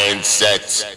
mindset.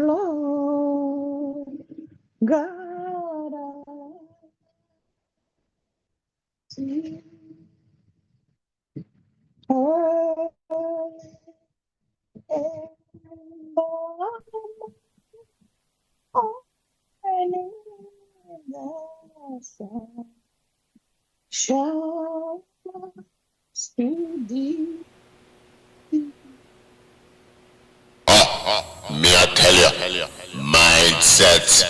Lord God, I see her and in the sun shall still deep. Me I tell you, mindset.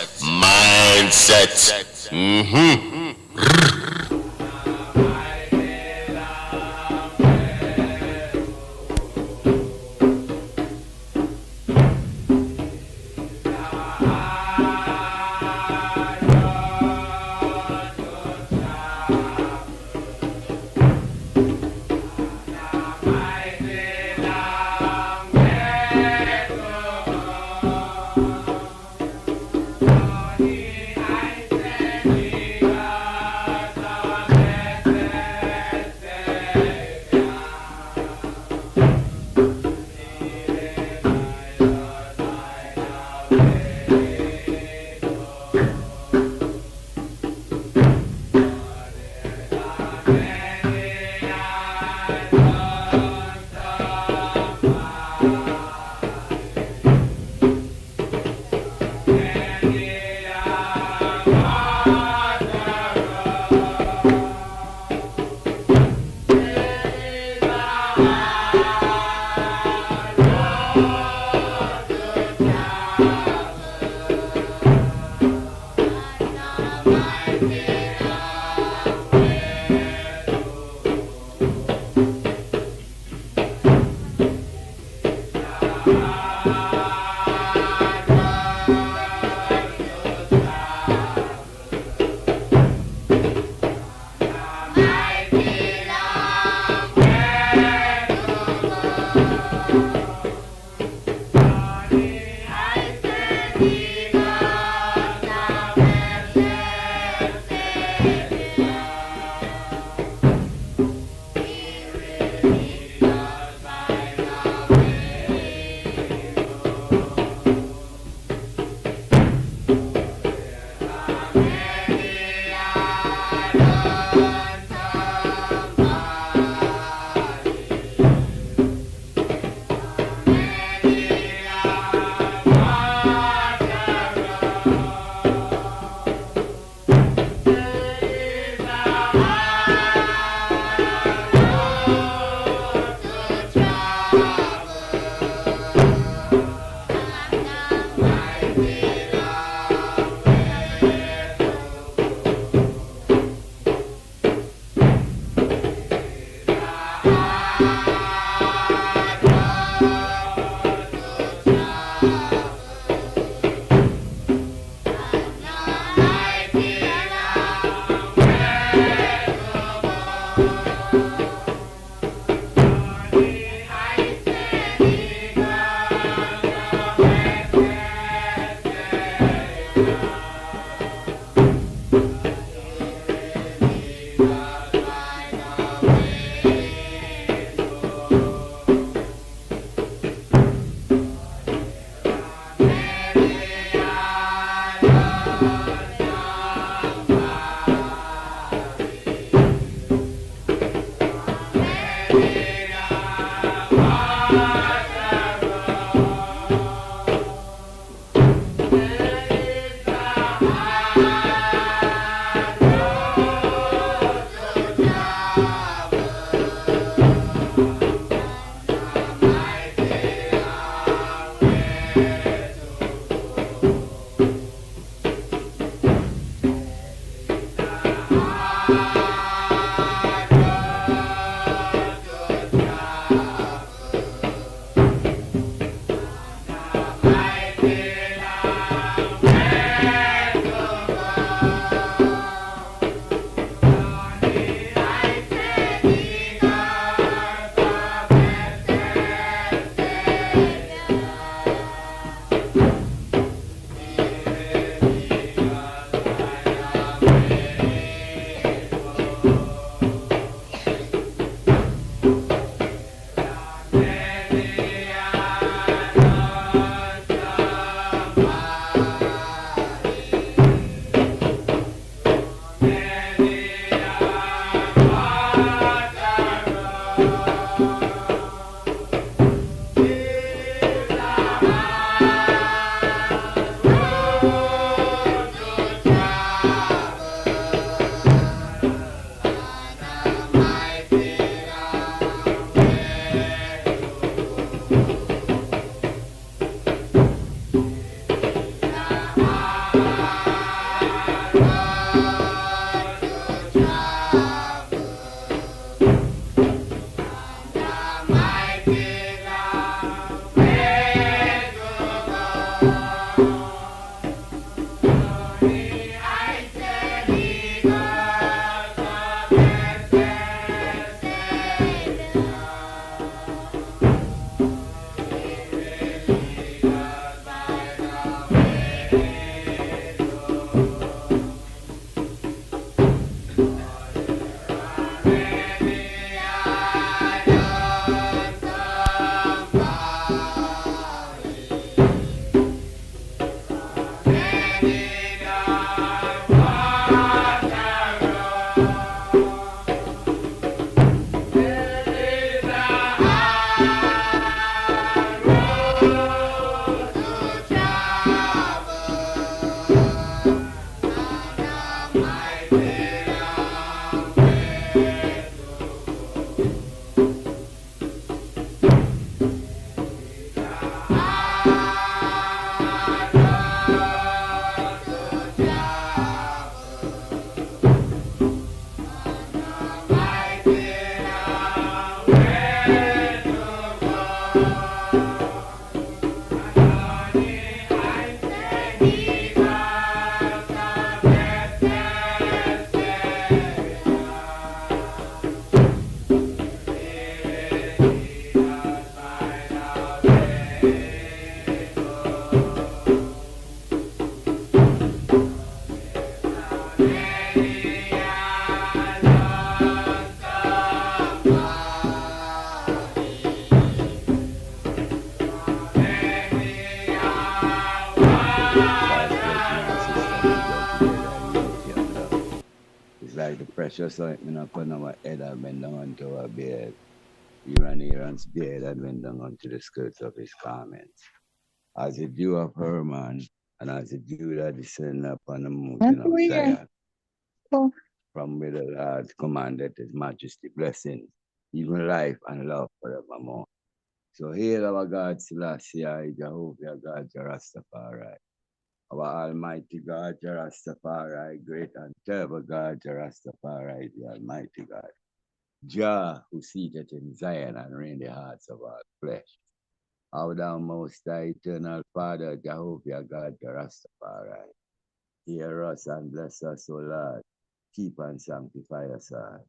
precious ointment upon our head and went down unto our beard. Even Aaron's beard and went down unto the skirts of his garments. As the dew of Hermon, and as the dew that descended upon the mountain of Zion, from where the Lord commanded his majesty blessing, even life and love forevermore. So hail our God, Selassie, Jehovah, God, Rastafari. Our Almighty God, Rastafari, great and terrible God, Rastafari, the Almighty God. Jah, who seated in Zion and reign the hearts of all flesh. Our thou most high, eternal Father, Jehovah, God, Rastafari. Hear us and bless us, O Lord. Keep and sanctify us, Lord.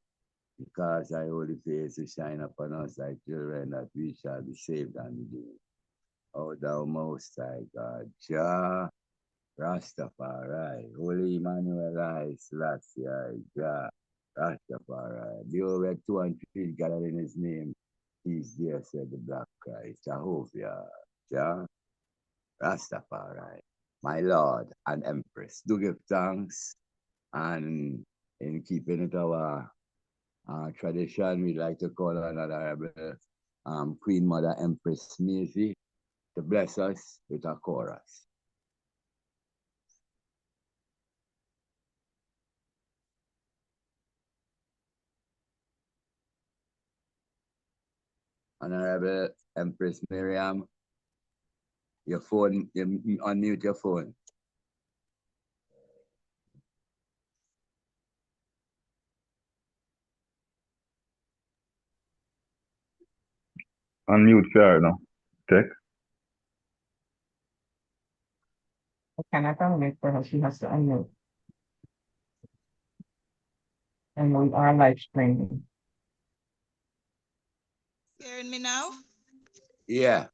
Because thy holy face will shine upon us, thy children, that we shall be saved and redeemed. O thou most high God, Jah, Rastafari, Holy Emmanuel, I, Selassie, Jah, Rastafari. Behold, where 2 and 3 gathered in his name, he's there, said the Black Christ, Jehovah, Jah, Rastafari, my Lord and Empress. Do give thanks, and in keeping it our tradition, we'd like to call on Honorable Queen Mother Empress Maisie to bless us with a chorus. Honorable Empress Miriam, your phone, you unmute your phone. Unmute fair now. Check. I cannot unmute for her. She has to unmute. And we are live streaming. Hearing me now? Yeah.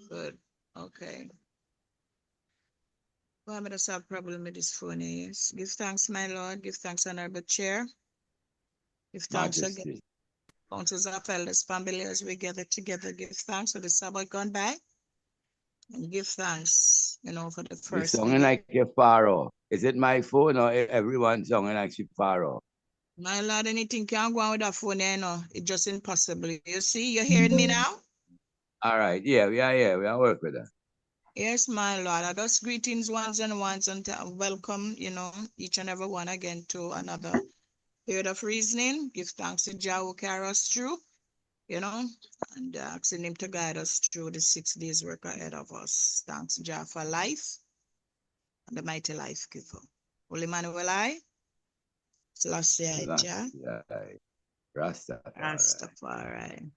Good. Okay. Well, I'm just have a problem with this phone here. Yes. Give thanks, my Lord. Give thanks, Honorable Chair. Give thanks again. Majesty. Councils of elders, family, as we gather together, give thanks for the Sabbath gone by. And give thanks, for the You're first sounding like you're far off. Is it my phone or everyone sounding like she's far off? My Lord, anything can go on with that phone, It's just impossible. You see, you're hearing me now? All right. Yeah, we are here. We are work with that. Yes, my Lord. I just greetings ones and welcome, each and every one again to another period of reasoning. Give thanks to Jah who carry us through, and asking him to guide us through the 6 days work ahead of us. Thanks Jah for life and the mighty life giver. Holy Emmanuel, I, Selassie, Jah, Rastafari. Rastafari.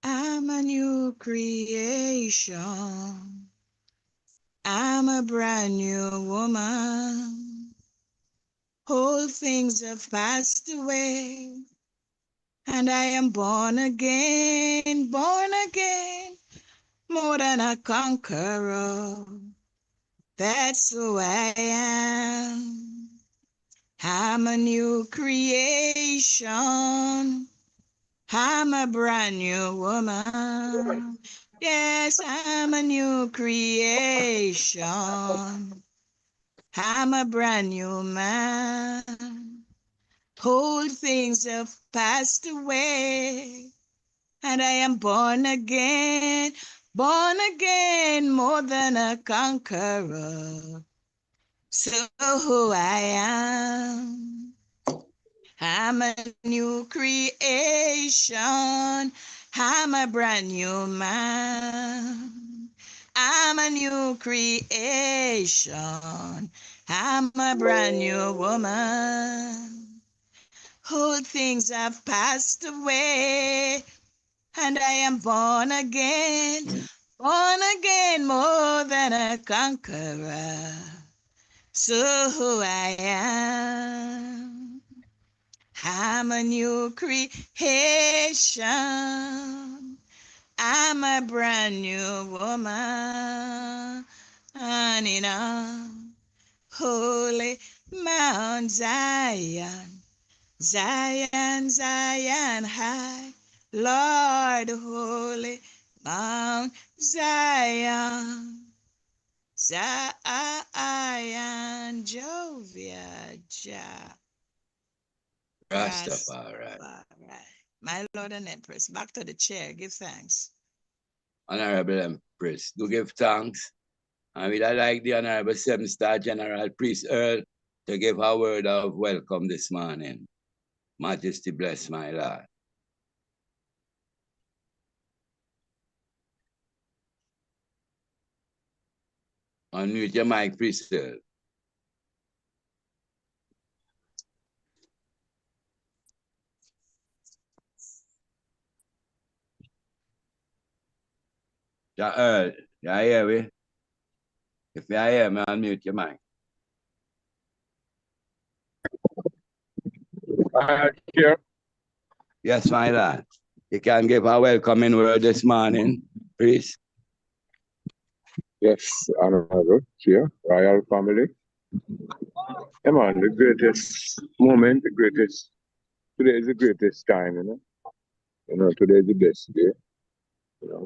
I'm a new creation. I'm a brand new woman. All things have passed away. And I am born again, more than a conqueror. That's who I am. I'm a new creation. I'm a brand new woman. Yes, I'm a new creation. I'm a brand new man. Old things have passed away. And I am born again, more than a conqueror. So who I am, I'm a new creation. I'm a brand new man. I'm a new creation. I'm a brand new woman. Old things have passed away. And I am born again, more than a conqueror. So who I am, I'm a new creation. I'm a brand new woman. And holy Mount Zion. Zion, Zion high, Lord holy, Mount Zion. Zion Jovia Jah. Rastafari. My Lord and Empress, back to the chair. Give thanks. Honorable Empress, do give thanks. And we'd like the Honorable Seven-Star General Priest Earl to give a word of welcome this morning. Majesty bless my Lord. Unmute your mic, Priest Earl. Ja, Earl, you hear me? If you hear me, unmute your mic. Here. Yes, my lord. You can give a welcoming word this morning, please. Yes, honorable here, royal family. Come on, the greatest moment, today is the greatest time, you know. Today is the best day.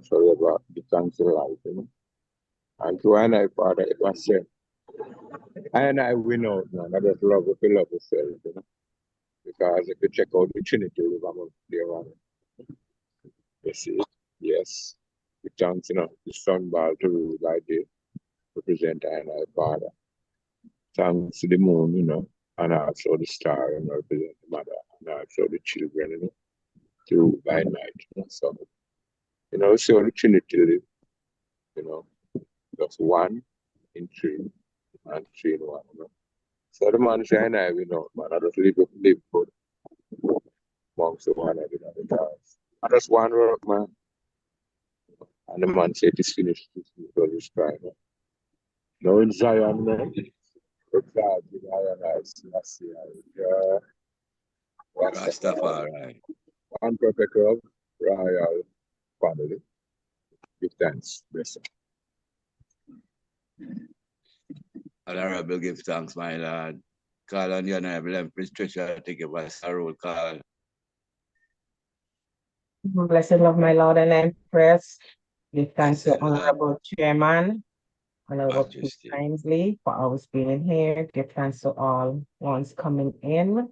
Sorry about the thanks of life, And to I, Father, it was said, I win out, man. I just love if you love yourself, Because if you check out the Trinity, we're there on it. You see it? Yes. The thanks, the sun ball to rule by day, represent I, Father. Thanks to the moon, and also the star, represent the mother, and also the children, to rule by night. So, so the Trinity live, just one in three, and three in one, So the man saying I man, I just live good amongst the one I did not because I just one work, man. And the man said it's finished, it's trying. Now in Zion, man, it's hard, Rastafari. one perfect love, royal family. Give thanks, blessing. Honorable, give thanks, my lord. Call on the Honorable Empress Trisha to give us a roll call. Blessed love, my Lord and Empress. Give thanks to Honorable Chairman, Honorable Priest Ainsley, for always being here. Give thanks to all ones coming in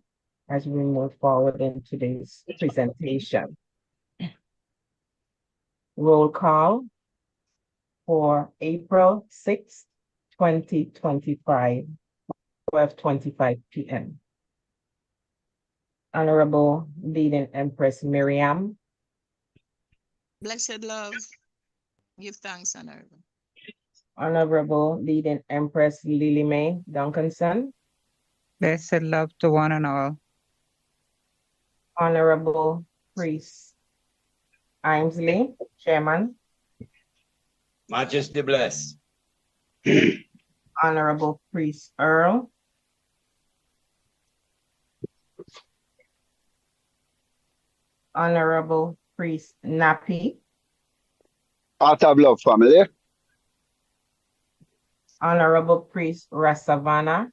as we move forward in today's presentation. Roll call for April 6th, 2025, 12:25 p.m. Honorable Leading Empress Miriam. Blessed love. Give thanks, Honorable. Honorable Leading Empress Lily Mae Duncanson. Blessed love to one and all. Honorable Priest Ainsley, Chairman. Majesty bless. Honorable Priest Earl. Honorable Priest Nappy. Heart of love, family. Honorable Priest Rasavana.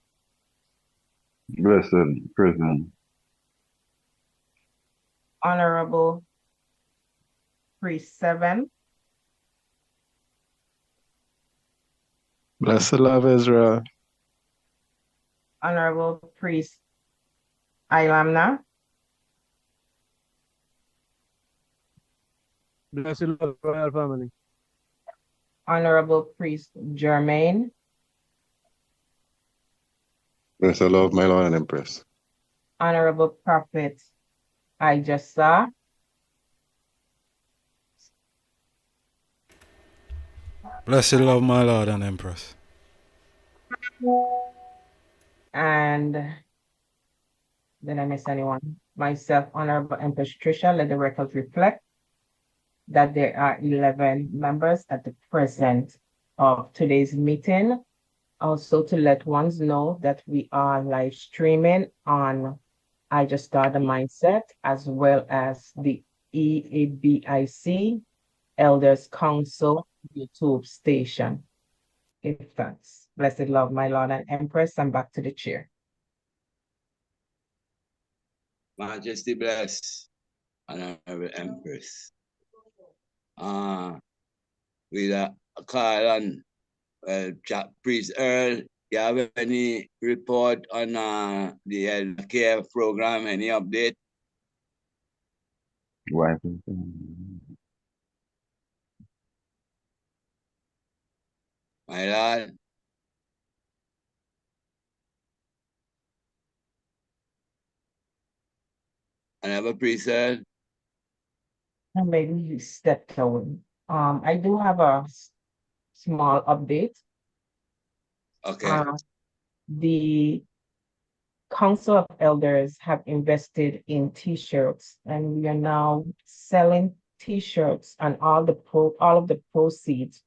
Blessed prison. Honorable Priest Seven. Blessed love, Israel. Honorable Priest Ilamna. Blessed love, royal family. Honorable Priest Germain. Blessed love, my Lord and Empress. Honorable Prophet Ijahstar. Blessed love, my Lord and Empress. And did I miss anyone? Myself, Honorable Empress Trisha, let the record reflect that there are 11 members at the present of today's meeting. Also to let ones know that we are live streaming on Ijahstars the Mindset as well as the E.A.B.C. Elders Council YouTube station. Give thanks. Blessed love, my Lord and Empress, and back to the chair. Majesty bless. Honorable Empress. We call on Priest Earl, you have any report on the elder care program? Any update? What? My lord. Another priest Earl? And maybe you stepped away. I do have a small update. Okay. The Council of Elders have invested in T-shirts, and we are now selling T-shirts, and all of the proceeds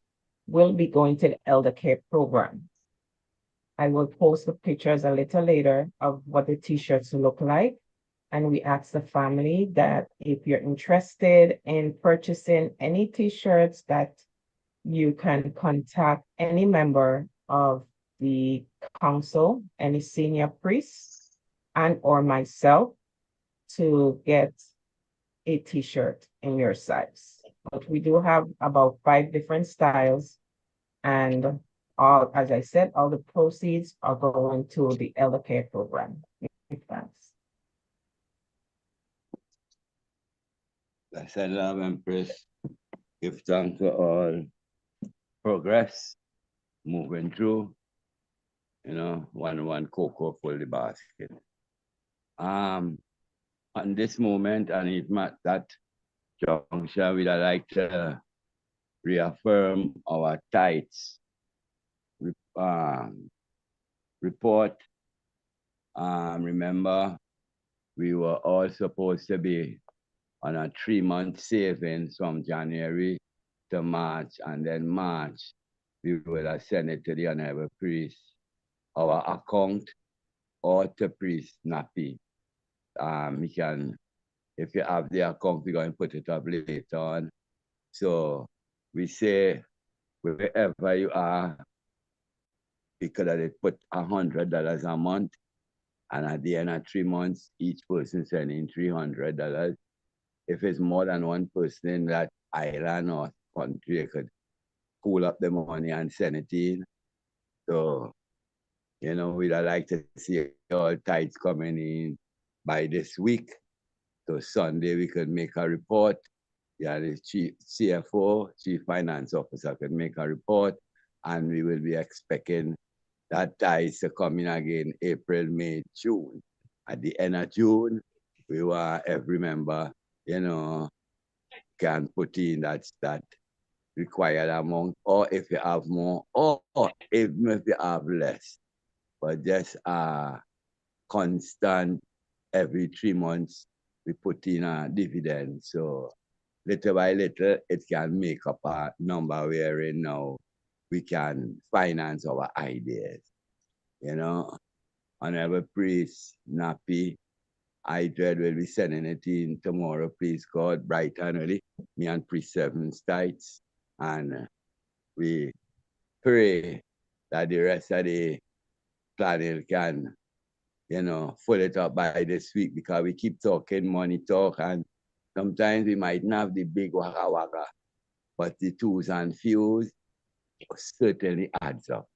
will be going to the elder care program. I will post the pictures a little later of what the T-shirts look like. And we ask the family that if you're interested in purchasing any T-shirts, that you can contact any member of the council, any senior priests, and or myself to get a T-shirt in your size. But we do have about 5 different styles, and all, as I said, all the proceeds are going to the elder care program. Thanks. Blessed love and praise. Give thanks for all progress, moving through, one cocoa for the basket. On this moment, and if at that juncture, we'd like to reaffirm our tithes report. Remember, we were all supposed to be on a 3-month savings from January to March, and then March, we will have sent it to the honorable priest, our account, or to priest Nappy. We can, if you have the account, we're going to put it up later on. So we say, wherever you are, we could have put $100 a month, and at the end of 3 months, each person sending $300. If it's more than one person in that island or country, they could pull up the money and send it in. So, we'd like to see all tithes coming in by this week. So Sunday, we could make a report. Yeah, the CFO, Chief Finance Officer, could make a report, and we will be expecting that tithes to come in again April, May, June. At the end of June, we want every member, can put in that required amount, or if you have more, or even if you have less. But just constant every 3 months, we put in a dividend. So little by little, it can make up a number wherein now we can finance our ideas. Honorable Priest Nappy, I dread will be sending it in tomorrow, please God, bright and early. Me and Priest Seven's tithes. And we pray that the rest of the planning can, fill it up by this week, because we keep talking money talk, and sometimes we might not have the big waka waka, but the twos and fews certainly adds up.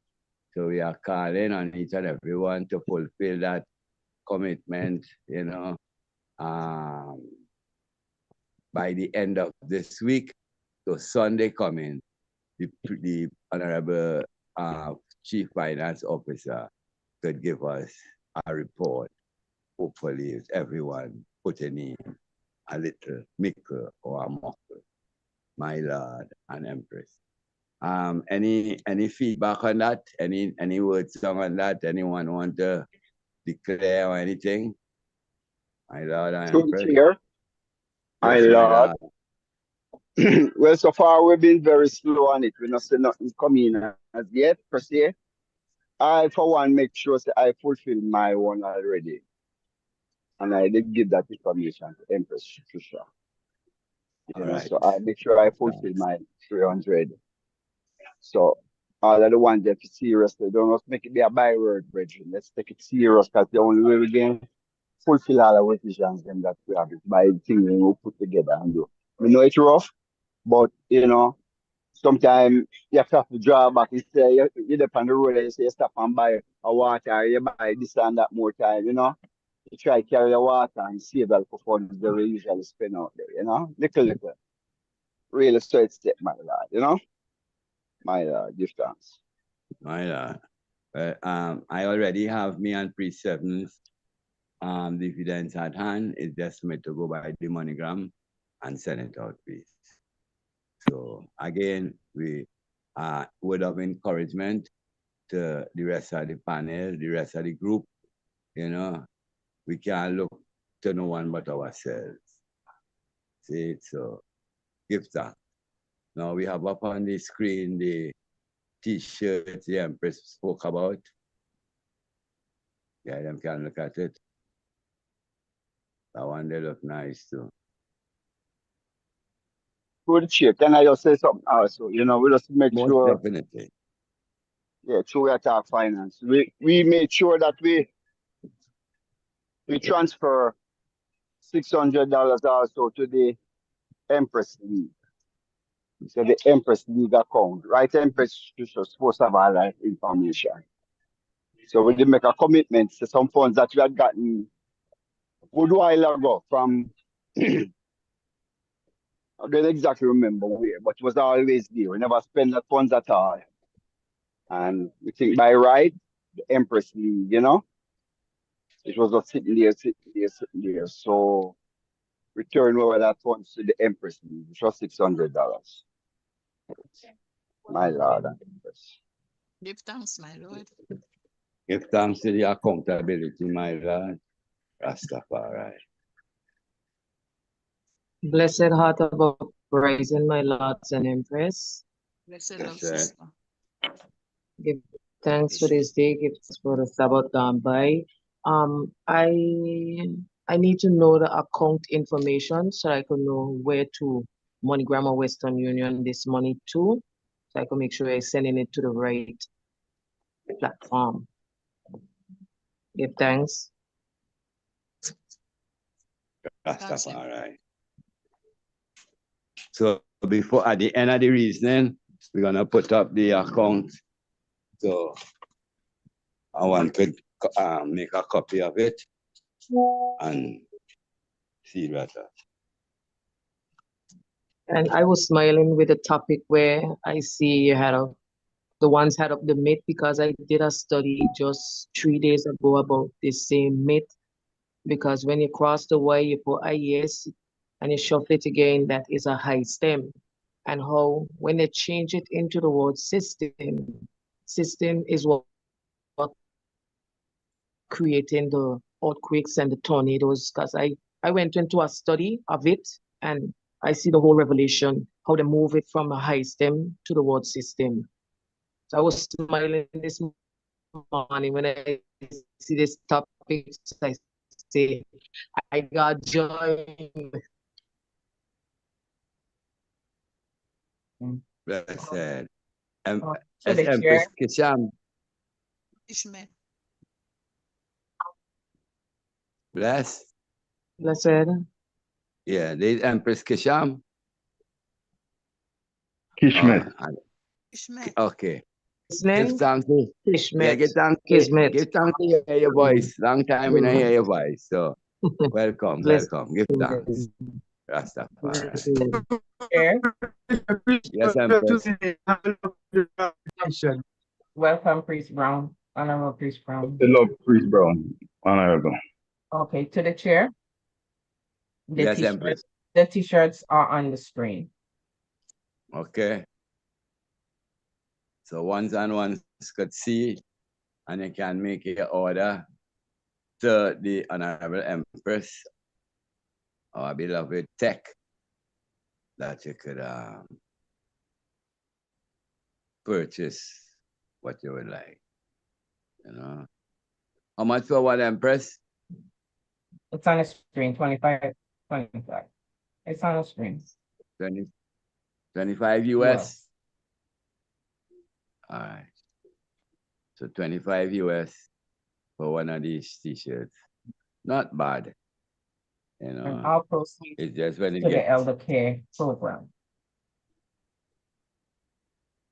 So we are calling on each and everyone to fulfill that commitment, by the end of this week. So Sunday coming, the Honorable Chief Finance Officer could give us a report. Hopefully, it's everyone putting in a little mickle or a muckle. My Lord and Empress. Any feedback on that? Any words on that? Anyone want to declare or anything? My Lord and Empress. Chair, my Lord. Well, so far we've been very slow on it. We not see nothing coming as yet, per se. I, for one, make sure that I fulfill my one already. And I did give that information to Empress Trisha. Right. So I make sure I fulfill my 300. So all of the ones that seriously, don't just make it be a byword, brethren. Let's take it serious, because the only way we can fulfill all our visions them that we have is by the thing we put together and do. We know it's rough, but sometimes you have to draw back. You say you dep on the road and you say you stop and buy a water, or you buy this and that more time, you know. You try to carry the water and save that for funds that we usually spend out there, you know. Little. Really straight step, my lord, you know. My lord, give thanks. My lord. I already have me and Priest Seven's dividends at hand. It's just me to go by the MoneyGram and send it out, please. So again, we word of encouragement to the rest of the panel, the rest of the group. You know, we can't look to no one but ourselves. See, so give thanks. Now we have up on the screen the T-shirts the Empress spoke about. Yeah, them can look at it. That one they look nice too. Good shape. Can I just say something also? You know, we just make Most sure, definitely. yeah, through we attack finance. We make sure that we transfer $600 also to the Empress League. So the Empress League account, right? Empress is supposed to have all that information. So we did make a commitment to some funds that we had gotten a good while ago from, I don't exactly remember where, but it was always there. We never spend the funds at all. And we think by right, the Empress League, you know, it was just sitting there. So return over that funds to the Empress League, which was $600. My Lord and Empress. Give thanks, my Lord. Give thanks to the accountability, my Lord. Rastafari. Blessed heart of uprising, my lords and empress. Blessed Yes, love, sir. sister. Give thanks for this day. Give thanks for the Sabbath gone by. I need to know the account information so I can know where to MoneyGram or Western Union this money to, so I can make sure I'm sending it to the right platform. Give thanks. Rastafari. So before at the end of the reasoning, we're gonna put up the account. So I want to make a copy of it and see that. And I was smiling with the topic where I see you had the ones had up the myth, because I did a study just 3 days ago about this same myth. Because when you cross the Y, you put IES and you shuffle it again, that is a high stem. And how when they change it into the word system is what creating the earthquakes and the tornadoes. Because I went into a study of it and I see the whole revelation, how they move it from a high stem to the word system. So I was smiling this morning when I see this topic. I say, I got joy. Blessed. So As the Empress chair, Kisham. Ishmael. Bless. Blessed. Yeah, there's Empress Kisham. Kishmet. Ishmael. Okay. Give Listening? thanks to Kismet. give thanks Kismet. to hear your voice. Long time we don't hear your voice. So welcome. Bless. Give thanks. Rastafari. chair, Yes, Empress. welcome, Priest Brown, Honorable Priest Brown. The love, Priest Brown. Honorable. Okay, to the chair. The Yes, t-shirts, Empress. the t-shirts are on the screen. Okay. So ones could see and you can make your order to the Honorable Empress, our beloved Tech, that you could purchase what you would like. You know. How much for one, Empress? It's on the screen, 25. It's on the screen. 25 US. All right. So 25 US for one of these t-shirts. Not bad. You And know, all proceeds it's just when to it the gets elder care program.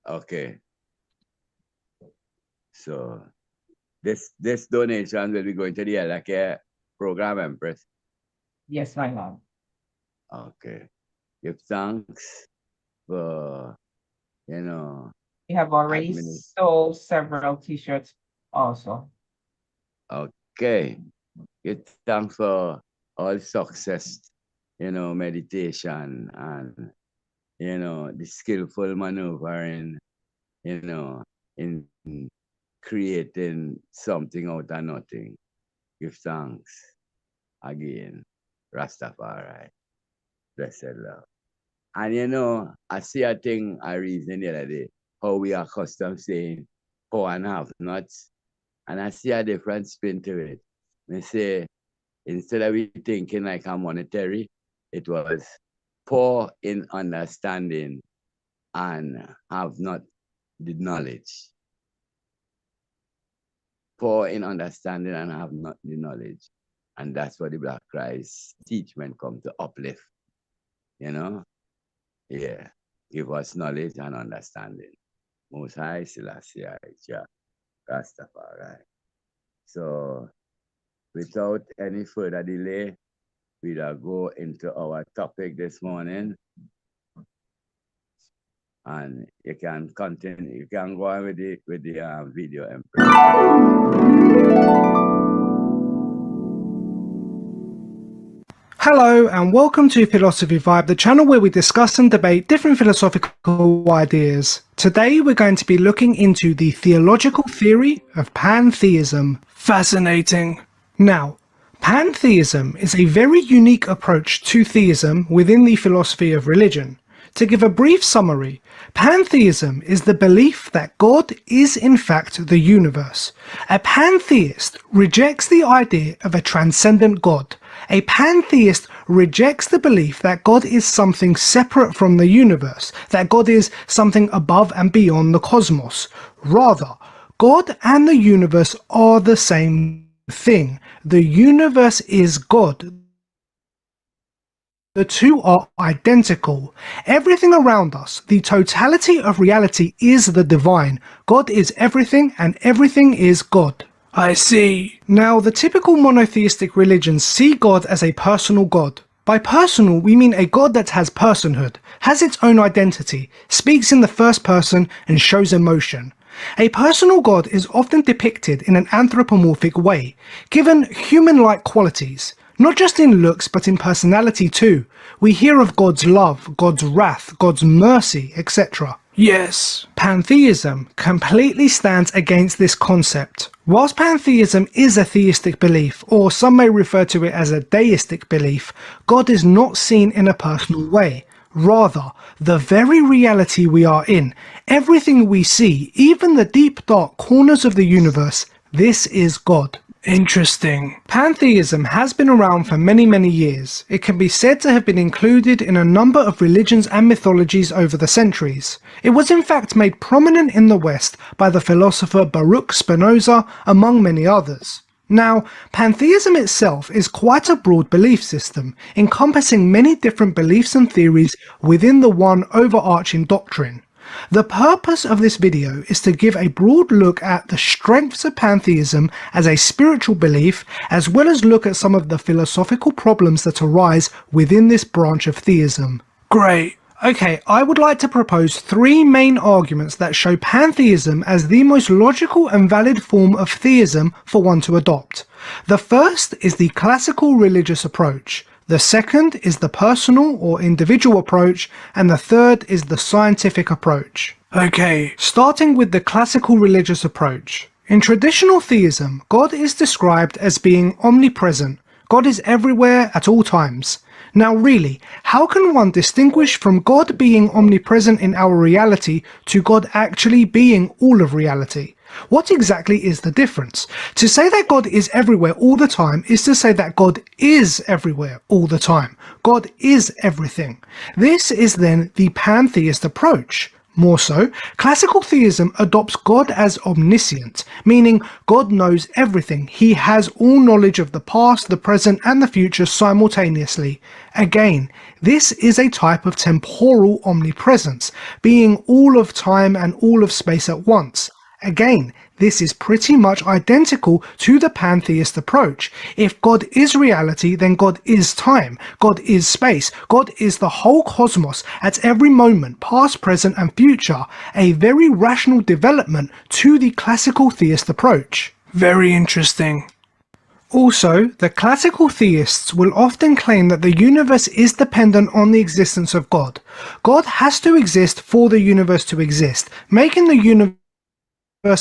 Okay. So this donation will be going to the elder care program, Empress. Yes, my Lord. Okay. Give thanks for, you know, We have already sold several t-shirts also. Okay. Give thanks for all success, you know, meditation and, you know, the skillful maneuvering, you know, in creating something out of nothing. Give thanks again. Rastafari. Blessed love. And you know, I see a thing I reason the other day, how we are accustomed saying poor and have nots. And I see a different spin to it. They say, instead of we thinking like a monetary, it was poor in understanding and have not the knowledge. Poor in understanding and have not the knowledge. And that's what the Black Christ teachment come to uplift. You know? Yeah. Give us knowledge and understanding. Most High Selassie, Rastafari. So without any further delay, we'll go into our topic this morning. And you can continue, you can go on with the video, Empress. Hello and welcome to Philosophy Vibe, the channel where we discuss and debate different philosophical ideas. Today we're going to be looking into the theological theory of pantheism. Fascinating. Now, pantheism is a very unique approach to theism within the philosophy of religion. To give a brief summary, pantheism is the belief that God is in fact the universe. A pantheist rejects the idea of a transcendent God. A pantheist rejects the belief that God is something separate from the universe, that God is something above and beyond the cosmos. Rather, God and the universe are the same thing. The universe is God. The two are identical. Everything around us, the totality of reality, is the divine. God is everything and everything is God. I see. Now, the typical monotheistic religions see God as a personal God. By personal, we mean a God that has personhood, has its own identity, speaks in the first person, and shows emotion. A personal God is often depicted in an anthropomorphic way, given human-like qualities. Not just in looks, but in personality too. We hear of God's love, God's wrath, God's mercy, etc. Yes, pantheism completely stands against this concept. Whilst pantheism is a theistic belief, or some may refer to it as a deistic belief, God is not seen in a personal way. Rather, the very reality we are in, everything we see, even the deep dark corners of the universe, this is God. Interesting. Pantheism has been around for many years. It can be said to have been included in a number of religions and mythologies over the centuries. It was in fact made prominent in the West by the philosopher Baruch Spinoza, among many others. Now, pantheism itself is quite a broad belief system, encompassing many different beliefs and theories within the one overarching doctrine. The purpose of this video is to give a broad look at the strengths of pantheism as a spiritual belief, as well as look at some of the philosophical problems that arise within this branch of theism. Great. Okay, I would like to propose three main arguments that show pantheism as the most logical and valid form of theism for one to adopt. The first is the classical religious approach. The second is the personal or individual approach, and the third is the scientific approach. Okay, starting with the classical religious approach. In traditional theism, God is described as being omnipresent. God is everywhere at all times. Now really, how can one distinguish from God being omnipresent in our reality to God actually being all of reality? What exactly is the difference? To say that God is everywhere all the time is to say that God is everywhere all the time. God is everything. This is then the pantheist approach. More so, classical theism adopts God as omniscient, meaning God knows everything. He has all knowledge of the past, the present, and the future simultaneously. Again, this is a type of temporal omnipresence, being all of time and all of space at once. Again, this is pretty much identical to the pantheist approach. If God is reality, then God is time, God is space, God is the whole cosmos at every moment, past, present, and future, a very rational development to the classical theist approach. Very interesting. Also, the classical theists will often claim that the universe is dependent on the existence of God. God has to exist for the universe to exist, making the universe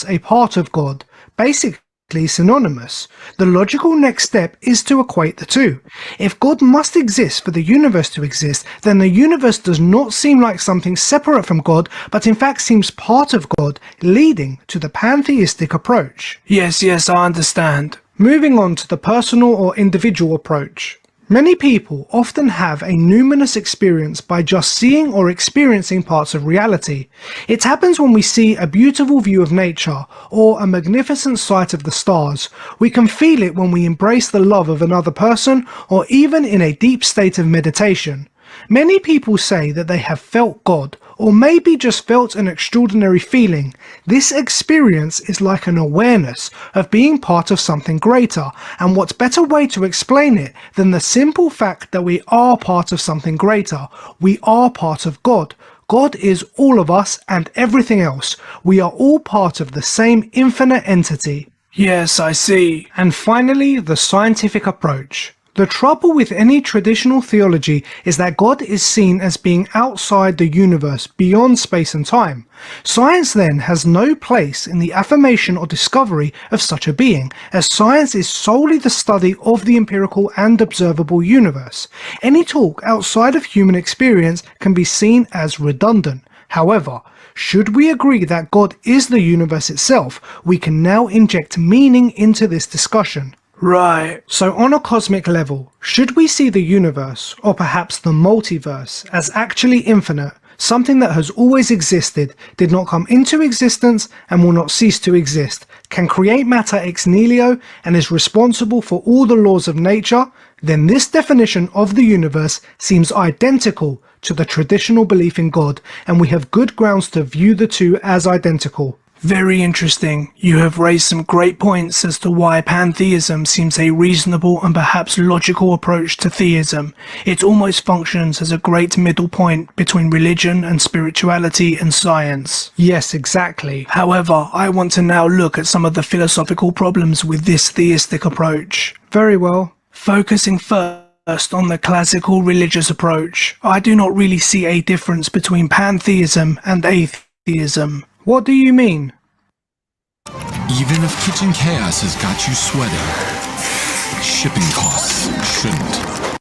a part of God, basically synonymous. The logical next step is to equate the two. If God must exist for the universe to exist, then the universe does not seem like something separate from God, but in fact seems part of God, leading to the pantheistic approach. Yes, I understand. Moving on to the personal or individual approach. Many people often have a numinous experience by just seeing or experiencing parts of reality. It happens when we see a beautiful view of nature or a magnificent sight of the stars. We can feel it when we embrace the love of another person or even in a deep state of meditation. Many people say that they have felt God, or maybe just felt an extraordinary feeling. This experience is like an awareness of being part of something greater, and what better way to explain it than the simple fact that we are part of something greater. We are part of God. God is all of us and everything else. We are all part of the same infinite entity. Yes, I see. And finally, the scientific approach. The trouble with any traditional theology is that God is seen as being outside the universe, beyond space and time. Science then has no place in the affirmation or discovery of such a being, as science is solely the study of the empirical and observable universe. Any talk outside of human experience can be seen as redundant. However, should we agree that God is the universe itself, we can now inject meaning into this discussion. Right, so on a cosmic level, should we see the universe, or perhaps the multiverse, as actually infinite, something that has always existed, did not come into existence, and will not cease to exist, can create matter ex nihilo, and is responsible for all the laws of nature? Then this definition of the universe seems identical to the traditional belief in God, and we have good grounds to view the two as identical. Very interesting. You have raised some great points as to why pantheism seems a reasonable and perhaps logical approach to theism. It almost functions as a great middle point between religion and spirituality and science. Yes, exactly. However, I want to now look at some of the philosophical problems with this theistic approach. Very well. Focusing first on the classical religious approach, I do not really see a difference between pantheism and atheism. What do you mean? Even if kitchen chaos has got you sweating, shipping costs shouldn't.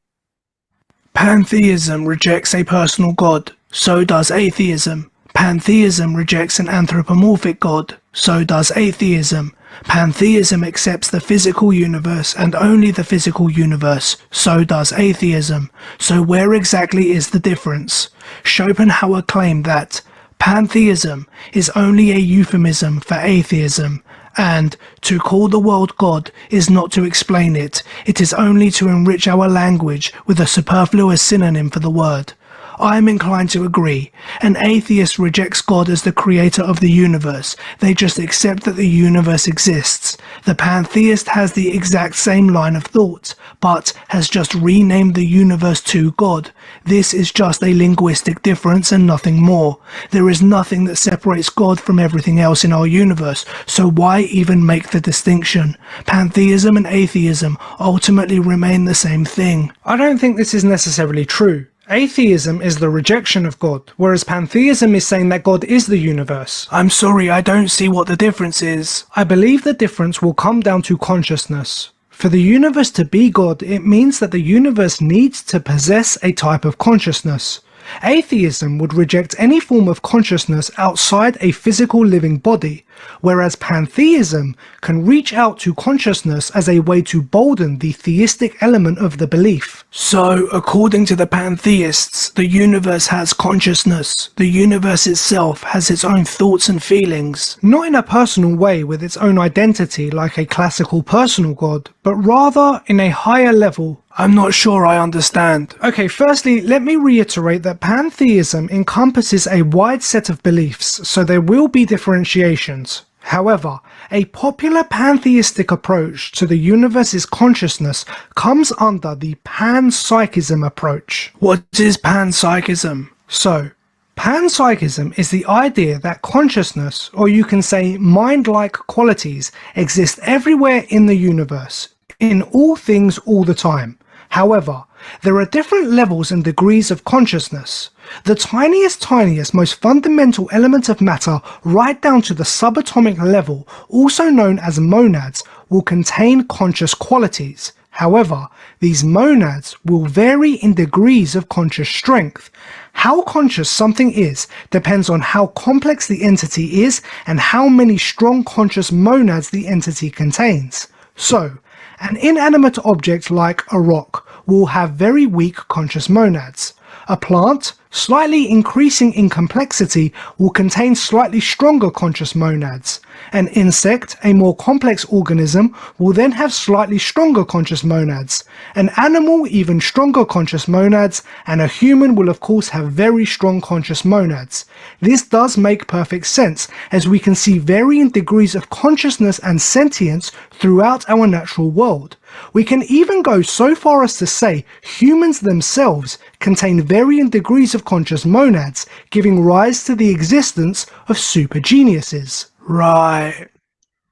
Pantheism rejects a personal God, so does atheism. Pantheism rejects an anthropomorphic God, so does atheism. Pantheism accepts the physical universe and only the physical universe, so does atheism. So where exactly is the difference? Schopenhauer claimed that pantheism is only a euphemism for atheism, and to call the world God is not to explain it. It is only to enrich our language with a superfluous synonym for the word. I am inclined to agree. An atheist rejects God as the creator of the universe. They just accept that the universe exists. The pantheist has the exact same line of thought, but has just renamed the universe to God. This is just a linguistic difference and nothing more. There is nothing that separates God from everything else in our universe, so why even make the distinction? Pantheism and atheism ultimately remain the same thing. I don't think this is necessarily true. Atheism is the rejection of God, whereas pantheism is saying that God is the universe. I'm sorry, I don't see what the difference is. I believe the difference will come down to consciousness. For the universe to be God, it means that the universe needs to possess a type of consciousness. Atheism would reject any form of consciousness outside a physical living body. whereas pantheism can reach out to consciousness as a way to bolden the theistic element of the belief. So, according to the pantheists, the universe has consciousness. The universe itself has its own thoughts and feelings, not in a personal way with its own identity like a classical personal god, but rather in a higher level. I'm not sure I understand. Okay, firstly, let me reiterate that pantheism encompasses a wide set of beliefs, so there will be differentiations. However, a popular pantheistic approach to the universe's consciousness comes under the panpsychism approach. What is panpsychism? So, panpsychism is the idea that consciousness, or you can say mind-like qualities, exist everywhere in the universe, in all things all the time. However, there are different levels and degrees of consciousness. The tiniest, most fundamental element of matter, right down to the subatomic level, also known as monads, will contain conscious qualities. However, these monads will vary in degrees of conscious strength. How conscious something is depends on how complex the entity is and how many strong conscious monads the entity contains. So, an inanimate object like a rock will have very weak conscious monads. A plant, slightly increasing in complexity, will contain slightly stronger conscious monads. An insect, a more complex organism, will then have slightly stronger conscious monads. An animal, even stronger conscious monads, and a human will of course have very strong conscious monads. This does make perfect sense, as we can see varying degrees of consciousness and sentience throughout our natural world. We can even go so far as to say humans themselves contain varying degrees of conscious monads, giving rise to the existence of super geniuses. Right.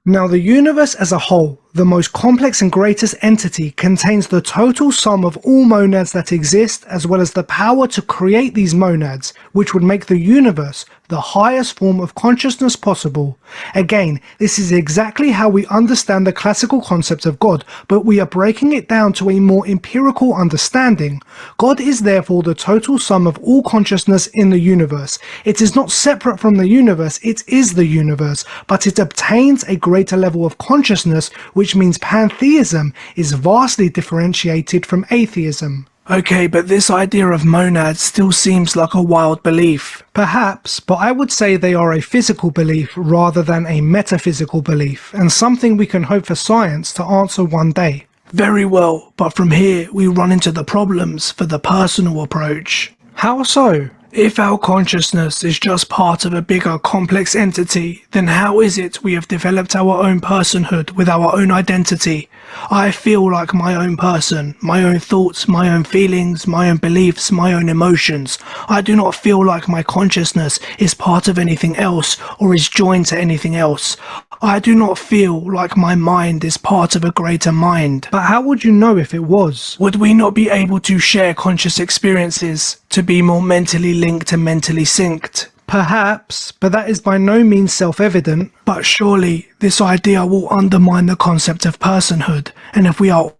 Now, the universe as a whole, the most complex and greatest entity, contains the total sum of all monads that exist, as well as the power to create these monads, which would make the universe the highest form of consciousness possible. Again, this is exactly how we understand the classical concept of God, but we are breaking it down to a more empirical understanding. God is therefore the total sum of all consciousness in the universe. It is not separate from the universe, it is the universe, but it obtains a greater level of consciousness, which means pantheism is vastly differentiated from atheism. Okay, but this idea of monads still seems like a wild belief. Perhaps, but I would say they are a physical belief rather than a metaphysical belief, and something we can hope for science to answer one day. Very well, but from here we run into the problems for the personal approach. How so? If our consciousness is just part of a bigger complex entity, then how is it we have developed our own personhood with our own identity? I feel like my own person, my own thoughts, my own feelings, my own beliefs, my own emotions. I do not feel like my consciousness is part of anything else or is joined to anything else. I do not feel like my mind is part of a greater mind. But how would you know if it was? Would we not be able to share conscious experiences, to be more mentally linked and mentally synced? Perhaps, but that is by no means self-evident. But surely this idea will undermine the concept of personhood, and if we are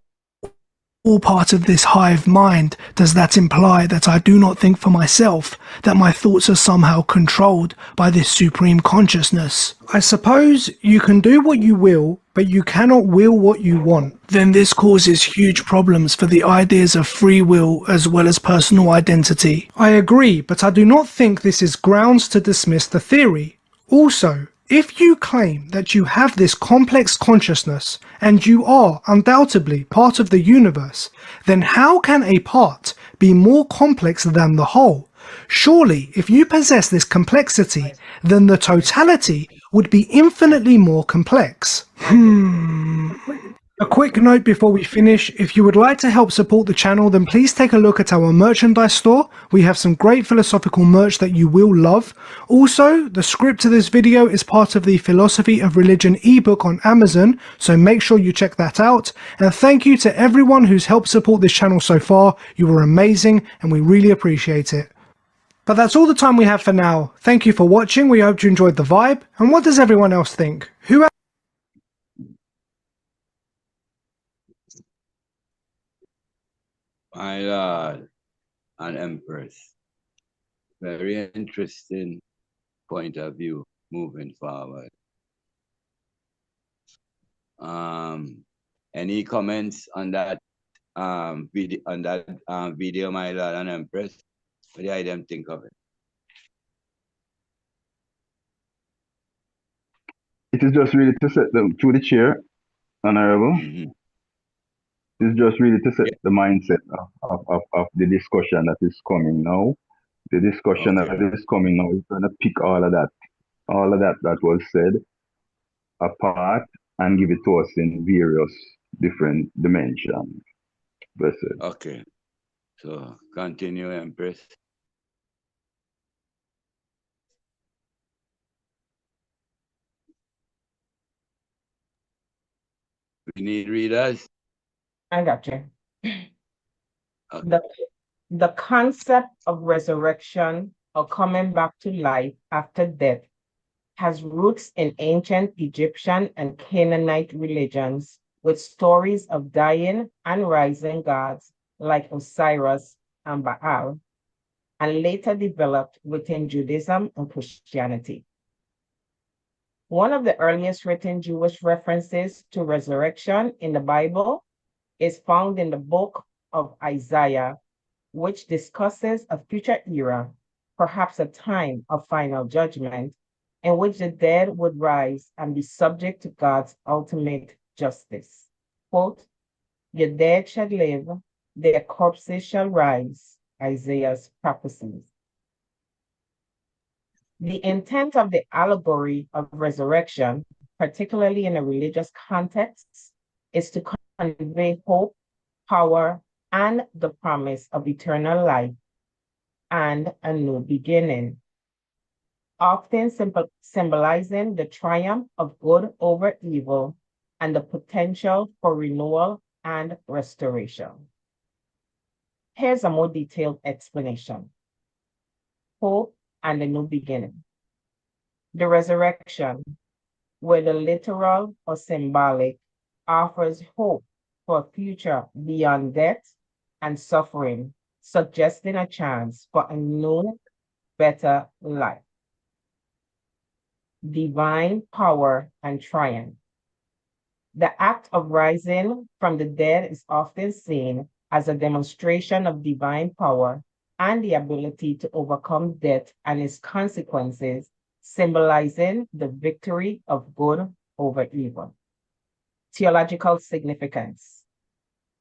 all part of this hive mind, does that imply that I do not think for myself, that my thoughts are somehow controlled by this supreme consciousness? I suppose you can do what you will, but you cannot will what you want. Then this causes huge problems for the ideas of free will as well as personal identity. I agree, but I do not think this is grounds to dismiss the theory. Also, if you claim that you have this complex consciousness, and you are undoubtedly part of the universe, then how can a part be more complex than the whole? Surely, if you possess this complexity, then the totality would be infinitely more complex. A quick note before we finish, if you would like to help support the channel, then please take a look at our merchandise store. We have some great philosophical merch that you will love. Also, the script to this video is part of the Philosophy of Religion ebook on Amazon, so make sure you check that out. And thank you to everyone who's helped support this channel so far. You were amazing and we really appreciate it. But that's all the time we have for now. Thank you for watching, we hope you enjoyed the vibe. And what does everyone else think? My Lord and Empress, very interesting point of view moving forward. Any comments on that video, my Lord and Empress? What do I them think of it? It is just really to set them through the chair, Honorable. It's just really to set the mindset of the discussion that is coming now. The discussion that is coming now is going to pick all of that that was said apart and give it to us in various different dimensions. Blessed. Okay. So continue, Empress. We need readers. I got you. The concept of resurrection or coming back to life after death has roots in ancient Egyptian and Canaanite religions with stories of dying and rising gods like Osiris and Baal, and later developed within Judaism and Christianity. One of the earliest written Jewish references to resurrection in the Bible is found in the book of Isaiah, which discusses a future era, perhaps a time of final judgment, in which the dead would rise and be subject to God's ultimate justice. Quote, "Your dead shall live, their corpses shall rise," Isaiah's prophecies. The intent of the allegory of resurrection, particularly in a religious context, is to convey hope, power, and the promise of eternal life and a new beginning, often symbolizing the triumph of good over evil and the potential for renewal and restoration. Here's a more detailed explanation. Hope and a new beginning. The resurrection, whether literal or symbolic, offers hope for a future beyond death and suffering, suggesting a chance for a new, better life. Divine power and triumph. The act of rising from the dead is often seen as a demonstration of divine power and the ability to overcome death and its consequences, symbolizing the victory of good over evil. Theological significance.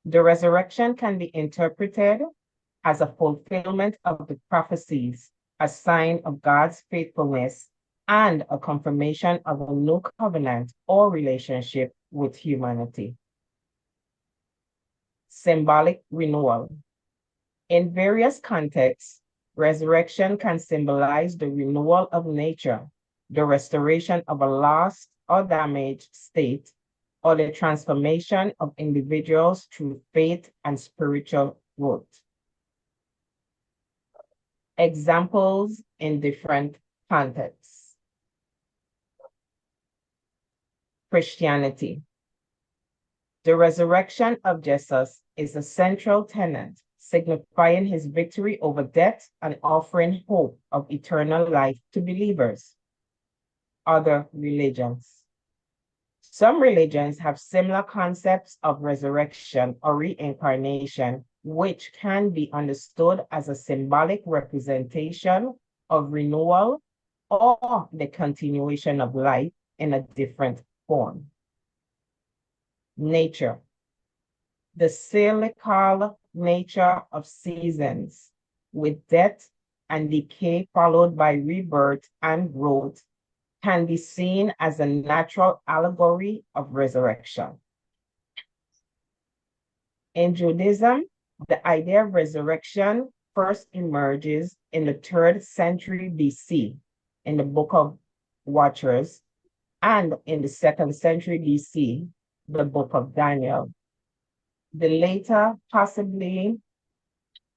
The resurrection can be interpreted as a fulfillment of the prophecies, a sign of God's faithfulness, and a confirmation of a new covenant or relationship with humanity. Symbolic renewal. In various contexts, resurrection can symbolize the renewal of nature, the restoration of a lost or damaged state, or the transformation of individuals through faith and spiritual growth. Examples in different contexts. Christianity. The resurrection of Jesus is a central tenet, signifying his victory over death and offering hope of eternal life to believers. Other religions. Some religions have similar concepts of resurrection or reincarnation, which can be understood as a symbolic representation of renewal or the continuation of life in a different form. Nature. The cyclical nature of seasons, with death and decay followed by rebirth and growth, can be seen as a natural allegory of resurrection. In Judaism, the idea of resurrection first emerges in the 3rd century BC in the Book of Watchers, and in the 2nd century BC, the Book of Daniel. The later possibly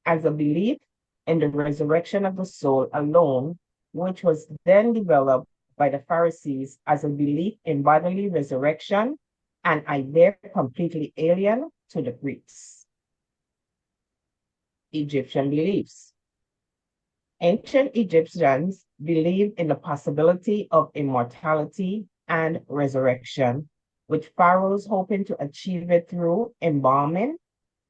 as a belief in the resurrection of the soul alone, which was then developed by the Pharisees as a belief in bodily resurrection, an idea completely alien to the Greeks. Egyptian beliefs. Ancient Egyptians believed in the possibility of immortality and resurrection, with pharaohs hoping to achieve it through embalming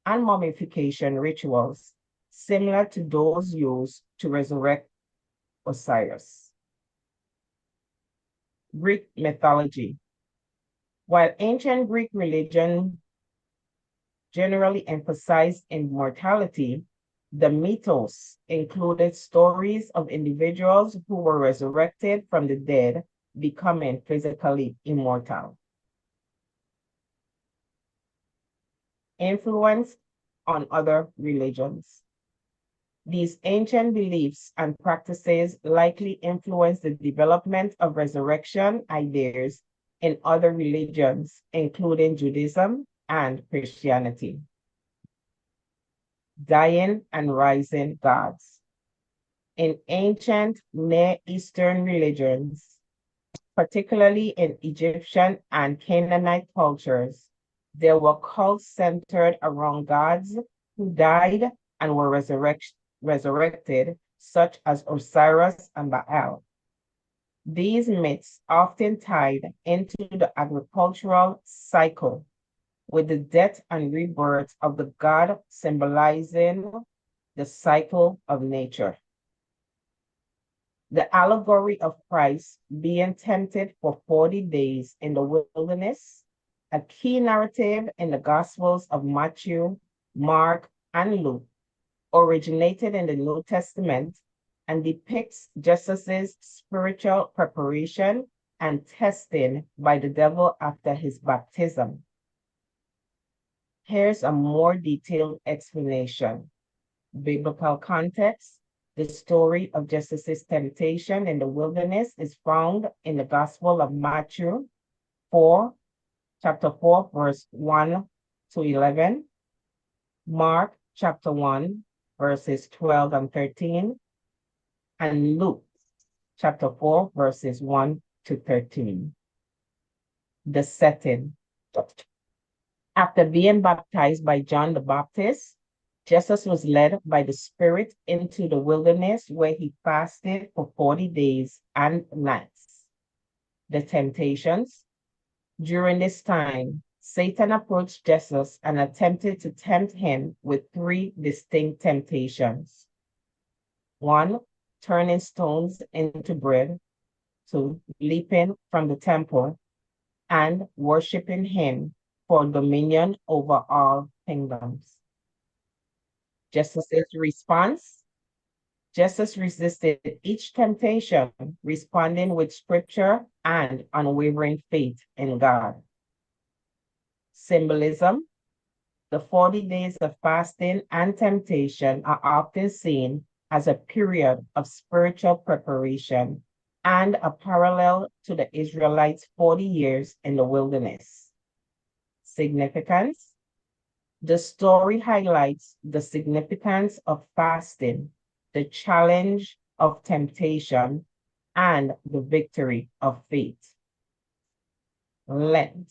and mummification rituals, similar to those used to resurrect Osiris. Greek mythology. While ancient Greek religion generally emphasized immortality, the mythos included stories of individuals who were resurrected from the dead, becoming physically immortal. Influence on other religions. These ancient beliefs and practices likely influenced the development of resurrection ideas in other religions, including Judaism and Christianity. Dying and rising gods. In ancient Near Eastern religions, particularly in Egyptian and Canaanite cultures, there were cults centered around gods who died and were resurrected, such as Osiris and Baal. These myths often tied into the agricultural cycle, with the death and rebirth of the god symbolizing the cycle of nature. The allegory of Christ being tempted for 40 days in the wilderness, a key narrative in the Gospels of Matthew, Mark, and Luke, originated in the New Testament and depicts Jesus' spiritual preparation and testing by the devil after his baptism. Here's a more detailed explanation. Biblical context. The story of Jesus' temptation in the wilderness is found in the Gospel of Matthew chapter 4, verse 1 to 11, Mark chapter 1, verses 12 and 13, and Luke chapter 4, verses 1 to 13. The setting. After being baptized by John the Baptist, Jesus was led by the Spirit into the wilderness where he fasted for 40 days and nights. The temptations. During this time, Satan approached Jesus and attempted to tempt him with 3 distinct temptations. 1, turning stones into bread. 2, leaping from the temple and worshiping him for dominion over all kingdoms. Jesus' response. Jesus resisted each temptation, responding with scripture and unwavering faith in God. Symbolism. The 40 days of fasting and temptation are often seen as a period of spiritual preparation and a parallel to the Israelites' 40 years in the wilderness. Significance. The story highlights the significance of fasting, the challenge of temptation, and the victory of faith. Lent.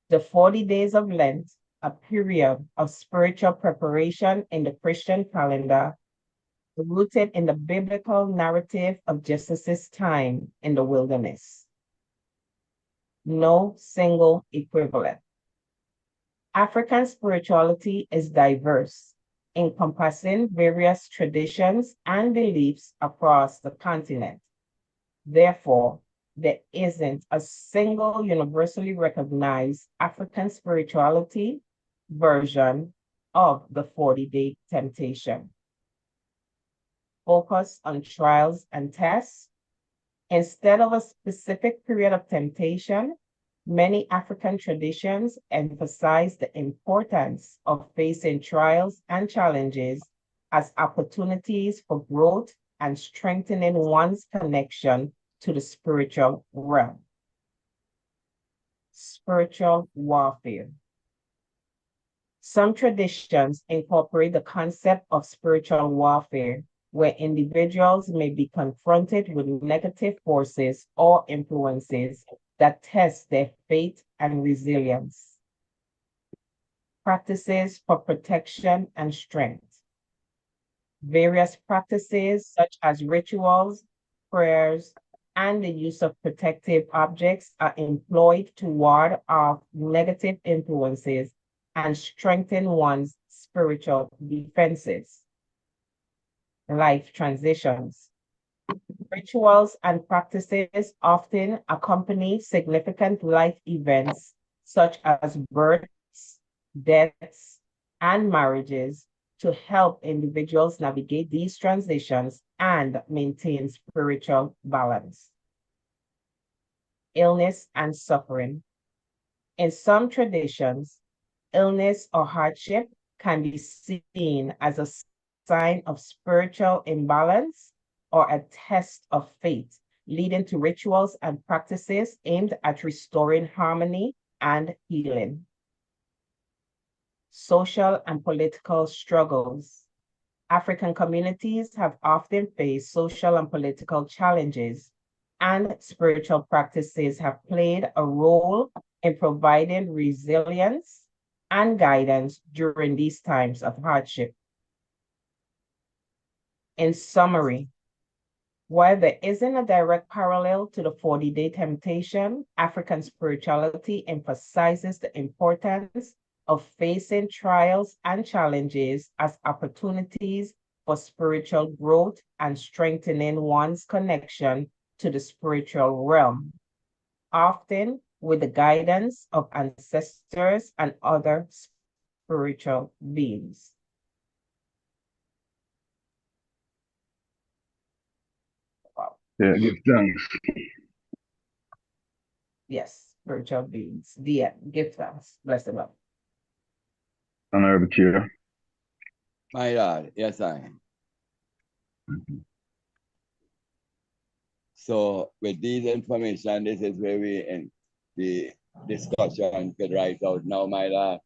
The 40 days of Lent, a period of spiritual preparation in the Christian calendar, rooted in the biblical narrative of Jesus' time in the wilderness. No single equivalent. African spirituality is diverse, encompassing various traditions and beliefs across the continent. Therefore, there isn't a single universally recognized African spirituality version of the 40-day temptation. Focus on trials and tests. Instead of a specific period of temptation, many African traditions emphasize the importance of facing trials and challenges as opportunities for growth and strengthening one's connection to the spiritual realm. Spiritual warfare. Some traditions incorporate the concept of spiritual warfare, where individuals may be confronted with negative forces or influences that test their faith and resilience. Practices for protection and strength. Various practices such as rituals, prayers, and the use of protective objects are employed to ward off negative influences and strengthen one's spiritual defenses. Life transitions. Rituals and practices often accompany significant life events such as births, deaths, and marriages to help individuals navigate these transitions and maintain spiritual balance. Illness and suffering. In some traditions, illness or hardship can be seen as a sign of spiritual imbalance or a test of faith, leading to rituals and practices aimed at restoring harmony and healing. Social and political struggles. African communities have often faced social and political challenges, and spiritual practices have played a role in providing resilience and guidance during these times of hardship. In summary, while there isn't a direct parallel to the 40-day temptation, African spirituality emphasizes the importance of facing trials and challenges as opportunities for spiritual growth and strengthening one's connection to the spiritual realm, often with the guidance of ancestors and other spiritual beings. Wow. Yeah, give thanks. Yes, spiritual beings. Give thanks. Bless them up. Honorable Chair. My Lord, yes, So with these information, this is where we end the discussion could write out now, my Lord.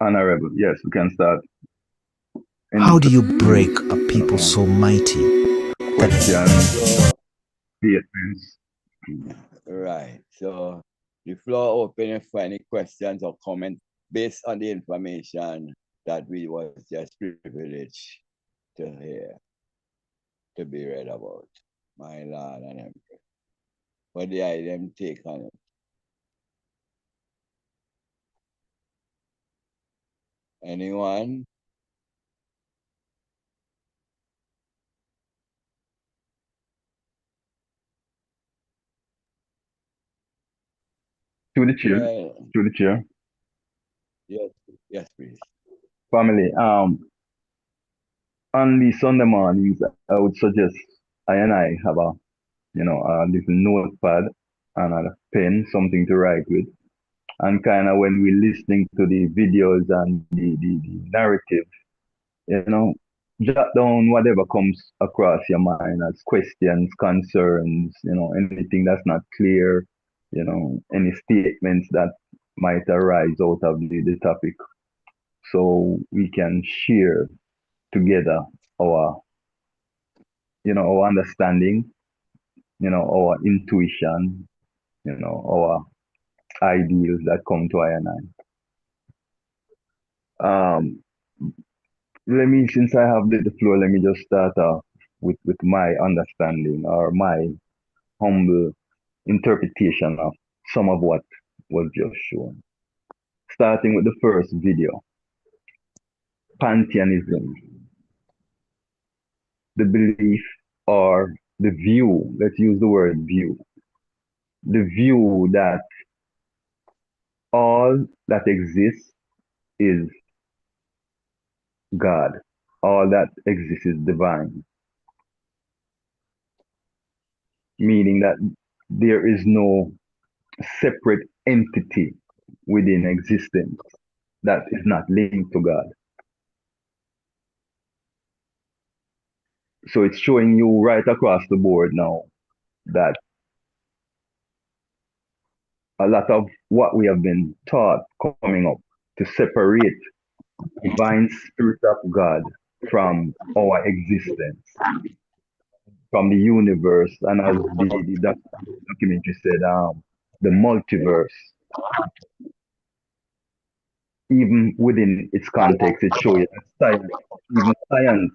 Honorable, yes, we can start. How do you break a people so mighty? Questions, statements. Right. So the floor open for any questions or comments based on the information that we was just privileged to hear, to be read about. My Lord and Emperor. What the item take on it? Anyone? To the chair. To the chair. Yes, yes, please. Family, on the Sunday mornings, I would suggest I and I have a little notepad and a pen, something to write with. And kind of when we're listening to the videos and the narrative, jot down whatever comes across your mind as questions, concerns, anything that's not clear, any statements that might arise out of the topic. So we can share together our, our understanding, our intuition, our ideals that come to I and I. Since I have the floor, let me just start off with my understanding or my humble interpretation of some of what was just shown. Starting with the first video, pantheism, the belief or the view, let's use the word view, the view that all that exists is God, all that exists is divine, meaning that there is no separate entity within existence that is not linked to God. So it's showing you right across the board now that a lot of what we have been taught coming up to separate divine spirit of God from our existence, from the universe, and as the documentary said, the multiverse. Even within its context, it shows you that science, even science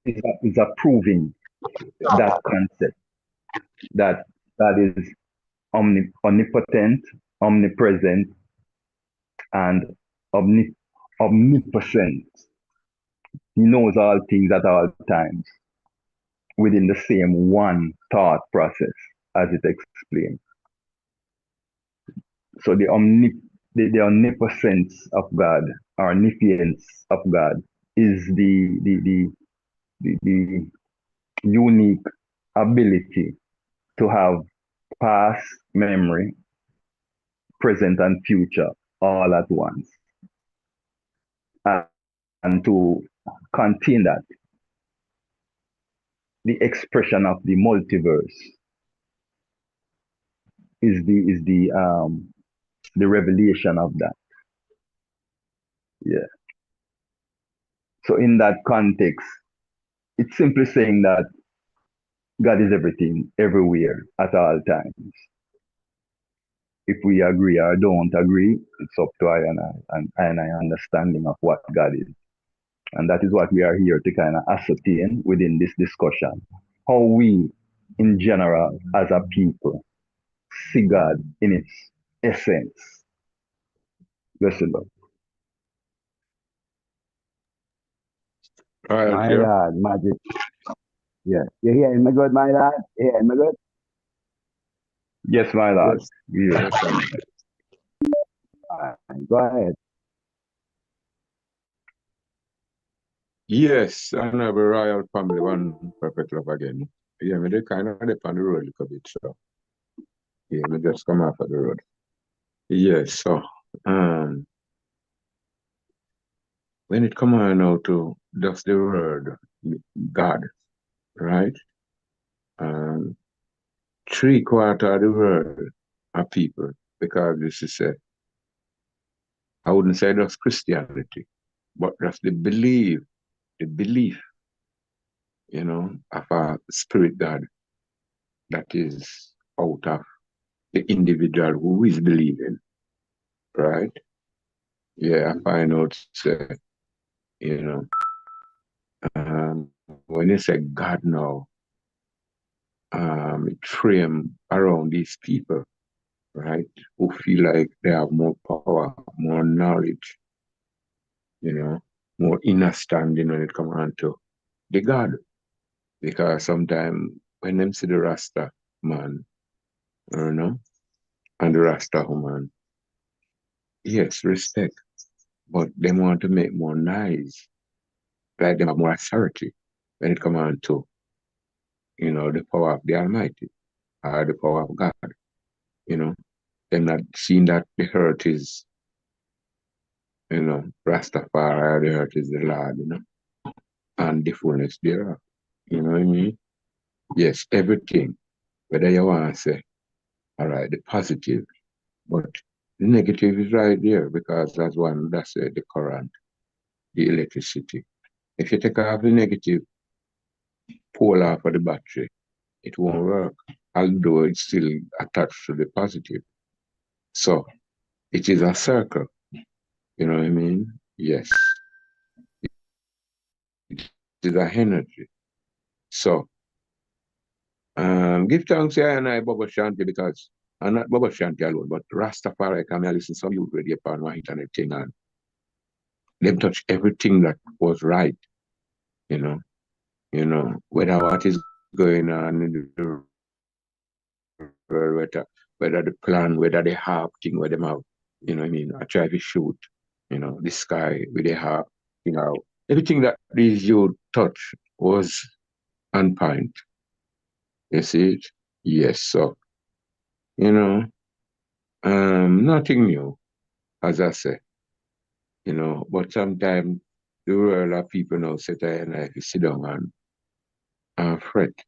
is approving that concept that God is omnipotent, omnipresent, and omnipotent. He knows all things at all times within the same one thought process, as it explains. So the omnipotence of God, or omniscience of God, is the unique ability to have past, memory, present, and future all at once. And to contain that, the expression of the multiverse is the revelation of that. Yeah. So in that context, it's simply saying that God is everything, everywhere, at all times. If we agree or don't agree, it's up to I and I understanding of what God is. And that is what we are here to kind of ascertain within this discussion. How we, in general, as a people, see God in its essence. Listen, Lord. My Lord, magic. Yeah. You hearing me good, my lad? You hearing me good? Yes, my lord. Yes. Go ahead. Yes, honorable royal family, one perfect love again. Yeah, me they kind of dip on the road a little bit, so yeah, me just come off of the road. Yes, so when it come on now to just the word God, right? 3/4 of the world are people, because this is I wouldn't say that's Christianity, but that's the belief, you know, of a spirit God that is out of the individual who is believing, right? Yeah, I find out, you know, when you say God now, it frame around these people, right, who feel like they have more power, more knowledge, you know, more understanding when it comes on to the God. Because sometimes when them see the Rasta man, you know, and the Rasta woman, yes, respect, but they want to make more noise, like they have more authority when it comes on to, you know, the power of the Almighty or the power of God, you know. They're not seeing that the earth is, you know, Rastafari, the earth is the Lord, you know, and the fullness thereof. You know what I mean? Yes, everything, whether you want to say, all right, the positive, but the negative is right there, because that's one, that's the current, the electricity. If you take off the negative, pull off of the battery, it won't work, although it's still attached to the positive. So it is a circle, you know what I mean? Yes. It is a energy. So give thanks here and I Baba Shanti, because I'm not Baba Shanti alone, but Rastafari, come here listen some youth radio upon my internet thing, and them touch everything that was right, you know, whether what is going on in the world, whether the plan, whether the harp thing, where them have, you know what I mean, I try to shoot, you know, the sky with the harp, you know, everything that these youth touch was on point. You see it? Yes, so, you know, nothing new, as I say, you know, but sometimes the world of people now sit there and like sit down and fret,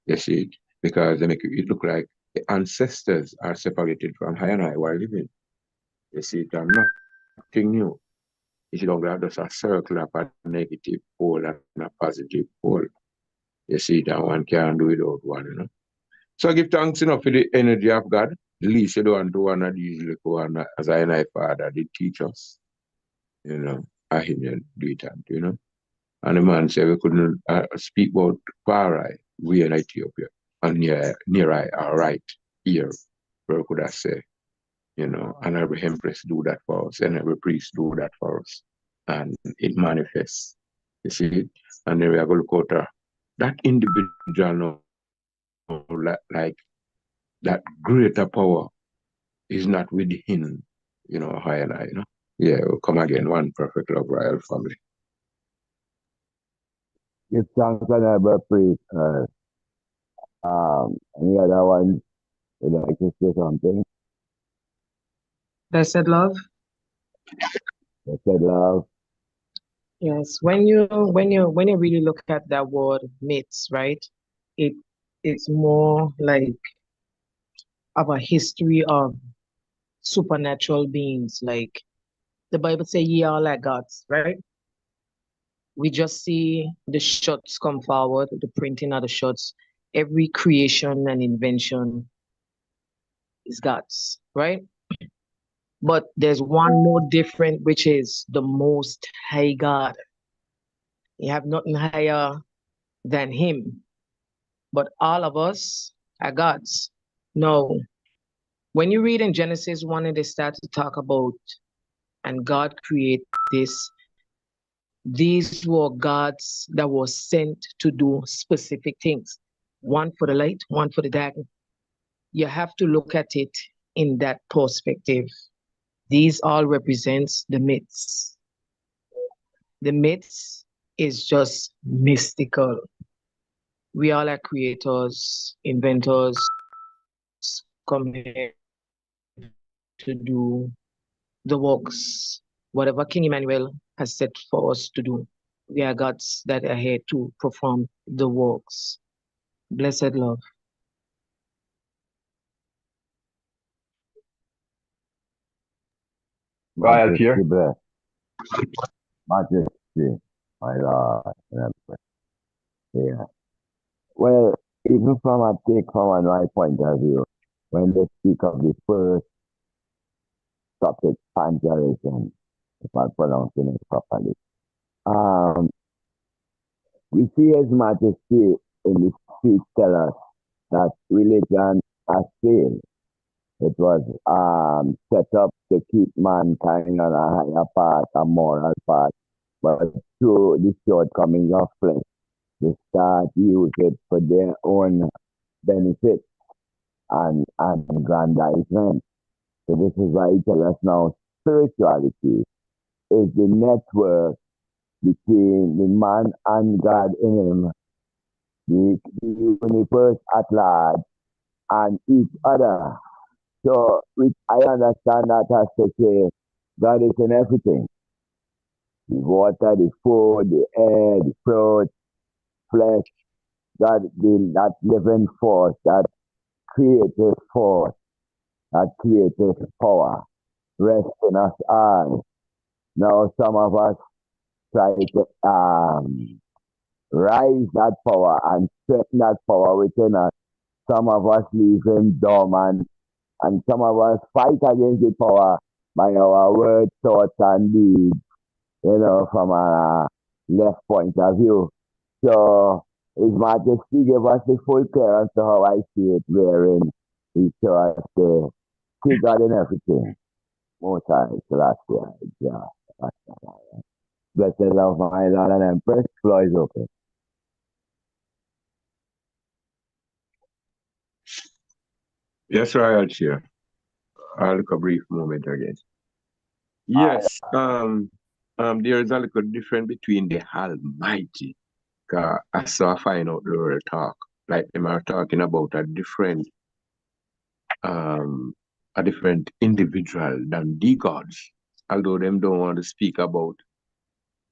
you see it, because they make it look like the ancestors are separated from high and I while living. You see it, and nothing new. You see, don't have just a circle of a negative pole and a positive pole. You see it, and one can't do without one, you know. So I give thanks, you know, for the energy of God. At least you don't do one of these little one, as I and I Father did teach us, you know, I him do it, you know. And the man said we couldn't speak about Farai. we in Ethiopia. And near our right here, where could I say, and every empress do that for us, and every priest do that for us. And it manifests. You see it? And then we are going to look at that individual now, like that greater power is not within, high and I, Yeah, we'll come again, one perfect love royal family. Give thanks and ever praise. Any other one would like to say something? Blessed love. Blessed love. Yes, when you really look at that word myths, right? It's more like of a history of supernatural beings. Like the Bible say ye are like gods, right? We just see the shots come forward, the printing of the shots. Every creation and invention is God's, right? But there's one more different, which is the most high God. You have nothing higher than him. But all of us are gods. No. When you read in Genesis 1 and they start to talk about, and God create this, these were gods that were sent to do specific things. One for the light, one for the dark. You have to look at it in that perspective. These all represents the myths. The myths is just mystical. We all are creators, inventors, come here to do the works, whatever King Emmanuel has set for us to do. We are gods that are here to perform the works. Blessed love. Royal here. Majesty, my Lord. Yeah. Well, even from my point of view, when they speak of the first topic, pangeration, if I'm pronouncing it properly, we see His Majesty in the speech tell us that religion has failed. It was set up to keep mankind on a higher path, a moral path, but through the shortcomings of flesh, they start use it for their own benefit and aggrandizement. So this is why he tells us now spirituality is the network between the man and God in him, the universe at large, and each other. So I understand that as to say God is in everything. The water, the food, the air, the fruit, flesh, God, that living force, that creative force, that creative power rests in us all. Now some of us try to rise that power and strengthen that power within us. Some of us leave him dormant, and some of us fight against the power by our words, thoughts, and deeds, from a left point of view. So His Majesty gave us the full clearance to how I see it, wherein He shows us the see God in everything. Most high, Celestial, yeah. Blessed love, my Lord and Empress. Floor is open. Yes, Royal Chair. I'll look a brief moment again. Yes, there is a little difference between the Almighty. I saw find out the real talk. Like them are talking about a different individual than the gods. Although them don't want to speak about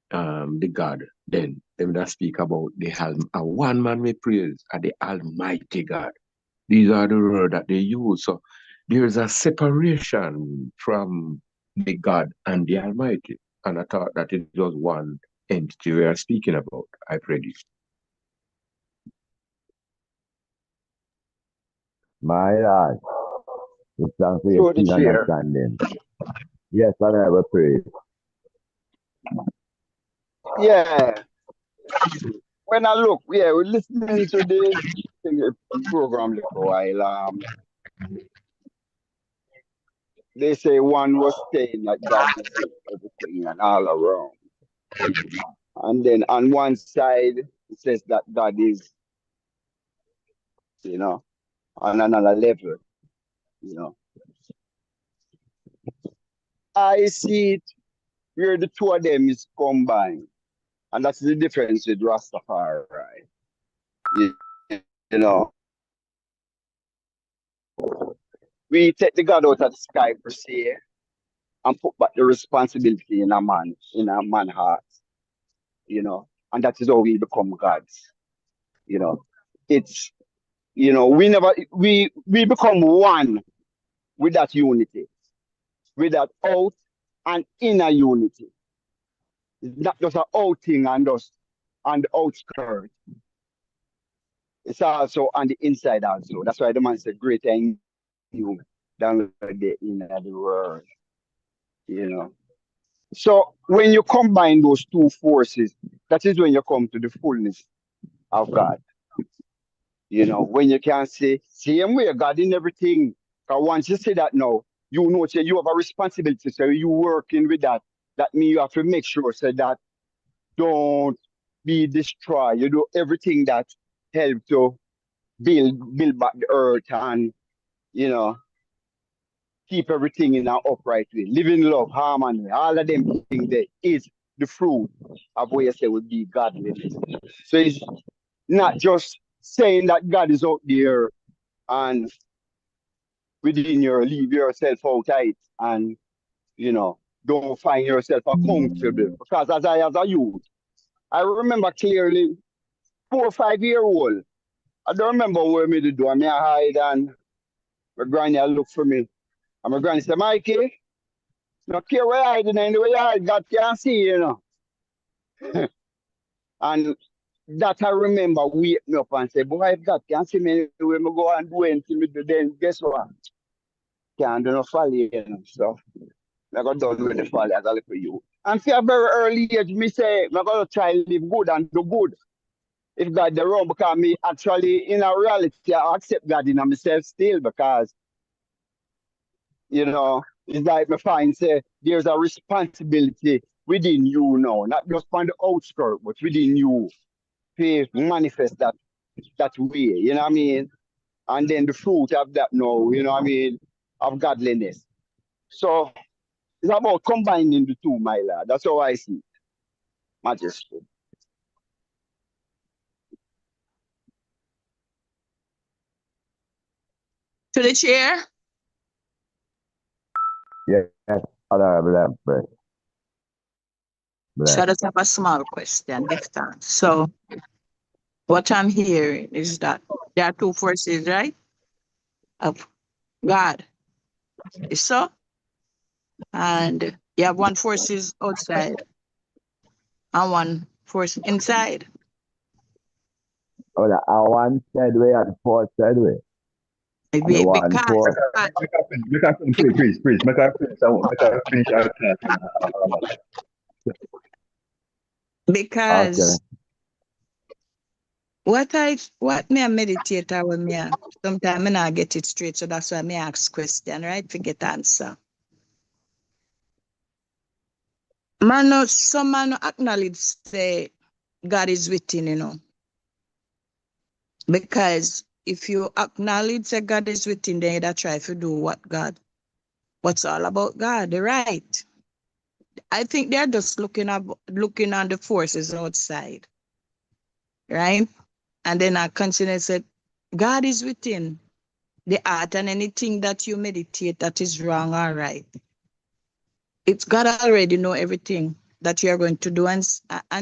the God, then them that speak about the one man we praise are the Almighty God. These are the words that they use. So there's a separation from the God and the Almighty. And I thought that it was one entity we are speaking about. I pray this. My Lord, we thank for your keen understanding. Yes, and I will pray. Yeah. when I look, yeah, we're listening to the program for a while. They say one was saying that God is everything and all around. And then on one side, it says that God is, on another level, you know. I see it where the two of them is combined. And that's the difference with Rastafari, right? You know, we take the God out of the sky per se and put back the responsibility in a man heart, and that is how we become gods. It's we become one with that unity, with that out and inner unity. It's not just an outing and just on the outskirts. It's also on the inside also. That's why the man said greater in you than the inner the world. So when you combine those two forces, that is when you come to the fullness of God. When you can say, same way, God in everything. Because once you say that now, say you have a responsibility. So you working with that. That means you have to make sure so that don't be destroyed. You do everything that help to build back the earth and, keep everything in an upright way. Live in love, harmony, all of them things there is the fruit of what you say would be godliness. So it's not just saying that God is out there and within you leave yourself outside and don't find yourself accountable. Because as a youth, I remember clearly 4 or 5 year old. I don't remember where me to do. I hide and my granny look for me. And my granny said, Mikey, no care where I hide anywhere you hide, God can't see, And that I remember wake me up and say, boy, if God can see me anywhere, me go and do anything me do, then guess what? Can't do no folly, So I got done with the folly as a little you. And for a very early age, me say, I got to try to live good and do good. If God the wrong, because me actually, in a reality, I accept God in myself still because, it's like me find say, there's a responsibility within you now, not just on the outskirts, but within you to manifest that way, you know what I mean? And then the fruit of that now, you know what I mean, of godliness. So it's about combining the two, my lad. That's how I see it. Majesty. To the chair. Yes, honorable Empress. So I just have a small question, give thanks. So what I'm hearing is that there are two forces, right? Of God. Is so? And you have one force is outside and one force inside. Oh, the one side way and the fourth side way. Maybe Please, make her finish. I want finish our class. Because what me a meditator when me sometimes I not get it straight, so that's why me ask question, right? To get answer. Some man acknowledge say God is within, Because if you acknowledge that God is within, then you try to do what's all about God, right? I think they're just looking on the forces outside, right? And then I continue to say, God is within the heart, and anything that you meditate that is wrong or right. It's God already know everything that you're going to do and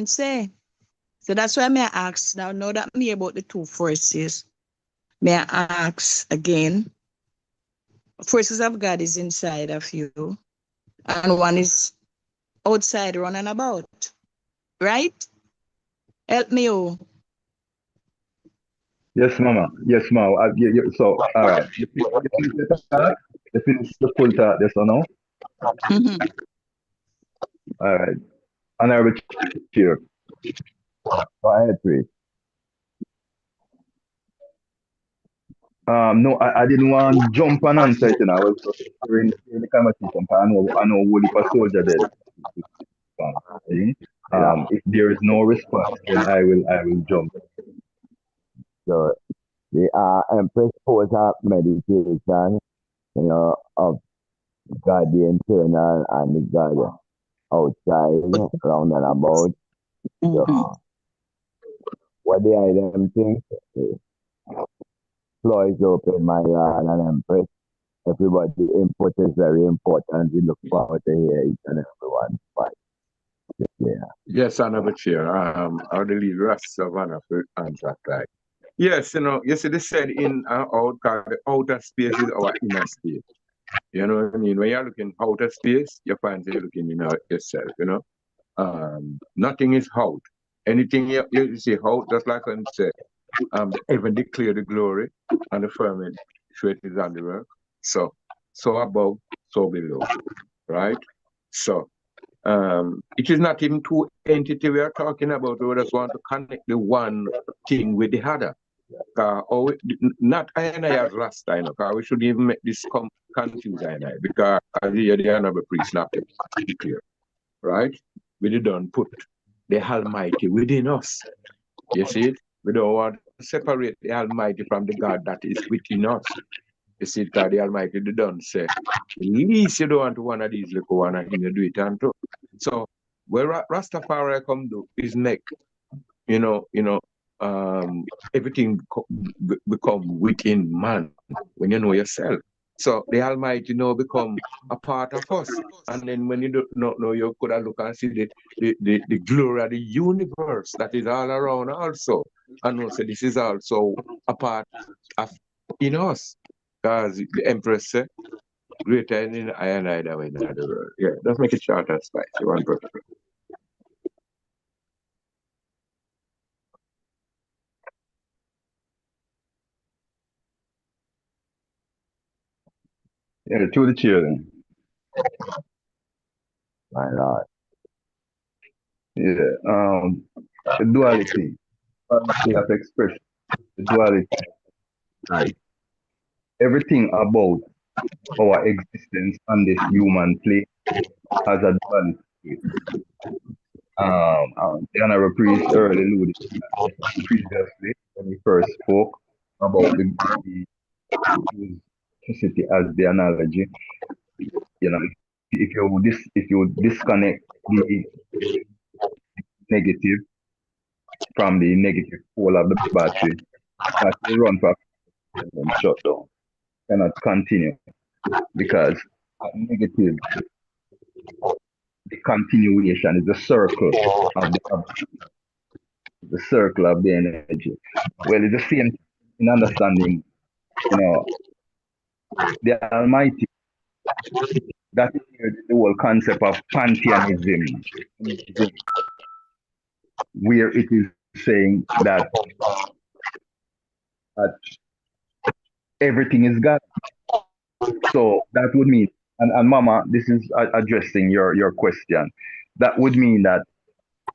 say. So that's why may I ask now that me about the two forces, may I ask again, forces of God is inside of you and one is outside running about, right? Help me, oh. Yes, Mama. Yes, Mama. So, all right. You finish the full talk, yes or no? All right. Honorable Chair. Go ahead, please. No, I didn't want to jump and answer it, and I was just hearing the conversation. I know Holy for soldier there. If there is no response, then I will jump. So the Empress pose up meditation, of God the internal and the God outside, round and about. So, what the item things? Floor is open, my Lord and Empress. Everybody input is very important. We look forward to hear each and everyone's part. Yeah. Yes, Honorable Chair. I the lead Rastavana for answer that. Yes, you see, they said in out, the outer space is our inner space. You know what I mean? When you're looking outer space, you find you're looking in yourself, Nothing is out. Anything you see out, just like I said, the heaven declare the glory, and the firmament show it is on the work. So above, so below, right? So it is not even two entities we are talking about. We just want to connect the one thing with the other. Not I and I as Rasta, because we shouldn't even make this confuse I and I, because as the honorable priest not clear, right? We don't put the Almighty within us. You see it? We don't want to separate the Almighty from the God that is within us. You see it, because the Almighty they don't say, at least you don't want to one of these little one and you do it and too. So where Rastafari come do is make, everything become within man when you know yourself. So the Almighty now become a part of us. And then when you do not know, you could have look and see the glory of the universe that is all around also. And also this is also a part of in us. Because the Empress said, greater in I and I than in the world. Yeah, let's make it short and spicy. One person. Yeah, to the chair then. My Lord. Yeah, the duality of expression, the duality, like everything about our existence on this human plane has a duality to it. The Honorable Priest earlier alluded to that previously when he first spoke about the electricity as the analogy. If you disconnect the negative from the negative pole of the battery, that will run for and then shut down. Cannot continue because negative, the continuation is the circle of the energy. Well, it's the same in understanding, the Almighty. That is the whole concept of pantheism, where it is saying that everything is God. So that would mean, and Mama, this is addressing your question. That would mean that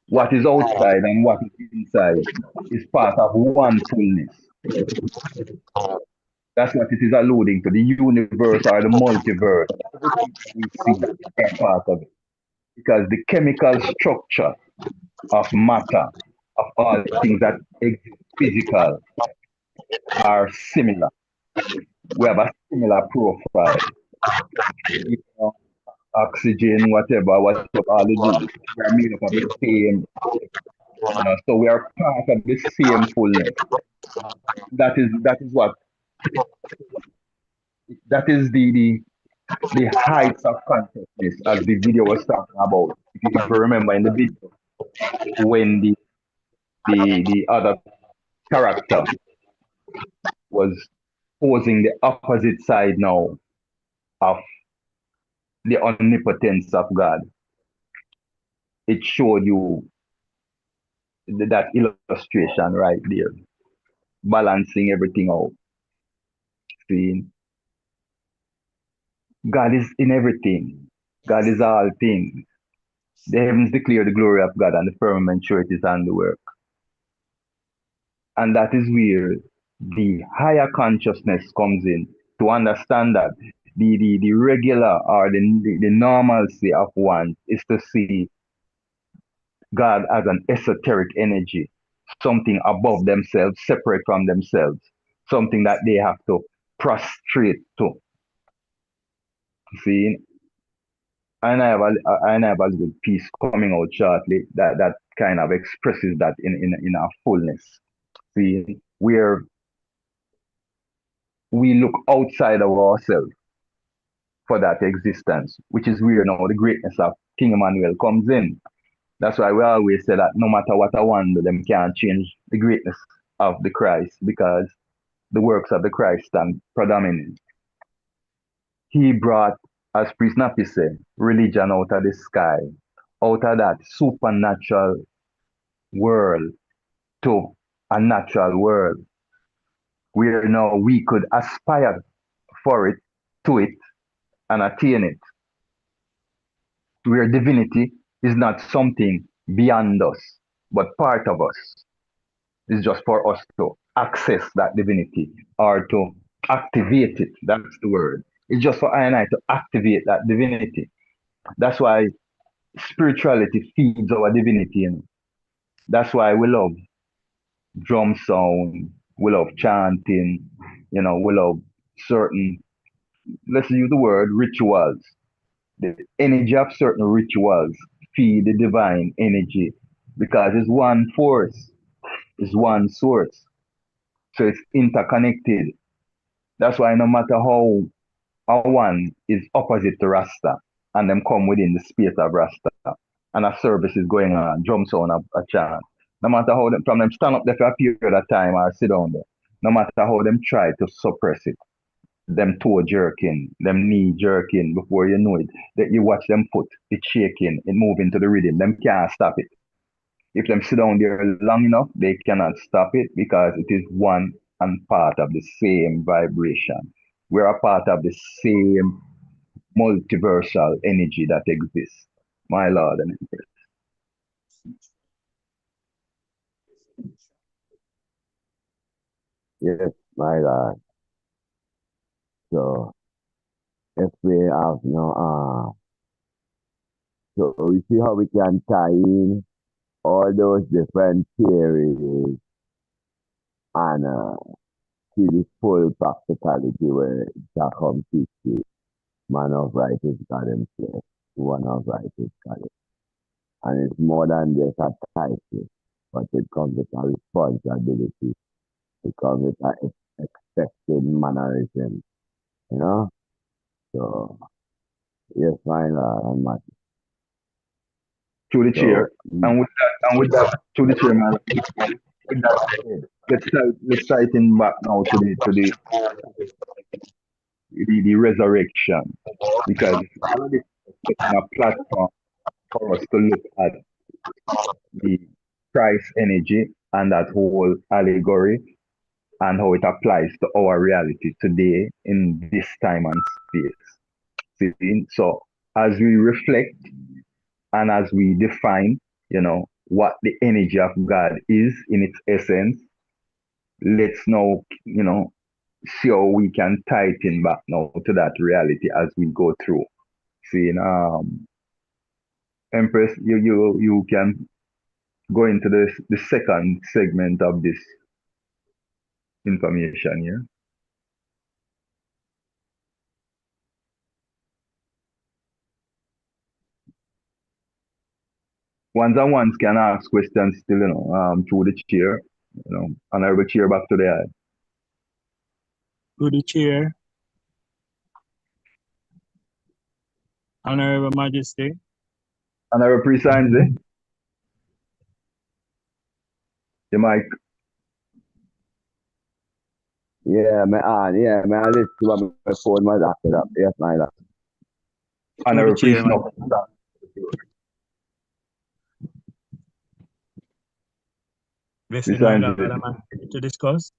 what is outside and what is inside is part of one fullness. That's what it is alluding to, the universe or the multiverse. Everything we see is part of it. Because the chemical structure of matter, of all things that exist physical, are similar. We have a similar profile. Oxygen, whatever, all the do, we are made up of the same. So we are part of the same fullness. That is the heights of consciousness, as the video was talking about. If you remember in the video, when the other character was posing the opposite side now of the omnipotence of God, it showed you that illustration right there, balancing everything out. See, God is in everything. God is all things. The heavens declare the glory of God, and the firmament show it is handiwork. And that is where the higher consciousness comes in to understand that the regular or the normalcy of one is to see God as an esoteric energy, something above themselves, separate from themselves, something that they have to prostrate to. See, and I have a little piece coming out shortly that kind of expresses that in our fullness. See, where we look outside of ourselves for that existence, which is where now the greatness of King Emmanuel comes in. That's why we always say that no matter what I want, them can't change the greatness of the Christ because the works of the Christ stand predominant. He brought, as Priest Nappy said, religion out of the sky, out of that supernatural world to a natural world, where now we could aspire for it, to it, and attain it. Where divinity is not something beyond us, but part of us. It's just for us to access that divinity or to activate it. That's the word. It's just for I and I to activate that divinity. That's why spirituality feeds our divinity. You know? That's why we love drum sound, we love chanting, we love certain, let's use the word rituals. The energy of certain rituals feed the divine energy because it's one force, it's one source. So it's interconnected. That's why no matter how one is opposite to Rasta and them come within the space of Rasta and a service is going on, drum sound a chant. No matter how from them stand up there for a period of time or sit down there, no matter how them try to suppress it, them toe jerking, them knee jerking before you know it, that you watch them foot, it shaking, it moving to the rhythm, them can't stop it. If them sit down there long enough, they cannot stop it because it is one and part of the same vibration. We're a part of the same multiversal energy that exists. My Lord and Empress. Yes, my Lord. So if we have so we see how we can tie in all those different theories and see the full practicality where Jah come teach you. Man of right is God himself. One of right is God. And it's more than just a title, but it comes with a responsibility. It comes with an expected mannerism, you know? So, yes, my Lord, I'm not. To the chair. And with that, to the chair, man. With that, let's tie it back now to the resurrection. Because all of this is a platform for us to look at the Christ energy and that whole allegory and how it applies to our reality today in this time and space. See? So as we reflect and as we define, what the energy of God is in its essence, let's now, see how we can tie it in back now to that reality as we go through. See, Empress, you can go into the second segment of this information here. Ones and ones can ask questions still, through the chair, honorable chair back to the eye. To the chair, Honorable Majesty. Honorable Priest Ainsley. The mic. Yeah, I listen to my phone, my laptop. Yes, my Lord. Honorable Priest no. Blessed my Lord, I'm to discuss.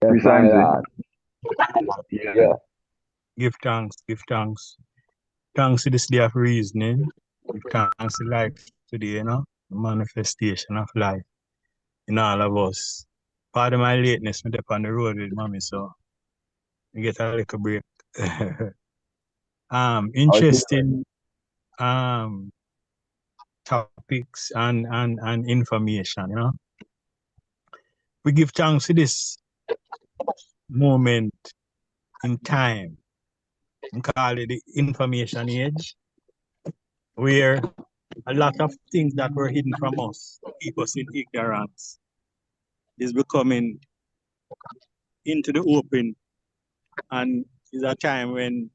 Yes, my Lord. Yeah. Give thanks. Thanks to this day of reasoning. Give thanks to life today, the manifestation of life in all of us. Pardon my lateness, I'm up on the road with mommy, so I get a little break. Interesting topics and information, you know. We give thanks to this moment in time. We call it the information age, where a lot of things that were hidden from us, keep us in ignorance, is becoming into the open, and is a time when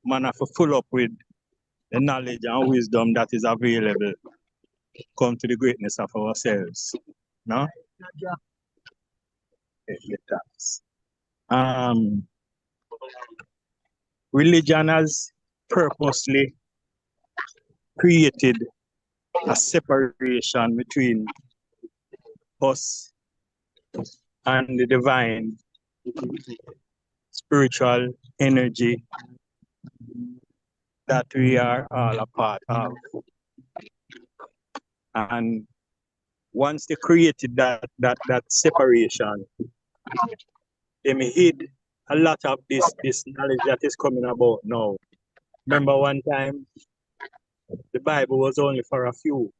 man have to full up with the knowledge and wisdom that is available, come to the greatness of ourselves. No? Religion has purposely created a separation between us and the divine spiritual energy that we are all a part of. And once they created that separation, they hid a lot of this knowledge that is coming about now. Remember one time, the Bible was only for a few.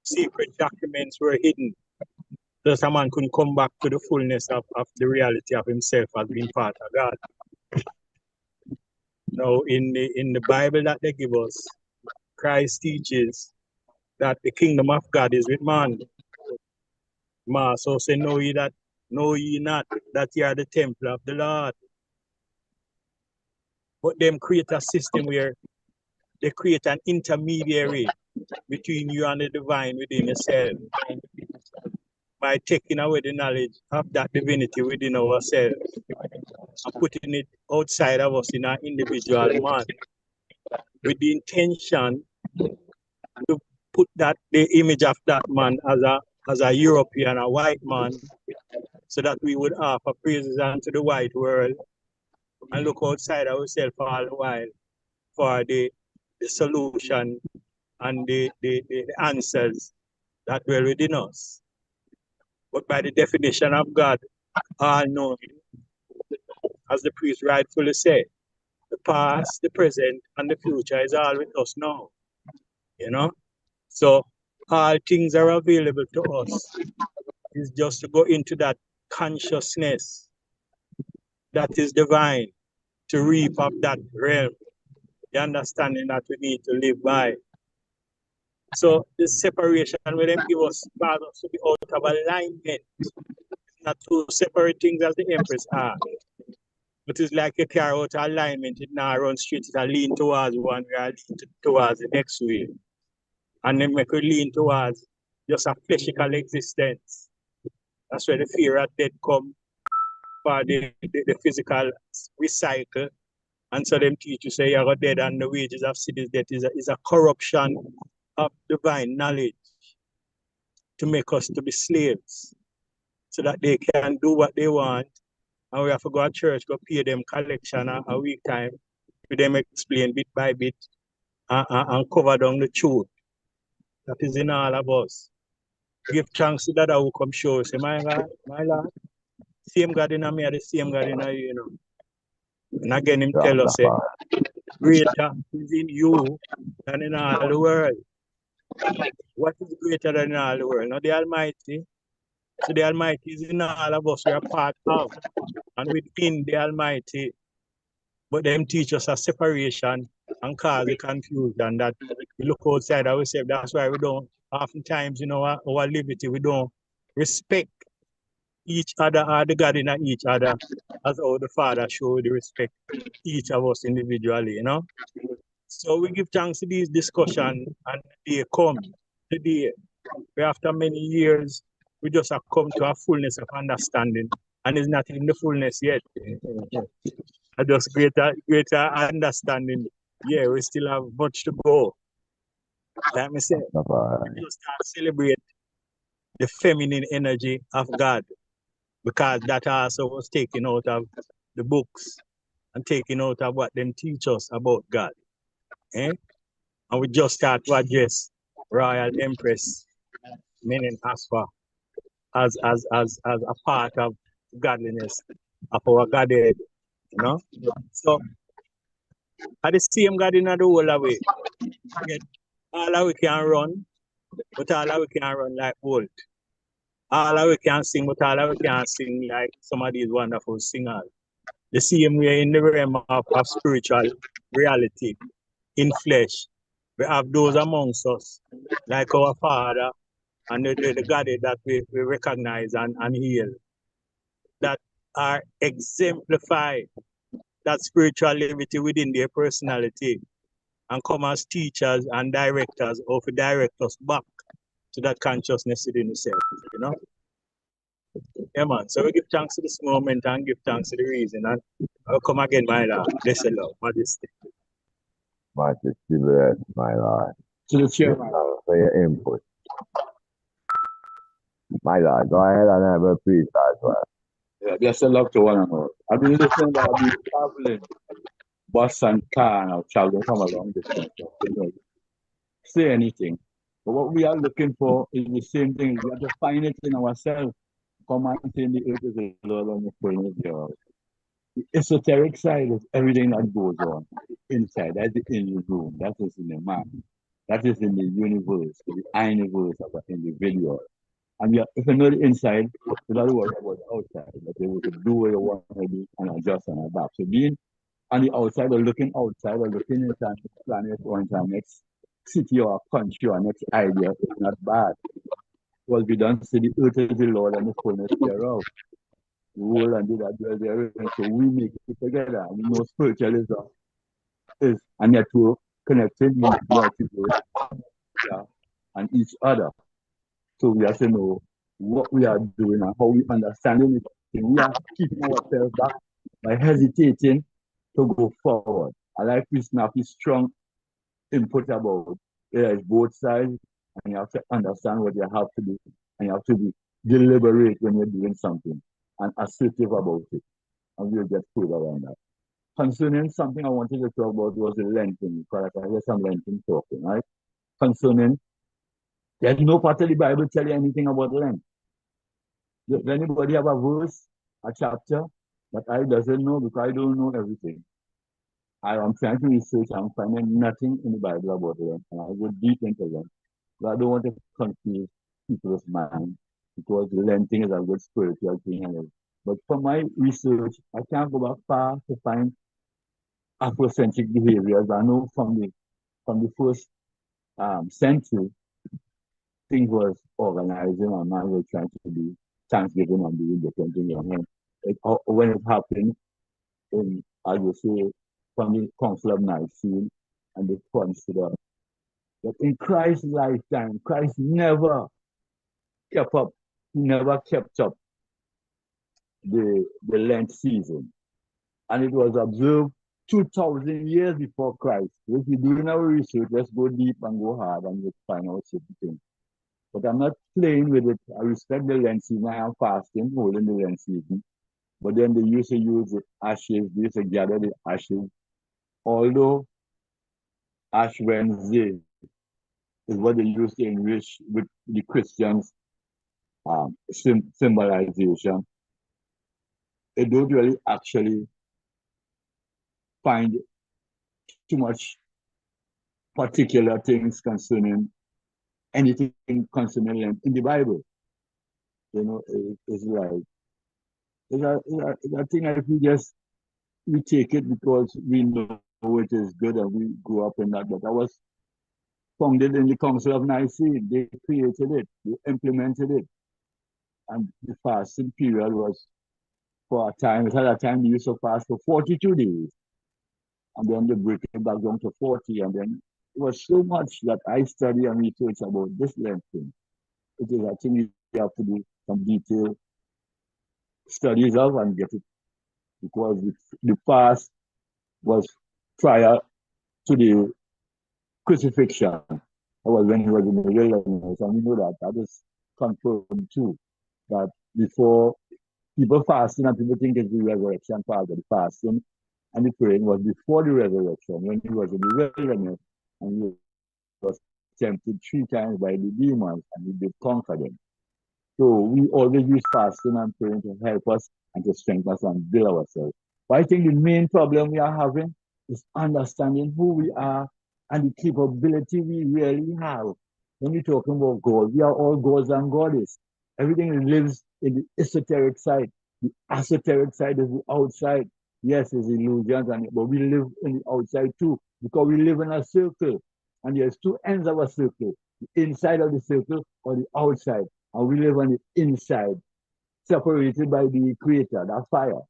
Secret documents were hidden. Just a man couldn't come back to the fullness of the reality of himself as being part of God. Now, in the Bible that they give us, Christ teaches that the kingdom of God is with man. So say, know ye not that ye are the temple of the Lord. But them create a system where they create an intermediary between you and the divine within yourself by taking away the knowledge of that divinity within ourselves and putting it outside of us in our individual man with the intention to put the image of that man as a European, a white man, so that we would offer praises unto the white world and look outside ourselves all the while for the solution and the answers that were within us. But by the definition of God, all knowing, as the priest rightfully said, the past, the present, and the future is all with us now. You know? So all things are available to us. It's just to go into that consciousness that is divine, to reap of that realm, the understanding that we need to live by. So this separation will then give us cause us to be out of alignment. Not two separate things as the Empress are. It is like a car out of alignment, it now runs straight, it lean towards one way, lean towards the next way. And then make it lean towards just a physical existence. That's where the fear of death come for the physical recycle. And so them teach you say you're dead and the wages of sin is death is a corruption of divine knowledge to make us to be slaves so that they can do what they want. And we have to go to church, go pay them collection a week time, for them explain bit by bit and cover down the truth. That is in all of us. Give thanks to that who come show. Say, my God, my Lord, same God in me, the same God in you, you know. And again, him tell us, greater is in you than in all the world. What is greater than in all the world? Not the Almighty. So the Almighty is in all of us. We are part of and within the Almighty. But them teach us a separation and cause the confusion that we look outside ourselves. That's why we don't, oftentimes, you know, our liberty, we don't respect each other or the God in each other as how the Father showed the respect each of us individually, you know. So we give thanks to these discussions and they come today. We after many years, we just have come to a fullness of understanding and it's not in the fullness yet. I just greater understanding. Yeah, we still have much to go. Like me say, we just start celebrate the feminine energy of God because that also was taken out of the books and taken out of what them teach us about God. And we just start to address Royal Empress meaning asper, as a part of godliness of our Godhead, you know. So at the same God in the whole of way. Yet all of we can run, but all of we can run like Bolt. All of we can sing, but all of we can sing like some of these wonderful singers. The same way in the realm of spiritual reality, in flesh, we have those amongst us, like our Father and the God that we recognize and heal, that are exemplify that spiritual liberty within their personality and come as teachers and directors or to direct us back to that consciousness within itself, you know? Yeah, man. So we give thanks to this moment and give thanks to the reason. And I'll come again, my Lord. Bless you, Lord. Majesty. Majesty bless, my Lord. To the Give chairman. thanks for your input. My Lord, go ahead and have a priest as well. Yeah, bless the love to one another. I've been listening, I've been traveling, bus and car, and I've traveled from a long distance. So, you know, say anything. But what we are looking for is the same thing. We have to find it in ourselves. Come and say the earth is the Lord and the fullness thereof. The esoteric side is everything that goes on inside. That's the inner room. That is in the mind. That is in the universe, the universe of an individual. And if you know the inside, you don't worry about the outside. But you can do what you want to do and adjust and adapt. So being on the outside or looking outside or looking into the planet or into our next city or country or next idea is not bad. Because we don't see the earth is the Lord and the fullness thereof. The world and that dwell therein. So we make it together. We know spiritualism is a network connected multiverse, yeah, and each other. So we have to know what we are doing and how we understanding it. We are keeping ourselves back by hesitating to go forward. I like this snappy, strong input about there is both sides, and you have to understand what you have to do, and you have to be deliberate when you're doing something and assertive about it. And we'll get further on that. Concerning something I wanted to talk about was the lengthening, because I hear some lengthening talking, right? Concerning, there's no part of the Bible tell you anything about length. Does anybody have a verse, a chapter that I doesn't know because I don't know everything? I am trying to research, I'm finding nothing in the Bible about length, and I go deep into them. But I don't want to confuse people's mind because lengthening is a good spiritual thing. But from my research, I can't go back far to find Afrocentric behaviors. I know from the first century, things was organizing and man was trying to do Thanksgiving and doing different things. And when it happened, I would say, from the Council of Niceness and the consider that in Christ's lifetime, Christ never kept up, he never kept up the Lent season. And it was observed 2,000 years before Christ. If you're doing our research, let's go deep and go hard and let's find out certain things. But I'm not playing with it. I respect the Lent season. I am fasting, holding the Lent season. But then they used to use the ashes, they used to gather the ashes. Although Ash Wednesday is what they used to enrich with the Christians' symbolization, they don't really actually find too much particular things concerning anything concerning Lent in the Bible. You know, it's like, it's a thing that we take it because we know it is good and we grew up in that. But that was founded in the Council of Niceness. They created it, they implemented it. And the fasting period was for a time, it had a time we used to fast for 42 days. And then they break it back down to 40. And then it was so much that I study and research about this Lent thing. It is a thing you have to do some detailed studies of and get it. Because the fast was prior to the crucifixion. That was when he was in the wilderness. And we know that. That is confirmed too. That before people fasting and people think it's the resurrection part of the fasting and the praying was before the resurrection, when he was in the wilderness and he was tempted 3 times by the demons and he did conquer them. So we always use fasting and praying to help us and to strengthen us and build ourselves. But I think the main problem we are having is understanding who we are and the capability we really have. When we're talking about God, we are all gods and goddesses. Everything lives in the esoteric side. The esoteric side is the outside. Yes, it's illusions, but we live in the outside too, because we live in a circle. And there's 2 ends of a circle, the inside of the circle or the outside. And we live on the inside, separated by the creator, that fire.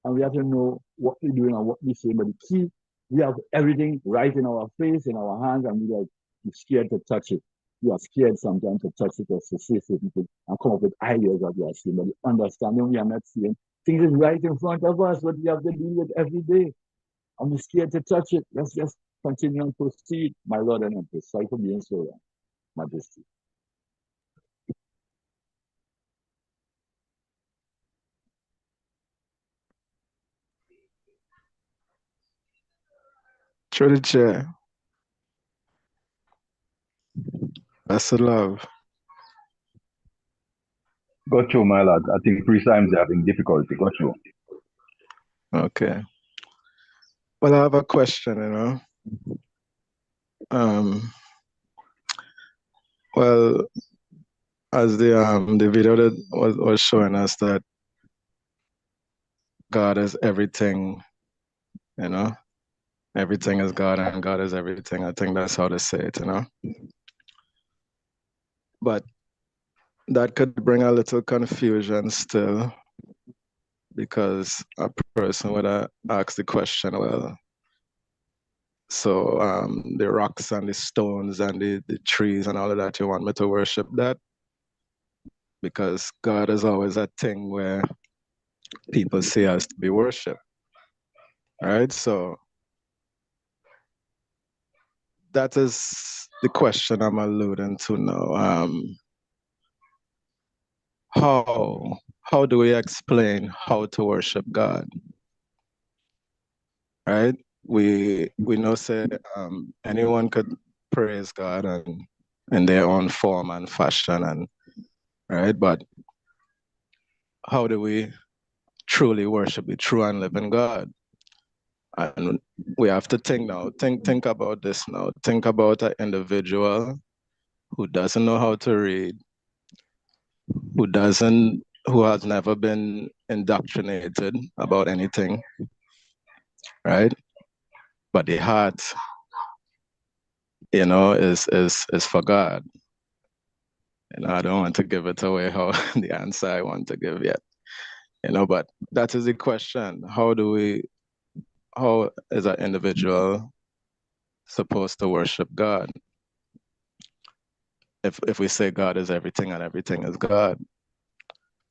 And we have to know what we're doing and what we're saying. But the key, we have everything right in our face, in our hands, and we're scared to touch it. We are scared sometimes to touch it or to say certain things and come up with ideas that we are seeing. But the understanding we are not seeing, things is right in front of us, what we have to deal with every day. And we're scared to touch it. Let's just continue and proceed, my Lord and Empress. Sorry for being so long, Majesty. Through the chair. That's the love. Got you, my lad. I think 3 times they're having difficulty. Got you. Okay. Well, I have a question, well, as the video that was showing us that God is everything, everything is God and God is everything. I think that's how to say it, But that could bring a little confusion still, because a person would ask the question, well, so the rocks and the stones and the trees and all of that, you want me to worship that? Because God is always a thing where people see us to be worshipped, right? So that is the question I'm alluding to now. How do we explain how to worship God? Right? We know say anyone could praise God and in their own form and fashion, and right, but how do we truly worship the true and living God? And we have to think now. Think about this now. Think about an individual who doesn't know how to read, who has never been indoctrinated about anything, right? But the heart, is for God. And I don't want to give it away how the answer I want to give yet. But that is the question. How is an individual supposed to worship God? If we say God is everything and everything is God,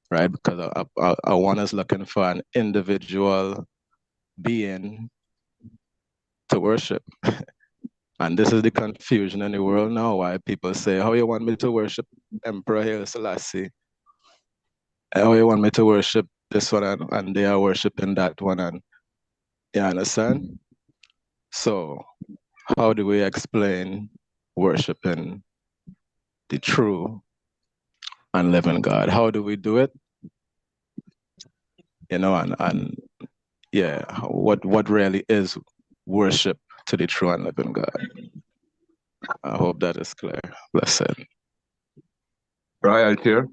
right? Because I one is looking for an individual being to worship. And this is the confusion in the world now, why people say, how you want me to worship Emperor Haile Selassie? How you want me to worship this one, and they are worshiping that one, and you understand? So how do we explain worshiping the true and living God? How do we do it? And yeah, what really is worship to the true and living God? I hope that is clear. Blessed. Royal here.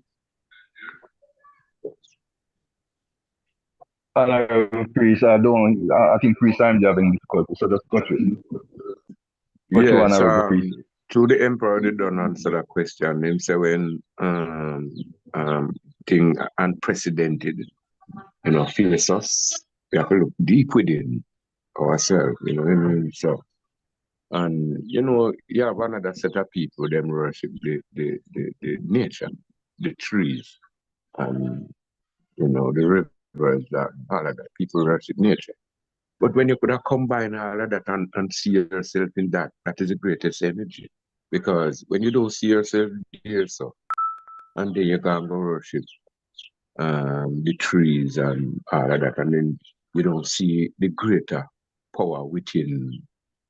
Priest, I think 3 times they're having difficulty. So just got you. Yes, through the emperor, they don't answer that question. Him say when thing unprecedented, face us, we have to look deep within ourselves, you know what I mean? So, and you have another set of people, them worship the nature, the trees, and the rivers, that all of that. People worship nature. But when you could have combined all of that and see yourself in that is the greatest energy. Because when you don't see yourself there, and then you can go worship the trees and all of that, and then you don't see the greater power within,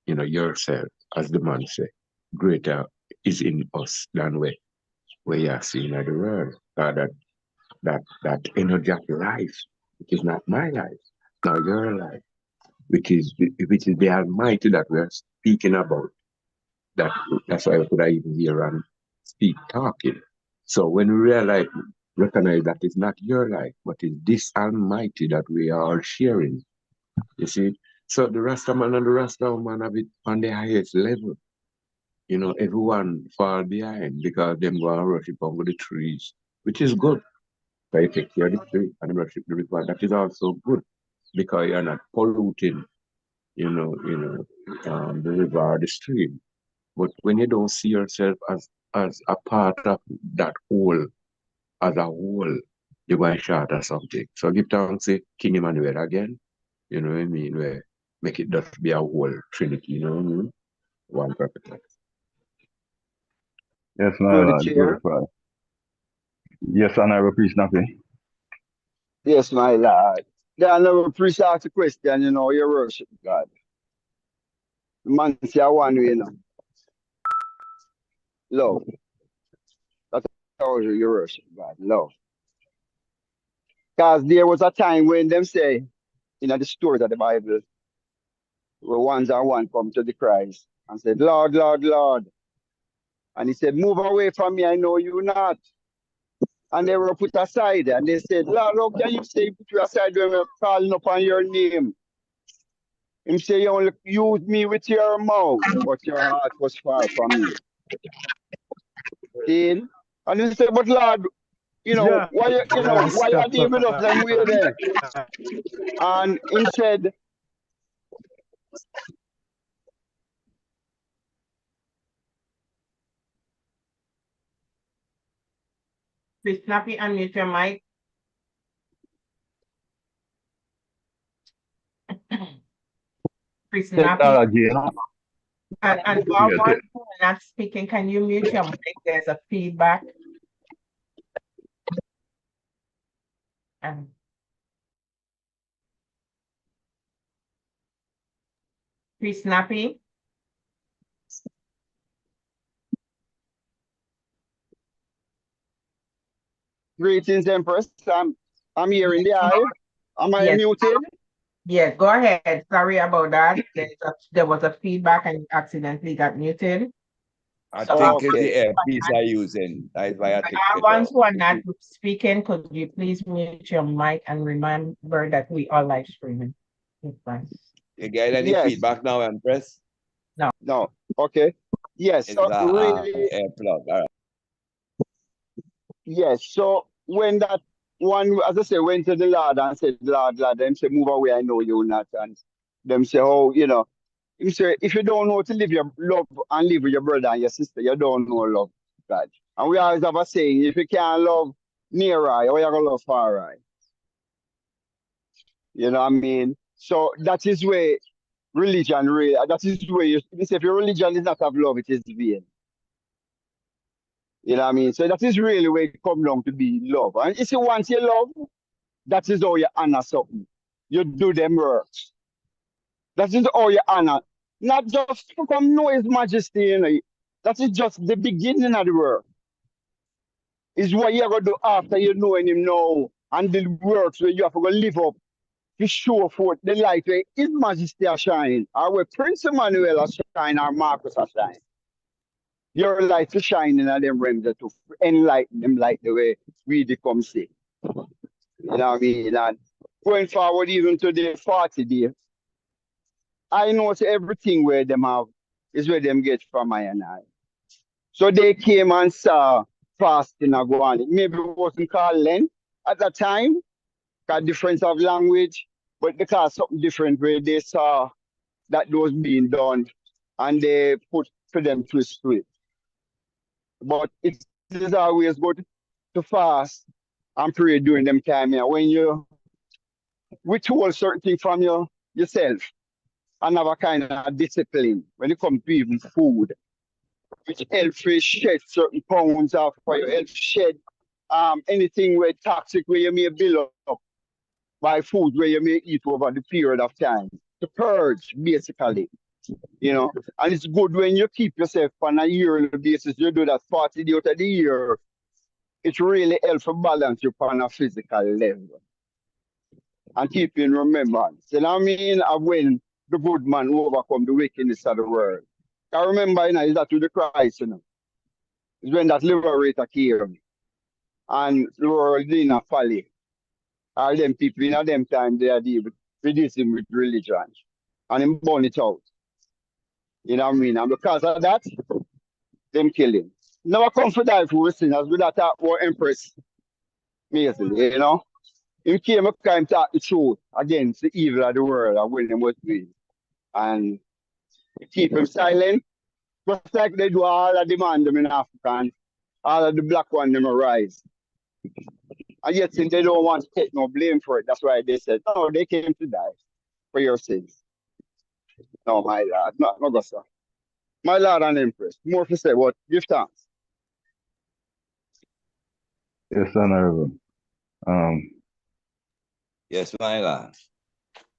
yourself, as the man say, greater is in us than where you are seeing in the world. That energy of life, it is not my life, not your life, which is the Almighty that we are speaking about. That's why I could even hear and speak talking. So when we recognize that it's not your life, but it's this Almighty that we are all sharing. You see? So the Rasta man and the Rasta woman have it on the highest level. You know, everyone fall behind because them go and worship under the trees, which is good. So you take care of the tree and worship the river. That is also good because you're not polluting, the river or the stream. But when you don't see yourself as a part of that whole, as a whole, you're going short of something. So give thanks to King Emmanuel again. You know what I mean? Where make it just be a whole trinity, you know what I mean? One perfect life. Yes, my Through the Lord. chair. Glorified. Yes, Honorable Priest Nappy. Yes, my Lord. The honorable priest asked a question, your worship, God. The man say I want you know. Love. That's how your worship, God. Love. Because there was a time when them say, the stories of the Bible, where ones and one come to the Christ and said, Lord, Lord, Lord. And he said, move away from me, I know you not. And they were put aside. And they said, Lord, how can you say put you aside when we're calling upon your name? Him say, you only use me with your mouth, but your heart was far from me. See? And he said, but Lord, Yeah. why you deal with us them way there? And him said, Please, Snappy, unmute your mic. Please, Snappy. And while one not speaking, can you mute your mic? There's a feedback. Please, Snappy. greetings, Empress. I'm here in the eye. Am I muted? Yeah, go ahead. Sorry about that. There was a feedback and you accidentally got muted. I think it's the E.A.B.C.I using. That's why I think Ones who are not speaking, could you please mute your mic and remember that we are live streaming. You get any feedback now, Empress? No. No. Okay. Yes. It's really. Air plug. All right. Yes. So when that one, as I say, went to the Lord and said, Lord, them say, move away, I know you not. And them say, oh, you say, if you don't know to live your love and live with your brother and your sister, you don't know love, God. And we always have a saying, if you can't love near eye, or you're going to love far eye. You know what I mean? So that is where religion really, that is where if your religion is not of love, it is vain. You know what I mean? So that is really where it comes down to be love. And if you want your love, that is how you honor something. You do them works. That is how you honor. Not just to come know his majesty, That is just the beginning of the work. It's what you're going to do after you knowing him now and the works where you have to go live up to show forth the light where his majesty are shining, or where Prince Emmanuel are shining, or Marcus are shining. Your light is shining in them realms to enlighten them like the way we become sick. You know what I mean? And going forward even to the 40 days, I know everything where them have is where them get from I and I. So they came and saw fasting and go on. Maybe it wasn't called Lent at that time, because difference of language, but because something different where they saw that was being done and they put for them twist to it. But it is always good to fast and pray during them time here. When you withhold certain things from yourself and have a kind of discipline when it comes to even food, which helps you shed certain pounds off for you, help shed anything where toxic where you may build up by food where you may eat over the period of time. To purge, basically. You know, and it's good when you keep yourself on a yearly basis. You do that 40 days out of the year. It really helps to balance you on a physical level and keep in remembrance. You know what I mean? Of when the good man overcome the wickedness of the world. I remember, you know, is that with the Christ, you know. It's when that liberator came and the world didn't follow. All them people in them time they are deal with this with religion. And him burn it out. You know what I mean? And because of that, them kill him. Never come for die for sinners with that war empress. Amazing, you know. He came a time to talk the truth against the evil of the world and when them was doing. And keep him silent. Just like they do all of the man them in Africa and all of the black one them arise. And yet since they don't want to take no blame for it, that's why they said, no, they came to die for your sins. No, my lord, no go sir. My lord and empress, more to say what? Give thanks. Yes, Honorable. Yes, my lord.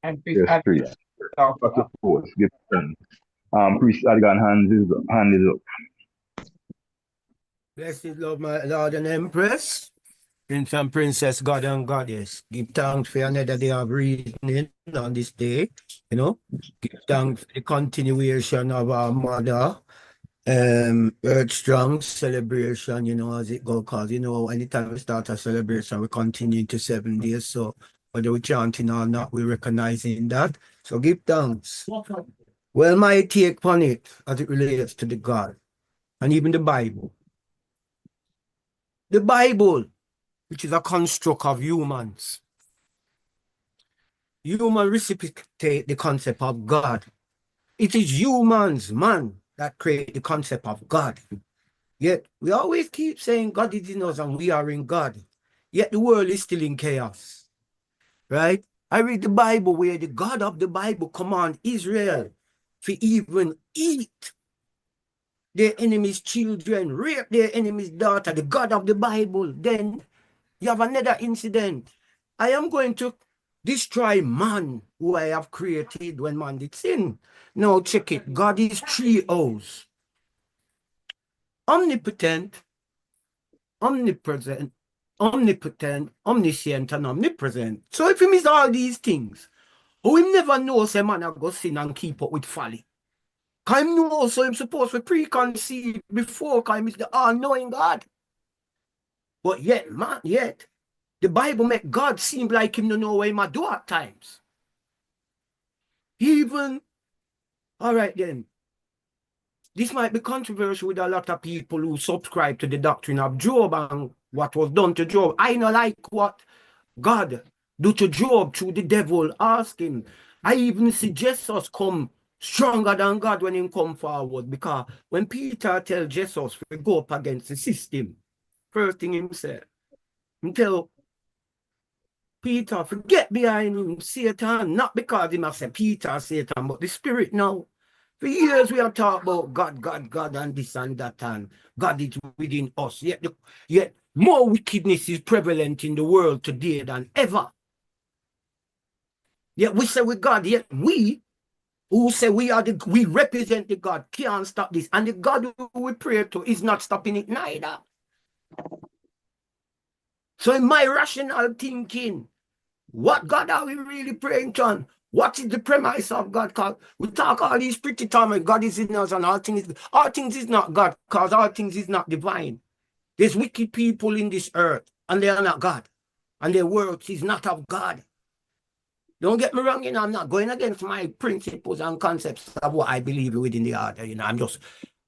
And Yes, priest. talk Back to post. Give thanks. Priest Adgan hand is up. Blessed Lord, my Lord and Empress, Prince and Princess, God and Goddess. Give thanks for another day of reading on this day. You know, give thanks for the continuation of our mother, YardSlangz celebration, you know, as it goes, because, you know, anytime we start a celebration, we continue to 7 days. So whether we chanting or not, we're recognizing that. So give thanks. Well, my take on it as it relates to the God and even the Bible. The Bible, which is a construct of humans. Human reciprocate the concept of God. It is humans, man, that create the concept of God. Yet we always keep saying God is in us and we are in God. Yet the world is still in chaos. Right? I read the Bible where the God of the Bible command Israel to even eat their enemy's children, rape their enemy's daughter, the God of the Bible. Then you have another incident. I am going to destroy man who I have created when man did sin. Now check it. God is 3 O's. Omnipotent, omnipresent, omnipotent, omniscient, and omnipresent. So if he means all these things, we never know say man have go sin and keep up with folly. Because him know, so him supposed to preconceive before, because him is the all-knowing God. But yet, man, the Bible make God seem like him to know what he might do at times. Even, all right then, this might be controversial with a lot of people who subscribe to the doctrine of Job and what was done to Job. I don't like what God do to Job through the devil asking. I even suggest us come stronger than God when he come forward, because when Peter tell Jesus to go up against the system, first thing him said, he tell Peter, forget behind him, Satan, not because he must say Peter, Satan, but the spirit now. For years we have talked about God, and this and that, and God is within us. Yet more wickedness is prevalent in the world today than ever. Yet we say we God, yet we who say we represent the God can't stop this. And the God who we pray to is not stopping it neither. So in my rational thinking, what God are we really praying to? What is the premise of God? Because we talk all these pretty time, God is in us and all things is not God, because all things is not divine. There's wicked people in this earth, and they are not God. And their works is not of God. Don't get me wrong, you know, I'm not going against my principles and concepts of what I believe within the order, you know, I'm just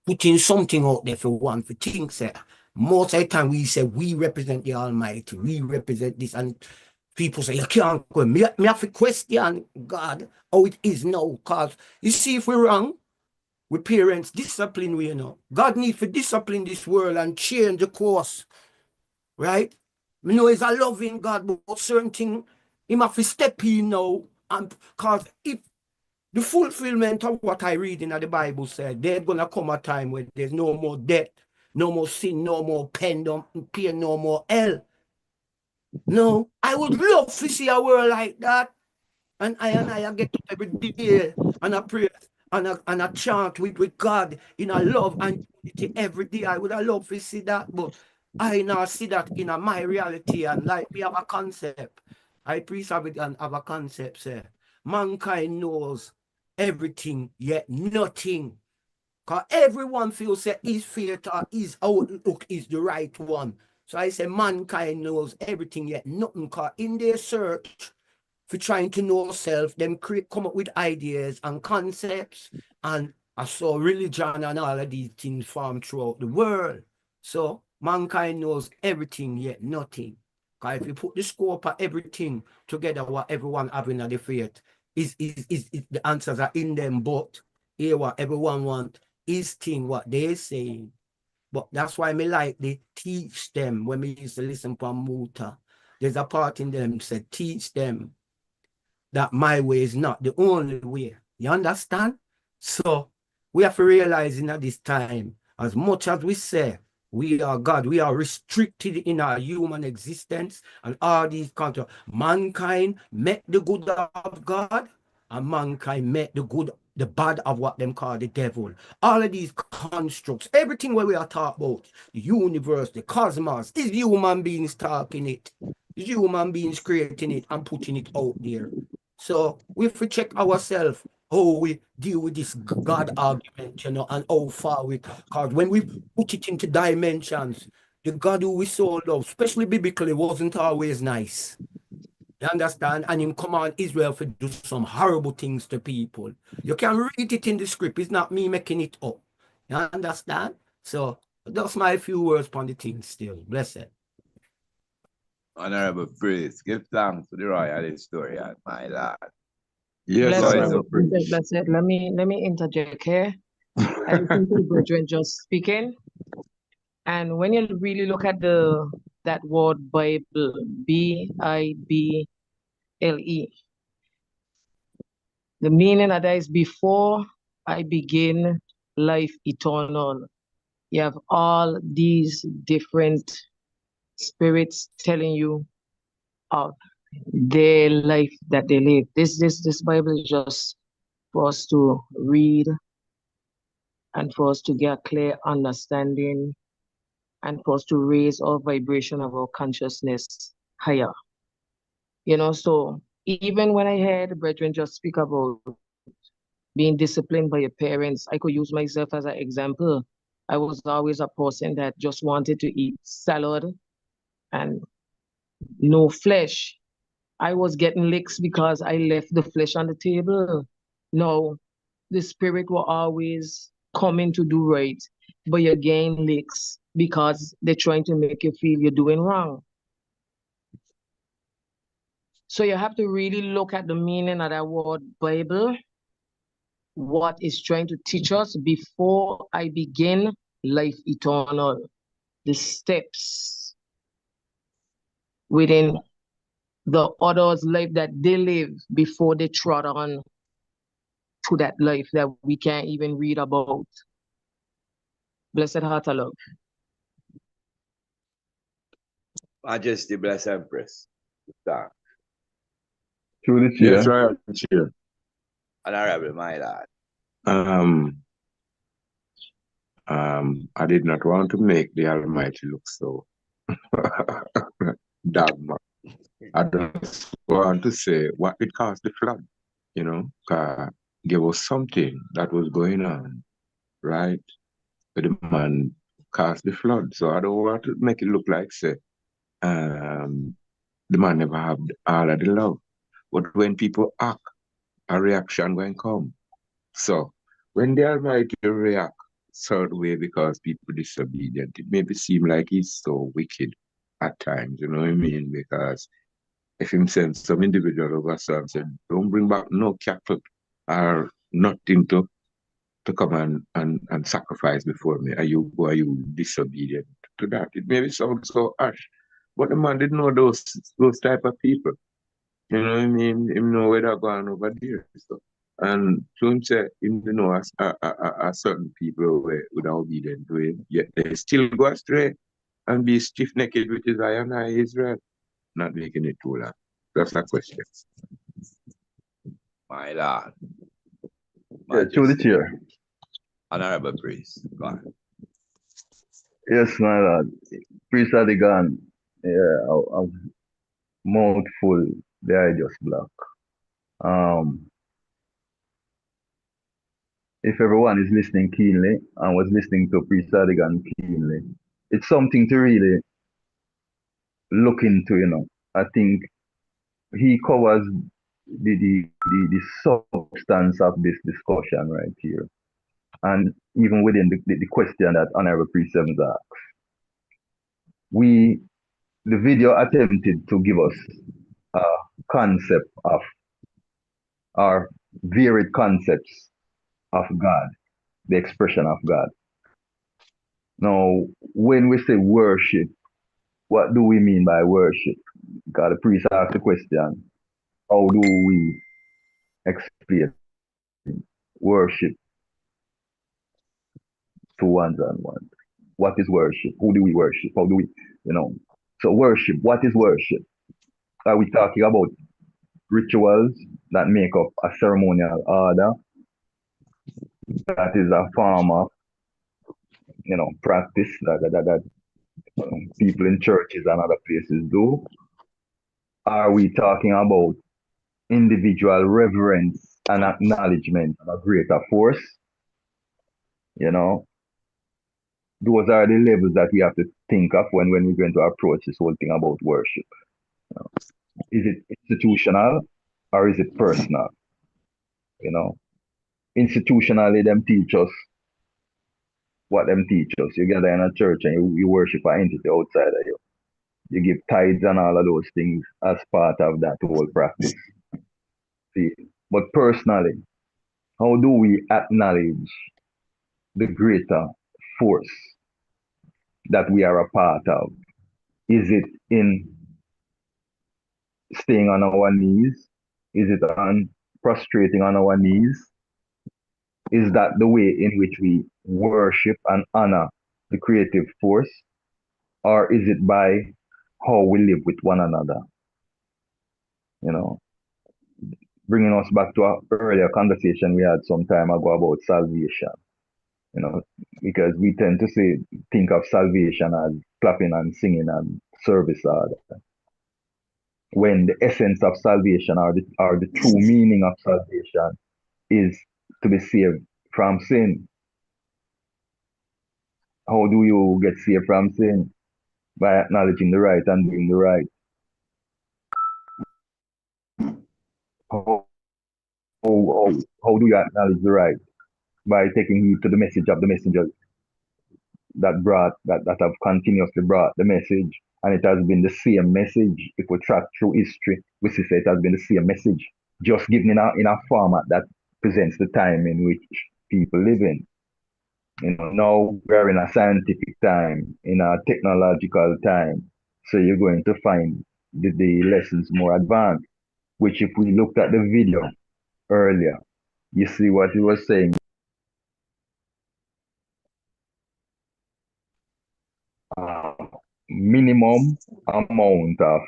putting something out there for one to think, say. Most of the time we say we represent the Almighty, we represent this, and people say, you can't go. Me have to question God how it is now, because you see, if we're wrong, we parents discipline, we, you know. God needs to discipline this world and change the course, right? We know he's a loving God, but certain thing, he have to step in now, and because if the fulfillment of what I read in the Bible said, there's going to come a time when there's no more death, no more sin, no more pain, no more hell. No, I would love to see a world like that. And I get up every day and I pray. and a chant with God in a love and unity every day. I would have loved to see that, but I now see that in my reality, and like we have a concept. I priest have it and have a concept, say. Mankind knows everything, yet nothing. Because everyone feels that his faith or his outlook is the right one. So I say mankind knows everything, yet nothing. Because in their search for trying to know self, them come up with ideas and concepts. And I saw religion and all of these things form throughout the world. So mankind knows everything, yet nothing. Because if you put the scope of everything together, what everyone having at the faith, is the answers are in them, but here what everyone want is thing what they saying. But that's why me like they teach them when we used to listen from Muta. There's a part in them said teach them that my way is not the only way. You understand? So we have to realize in this time, as much as we say we are God, we are restricted in our human existence and all these concepts. Mankind met the good of God, and mankind met the bad of what them call the devil. All of these constructs, everything where we are talking about, the universe, the cosmos, is human beings talking it. Is human beings creating it and putting it out there. So we have to check ourselves how we deal with this God argument, you know, and how far we, because when we put it into dimensions, the God who we so love, especially biblically, wasn't always nice. You understand? And him command Israel to do some horrible things to people. You can read it in the script. It's not me making it up. You understand? So that's my few words on the thing still. Blessed. Honorable priest, give thanks to the royal historian, my lord. Blessed, Honorable blessed. Let me interject here. I listen to the brethren just speaking. And when you really look at that word Bible, Bible, the meaning of that is before I begin life eternal. You have all these different spirits telling you of their life that they live. This Bible is just for us to read and for us to get clear understanding and for us to raise our vibration of our consciousness higher. You know, so even when I heard the brethren just speak about being disciplined by your parents, I could use myself as an example. I was always a person that just wanted to eat salad and no flesh. I was getting licks because I left the flesh on the table. No, the spirit will always come in to do right, but you gain licks because they're trying to make you feel you're doing wrong. So you have to really look at the meaning of that word Bible, what it's trying to teach us before I begin life eternal, the steps within the other's life that they live before they trod on to that life that we can't even read about. Blessed heart of love. Majesty, bless Empress. Thanks. Through the chair. Yes, royal chair. Honorable, my lord. I did not want to make the Almighty look so dogma. I just want to say what it caused the flood, you know, there was something that was going on, right? But the man caused the flood. So I don't want to make it look like, say, the man never have all of the love. But when people act, a reaction going to come. So when the Almighty react certain way because people disobedient, it maybe seem like he's so wicked at times, you know what I mean? Because if him send some individual over and said, don't bring back no cattle or nothing to come and sacrifice before me, are you disobedient to that? It maybe sounds so harsh. But the man didn't know those type of people. You know what I mean? Him know where they're going over there. So. And to him say, him know a certain people were obedient to him, yet they still go astray and be stiff-necked with his eye and eye Israel. Not making it too long. That's a question. My lord. through the chair. Honorable priest, go on. Yes, my lord. Priest Adigan, yeah, mouthful, the eye just black. If everyone is listening keenly and was listening to Priest Adigan keenly, it's something to really look into, you know. I think he covers the substance of this discussion right here. And even within the question that Honorable Priest Evans asked, the video attempted to give us a concept of, or varied concepts of God, the expression of God. Now, when we say worship, what do we mean by worship? Because the priest asked the question, how do we explain worship to ones and ones? What is worship? Who do we worship? How do we, you know? So worship, what is worship? Are we talking about rituals that make up a ceremonial order? That is a form of, you know, practice that people in churches and other places do? Are we talking about individual reverence and acknowledgement of a greater force? You know, those are the levels that we have to think of when we're going to approach this whole thing about worship. You know, is it institutional or is it personal? You know, institutionally, them teach us what them teach us. You gather in a church and you worship an entity outside of you. You give tithes and all of those things as part of that whole practice. See, but personally, how do we acknowledge the greater force that we are a part of? Is it in staying on our knees? Is it on prostrating on our knees? Is that the way in which we worship and honor the creative force? Or is it by how we live with one another? You know, bringing us back to our earlier conversation we had some time ago about salvation. You know, because we tend to think of salvation as clapping and singing and service order, when the essence of salvation or the true meaning of salvation is to be saved from sin. How do you get saved from sin? By acknowledging the right and doing the right. How do you acknowledge the right? By taking heed to the message of the messengers that have continuously brought the message, and it has been the same message. If we track through history, we see it has been the same message, just given in a format that presents the time in which people live in. You know, now we're in a scientific time, in a technological time, so you're going to find the lessons more advanced. Which, if we looked at the video earlier, you see what he was saying. Minimum amount of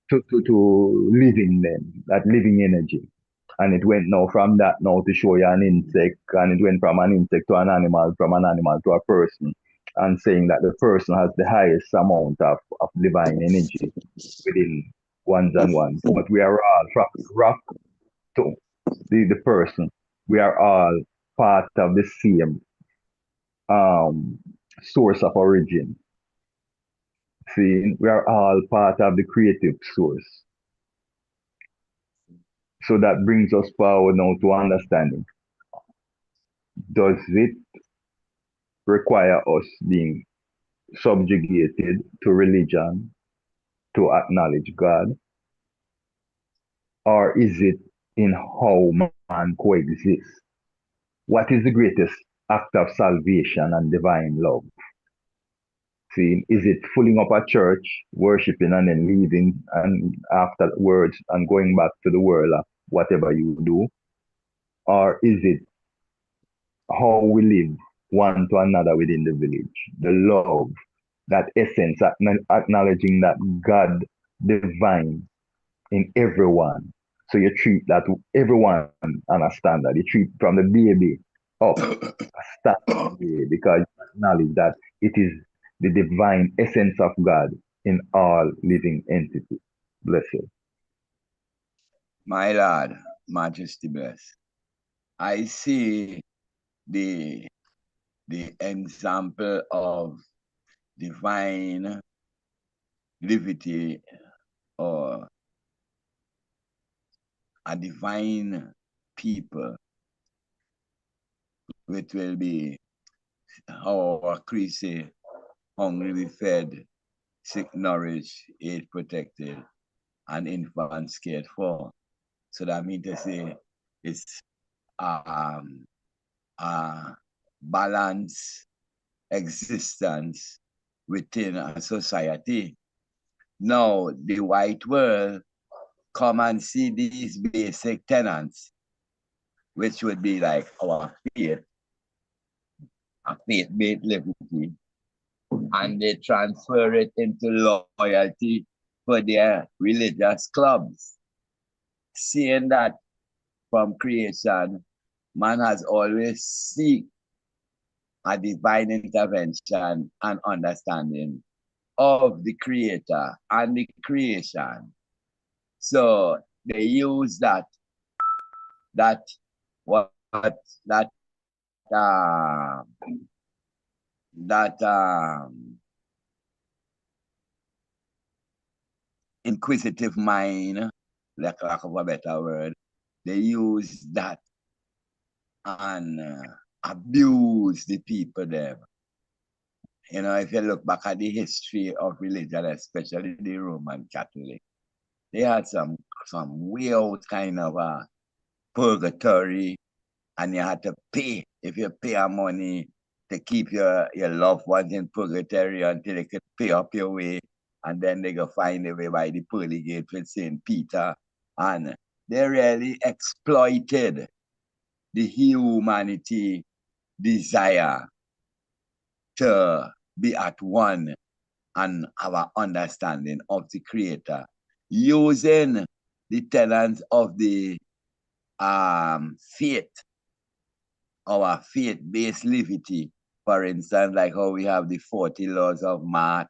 to living them, that living energy. And it went now from that now to show you an insect, and it went from an insect to an animal, from an animal to a person, and saying that the person has the highest amount of divine energy within ones and ones. But we are all from rock to the person. We are all part of the same source of origin. See, we are all part of the creative source. So that brings us forward now to understanding. Does it require us being subjugated to religion to acknowledge God? Or is it in how man coexists? What is the greatest act of salvation and divine love? See, is it filling up a church, worshiping and then leaving, and afterwards and going back to the world of whatever you do? Or is it how we live one to another within the village? The love, that essence, acknowledging that God divine in everyone. So you treat that everyone understand that. You treat from the baby up a standard way because you acknowledge that it is the divine essence of God in all living entities. Bless you. My Lord, Majesty bless. I see the example of divine liberty or a divine people, which will be how our creed say, hungry be fed, sick nourished, age protected, and infants cared for. So that means to say it's a balanced existence within a society. Now, the white world come and see these basic tenets, which would be like our faith, a faith-based liberty, and they transfer it into loyalty for their religious clubs, seeing that from creation, man has always seek a divine intervention and understanding of the creator and the creation. So they use that inquisitive mind, lack of a better word, they use that and abuse the people there. You know, if you look back at the history of religion, especially the Roman Catholic, they had some weird kind of purgatory, and you had to pay. If you pay money to keep your loved ones in purgatory until they could pay up your way, and then they go find a way by the pearly gate with St. Peter. And they really exploited the humanity desire to be at one and have an understanding of the Creator, using the tenets of the faith, our faith-based liberty. For instance, like how we have the 40 laws of Mark,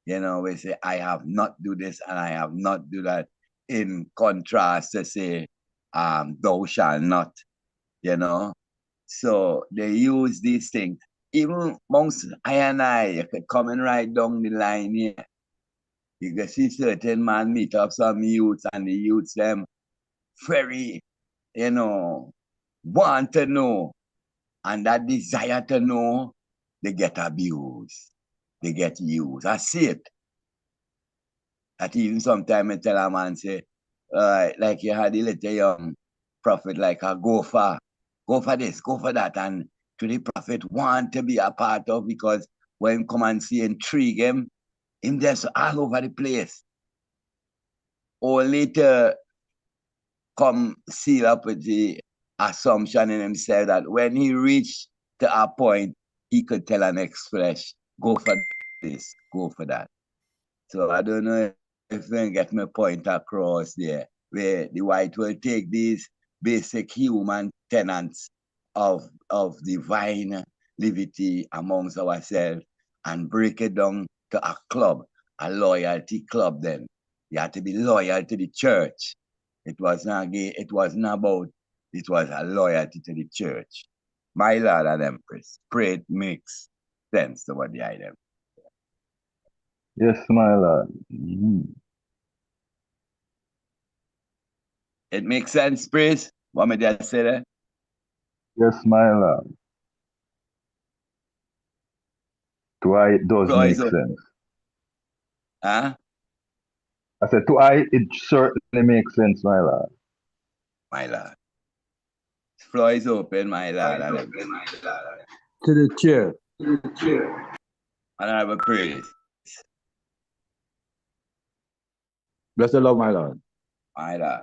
you know, we say, I have not do this and I have not do that, in contrast to say, thou shalt not, you know. So they use these things. Even amongst I and I, you could coming right down the line here, you can see certain man meet up some youths, and the youths them very, you know, want to know. And that desire to know, they get abused. They get used. I see it. That even sometimes I tell a man, say, like you had the little young prophet, like, go for this, go for that. And to the prophet want to be a part of, because when come and see intrigue him just all over the place. Only to come seal up with the assumption in himself that when he reached to a point, he could tell an next flesh, go for this, go for that. So I don't know if you get my point across there, where the white will take these basic human tenets of divine liberty amongst ourselves and break it down to a club, a loyalty club then. You have to be loyal to the church. It was not gay, it wasn't about, it was a loyalty to the church. My Lord and Empress, pray it makes sense to what the item. Yes, my Lord. Mm-hmm. It makes sense, praise? What me just say there? Yes, my Lord. To I, it does make sense. Huh? I said, to I, it certainly makes sense, my Lord. My Lord. The floor is open, my Lord. To the chair. Honorable praise. Bless the Lord, my Lord. My Lord.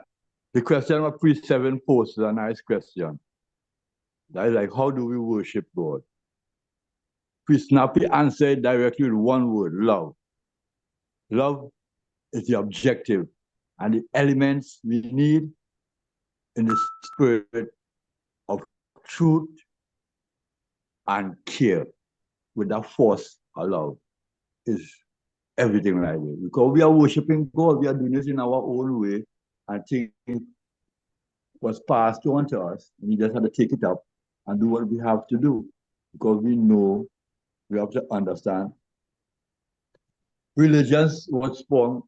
The question of priest 7 posts is a nice question. That is like, how do we worship God? Priest Snappy answered directly with one word, love. Love is the objective and the elements we need in the spirit of truth and care with that force of love is everything right there. Because we are worshiping God, we are doing this in our own way, and things was passed on to us. We just have to take it up and do what we have to do. Because we know, we have to understand, religions was spawned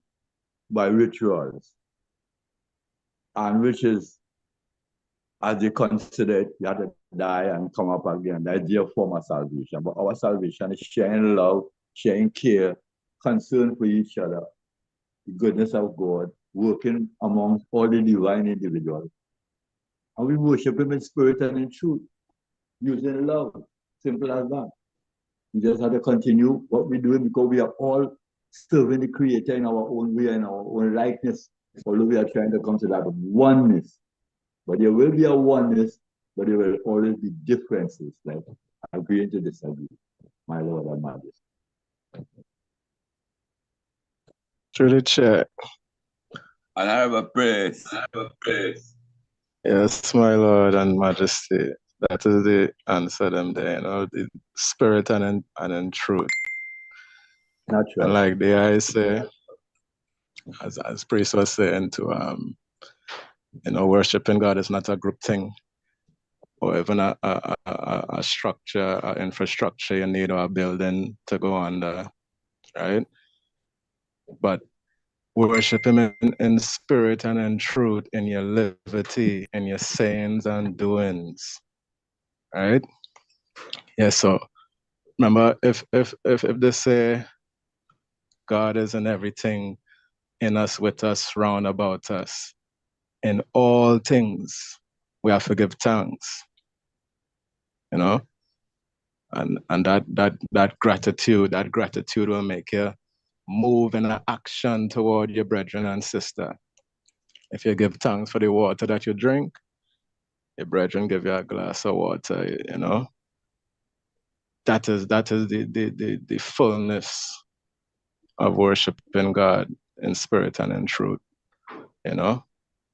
by rituals, and which is, as they consider it, you have to die and come up again. The idea of form of salvation. But our salvation is sharing love, sharing care, concern for each other, the goodness of God, working amongst all the divine individuals. And we worship Him in spirit and in truth, using love. Simple as that. We just have to continue what we're doing because we are all serving the Creator in our own way, in our own likeness. Although we are trying to come to that oneness. But there will be a oneness, but there will always be differences, like agreeing to disagree, my Lord and Majesty. Through the chair. Honorable praise. Yes, my Lord and Majesty. That is the answer them there, the spirit and in truth. Natural. And like the I say, as priest was saying to worshiping God is not a group thing, or even a structure, an infrastructure you need, or a building to go under, right? But worship Him in spirit and in truth, in your liberty, in your sayings and doings, right? Yeah. So remember, if they say God is in everything, in us, with us, round about us, in all things, we have to give thanks, and that gratitude will make you move in an action toward your brethren and sister. If you give thanks for the water that you drink, your brethren give you a glass of water, That is the fullness of worshiping God in spirit and in truth,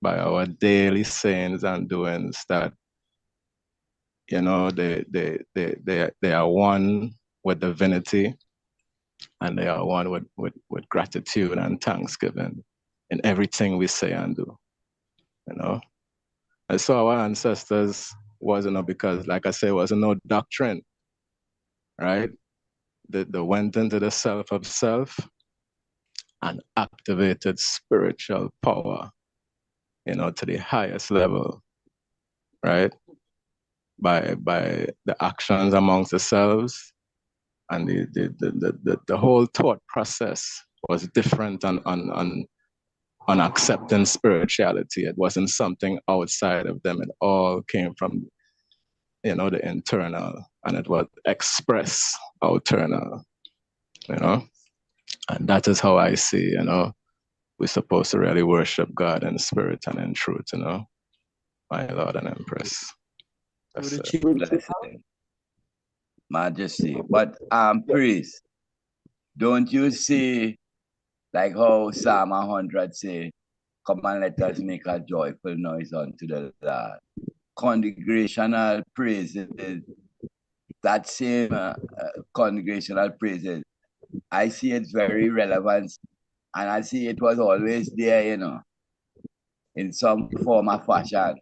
by our daily sayings and doings, that they are one with divinity, and they are one with gratitude and thanksgiving in everything we say and do. And so our ancestors wasn't, because like I say, it wasn't no doctrine, right? They went into the self of self and activated spiritual power, to the highest level, right? By the actions amongst themselves, and the whole thought process was different on accepting spirituality. It wasn't something outside of them. It all came from, the internal, and it was expressed outternal, And that is how I see, we're supposed to really worship God in spirit and in truth, my Lord and Empress. Blessing. Majesty. But priest, don't you see, like how Psalm 100 say, come and let us make a joyful noise unto the Lord. Congregational praises, that same congregational praises, I see it's very relevant, and I see it was always there, in some form or fashion,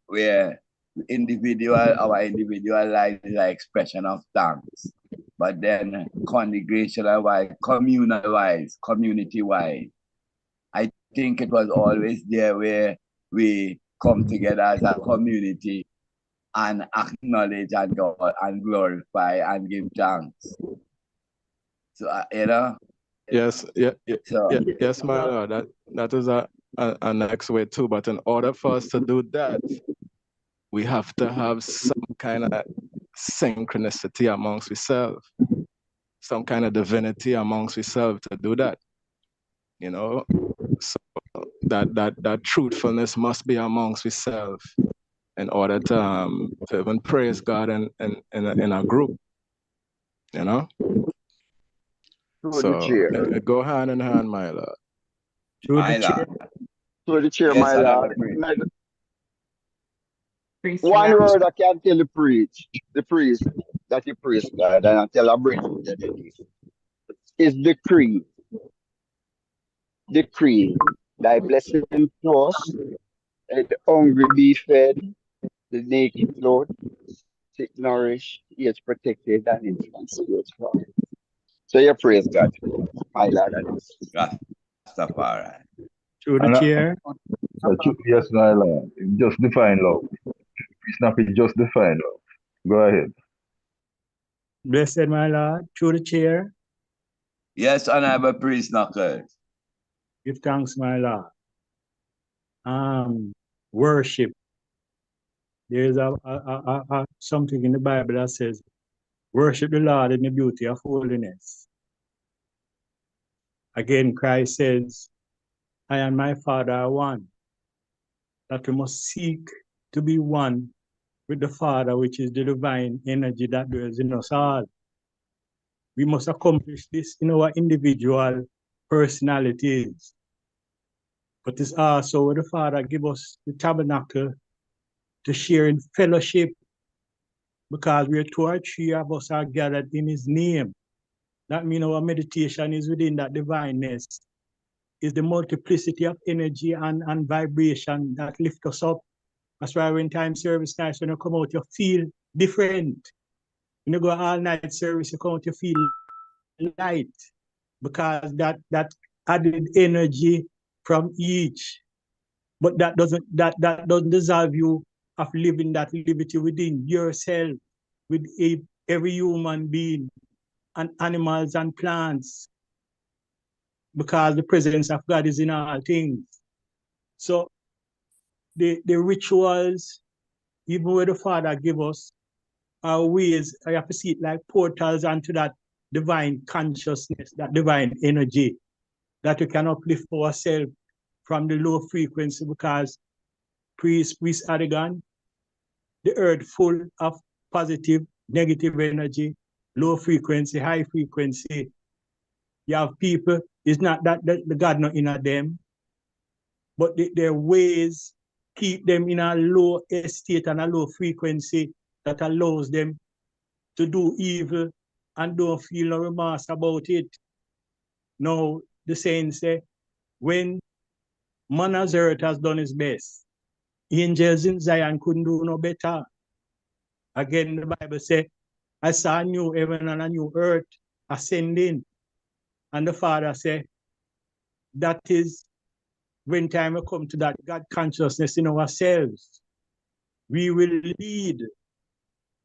where our individual life is an expression of thanks. But then congregational-wise, communal-wise, community-wise, I think it was always there where we come together as a community and acknowledge and God and glorify and give thanks. So Yes, yes, my Lord. That is a next way too. But in order for us to do that, we have to have some kind of synchronicity amongst ourselves, some kind of divinity amongst ourselves to do that. So that truthfulness must be amongst ourselves in order to even praise God in a group. So it go hand in hand, my Lord. Through My the chair. Lord. Through the chair, Yes, my Honorable Lord. Priest. Priest One Lamb. word I can tell the priest that you praise God, and I tell a brethren that it is decree, thy blessing to us, let the hungry be fed, the naked clothed, sick nourished, ears protected, and infants spirits from. So you praise God, my Lord and Master. Rastafari. Through the And chair. yes, my Lord. Just define love. It's not just define love. Go ahead. Blessed, my Lord. Through the chair. Yes, Honorable Priest Knuckles. Give thanks, my Lord. Worship. There is something in the Bible that says, worship the Lord in the beauty of holiness. Again, Christ says, I and my Father are one. That we must seek to be one with the Father, which is the divine energy that dwells in us all. We must accomplish this in our individual personalities. But it's also where the Father give us the tabernacle to share in fellowship, because where 2 or 3 of us are gathered in his name. That means our meditation is within that divineness. Is the multiplicity of energy and vibration that lift us up. That's why when time service starts, when you come out, you feel different. When you go all night service, you come out, you feel light, because that added energy from each. But that doesn't dissolve you of living that liberty within yourself, with every human being and animals and plants, because the presence of God is in all things. So the rituals, even where the Father give us, are ways, I have to see it like portals onto that divine consciousness, that divine energy, that we can uplift ourselves from the low frequency, because priest Adigan, the earth full of positive, negative energy, low frequency, high frequency. You have people, it's not that the God not in them, but their ways keep them in a low state and a low frequency that allows them to do evil and don't feel no remorse about it. Now, the saints say, when man as earth has done his best, angels in Zion couldn't do no better. Again, the Bible says, I saw a new heaven and a new earth ascending. And the Father said, that is when time will come to that God consciousness in ourselves. We will lead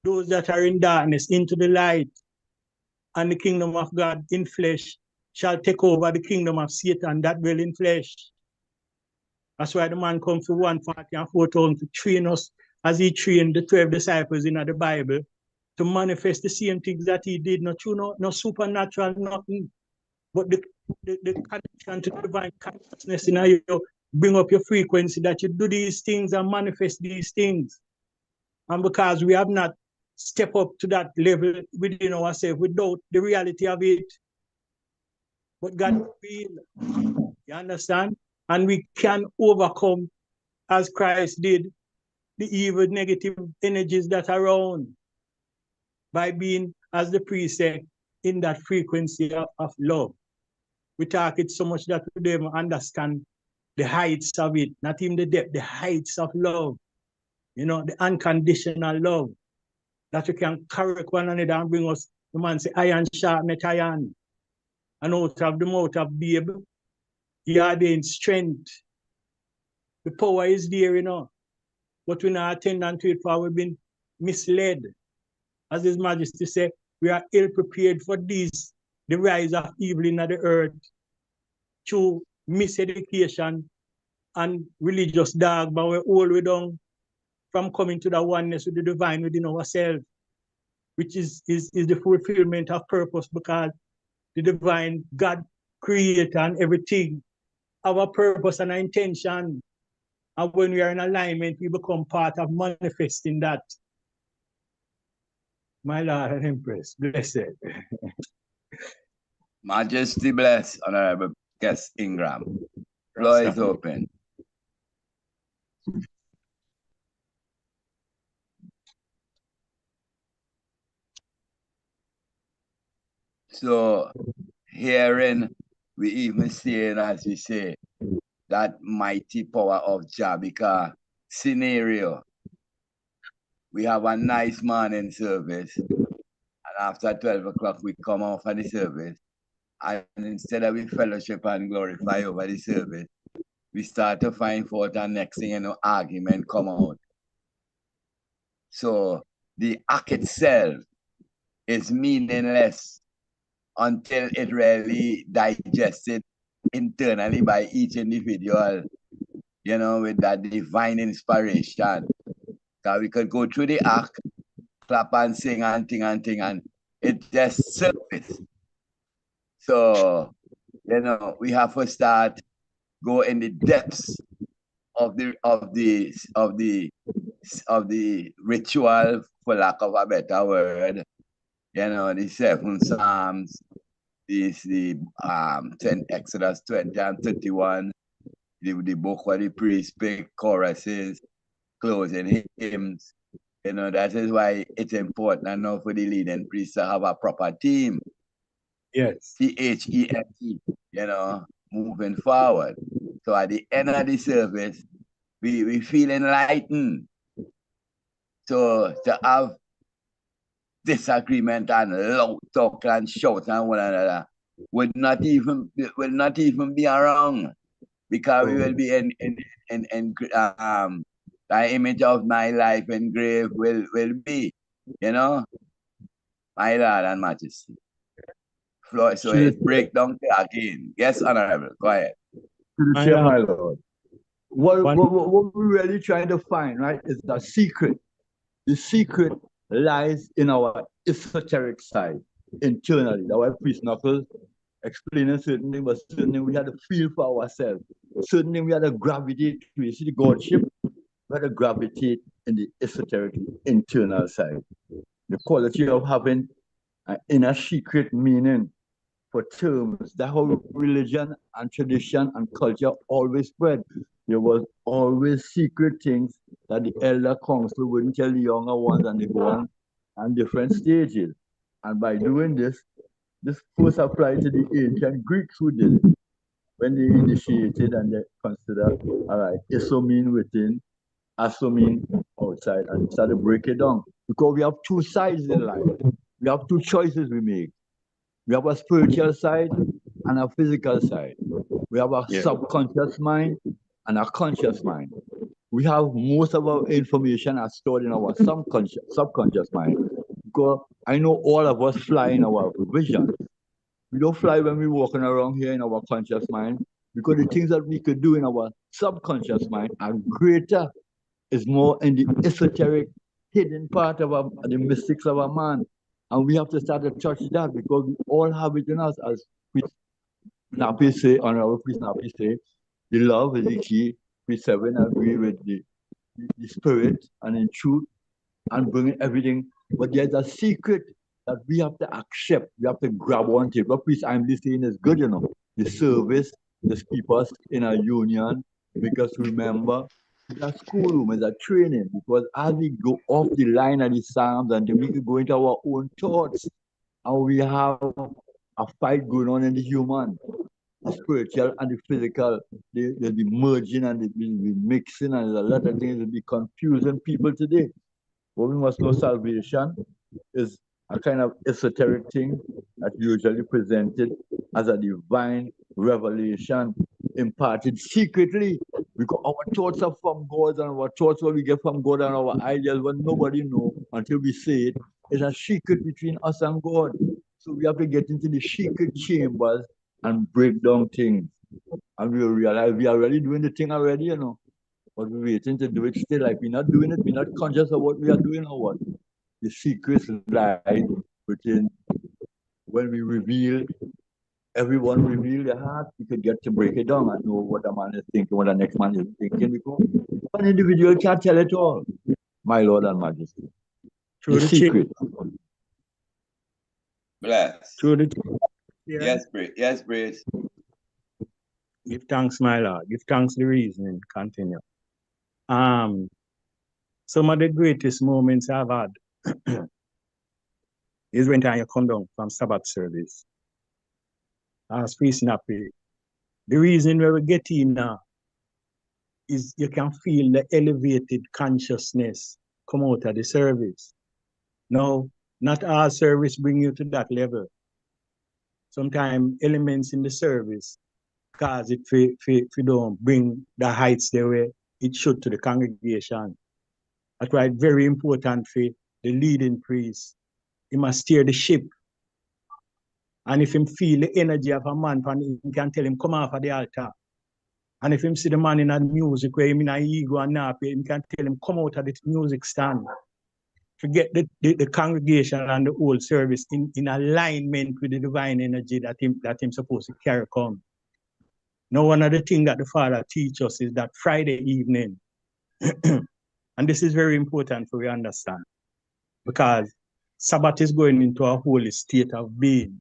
those that are in darkness into the light, and the kingdom of God in flesh shall take over the kingdom of Satan that dwell in flesh. That's why the man comes to 140 and 4,000 to train us as he trained the 12 disciples in the Bible to manifest the same things that he did, not true, no supernatural, nothing, but the connection to the divine consciousness in you, bring up your frequency that you do these things and manifest these things. And because we have not stepped up to that level within ourselves without the reality of it, but God will, you understand? And we can overcome, as Christ did, the evil, negative energies that are around by being, as the priest said, in that frequency of love. We talk it so much that we don't even understand the heights of it, not even the depth, the heights of love, you know, the unconditional love, that we can correct one another and bring us, the man say, iron sharpeneth iron. And out of the mouth of babe, you are in strength. The power is there, you know, but we're not attending to it, for we've been misled. As His Majesty said, we are ill prepared for this, the rise of evil in the earth, through miseducation and religious dog, but we're all the way down from coming to the oneness with the divine within ourselves, which is the fulfillment of purpose, because the divine God creator and everything, our purpose and our intention. And when we are in alignment, we become part of manifesting that. My Lord and Empress, blessed. Majesty bless, Honorable Guest Ingram. Floor is open. So herein we even seeing, as we say, that mighty power of Jah, because scenario, we have a nice morning service, and after 12 o'clock we come off of the service, and instead of we fellowship and glorify over the service, we start to find fault, and next thing you know, argument come out. So the act itself is meaningless until it really digested internally by each individual, you know, with that divine inspiration. Because we could go through the act, clap and sing and ting, and it just surface. So, you know, we have to start go in the depths of the ritual, for lack of a better word. You know, the 7 Psalms, the Exodus 20 and 31, the book where the priest pick choruses, closing hymns. You know, that is why it's important enough for the leading priest to have a proper team. Yes. THEMT, you know, moving forward. So at the end of the service, we feel enlightened. So to have disagreement and loud talk and shout and one another will not even be around, because we will be in the image of my life engraved will be, you know, my Lord and Majesty. Floor, so it break down again. Yes, Honorable, go ahead. My Lord. What we're really trying to find, right, is the secret. The secret lies in our esoteric side, internally. That's why Priest Knuckles explaining certain things, but certain things we had to feel for ourselves. Certain things we had to gravitate to. You see the Godship, we had to gravitate in the esoteric, internal side. The quality of having an inner secret meaning for terms. That's how religion and tradition and culture always spread. There was always secret things that the elder council wouldn't tell the younger ones, and they go on different stages. And by doing this first applied to the ancient Greeks who did it. When they initiated and they considered, all right, eso mean within, aso mean outside, and started to break it down. Because we have two sides in life. We have two choices we make. We have a spiritual side and a physical side. We have a subconscious mind and a conscious mind. We have most of our information are stored in our subconscious mind. Because I know all of us fly in our vision. We don't fly when we're walking around here in our conscious mind, because the things that we could do in our subconscious mind are greater, is more in the esoteric, hidden part of the mystics of our man. And we have to start to touch that, because we all have it in us, as Priest Napi say, Honorable Priest Napi say, the love is the key. Priest 7 agree with the spirit and in truth and bringing everything. But there's a secret that we have to accept. We have to grab onto it. What Priest I'm saying is good, you know. The service, the keep us in a union, because remember, the schoolroom is a training, because as we go off the line of the Psalms, and then we can go into our own thoughts, and we have a fight going on in the human, the spiritual and the physical. They'll be merging and they'll be mixing, and a lot of things will be confusing people today. What we must know, salvation is a kind of esoteric thing that usually presented as a divine revelation imparted secretly, because our thoughts are from God, and our thoughts what we get from God, and our ideas what nobody knows until we say it. It's a secret between us and God. So we have to get into the secret chambers and break down things. And we realize we are already doing the thing already, you know. But we're waiting to do it still. Like we're not doing it, we're not conscious of what we are doing or what. The secrets lie within when we reveal, everyone reveal their heart, we could get to break it down and know what a man is thinking, what the next man is thinking, because one individual can't tell it all. My Lord and Majesty. Through the secret. Bless. Through the Yes, Brace. Yes, Brace. Give thanks, my Lord. Give thanks the reasoning. Continue. Some of the greatest moments I've had is when you come down from Sabbath service. I was facing up here. The reason where we get in now is you can feel the elevated consciousness come out of the service. Now, not all service bring you to that level. Sometimes elements in the service cause it to don't bring the heights the way it should to the congregation. That's why it's very important for the leading priest. He must steer the ship. And if him feel the energy of a man, he can tell him, come off of the altar. And if him see the man in a music where him in a ego and nappy, he can tell him, come out of the music stand. Forget the congregation and the whole service in alignment with the divine energy that him supposed to carry come. Now, one of the things that the Father teaches us is that Friday evening, and this is very important for we understand, because Sabbath is going into a holy state of being.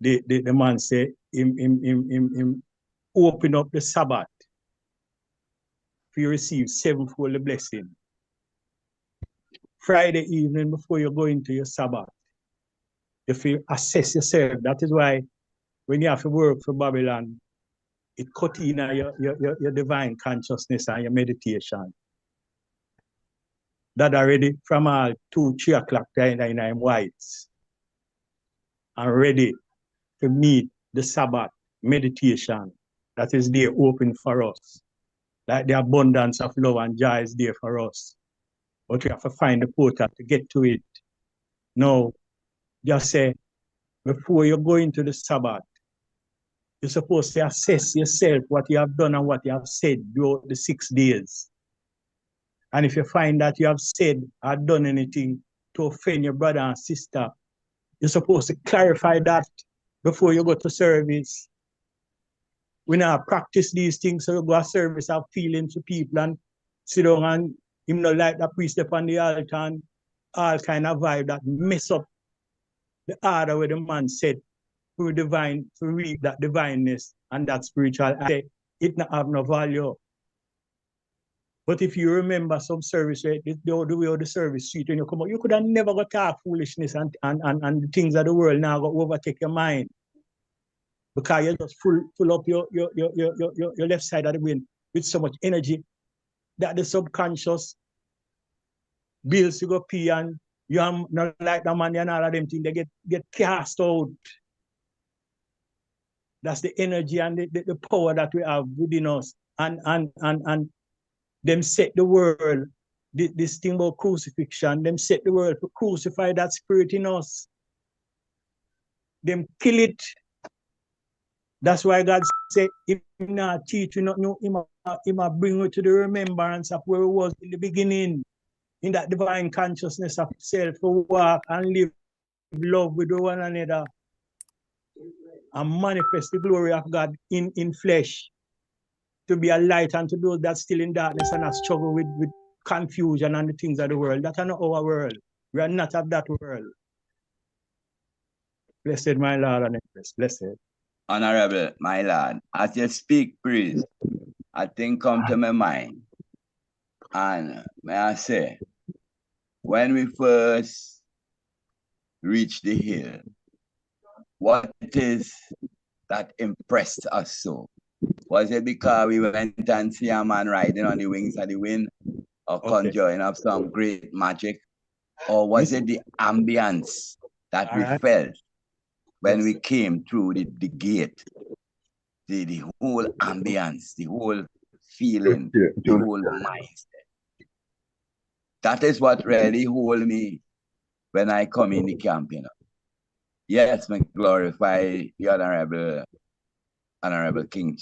The man say, him open up the Sabbath for you receive sevenfold blessing. Friday evening before you go into your Sabbath, if you assess yourself, that is why when you have to work for Babylon, it cut in your divine consciousness and your meditation. That already from 2, 3 o'clock I'm whites and ready to meet the Sabbath meditation that is there open for us. Like the abundance of love and joy is there for us. But we have to find the portal to get to it. Now, just say, before you go into the Sabbath, you're supposed to assess yourself, what you have done and what you have said throughout the 6 days. And if you find that you have said or done anything to offend your brother and sister, you're supposed to clarify that before you go to service. We now practice these things, so you go to service, have feelings to people and sit down and him not like the priest up on the altar and all kind of vibe that mess up the order where the man said to divine, to read that divineness and that spiritual. It not have no value. But if you remember some service, the way the service treat when you come out, you could have never got talk foolishness and the things of the world now go overtake your mind. Because you just full up your left side of the brain with so much energy that the subconscious bills you go pee and you are not like the man and all of them things, they get cast out. That's the energy and the power that we have within us. And them set the world, this thing about crucifixion, them set the world to crucify that spirit in us. Them kill it. That's why God said, if you not teach you not know, he might bring you to the remembrance of where it was in the beginning, in that divine consciousness of self, to walk and live love with one another and manifest the glory of God in flesh, to be a light unto those that still in darkness and a struggle with confusion and the things of the world. That are not our world. We are not of that world. Blessed my Lord and Empress. Blessed. Honorable, my Lord, as you speak, priest, a thing come to my mind. And may I say, when we first reached the hill, what it is that impressed us so? Was it because we went and see a man riding on the wings of the wind or conjuring up some great magic? Or was it the ambience that we felt when we came through the gate? The whole ambience, the whole feeling, the whole mindset. That is what really hold me when I come in the camp, you know. Yes, I glorify the Honorable King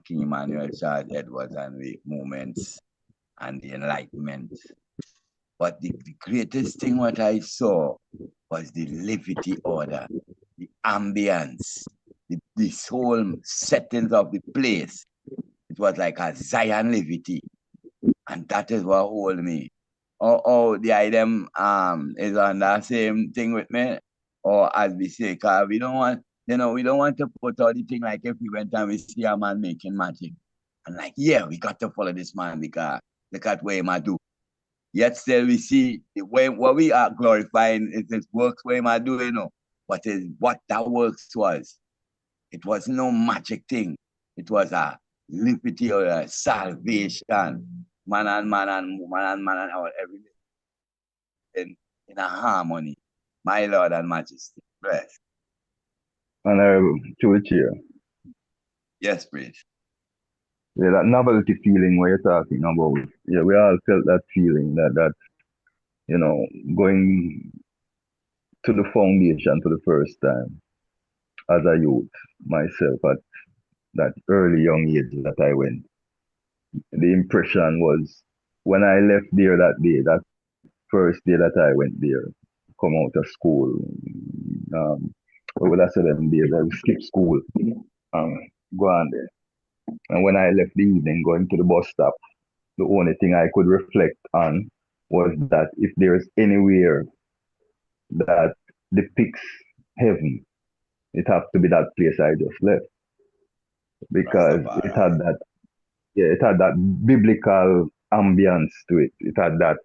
Emmanuel Charles Edwards and the movements and the enlightenment. But the greatest thing what I saw was the levity order, the ambience, this whole settings of the place. It was like a Zion levity. And that is what hold me. Oh, the item is on that same thing with me. Or as we say, because we don't want You know, we don't want to put out the thing like if we went and we see a man making magic. And like, yeah, we got to follow this man because look at what he might do. Yet still we see the way what we are glorifying is his works where he might do, you know. But is what that works was. It was no magic thing. It was a liberty or a salvation. Man and man and woman and man and our everything in a harmony. My Lord and Majesty. Bless. Honorable to the chair. Yes, please. Yeah, that novelty feeling where you're talking about. Yeah, we all felt that feeling that you know, going to the foundation for the first time as a youth, myself at that early young age that I went. The impression was when I left there that day, that first day that I went there, come out of school, what would I say them days? I would skip school, go on there. And when I left the evening going to the bus stop, the only thing I could reflect on was that if there's anywhere that depicts heaven, it has to be that place I just left. Because it had that, yeah, it had that biblical ambience to it. It had that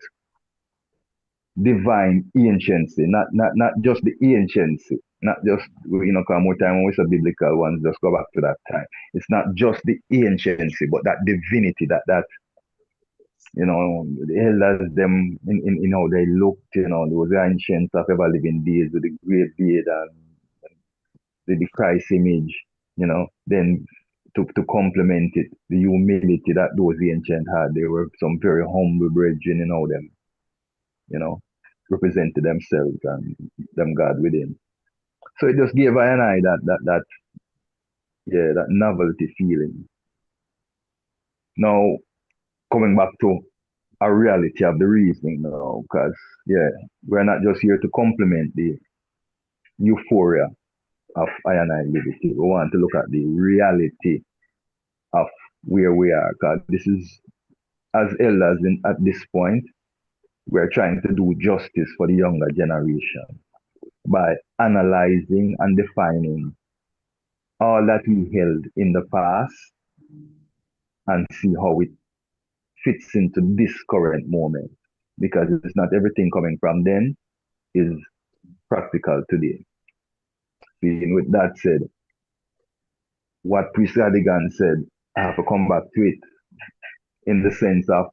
divine anciency, not just the anciency, not just, you know, because more time when we say biblical ones, just go back to that time. It's not just the anciency, but that divinity, that you know, the elders, them in how they looked, you know, those ancients of ever living days with the great beard and the Christ image, you know, then to complement it, the humility that those ancients had. They were some very humble brethren, you know, them, you know, represented themselves and them God within. So it just gave I and I that novelty feeling. Now, coming back to a reality of the reasoning now, because, yeah, we're not just here to complement the euphoria of I and I liberty. We want to look at the reality of where we are, because this is, as elders at this point, we're trying to do justice for the younger generation by analyzing and defining all that we held in the past and see how it fits into this current moment. Because it's not everything coming from then is practical today. And with that said, what Priest Radigan said, I have to come back to it in the sense of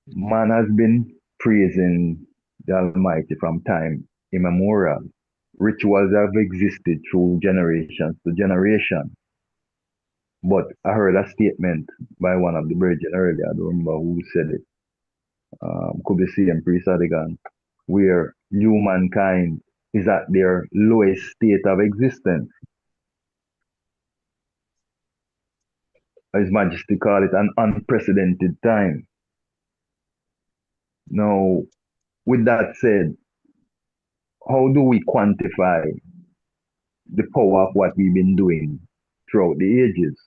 man has been praising the Almighty from time immemorial. Rituals have existed through generations to generation. But I heard a statement by one of the brethren earlier, I don't remember who said it. Could be same Priest Adigan, where humankind is at their lowest state of existence. His Majesty called it an unprecedented time. Now, with that said, how do we quantify the power of what we've been doing throughout the ages?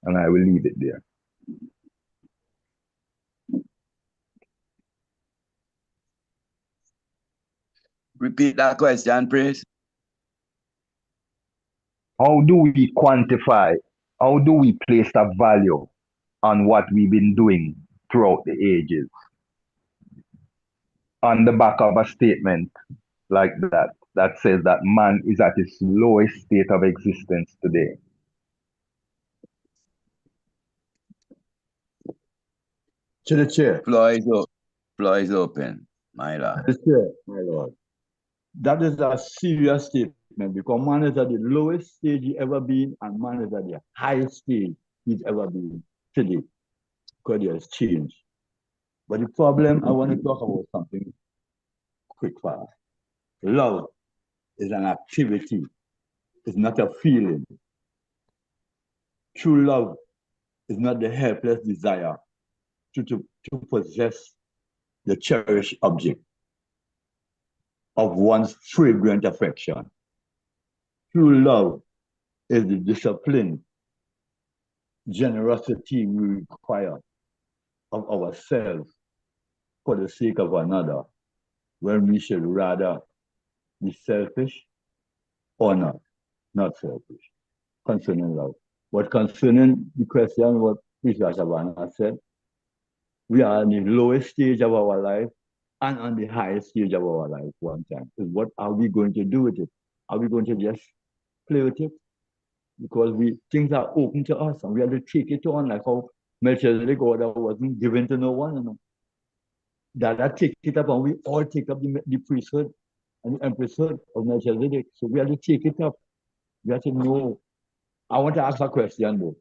And I will leave it there. Repeat that question, please. How do we quantify, how do we place a value on what we've been doing throughout the ages? On the back of a statement like that says that man is at his lowest state of existence today. To the chair. Floor is open, my Lord. To the chair, my Lord. That is a serious statement because man is at the lowest stage he ever been and man is at the highest stage he's ever been today because he has changed. But the problem, I want to talk about something quick fast. Love is an activity. It's not a feeling. True love is not the helpless desire to possess the cherished object of one's fragrant affection. True love is the discipline, generosity we require of ourselves for the sake of another, when we should rather be selfish or not? Not selfish. Concerning love. But concerning the question what Bishop Shabana said, we are in the lowest stage of our life and on the highest stage of our life one time. So what are we going to do with it? Are we going to just play with it? Because things are open to us and we have to take it on, like how Melchizedek order wasn't given to no one. You know? That take it up and we all take up the priesthood and the empresshood of Melchizedek. So we have to take it up. We have to know. I want to ask a question though.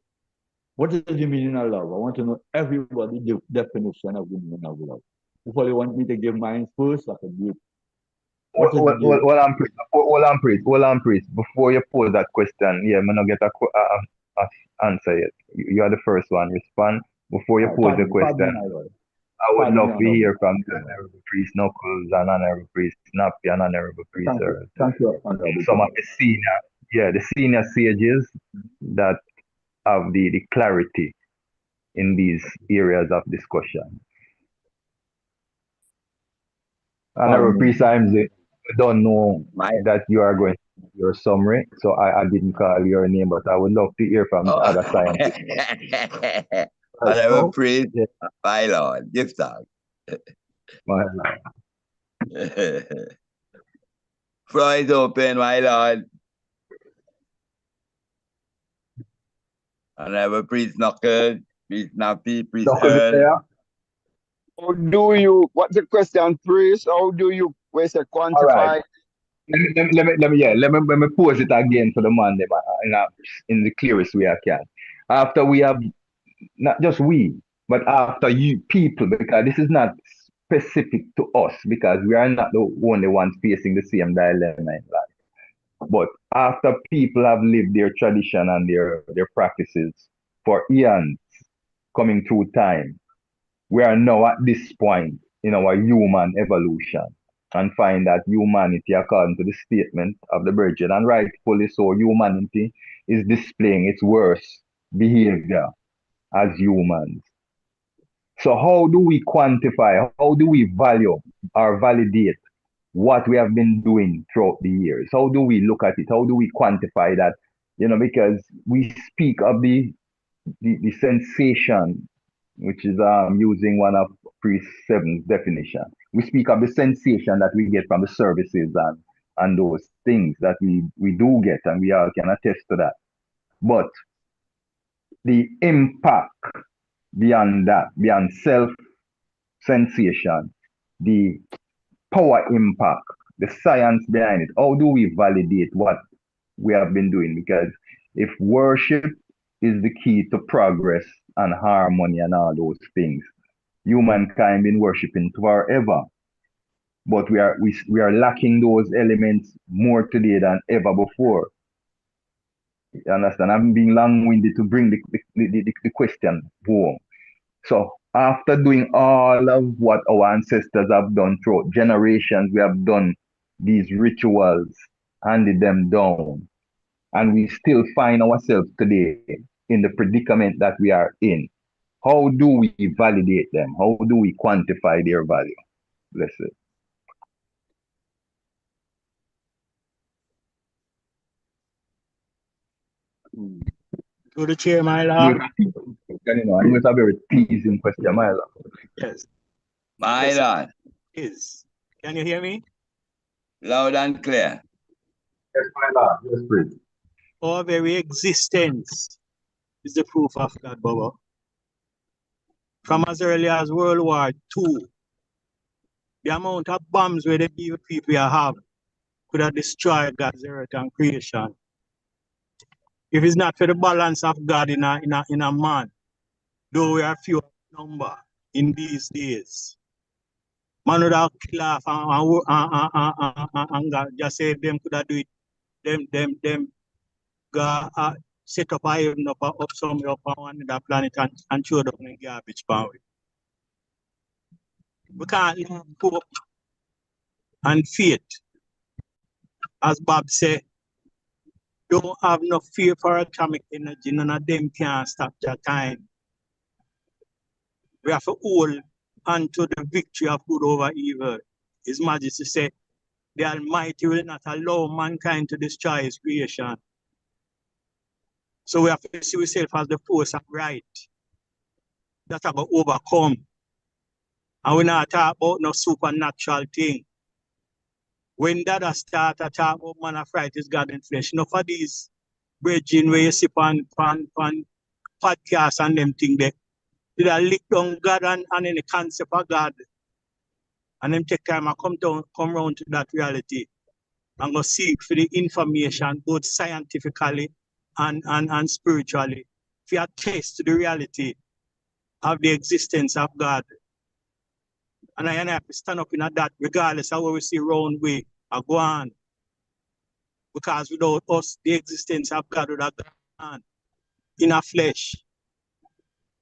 What is the meaning of love? I want to know everybody the definition of the meaning of love. Before you want me to give mine first, I can give. Well, I'm priest. Before you pose that question, yeah, I'm not get a answer yet. You are the first one. Respond before you pose the question. I would love to hear from the Honorable Priest Knuckles and Honorable Priest Snappy and Honorable Priest Thank you, some of the senior sages that have the clarity in these areas of discussion. Honorable Priest Imsley, I don't know that you are going to do your summary, so I didn't call your name, but I would love to hear from other scientists. Honorable Priest, my Lord, give thanks. My Lord. Floor is open, my Lord. Honorable Priest Knuckles, Priest Snappy, Priest Earl. How do you, what's the question, priest? How do you, where's the quantify? All right. Let me pose it again for the man in the clearest way I can. After we have, not just we, but after you people, because this is not specific to us, because we are not the only ones facing the same dilemma in life. But after people have lived their tradition and their practices for eons, coming through time, we are now at this point in our human evolution and find that humanity, according to the statement of the Virgin, and rightfully so, humanity is displaying its worst behavior as humans. So how do we quantify, how do we value or validate what we have been doing throughout the years? How do we look at it? How do we quantify that? You know, because we speak of the sensation, which is using one of Priest 7's definition. We speak of the sensation that we get from the services and those things that we do get, and we all can attest to that. But the impact beyond that, beyond self-sensation, the power impact, the science behind it, how do we validate what we have been doing? Because if worship is the key to progress and harmony and all those things, humankind been worshiping forever. But we are lacking those elements more today than ever before. You understand? I'm being long-winded to bring the question home. So after doing all of what our ancestors have done throughout generations, we have done these rituals, handed them down, and we still find ourselves today in the predicament that we are in. How do we validate them? How do we quantify their value? Bless it. To the chair, my lord. You know, it's a very pleasing question, my lord. Yes. My Lord. Yes. Can you hear me? Loud and clear. Yes, my Lord. Yes, please. Our very existence is the proof of God, Baba. From as early as World War II, the amount of bombs where the evil people have could have destroyed God's earth and creation. If it's not for the balance of God in a man, though we are few number in these days, man would have killed off and God just say them could have do it. Them God set up a heaven up somewhere up on another planet and throw down in garbage power. We can't live hope and faith. As Bob said, don't have no fear for atomic energy, none of them can stop that time. We have to hold on to the victory of good over evil. His Majesty said, the Almighty will not allow mankind to destroy his creation. So we have to see ourselves as the force of right that are going to overcome. And we not talk about no supernatural thing. When Dada start to talk about man of right is God in flesh, enough of these bridging where you see on podcasts and them thing there, did I lick down God and any concept of God? And them take time and come round to that reality and go seek for the information both scientifically and spiritually. If you attest to the reality of the existence of God. And I have to stand up in that regardless of what we see around we are go on. Because without us, the existence of God would have gone on in our flesh.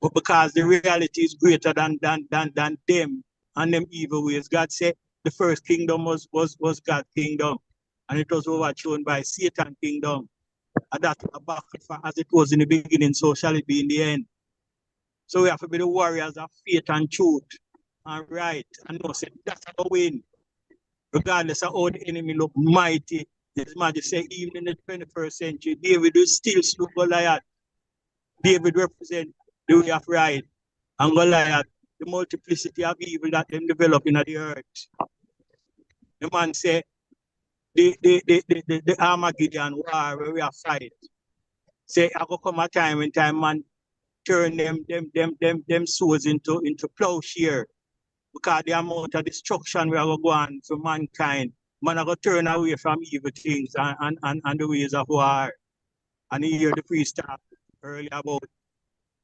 But because the reality is greater than them and them evil ways. God said the first kingdom was God's kingdom. And it was overthrown by Satan's kingdom. And that back as it was in the beginning, so shall it be in the end. So we have to be the warriors of faith and truth and right. And no, say that's how we win. Regardless of how the enemy look mighty, his majesty say even in the 21st century, David will still slew Goliath. David represents the way of right. And Goliath, the multiplicity of evil that them develop in the earth. The man say, the Armageddon war where we are fight. Say, I go come a time when time man turn them swords into plowshare. Because the amount of destruction we are going to go on for mankind, man are going to turn away from evil things and the ways of war. And you hear the priest talk earlier about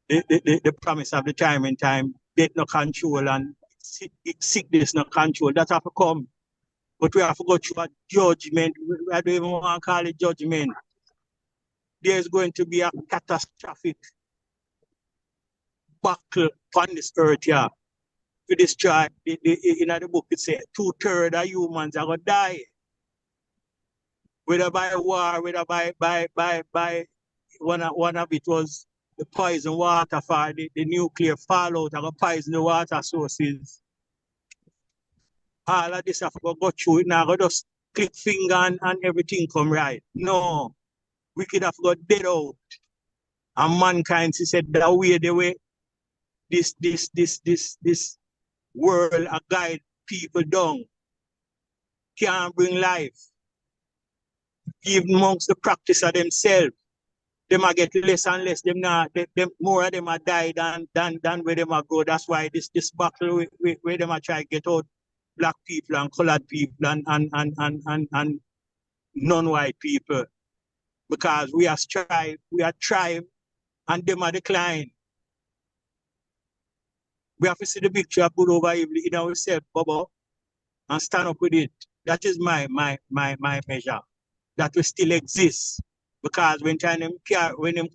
the promise of the time and time, death no control and sickness no control. That have to come. But we have to go through a judgment. I don't even want to call it judgment. There's going to be a catastrophic battle on this earth here. To destroy, in the book it says 2/3 of humans are going to die. Whether by war, whether by one of it was the poison water for the nuclear fallout, are going to poison the water sources. All of this have to go through it now, go just click finger and everything come right. No, we could have got dead out. And mankind said that way the way this world a guide people down. Can't bring life. Even amongst the practice of themselves. Them are get less and less. Them more of them are die than where them are go. That's why this battle where them are try to get out black people and colored people and non-white people. Because we are tribe and them are decline. We have to see the picture of good over evil in ourselves, Bobo, and stand up with it. That is my measure. That will still exist. Because when them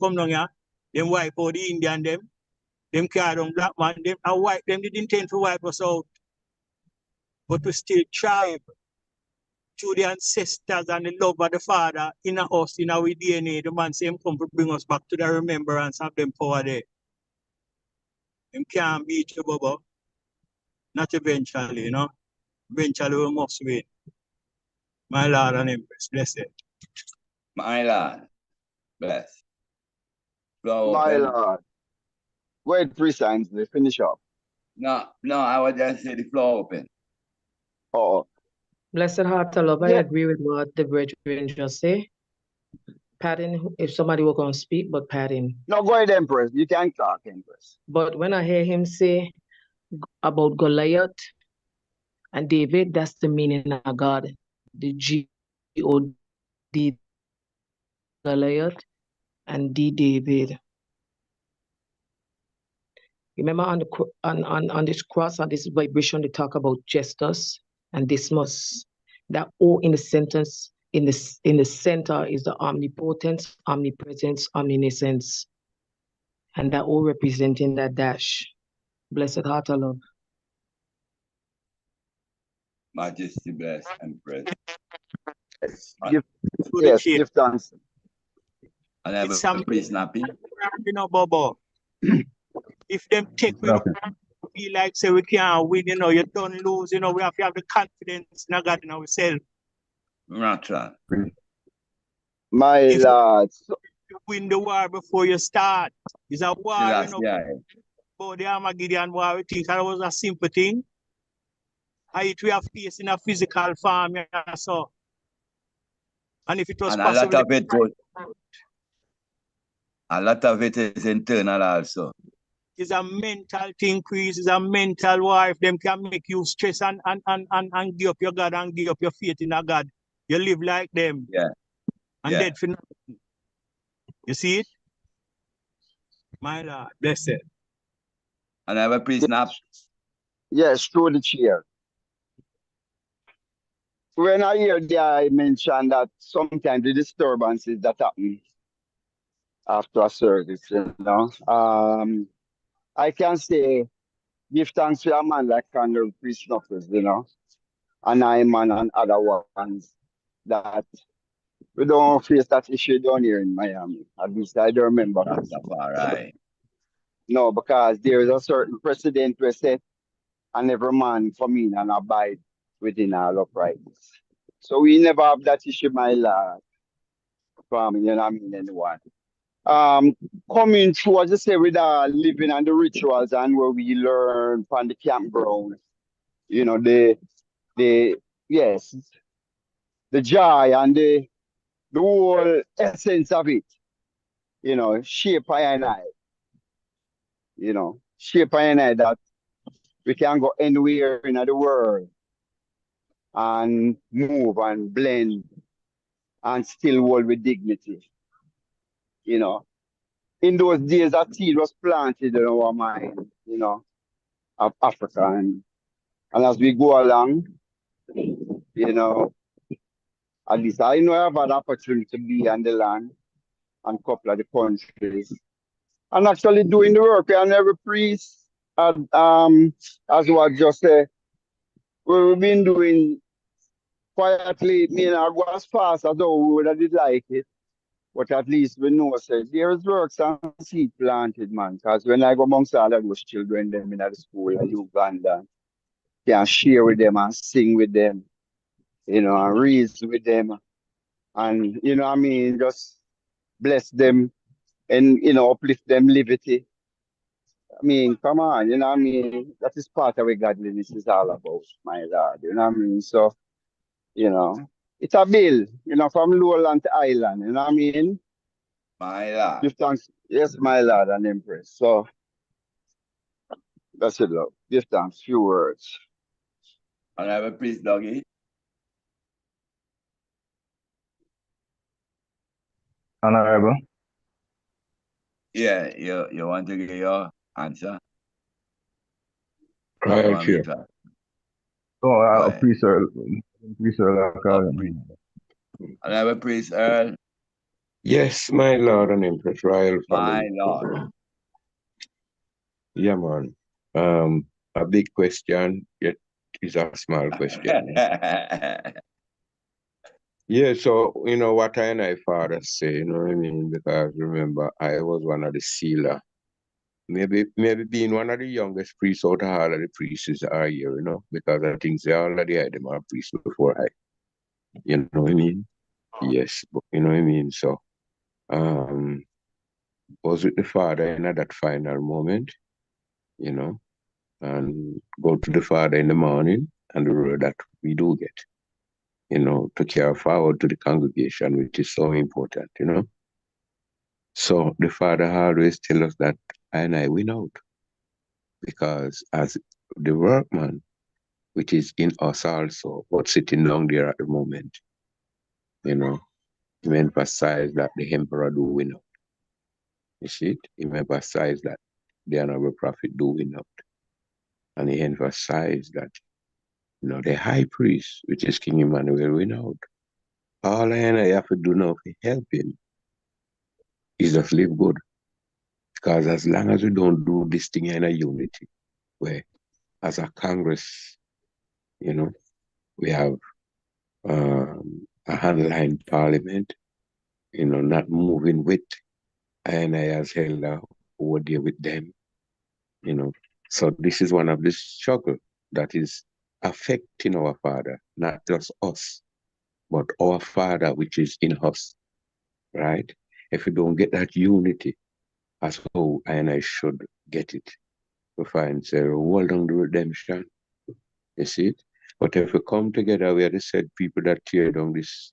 come down here, them wipe out the Indian them carry down black man, them didn't intend to wipe us out. But we still tribe through the ancestors and the love of the Father in us, in our DNA. The man say him come to bring us back to the remembrance of them power there. Them can't beat you, Bubba. Not eventually, you know. Eventually we must win. My Lord and Empress, bless it. My Lord, bless. Floor My open. Lord. Wait 3 signs, they finish up. No, I was just say the floor open. Oh. Blessed heart of love, I Yeah. agree with what the brethren just say. Patting, if somebody were going to speak, but patting. No, go ahead, Empress. You can talk, Empress. But when I hear him say about Goliath and David, that's the meaning of God. The G-O-D, Goliath, and D, David. Remember on this cross, on this vibration, they talk about Ijahstars and Dismas. That O in the sentence, in the center is the omnipotence, omnipresence, omniscience. And that O representing that dash. Blessed heart of love. Majesty bless, Empress. Give thanks. And have It's a priest napping. You know, Bobo. If them take we feel like say we can't win, you know, you don't lose, you know, we have to have the confidence in God in ourselves. Natural. My If Lord. you win the war before you start, it's a war, you know. Yeah. But the Armageddon war, we think that was a simple thing. And it we have faced in a physical form, yeah, so. And if it was And possible, a lot of it is internal also. it's a mental thing, Chris. It's a mental war. If them can make you stress and give up your God and give up your faith in a God, you live like them. Yeah. And dead for nothing. You see it? My Lord, bless it. And I have a priest snap. Yes, through the chair. When I hear the I mention that sometimes the disturbances that happen after a service, you know, I can say give thanks to a man like Colonel Priest Knuckles, you know, and I man and other ones that we don't face that issue down here in Miami. At least I don't remember. Rastafari. No, because there is a certain precedent we set, and every man come in and abide within our uprightness. So we never have that issue, my lord. From you know what I mean, anyone. Coming through, as I say, with our living and the rituals and where we learn from the campground, you know, the yes, the joy and the whole essence of it, you know, shape I and I, you know, shape I and I that we can go anywhere in the world and move and blend and still hold with dignity, you know. In those days, that seed was planted in our mind, you know, of Africa. And as we go along, you know, at least I know I've had opportunity to be on the land and couple of the countries and actually doing the work. And every priest, as what just said, we've been doing quietly, you know, go as fast as though we would have did like it. But at least we know say there is works and seed planted, man. Because when I go amongst all of those children them in the school in Uganda, can share with them and sing with them, you know, and reason with them. And you know what I mean, just bless them and you know, uplift them liberty. I mean, come on, you know what I mean? That is part of what godliness is all about, my lord. You know what I mean? So, you know, it's a bill, you know, from lowland to island, you know what I mean? My lord. Give thanks. Yes, my lord and empress. So that's it, love. Give thanks. Few words. And I have a priest doggy. Honorable. Yeah, you want to give your answer? Right here. Oh, priest Earl. And I have a priest Earl. Yes, my lord and empress, royal family. My lord. Yeah, man. A big question, yet is a small question. Yeah, so you know what I and I father say, you know what I mean? Because remember, I was one of the sealer. Maybe being one of the youngest priests out of all of the priests are here, you know, because I think they already had them a priest before I. You know what I mean? Yes, but you know what I mean? So was with the father in that final moment, you know, and go to the father in the morning and the word that we do get, you know, to carry forward to the congregation, which is so important, you know. So the father always tell us that I and I win out. Because as the workman, which is in us also, but sitting down there at the moment, you know, he emphasize that the emperor do win out. You see it? He emphasize that the honorable prophet do win out. And he emphasized that, you know, the high priest, which is King Emmanuel, win out. All I have to do now to help him is just live good. Because as long as we don't do this thing in a unity, where as a Congress, you know, we have a online parliament, you know, not moving with I as elder over there with them, you know. So this is one of the struggle that is affecting our father, not just us, but our Father which is in us, right? If we don't get that unity, as how I should get it, we find say, hold on the redemption. You see it? But if we come together, we are the said people that tear down this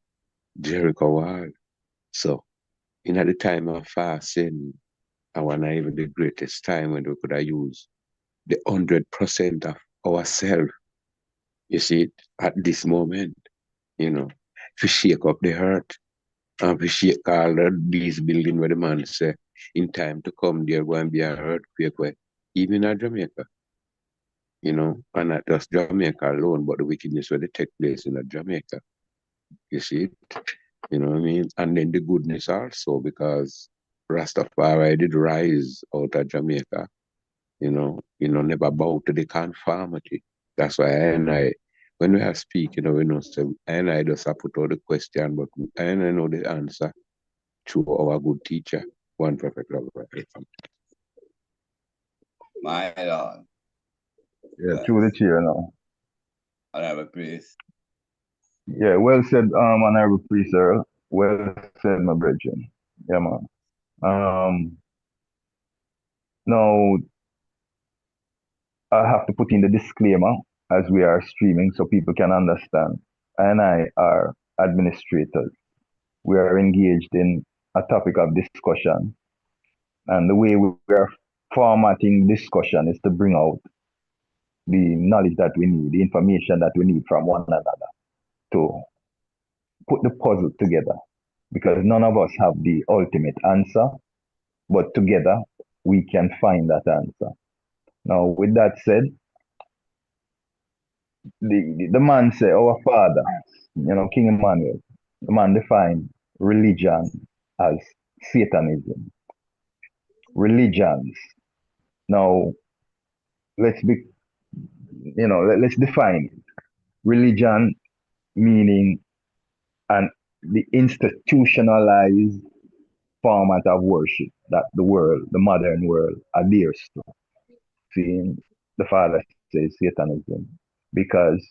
Jericho wall. So, in at the time of fasting, I want even the greatest time when we could have used the 100% of ourselves. You see it? At this moment, you know, to shake up the earth and to shake all these buildings where the man say, in time to come, there going to be an earthquake where, even in Jamaica, you know, and not just Jamaica alone, but the wickedness where they take place in Jamaica. You see it? You know what I mean? And then the goodness also, because Rastafari did rise out of Jamaica, never bow to the conformity. That's why when we are speaking, we know, so I just have put out the question, but I know the answer through our good teacher, one perfect love. My Lord. Yeah, through the chair now. Honorable priest. Yeah, well said, Honorable Priest Earl. Well said, my brethren. Yeah, man. Now, I have to put in the disclaimer as we are streaming so people can understand. I are administrators. We are engaged in a topic of discussion. And the way we are formatting discussion is to bring out the knowledge that we need, the information that we need from one another to put the puzzle together. Because none of us have the ultimate answer, but together we can find that answer. Now, with that said, the man said, our father, King Emmanuel, the man defined religion as Satanism. Religions. Now, let's define it. Religion meaning the institutionalized format of worship that the modern world adheres to. Seeing the father says Satanism. Because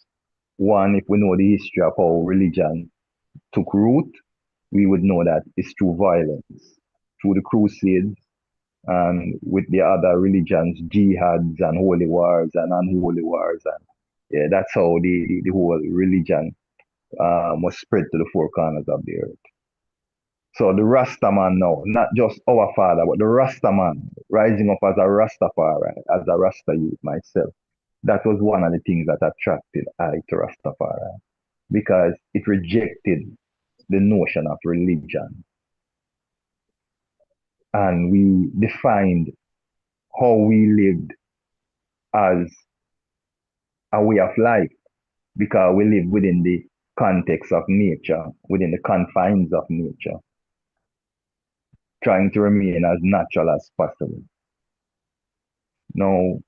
one, if we know the history of how religion took root, we would know that it's through violence, through the Crusades, and with the other religions, jihads and holy wars and unholy wars. And yeah, that's how the whole religion was spread to the four corners of the earth. So the Rastaman now, not just our father, but the Rastaman, rising up as a Rastafari, as a Rasta youth myself. That was one of the things that attracted I to Rastafari, because it rejected the notion of religion. And we defined how we lived as a way of life, because we live within the context of nature, within the confines of nature, trying to remain as natural as possible. Now,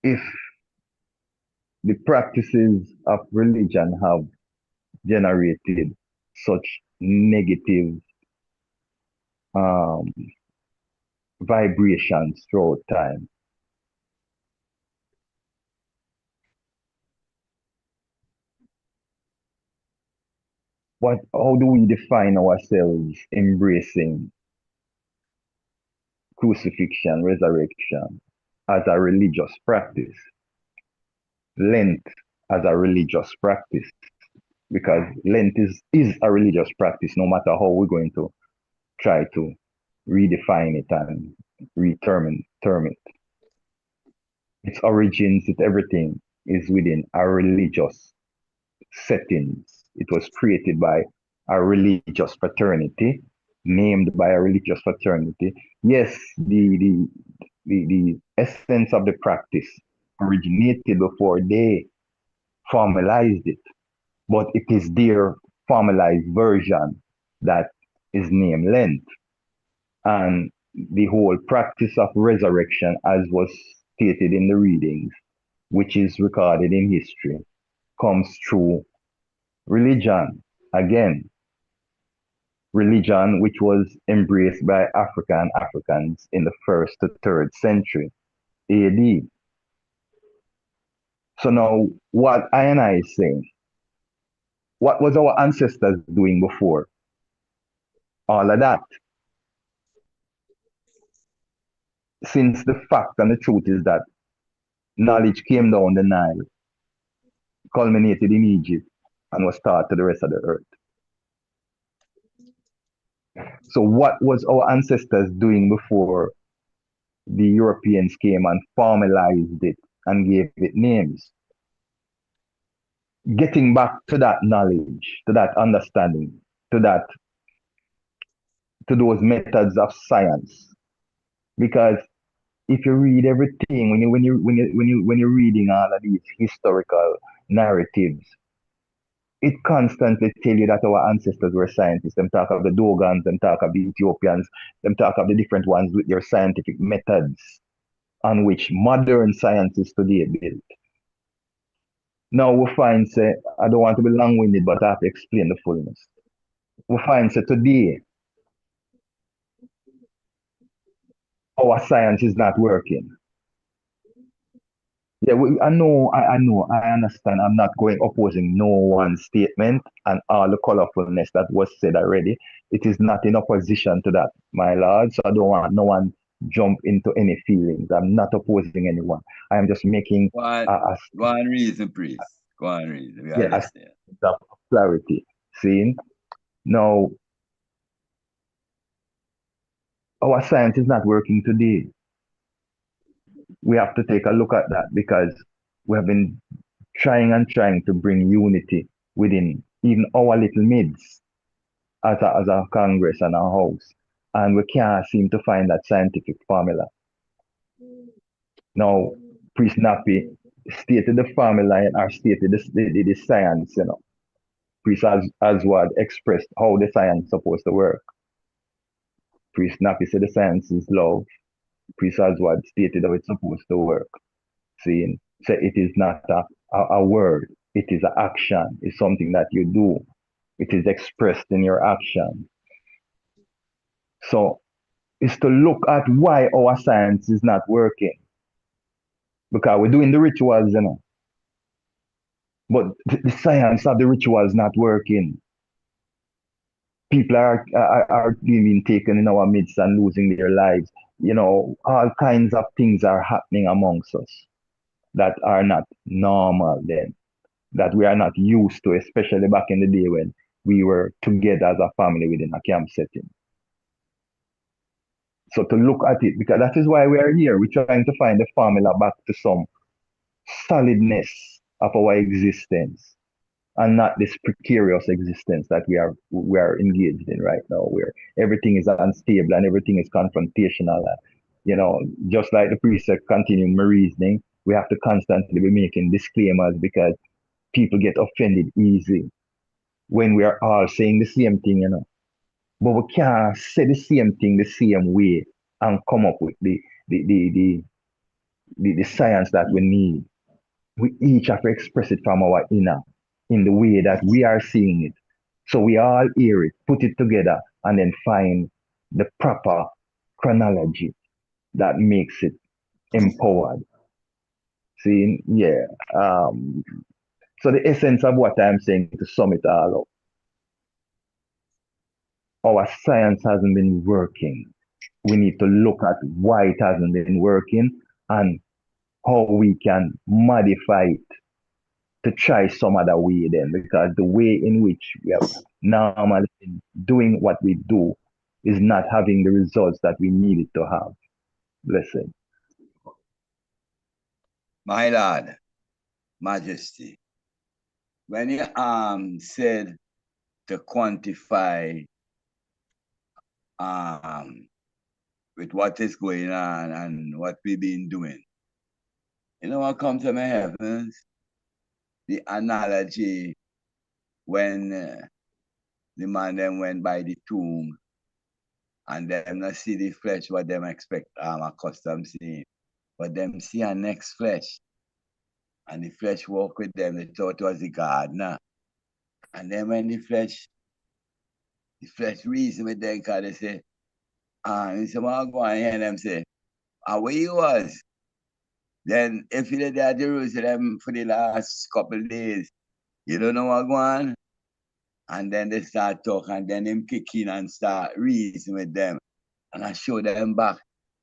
if the practices of religion have generated such negative vibrations throughout time, how do we define ourselves embracing crucifixion, resurrection as a religious practice? Lent as a religious practice, because Lent is a religious practice, no matter how we're going to try to redefine it and term it. Its origins, everything is within a religious settings. It was created by a religious fraternity, named by a religious fraternity. Yes, the essence of the practice originated before they formalized it, but it is their formalized version that is named Lent. And the whole practice of resurrection, as was stated in the readings, which is recorded in history, comes through religion. Again, religion which was embraced by Africans in the 1st to 3rd century AD. So now what I and I is saying, what was our ancestors doing before all of that? Since the fact and the truth is that knowledge came down the Nile, culminated in Egypt, and was taught to the rest of the earth. So what was our ancestors doing before the Europeans came and formalized it and gave it names? Getting back to that knowledge, to that understanding, to those methods of science. Because if you read everything, when you're reading all of these historical narratives, it constantly tell you that our ancestors were scientists. Them talk of the Dogons, them talk of the Ethiopians, them talk of the different ones with their scientific methods on which modern science is today built. Now we find, say, I don't want to be long-winded, but I have to explain the fullness. We find, say, today, our science is not working. Yeah, I know, I understand. I'm not going opposing no one statement and all the colorfulness that was said already. It is not in opposition to that, my lord. So I don't want no one jump into any feelings. I'm not opposing anyone. I am just making Go on reason, priest. Go on reason. We yeah, a understand. state of clarity. See? Now, our science is not working today. We have to take a look at that because we have been trying and trying to bring unity within even our little midst as a Congress and a House. And we can't seem to find that scientific formula. Now, Priest Nappy stated the formula or stated the science, you know. Priest Oswald expressed how the science is supposed to work. Priest Nappy said the science is love. Priest Oswald stated how it's supposed to work. Saying, so it is not a word, it is an action, it's something that you do. It is expressed in your action. So it's to look at why our science is not working. Because we're doing the rituals, you know. But the science of the rituals not working. People are being taken in our midst and losing their lives. You know, all kinds of things are happening amongst us that are not normal then, that we are not used to, especially back in the day when we were together as a family within a camp setting. So to look at it, because that is why we are here. We're trying to find the formula back to some solidness of our existence and not this precarious existence that we are engaged in right now, where everything is unstable and everything is confrontational. You know, just like the precept continuing my reasoning, we have to constantly be making disclaimers because people get offended easy when we are all saying the same thing, you know. But we can't say the same thing the same way and come up with the science that we need. We each have to express it from our inner in the way that we are seeing it. So we all hear it, put it together, and then find the proper chronology that makes it empowered. See, yeah. So the essence of what I'm saying to sum it all up, our science hasn't been working. We need to look at why it hasn't been working and how we can modify it to try some other way then, because the way in which we are normally doing what we do is not having the results that we need it to have. Blessed. My Lord, Majesty, when you said to quantify with what is going on and what we've been doing, you know what comes to my heavens? The analogy when the man them went by the tomb and them not see the flesh what them expect accustomed seeing, but them see a next flesh. And the flesh walk with them, they thought it was the gardener. And then when the flesh reason with them, because they say, he said, well, go and hear them say, where you was? Then if you're there at Jerusalem for the last couple of days, you don't know what going on. And then they start talking, and then them kick in and start reason with them. And I show them back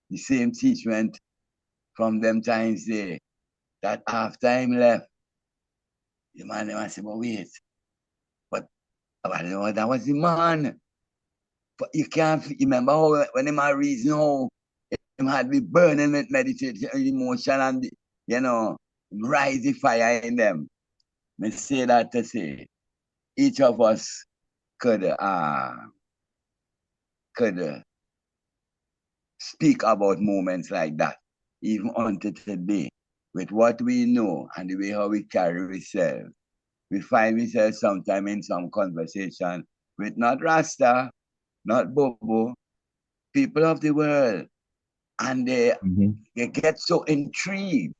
the same teachment from them times there. That after him left, the man them say, but wait, but that was the man. But you can't remember how when him had reason how him had be burning with meditation, emotion, and rise the fire in them. Me say that to say each of us could speak about moments like that, even until today, with what we know and the way how we carry ourselves. We find ourselves sometime in some conversation with not Rasta, not Bobo, people of the world, and they get so intrigued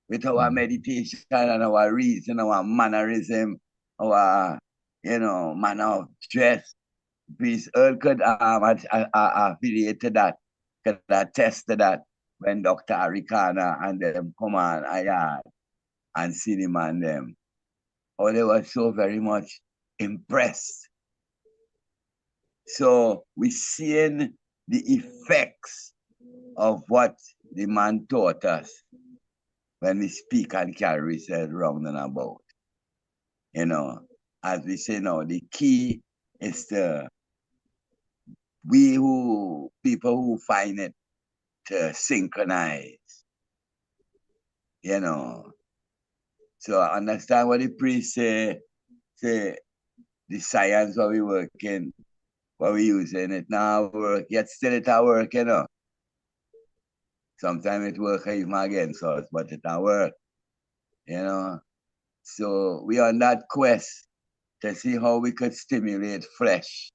with our meditation and our reason, our mannerism, our manner of dress. Please, Earl could affiliate to that, could attest to that when Dr. Arikana and them come on Ayad and see him and them. Oh, they were so very much impressed. So we're seeing the effects of what the man taught us when we speak and carry ourselves round and about. As we say now, the key is people who find it to synchronize. So I understand what the priest say the science what we working, what we using it now work, yet still it a work, Sometimes it work even against us, but it a work, So we on that quest to see how we could stimulate flesh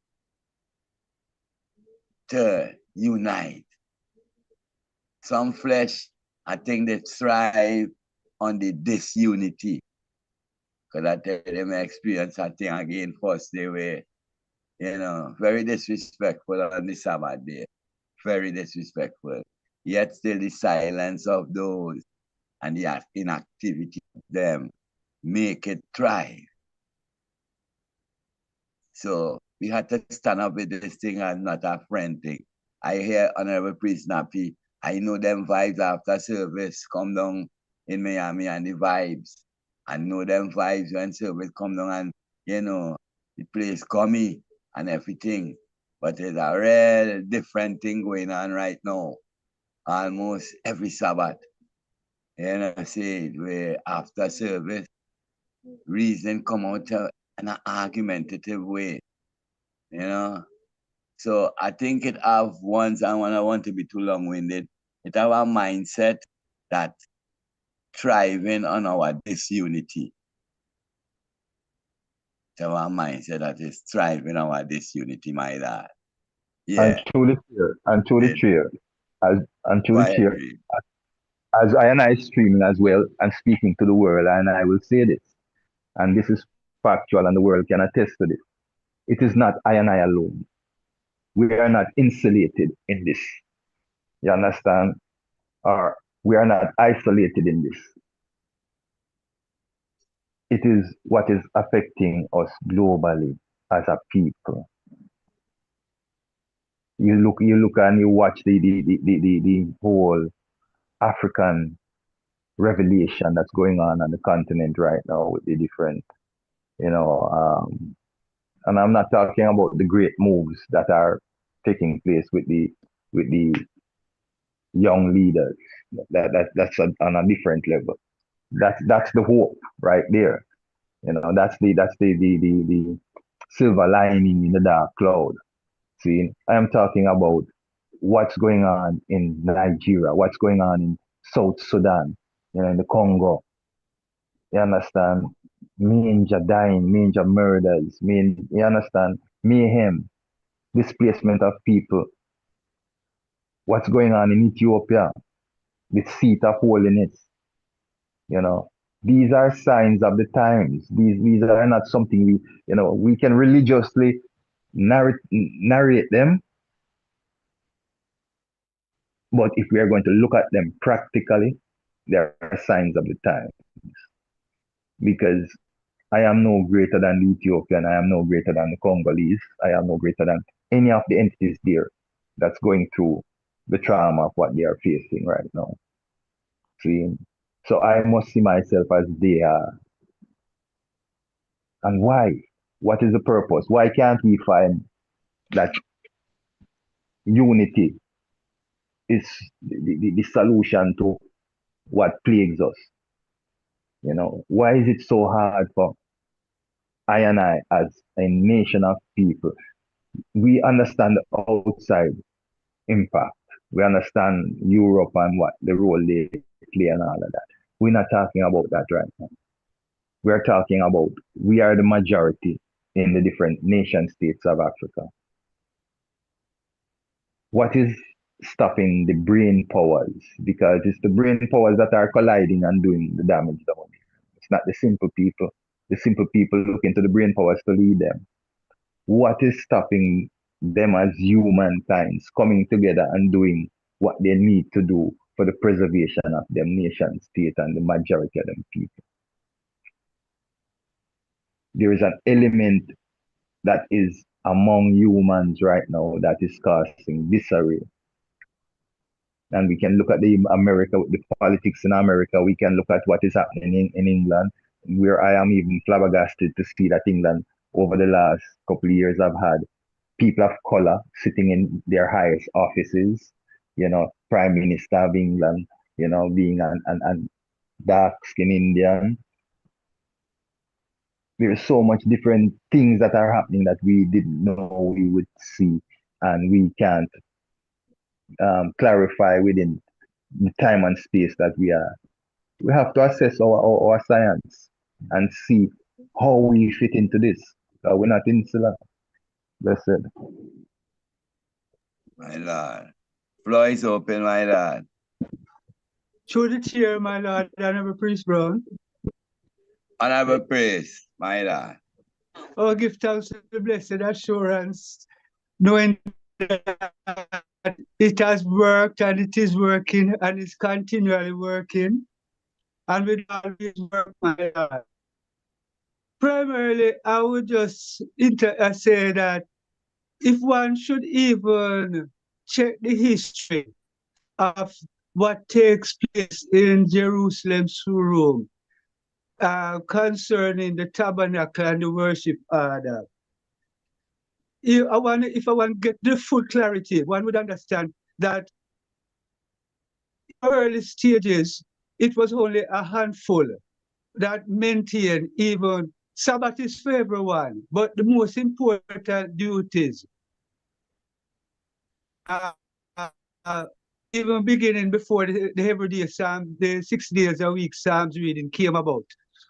to unite. Some flesh, I think they thrive on the disunity. Because I tell them my experience, I think again, first they were, very disrespectful on the Sabbath day. Very disrespectful. Yet still the silence of those and the inactivity of them make it thrive. So we had to stand up with this thing and not a friend thing. I hear Honorable Priest Nappy, I know them vibes after service come down in Miami and the vibes. I know them vibes when service come down and, the place comey and everything. But there's a real different thing going on right now. Almost every Sabbath. Say where after service, reason come out in an argumentative way. So I think it have once, and when I want to be too long-winded, it have a mindset that thriving on our disunity. It have a mindset that is thriving on our disunity, my lad. Yeah. And truly clear, as I and I streaming as well and speaking to the world, and I will say this, and this is factual, and the world can attest to this. It is not I and I alone. We are not insulated in this. You understand? Or we are not isolated in this. It is what is affecting us globally as a people. You look and you watch the whole African revelation that's going on the continent right now with the different, and I'm not talking about the great moves that are taking place with the young leaders. That's on a different level. That's the hope right there. That's the silver lining in the dark cloud. See, I am talking about what's going on in Nigeria, what's going on in South Sudan, in the Congo. You understand? Major dying, major murders, you understand? Mayhem, displacement of people. What's going on in Ethiopia? The seat of holiness. These are signs of the times. These are not something we can religiously narrate them, But if we are going to look at them practically, there are signs of the times. Because I am no greater than the Ethiopian, I am no greater than the Congolese, I am no greater than any of the entities there that's going through the trauma of what they are facing right now. See? So I must see myself as they are. And why? What is the purpose? Why can't we find that unity is the solution to what plagues us? You know, why is it so hard for I and I as a nation of people? We understand the outside impact. We understand Europe and what the role they play and all of that. We're not talking about that right now. We're talking about we are the majority in the different nation states of Africa. What is stopping the brain powers? Because it's the brain powers that are colliding and doing the damage down here. It's not the simple people. The simple people looking to the brain powers to lead them. What is stopping them as humankind coming together and doing what they need to do for the preservation of them nation state and the majority of them people? There is an element that is among humans right now that is causing disarray. And we can look at the politics in America. We can look at what is happening in England, where I am even flabbergasted to see that England over the last couple of years have had people of color sitting in their highest offices, you know, Prime Minister of England, you know, being an dark-skinned Indian. There's so much different things that are happening that we didn't know we would see, and we can't clarify within the time and space that we are. We have to assess our science and see how we fit into this. We're not insular. Blessed. My Lord. Floor is open, my Lord. Through the chair, my Lord, Honorable Priest Brown. Honorable Priest, my Lord. Oh, give thanks to the blessed assurance, knowing that it has worked and it is working and it's continually working. And will always work, my Lord. Primarily, I would just say that if one should even check the history of what takes place in Jerusalem's room concerning the tabernacle and the worship order, if I want to get the full clarity, one would understand that in early stages, it was only a handful that maintained even Sabbath is for everyone, but the most important duties, even beginning before the everyday Psalm, the 6 days a week Psalms reading came about,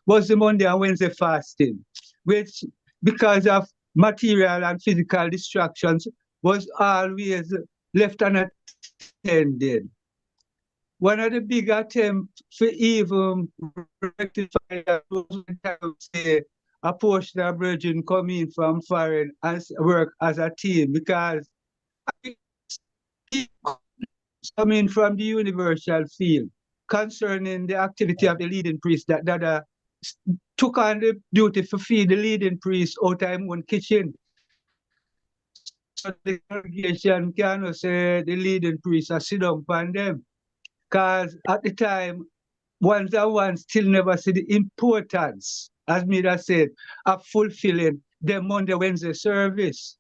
was the Monday and Wednesday fasting, which because of material and physical distractions was always left unattended. One of the big attempts for even rectify that was say a portion of Virgin coming from foreign and work as a team, because coming from the universal field concerning the activity of the leading priest that took on the duty to feed the leading priest out of his own kitchen. So the congregation cannot say the leading priest are sit down on them. Because at the time, ones and ones still never see the importance, as Mida said, of fulfilling the Monday, Wednesday service.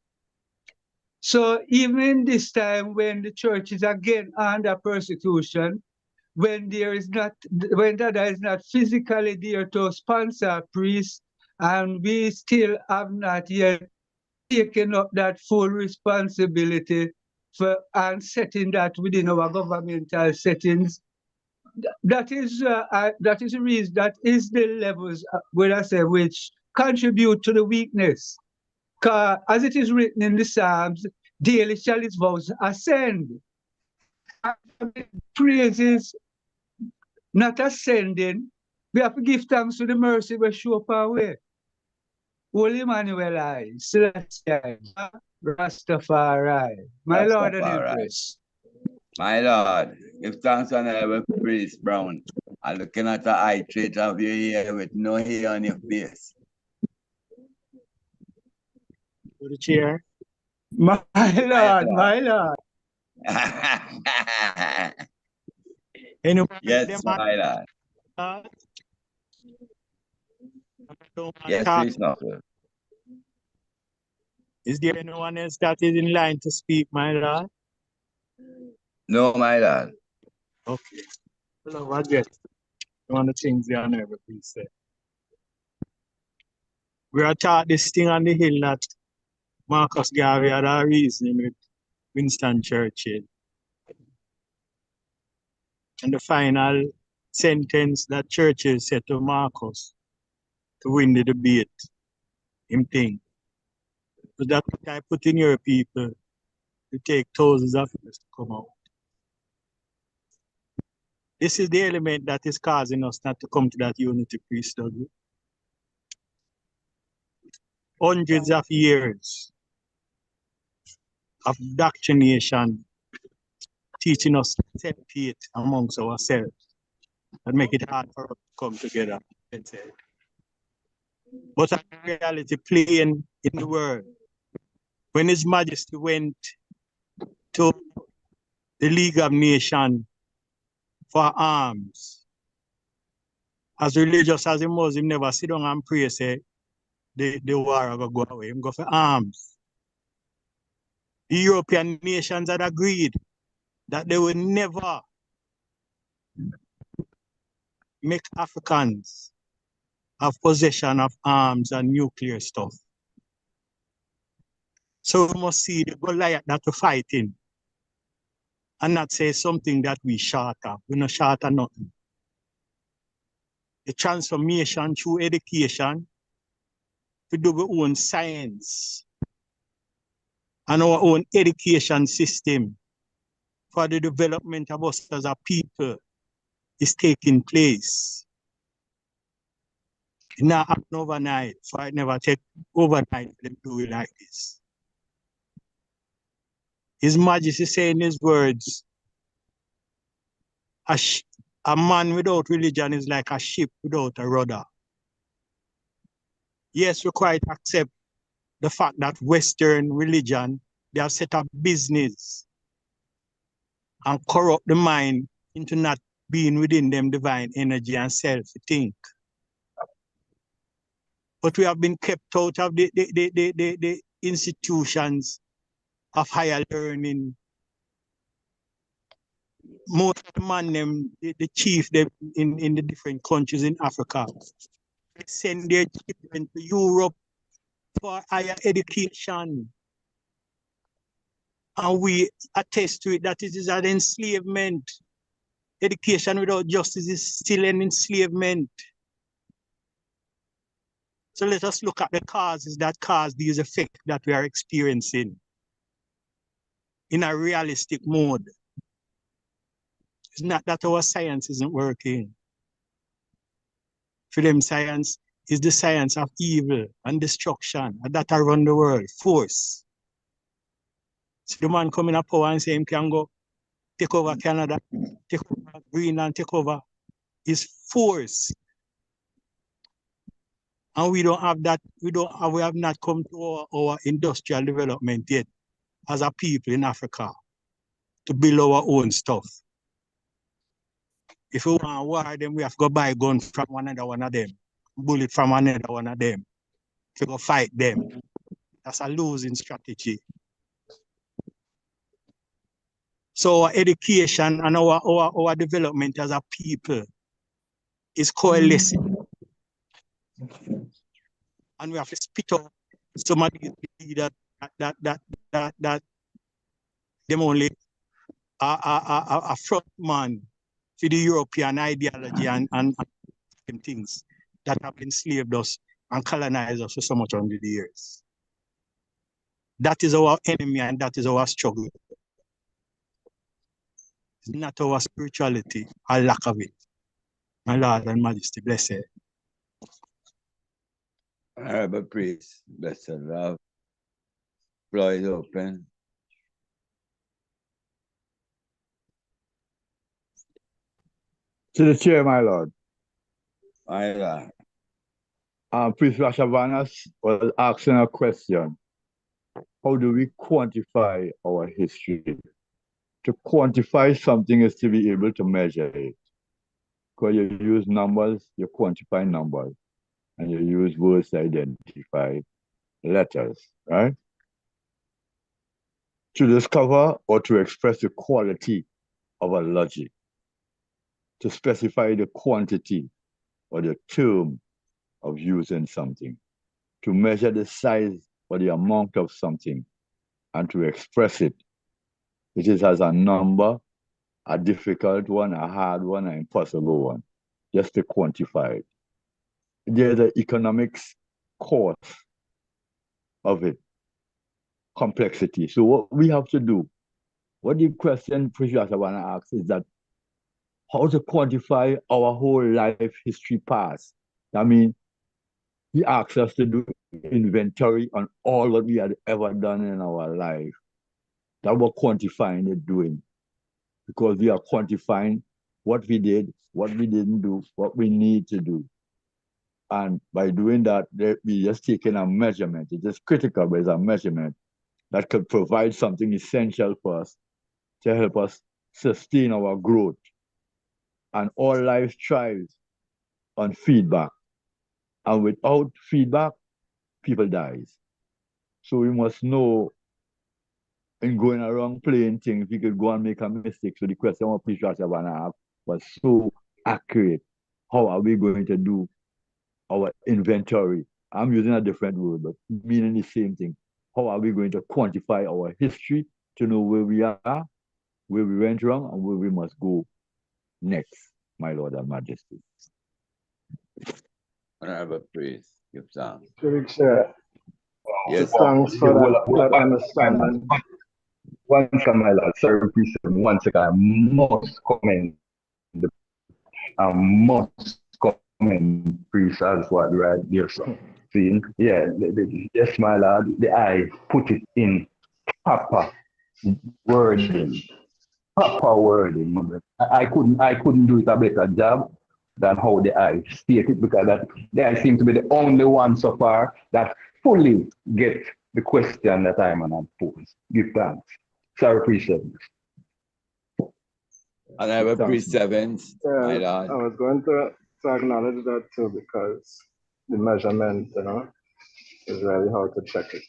So even in this time when the church is again under persecution, when Dada is not physically there to sponsor priests, and we still have not yet taken up that full responsibility for and setting that within our governmental settings. That is the reason, that is the levels where I say which contribute to the weakness. As it is written in the Psalms, daily shall its vows ascend. Praises not ascending, we have to give thanks to the mercy we show up our way. Holy Emmanuel I, Celestial, Rastafari, my Lord and Empress. My Lord, give thanks on our priest, Brown. I'm looking at the eye trait of your hair with no hair on your face. To the chair. My Lord, my Lord. Anyone Yes, my Lord. Yes, please, Knuckle. Is there anyone else that is in line to speak, my Lord? No, my Lord. Okay. Hello, I get one of the things the honorable priest said. We are taught this thing on the hill that Marcus Garvey had a reasoning with Winston Churchill. And the final sentence that Churchill said to Marcus to win the debate, him think, was that I put in your people to take thousands of years to come out. This is the element that is causing us not to come to that unity priesthood. Hundreds of years of doctrination teaching us to separate amongst ourselves and make it hard for us to come together. But in reality, playing in the world, when His Majesty went to the League of Nations for arms, as religious as a Muslim, never sit down and pray, say, the war will go away, him go for arms. The European nations had agreed that they will never make Africans have possession of arms and nuclear stuff. So we must see the Goliath that we're fighting and not say something that we short of. We're not short of nothing. The transformation through education, to do our own science and our own education system for the development of us as a people is taking place. It not happen overnight, for it never take overnight to do it like this. His Majesty saying his words, a man without religion is like a ship without a rudder. Yes, we quite accept the fact that Western religion, they have set up business and corrupt the mind into not being within them divine energy and self to think. But we have been kept out of the institutions of higher learning. Most of the man them, the chief them in the different countries in Africa, they send their children to Europe for higher education. And we attest to it that it is an enslavement. Education without justice is still an enslavement. So let us look at the causes that cause these effects that we are experiencing in a realistic mode. It's not that our science isn't working. For them, science is the science of evil and destruction, and that around the world, force. So the man coming up power and say him can go take over Canada, take over Greenland, take over, is force. And we don't have that, we have not come to our industrial development yet as a people in Africa to build our own stuff. If we want war, then we have to go buy guns from another one of them, bullet from another one of them, to go fight them. That's a losing strategy. So our education and our development as a people is coalescing. And we have to spit out some of these leaders that them only a front man for the European ideology and things that have enslaved us and colonized us for so much 100 years. That is our enemy and that is our struggle. It's not our spirituality or lack of it. My Lord and Majesty, blessed. Honorable priest, blessed love. Floor is open. To the chair, my lord. My lord. Priest Rashavanas was asking a question. How do we quantify our history? To quantify something is to be able to measure it. Because you use numbers, you quantify numbers. And you use words to identify letters, right? To discover or to express the quality of a logic. To specify the quantity or the term of using something. To measure the size or the amount of something and to express it. It is as a number, a difficult one, a hard one, an impossible one, just to quantify it. There's an economics course of it, complexity. So what we have to do, what the question Precious I want to ask is that how to quantify our whole life history past. I mean, he asks us to do inventory on all what we had ever done in our life. That we're quantifying it doing. Because we are quantifying what we did, what we didn't do, what we need to do. And by doing that, we just taking a measurement. It is critical, but it's a measurement that could provide something essential for us to help us sustain our growth. And all life thrives on feedback. And without feedback, people dies. So we must know in going around playing things, we could go and make a mistake. So the question of Precious Savannah was so accurate. How are we going to do our inventory? I'm using a different word, but meaning the same thing. How are we going to quantify our history to know where we are, where we went wrong, and where we must go next, my Lord and Majesty? Honorable Priest, give thanks. Yes. Thanks for that understanding. One second, my lord. Sorry, please. 1 second. I must comment. I must comment, priest, as what right there. So, see, yeah, yes, my lord. The I put it in proper wording. Proper wording. I couldn't do it a better job than how the I state it, because the I seem to be the only one so far that fully get the question that I'm gonna pose. Give thanks. Sorry, appreciate it. And I have a Priest Evans, my lord. I was going to acknowledge that too, because the measurement, is really how to check it,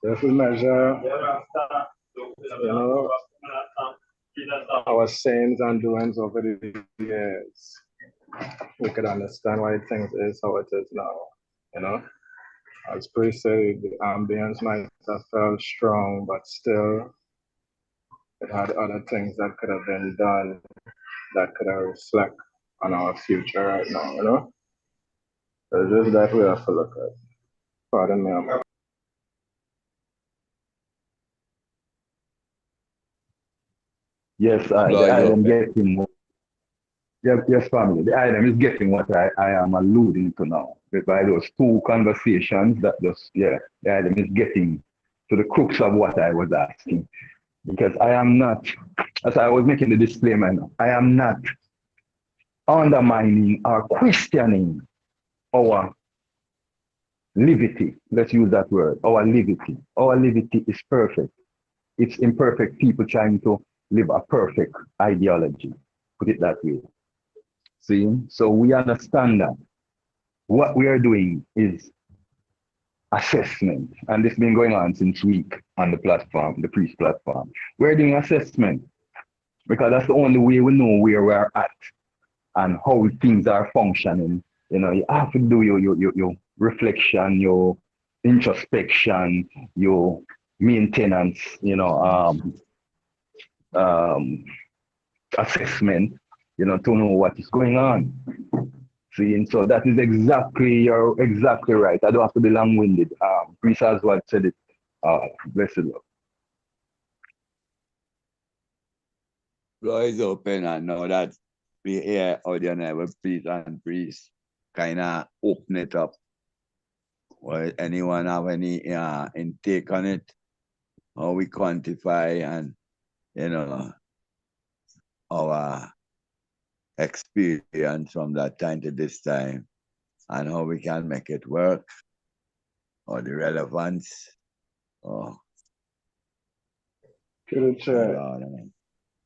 If we measure, our sayings and doings over the years, we could understand why things is how it is now, As Priest said, the ambience might have felt strong, but still it had other things that could have been done that could have reflect on our future right now, So it's just that we have to look at. Pardon me. Yes, the item getting yes, family. The item is getting what I am alluding to now. By those two conversations, the item is getting to the crux of what I was asking. Because I am not, as I was making the disclaimer, I am not undermining or questioning our liberty. Let's use that word, our liberty. Our liberty is perfect. It's imperfect people trying to live a perfect ideology, put it that way. See, so we understand that what we are doing is assessment, and this has been going on since week on the platform, the priest platform. We're doing assessment because that's the only way we know where we're at and how things are functioning. You have to do your reflection, your introspection, your maintenance, assessment, to know what is going on. See, and so that is you're exactly right. I don't have to be long-winded. Priest has what said it. Blessed Lord. Floor is open, and now that we hear audio with priest and priest, kind of open it up. Well, anyone have any intake on it? How we quantify and our experience from that time to this time and how we can make it work, or the relevance, or To the chair.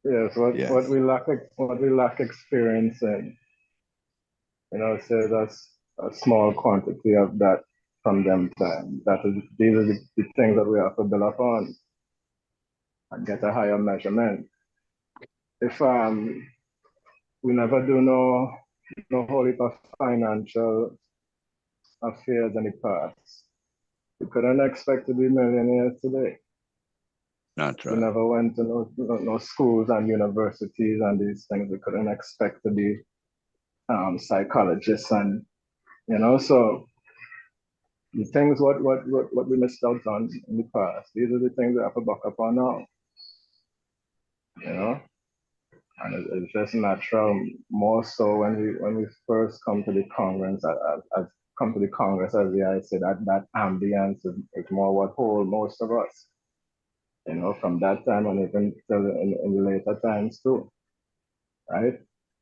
Yes, what we lack experience in, say that's a small quantity of that from them time. These are the things that we have to build upon and get a higher measurement. If we never do no whole heap of financial affairs in the past, we couldn't expect to be millionaires today. Not We right. never went to no schools and universities and these things. We couldn't expect to be psychologists and so the things what we missed out on in the past. These are the things we have to buck up on now. And it's just natural, more so when we first come to the Congress, as I said, that ambience is more what hold most of us. From that time and even till in the later times too, right?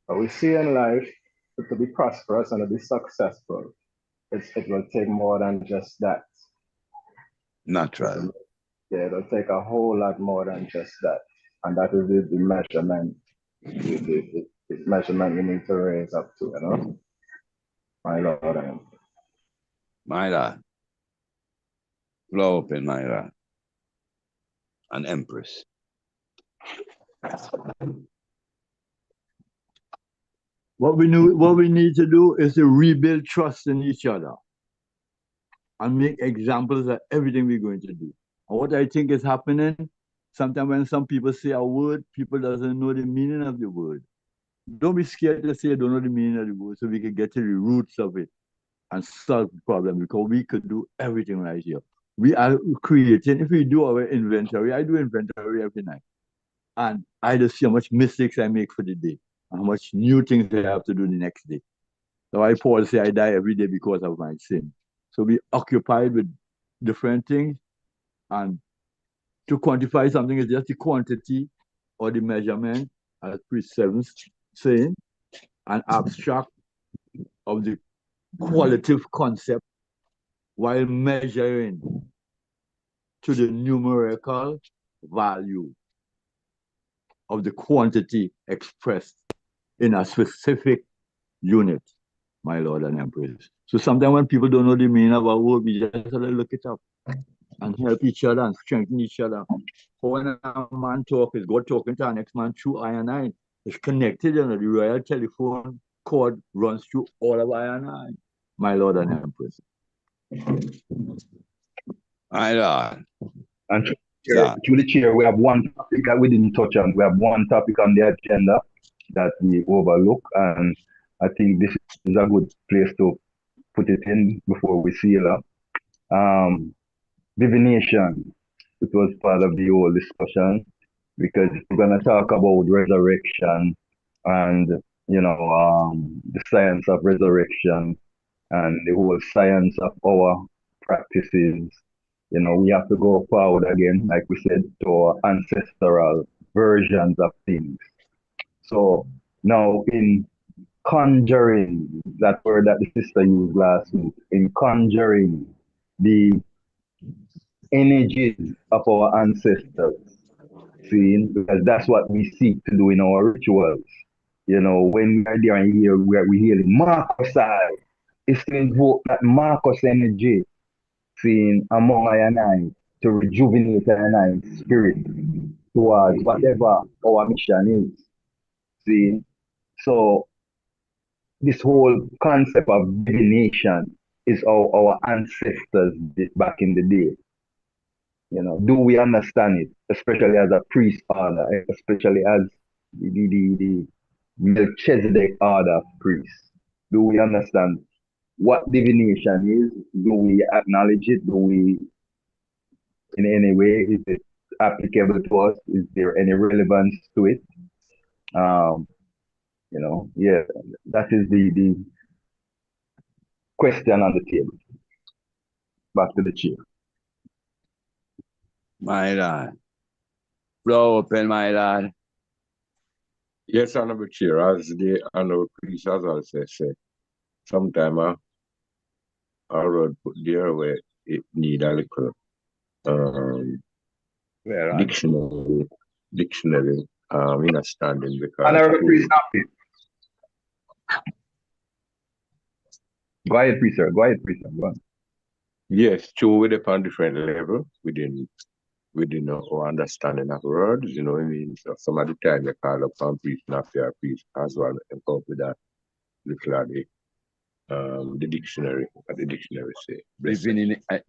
But we see in life to be prosperous and to be successful, it will take more than just that. Natural. Yeah, it'll take a whole lot more than just that. And that is the measurement, the measurement we need to raise up to, My Lord. My Lord. Flow open, my Lord. An empress. What we need to do is to rebuild trust in each other and make examples of everything we're going to do. And what I think is happening, sometimes when some people say a word, people doesn't know the meaning of the word. Don't be scared to say you don't know the meaning of the word, so we can get to the roots of it and solve the problem, because we could do everything right here. We are creating, if we do our inventory, I do inventory every night. And I just see how much mistakes I make for the day and how much new things I have to do the next day. So I Paul say I die every day because of my sin. So be occupied with different things, and to quantify something is just the quantity or the measurement, as Priest Seven's saying, an abstract of the qualitative concept while measuring to the numerical value of the quantity expressed in a specific unit, my Lord and Empress. So sometimes when people don't know the meaning of a word, we just have to look it up and help each other and strengthen each other. For when a man talks, is God talking to our next man through I and I. It's connected, the royal telephone cord runs through all of I and I, my Lord and Empress. My Lord. And to the chair, we have one topic that we didn't touch on. We have one topic on the agenda that we overlook, and I think this is a good place to put it in before we seal up. Divination. It was part of the whole discussion, because we're going to talk about resurrection and, the science of resurrection and the whole science of our practices. We have to go forward again, like we said, to our ancestral versions of things. So now in conjuring, that word that the sister used last week, in conjuring the energies of our ancestors, seeing, because that's what we seek to do in our rituals. When we're there and here, we're healing Marcus I, is to invoke that Marcus energy, seeing among I and I, to rejuvenate I and I spirit towards whatever our mission is. See, so this whole concept of divination is our ancestors did back in the day. Do we understand it, especially as a priest order, especially as the Melchizedek order of priests? Do we understand what divination is? Do we acknowledge it? Do we, in any way, is it applicable to us? Is there any relevance to it? Yeah, that is the question on the table. Back to the chair. My Lord. Flow open, my Lord. Yes, Honorable Chair, as the Honorable Priest has also said, sometime I road put there where it need a little dictionary understanding because Honorable Priest, go ahead, Priest, sir. Go ahead, Priest, sir. Go on. yes, true, with upon different level within our understanding of words, you know what I mean? So some of the time you call upon priest, not fair priest as well, and come up with that little of the dictionary, what the dictionary say.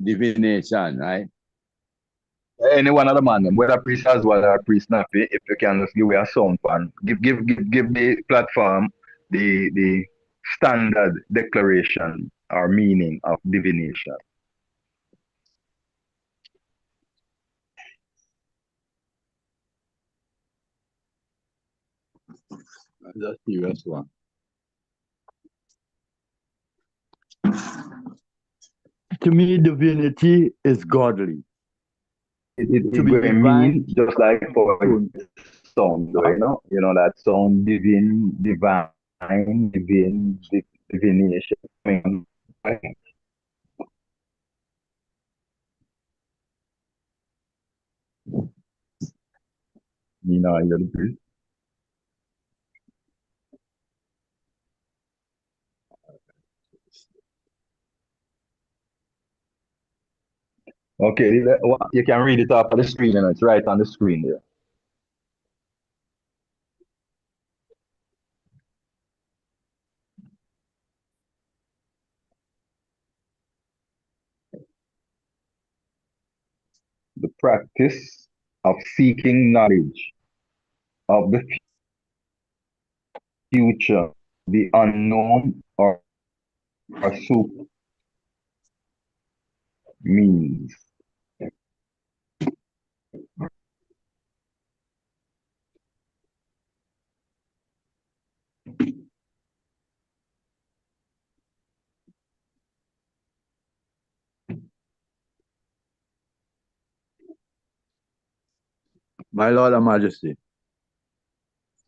Divination, right? Any one of the man, whether priest as well or priest nappy, if you can just give me a sound pan, give the platform the standard declaration or meaning of divination. That's a serious one. To me, divinity is godly. It To be will divine, mean just like for sound, you know that sound divine, divination. You know, you're the priest. Okay, you can read it off of the screen, and it's right on the screen there. The practice of seeking knowledge of the future, the unknown, or soup means. my Lord and Majesty.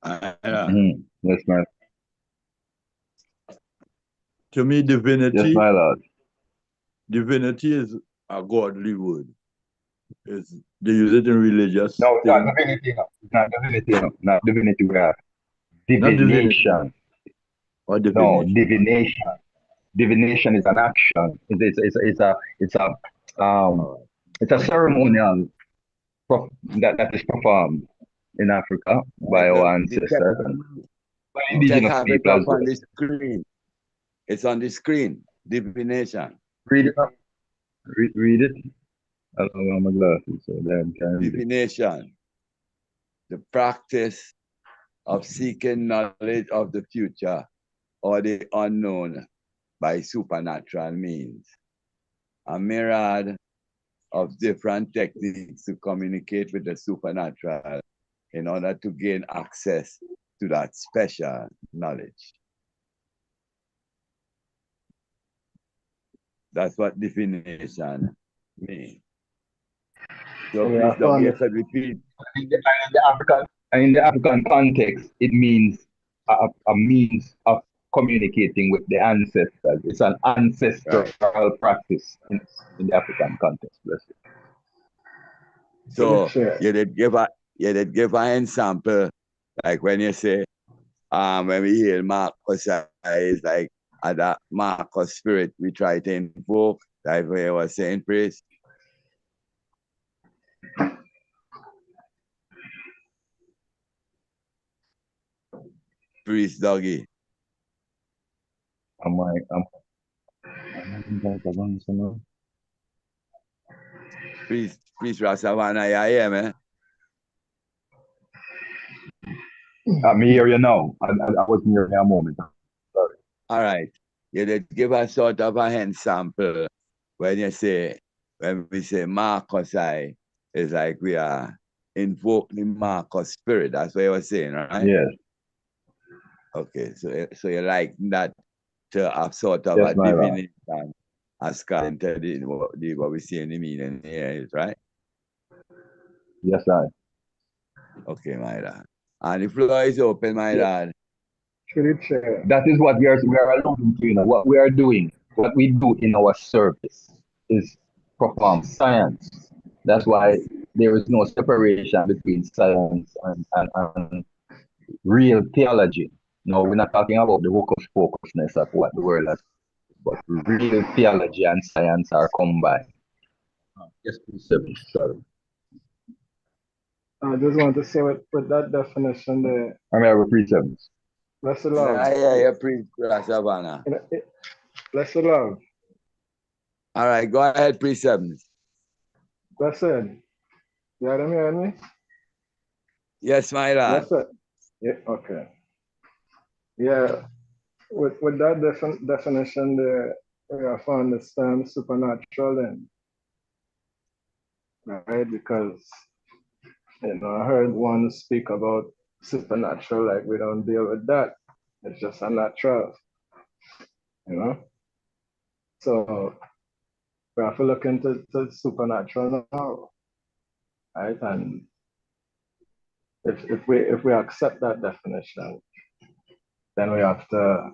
Yes, my. To me, divinity. Yes, my Lord. Divinity is a godly word. They use it in religious. No, it's not divinity. No. It's not divinity. No. Not divinity. We have divination. Or No, divination. divination. Divination is an action. It's a ceremonial that is performed in Africa by our ancestors and by indigenous have people it as up well. on the screen. It's on the screen. Divination. Read it. Read it. I don't know my glasses, so then can read it. Divination. The practice of seeking knowledge of the future or the unknown by supernatural means. A myriad of different techniques to communicate with the supernatural in order to gain access to that special knowledge. That's what divination means. So please don't get to repeat. In the African context, it means a means of communicating with the ancestors. It's an ancestral practice in the African context. Bless you. So you did give an example, like when you say, when we hear Marcus, it's like that Marcus spirit we try to invoke, like we were saying, priest. Priest Doggy. Priest Rasavana, you hear me? I'm hear you now. I wasn't hearing you a moment. Sorry. All right. You did give a sort of a example when we say Marcus it's like we are invoking Marcus spirit. That's what you were saying, right? Yes. Okay, so you like that to have sort of Yes, a my Lord. divination as according to what we see in the meaning here, right? Yes, I. Okay, my Lord. And the floor is open, my lad. That is what we are alluding to, what we are doing, what we do in our service is perform science. That's why there is no separation between science and real theology. No, we're not talking about the hocus pocusness of what the world has, but real theology and science are combined. Yes, please, sorry. I just want to say with that definition there. I mean, I have 3/7. Bless the love. Yeah, Priest Savannah. Bless the love. All right, go ahead, Priest 7. Blessed. You hear me? Yes, my lad. Blessed. Yeah, okay. Yeah, with that definition there, we have to understand supernatural then, right? Because, I heard one speak about supernatural, like we don't deal with that. It's just a natural, So we have to look into supernatural now, right? And if we accept that definition, then we have to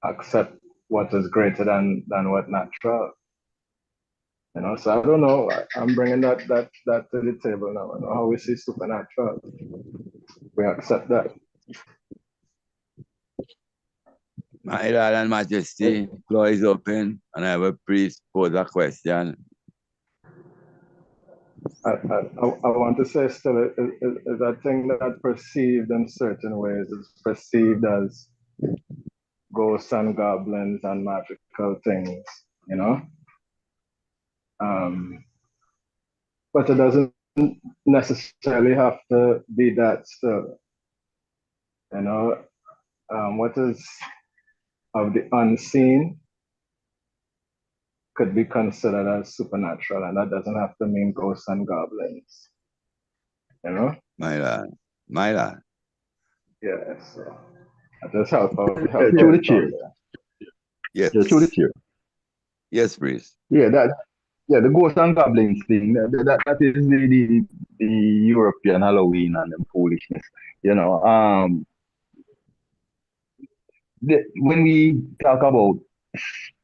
accept what is greater than what natural. So I don't know. I'm bringing that to the table now. How we see supernatural. We accept that. My Lord and Majesty, floor is open, and I have a priest pose a question. I want to say still is a thing that perceived in certain ways is perceived as ghosts and goblins and magical things, but it doesn't necessarily have to be that still. What is of the unseen could be considered as supernatural, and that doesn't have to mean ghosts and goblins. My lad. Yes. So I just help out. Through the chair. Yes. Yeah, through the chair. Yes, priest. Yeah, the ghost and goblins thing. That is the European Halloween and the foolishness. When we talk about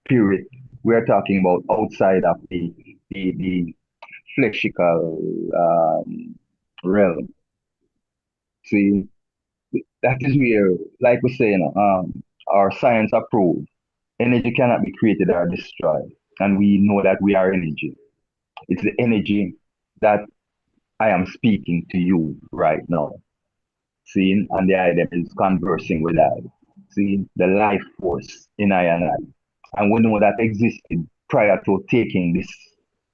spirit, we are talking about outside of the fleishical realm. See, that is where, like we say, our science approved, energy cannot be created or destroyed, and we know that we are energy. It's the energy that I am speaking to you right now. See, and the item is conversing with I. See, the life force in I and I. And we know that existed prior to taking this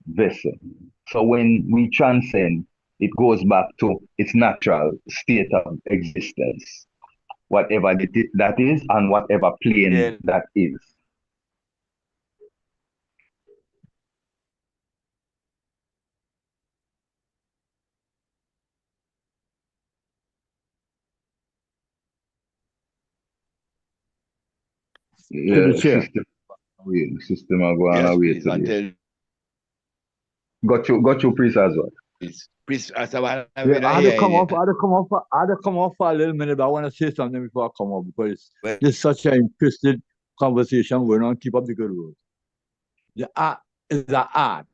vessel. So when we transcend, it goes back to its natural state of existence, whatever that is and whatever plane that is. Yeah, the chair. System are going Yes, away please, today. Got you, priest as well. Priest, as I had to come off for a little minute, but I want to say something before I come up because this is such an interesting conversation. We're not keep up the good work. The art is the art,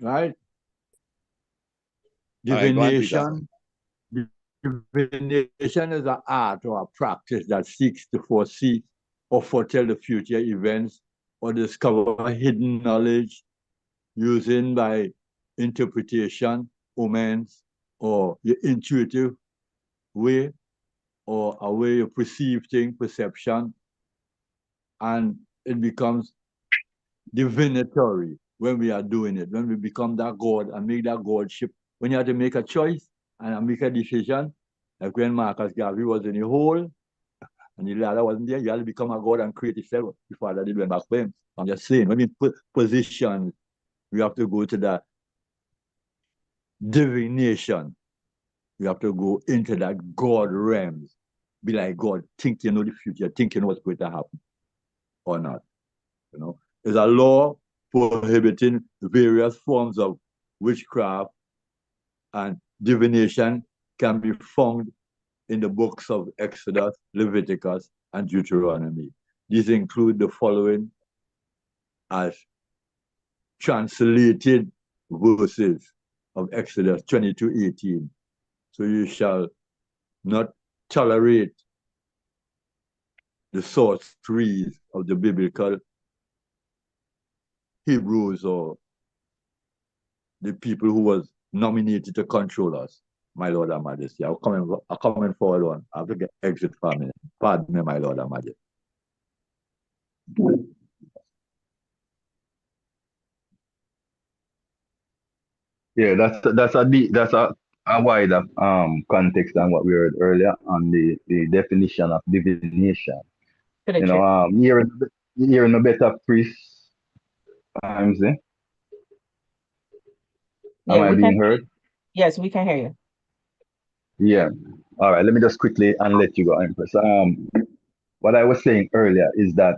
right? Divination. Divination is an art or a practice that seeks to foresee or foretell the future events or discover hidden knowledge using by interpretation, omens, or your intuitive way, or a way of perceiving perception, and it becomes divinatory when we are doing it, when we become that God and make that Godship. When you have to make a choice and make a decision, like when Marcus Garvey was in the hole and the ladder wasn't there, you had to become a God and create yourself before that did went back for him. I'm just saying, when we put position, we have to go to that divination. We have to go into that God realms. Be like God, think you know the future, think you know what's going to happen or not. There's a law prohibiting various forms of witchcraft and divination can be found in the books of Exodus, Leviticus, and Deuteronomy. These include the following as translated verses of Exodus 22:18. So you shall not tolerate the sorceries of the biblical Hebrews or the people who was nominated to control us, my Lord and Majesty. I'll come forward on. I have to get exit for a minute. Pardon me, my Lord and Majesty. Yeah, that's a wider context than what we heard earlier on the definition of divination. You know, hearing a better priest, I'm saying. Am I being heard? Yes, we can hear you. Yeah. All right. Let me just quickly and let you go, Empress. What I was saying earlier is that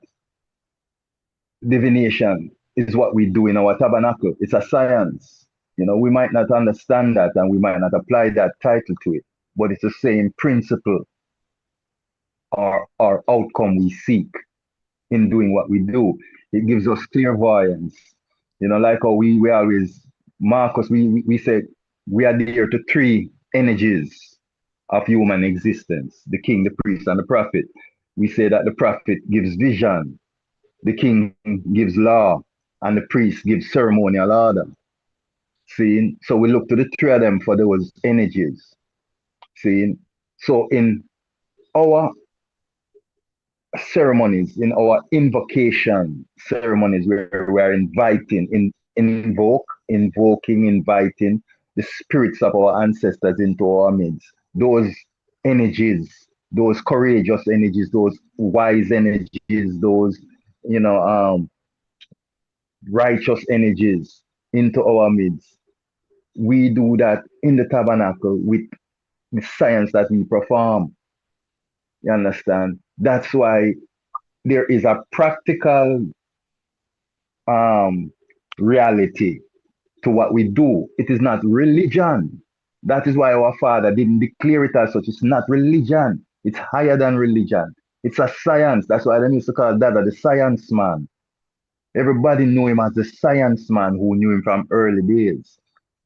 divination is what we do in our tabernacle. It's a science. You know, we might not understand that and we might not apply that title to it, but it's the same principle or outcome we seek in doing what we do. It gives us clairvoyance. You know, like how we always, Marcus, we say we adhere to three energies of human existence: the king, the priest, and the prophet. We say that the prophet gives vision, the king gives law, and the priest gives ceremonial order. See, so we look to the three of them for those energies. See, so in our ceremonies, in our invocation ceremonies, where we are inviting the spirits of our ancestors into our midst. Those energies, those courageous energies, those wise energies, those righteous energies into our midst. We do that in the tabernacle with the science that we perform. You understand? That's why there is a practical reality to what we do. It is not religion. That is why our father didn't declare it as such. It's not religion. It's higher than religion. It's a science. That's why they used to call Dada the science man. Everybody knew him as the science man who knew him from early days.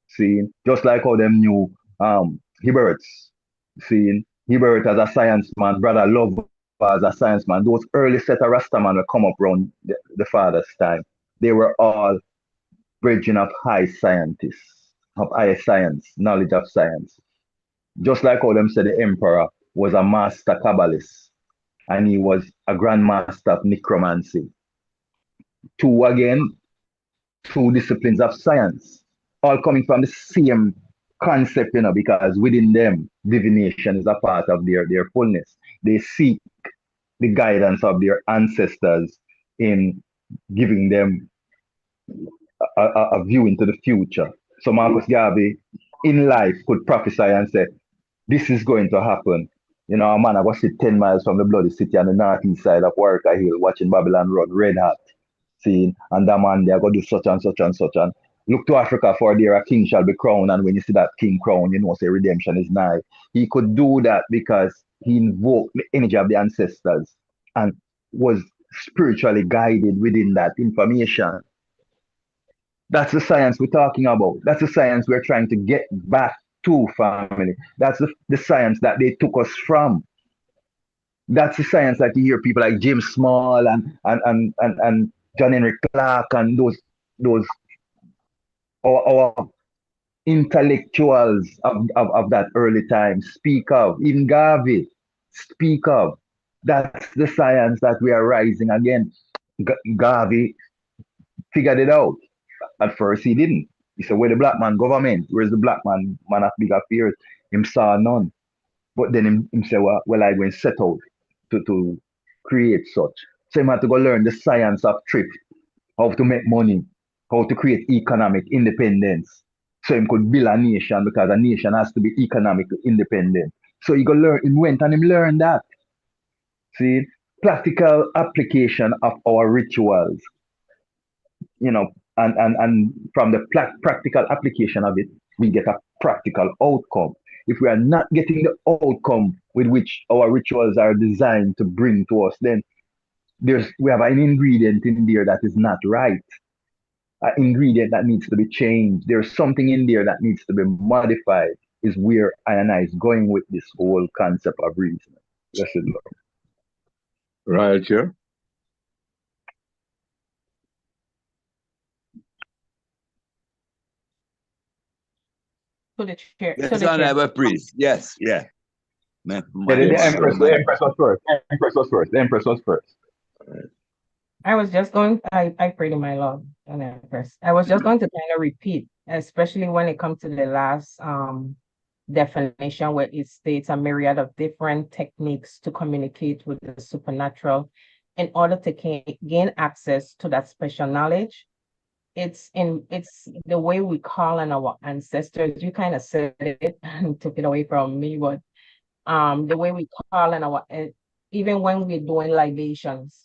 See, just like how them knew Hibbert. See, Hibbert as a science man, brother Love as a science man. Those early set of Rastaman will come up around the father's time. They were all bridging of high scientists, of high science, knowledge of science. Just like how them said the emperor was a master Kabbalist and he was a grandmaster of necromancy. Two disciplines of science, all coming from the same concept, because within them, divination is a part of their fullness. They seek the guidance of their ancestors in giving them a view into the future. So Marcus Garvey, in life, could prophesy and say, this is going to happen. You know, a man, I was sit 10 miles from the bloody city on the northeast side of Warwicker Hill, watching Babylon Road, red hot, seeing, and that man, they're going to do such and such and such. And look to Africa, for there a king shall be crowned. And when you see that king crown, you know, say redemption is nigh. He could do that because he invoked the energy of the ancestors and was spiritually guided within that information. That's the science we're talking about. That's the science we're trying to get back to, family. That's the science that they took us from. That's the science that you hear people like James Small and John Henry Clark and those our intellectuals of that early time speak of. Even Garvey speak of. That's the science that we are rising again. Garvey figured it out. At first he didn't. He said, where the black man government? Where's the black man of big affairs? Him saw none. But then him say, well, I went set out to create such. So he had to go learn the science of thrift, how to make money, how to create economic independence. So he could build a nation, because a nation has to be economically independent. So he went and he learned that. See, practical application of our rituals, and from the practical application of it, we get a practical outcome. if we are not getting the outcome with which our rituals are designed to bring to us, then we have an ingredient in there that is not right. An ingredient that needs to be changed. There's something in there that needs to be modified, is where I is going with this whole concept of reason. Blessed Lord. Right here. To the chair. Yes, To the chair. Honorable Priest. Yes, yeah. The Empress was first. The Empress was first. I was just going, I pray to my Lord and Empress. I was just going to kind of repeat, especially when it comes to the last definition where it states a myriad of different techniques to communicate with the supernatural in order to gain access to that special knowledge. It's the way we call on our ancestors. You kind of said it and took it away from me, but the way we call on our, even when we're doing libations,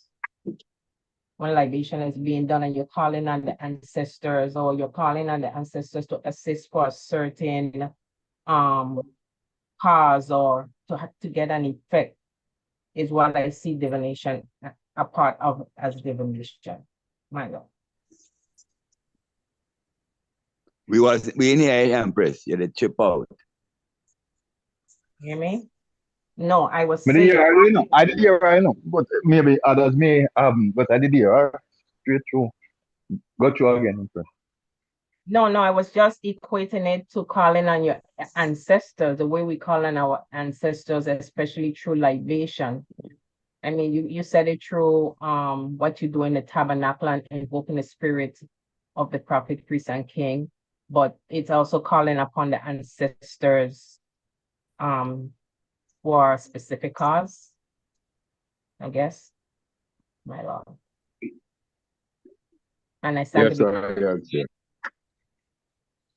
when libation is being done and you're calling on the ancestors, or you're calling on the ancestors to assist for a certain cause or to get an effect, is what I see divination a part of as divination. My Lord. We in here, Empress. You had to chip out. Hear me? No, I was I saying. I did hear, I know, but maybe others may, but I did hear, straight through. Go through again, Empress. No, I was just equating it to calling on your ancestors, the way we call on our ancestors, especially through libation. I mean, you said it through what you do in the tabernacle and invoking the spirit of the prophet, priest, and king, but it's also calling upon the ancestors for a specific cause, I guess, my Lord. And I said, Yes,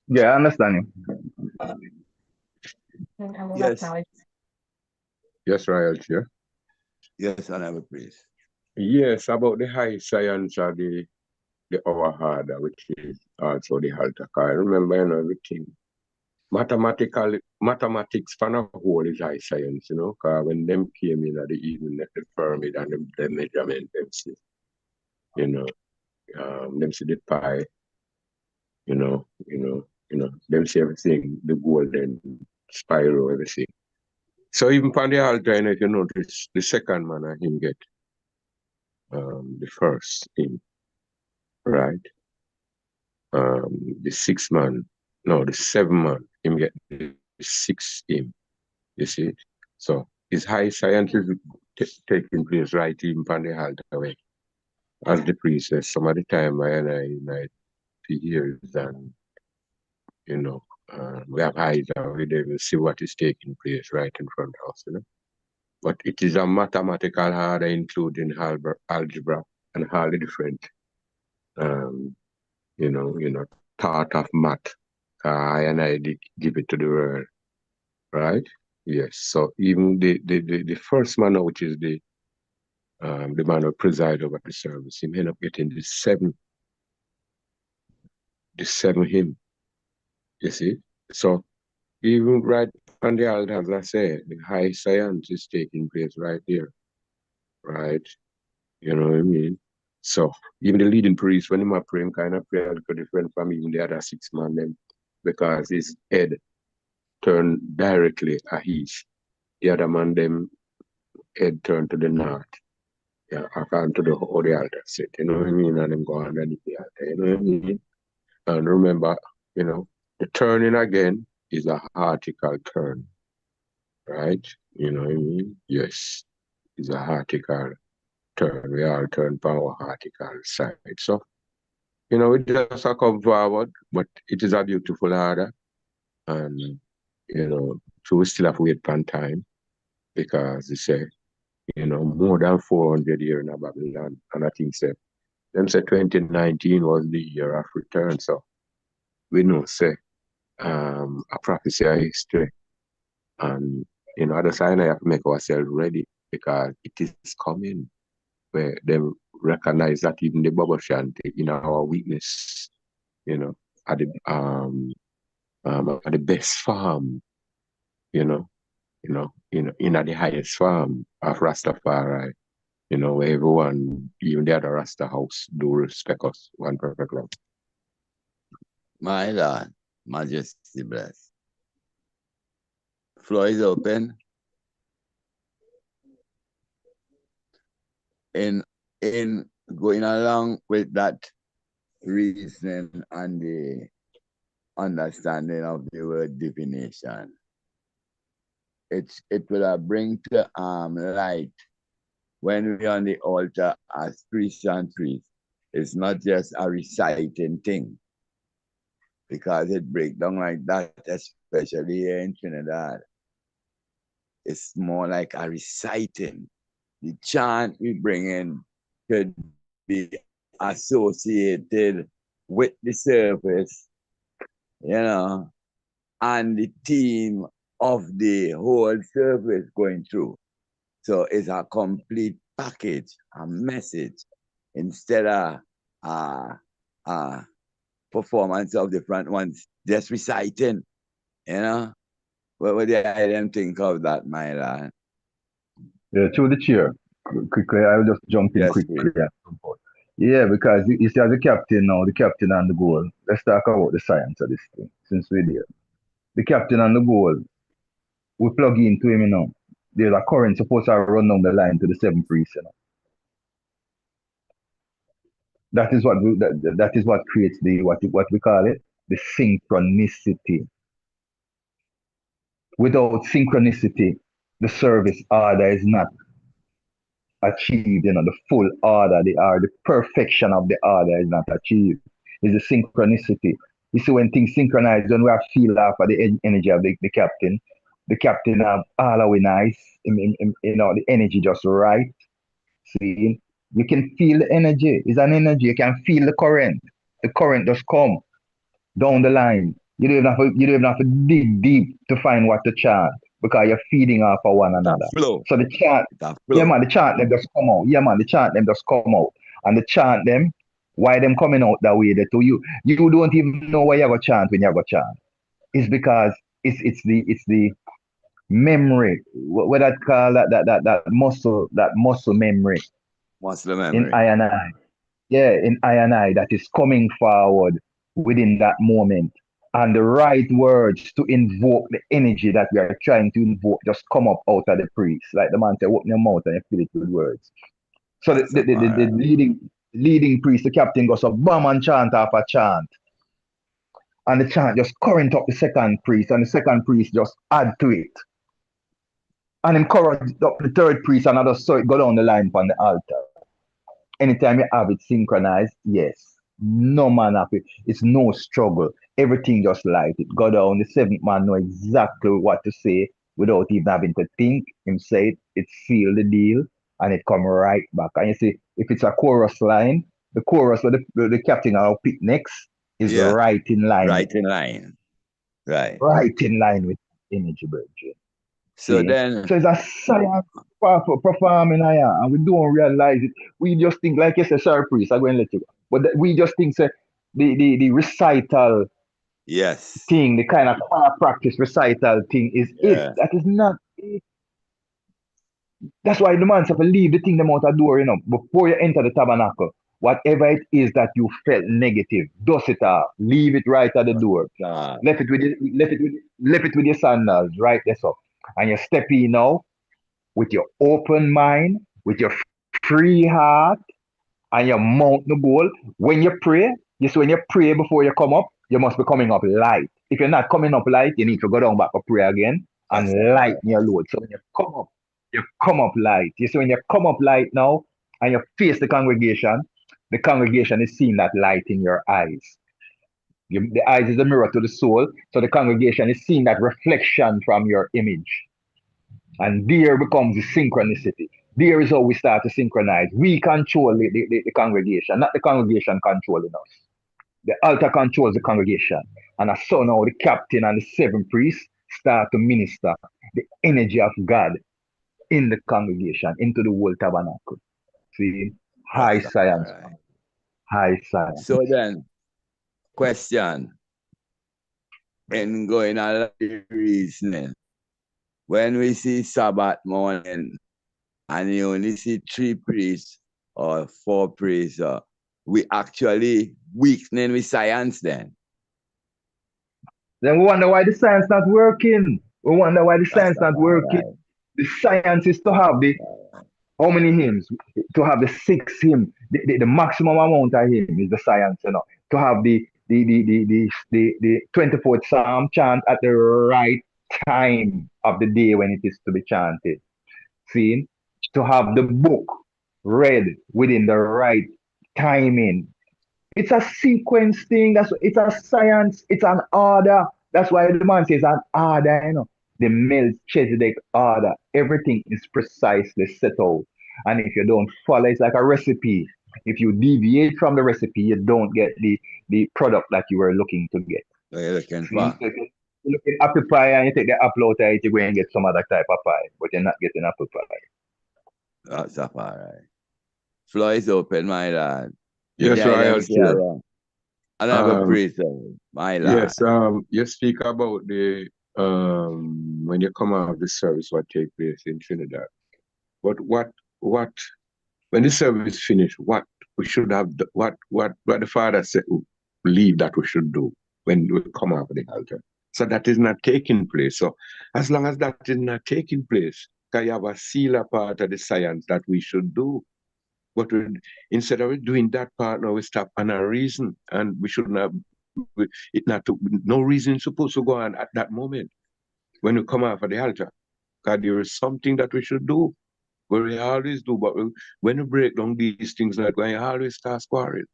yeah, I understand you. Yes. Yes, Royal Chair. Yes, Honorable Priest. Yes, about the high science of the hour harder, which is also the altar. I remember, everything. Mathematics for a whole is high science, because when them came in at the evening at the pyramid and the measurement, them see, them see the pi, them see everything, the golden spiral, everything. So even on the altar, if you notice, the second man him get the first thing, right? The the 7 man, him get the 6th him. You see it? So his high science is taking place right even on the altar way. As the priest says, some of the time I hear and we have eyes and we don't even see what is taking place right in front of us, But it is a mathematical order, including algebra and all the different thought of math. I did give it to the world. Right? Yes. So even the first man, which is the man who preside over the service, he end up getting the seven hymn. You see? So even right on the altar, as I say, the high science is taking place right there. Right? You know what I mean? So even the leading priest, when he pray, kind of pray a little different from even the other 6 man them, because his head turned directly at east. The other man them head turned to the north. Yeah, according to the altar set, you know what I mean? And them go underneath the altar, you know what I mean? And remember, the turning again is a vertical turn, right? You know what I mean? Yes, it's a vertical turn. We all turn from our vertical side. So, we just come forward, but it is a beautiful order. And, so we still have to wait for time because they say, more than 400 years in Babylon. And I think them say 2019 was the year of return. So we know say a prophecy of history. And other side I have to make ourselves ready because it is coming. Where they recognize that even the bubble shanty in our weakness, at the best form, in the highest form of Rastafari, where everyone, even the other Rasta house, do respect us one perfect love. My Lord, Majesty bless. Floor is open. In going along with that reasoning and the understanding of the word divination, it will bring to light when we're on the altar as priests and priests. It's not just a reciting thing, because it breaks down like that, especially here in Trinidad. It's more like a reciting. The chant we bring in could be associated with the service, and the theme of the whole service going through. So it's a complete package, a message, instead of performance of different ones, just reciting, What do I think of that, my lad? Yeah, through the chair. Quickly, I'll just jump in quickly. Yeah, because you see, as the captain now, the captain and the goal. Let's talk about the science of this thing, since we're there. The captain and the goal, we plug into him, There's a current supposed to run down the line to the 7 priests, That is what creates the what we call it, the synchronicity. Without synchronicity, the service order is not achieved, the full order, the perfection of the order is not achieved. It's the synchronicity. You see, when things synchronize, when we have feel off of the energy of the captain have all our nice, the energy just right. See, you can feel the energy. It's an energy. You can feel the current. The current just come down the line. You don't even have to dig deep to find what to chant, because you're feeding off of one another. Flow. So the chant, the chant them just come out. The chant them just come out. And the chant them, why them coming out that way? That you don't even know why you have a chant when you have a chant. It's because it's the memory. What that call that muscle memory. Muscle memory. In I and I. Yeah, in I and I, that is coming forward within that moment. And the right words to invoke the energy that we are trying to invoke just come up out of the priest. Like the man said, open your mouth and you fill it with words. So the leading priest, the captain, goes up, bam, and chant after chant. And the chant just current up the second priest, and the second priest just add to it. And him current up the third priest, and I just saw it go down the line on the altar. Anytime you have it synchronized, yes, no man have it. It's no struggle. Everything just light. It go down. The 7th man know exactly what to say without even having to think. Him say it seal the deal, and it come right back. And you see, if it's a chorus line, the chorus where the captain will pick next is right in line. Right in line. Right. Right in line with energy, brethren. So See? then, So it's a science for performing here, and we don't realize it. We just think, like you said, sorry, priest, I'm going to let you go. But we just think the recital thing, the kind of choir practice recital thing is it. That is not it. That's why the man said to leave the thing them out the door, before you enter the tabernacle. Whatever it is that you felt negative, dust it off. Leave it right at the door. Left it with your sandals, right there, so. And you step in now with your open mind, with your free heart, and your mount the goal. When you pray, when you pray before you come up, you must be coming up light. If you're not coming up light, you need to go down back and pray again and lighten your load. So when you come up light. You see, when you come up light now and you face the congregation is seeing that light in your eyes. The eyes is a mirror to the soul, so the congregation is seeing that reflection from your image. And there becomes the synchronicity. There is how we start to synchronize. We control the congregation, not the congregation controlling us. The altar controls the congregation. And as so now the captain and the 7 priests start to minister the energy of God in the congregation, into the whole tabernacle. See? High science. Right. High science. So then, question. In going on the reasoning, when we see Sabbath morning and you only see 3 priests or 4 priests, we actually weakening with science then. Then we wonder why the science not working. We wonder why the science not working. Right. The science is to have the how many hymns? To have the 6 hymn, the maximum amount of hymn is the science, you know. To have the 24th Psalm chant at the right time of the day when it is to be chanted. See? To have the book read within the right timing. It's a sequence thing. It's a science. It's an order. That's why the man says an order, you know. The Melchizedek order. Everything is precisely set out. And if you don't follow, it's like a recipe. If you deviate from the recipe, you don't get the product that you were looking to get. You're looking See? for. You look at apple pie and you take the apple out of it, you go and get some other type of pie, but you're not getting apple pie. Rastafari. Floor is open, my lad. Yes, Royal. Another priest, my lad. Yes, you speak about the when you come out of the service, what take place in Trinidad. But what when the service finished, what we should have, what the Father said, believe that we should do when we come out of the altar. So that is not taking place. So as long as that is not taking place, can you have a seal part of the science that we should do? But instead of doing that part, now we stop on a reason, and we shouldn't have no reason supposed to go on at that moment when we come off of the altar. Because there is something that we should do, where we always do, but when we break down these things, like when you always start quarreling.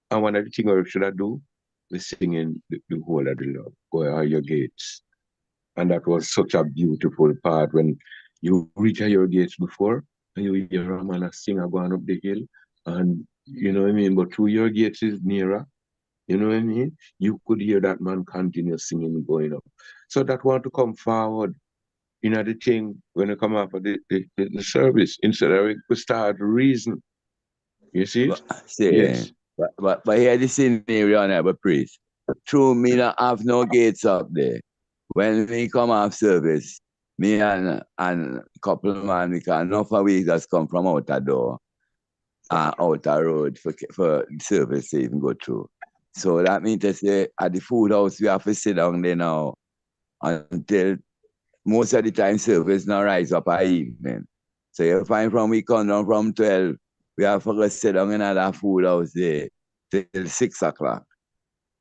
And one of the things we should do is singing the whole of the Lord, go out your gates. And that was such a beautiful part when you reach your gates before, and you hear a man sing going up the hill, and you know what I mean, but through your gates is nearer, you know what I mean, you could hear that man continue singing going up. So that want to come forward, you know, the thing when you come up for the service, instead of we start reason. You see? Yes. But here the scenario on every priest. True, me not have no gates up there. When we come off service, me and a couple of man, we can enough of we just come from outer door and outer road for service to even go through. So that means to say at the food house we have to sit down there now until most of the time service now rise up at evening. So you find from we come down from 12, we have to go sit down in that food house there till 6 o'clock.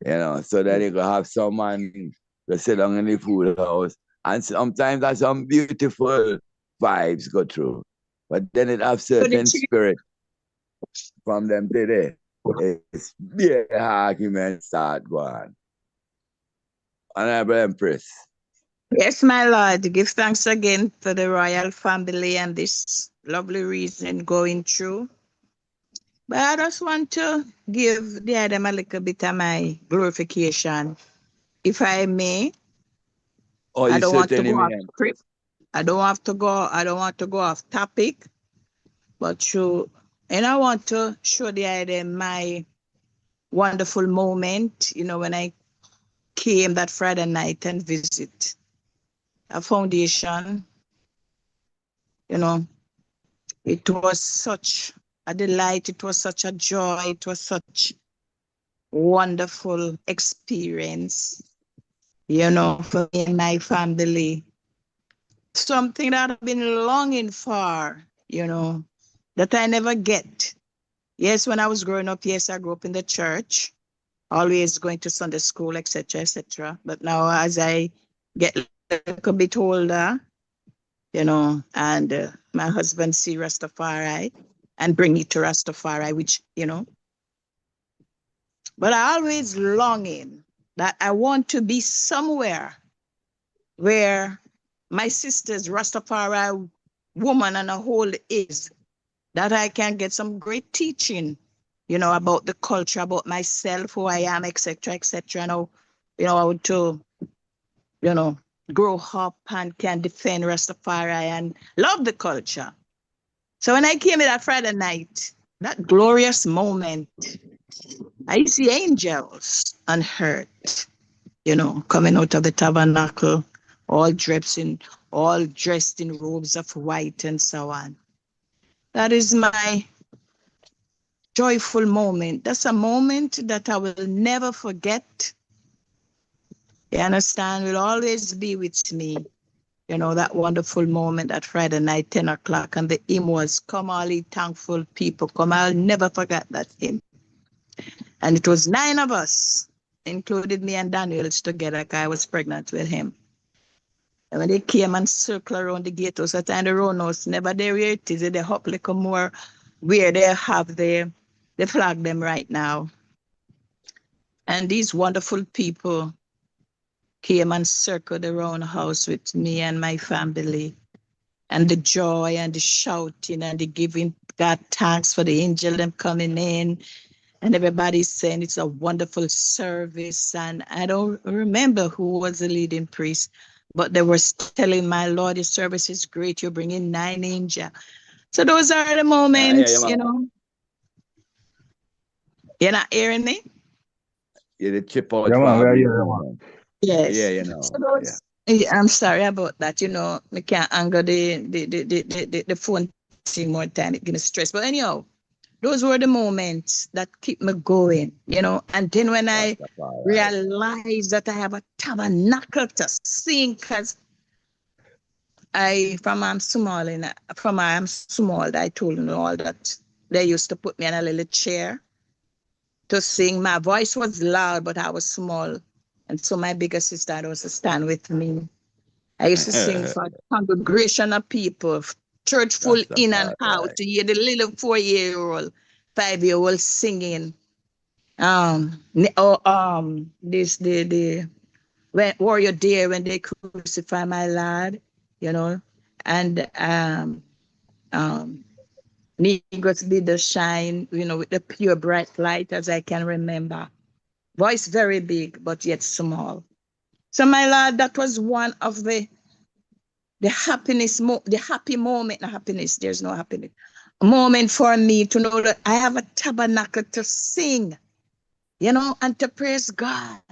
You know, so that you can have someone to sit down in the food house. And sometimes there's some beautiful vibes go through. But then it have certain spirit from them today. It's big argument start going. Honorable Empress. Yes, my Lord, give thanks again for the royal family and this lovely reason going through. But I just want to give the Adam a little bit of my glorification, if I may. Oh, I don't want to go off may. script. I don't want to go off topic, but and I want to show the Adam my wonderful moment, you know, when I came that Friday night and visit a foundation. You know, it was such a delight. It was such a joy. It was such wonderful experience, you know, for me and my family. Something that I've been longing for, you know, that I never get. Yes, when I was growing up, yes, I grew up in the church, always going to Sunday school, etc., etc. But now as I get a little bit older, you know, and my husband see Rastafari and bring me to Rastafari, which, you know, but I always longing that I want to be somewhere where my sister's Rastafari woman and a whole is, that I can get some great teaching, you know, about the culture, about myself, who I am, etc., etc. And how, you know, how to, you know, grow up and can defend Rastafari and love the culture. So when I came in that Friday night, that glorious moment, I see angels on earth, you know, coming out of the tabernacle. all dressed in robes of white and so on. That is my joyful moment. That's a moment that I will never forget. You understand? Will always be with me. You know, that wonderful moment that Friday night, 10 o'clock, and the hymn was, "Come all ye thankful people, come." I'll never forget that hymn. And it was 9 of us, included me and Daniels together, because I was pregnant with him. And when they came and circled around the gatehouse, at the time the roundhouse, never there where it is, they up like more where they have the flag them right now. And these wonderful people came and circled the roundhouse with me and my family. And the joy and the shouting and the giving God thanks for the angel them coming in. And everybody saying it's a wonderful service. And I don't remember who was the leading priest, but they were telling, "My Lord, your service is great. You're bringing 9 angels." So those are the moments, you know. You're not hearing me? Yeah, the chip out Yeah, man, for we are me. here, Yes. Yeah, you know. So those, I'm sorry about that. You know, I can't anger the phone thing more time. It gives me stress. But anyhow, those were the moments that keep me going, you know. And then when I realized that I have a tabernacle to sing, because from I'm small, I told them all that they used to put me in a little chair to sing. My voice was loud, but I was small. And so my bigger sister was to stand with me. I used to sing for a congregation of people, church full in and out, to hear the little 4-year-old, 5-year-old singing. When Warrior Dear, when they crucify my Lord, you know, and Negroes be the shine, you know, with the pure bright light, as I can remember. Voice very big, but yet small. So my Lord, that was one of the happiness, the happy moment, not happiness, there's no happiness, a moment for me to know that I have a tabernacle to sing, you know, and to praise God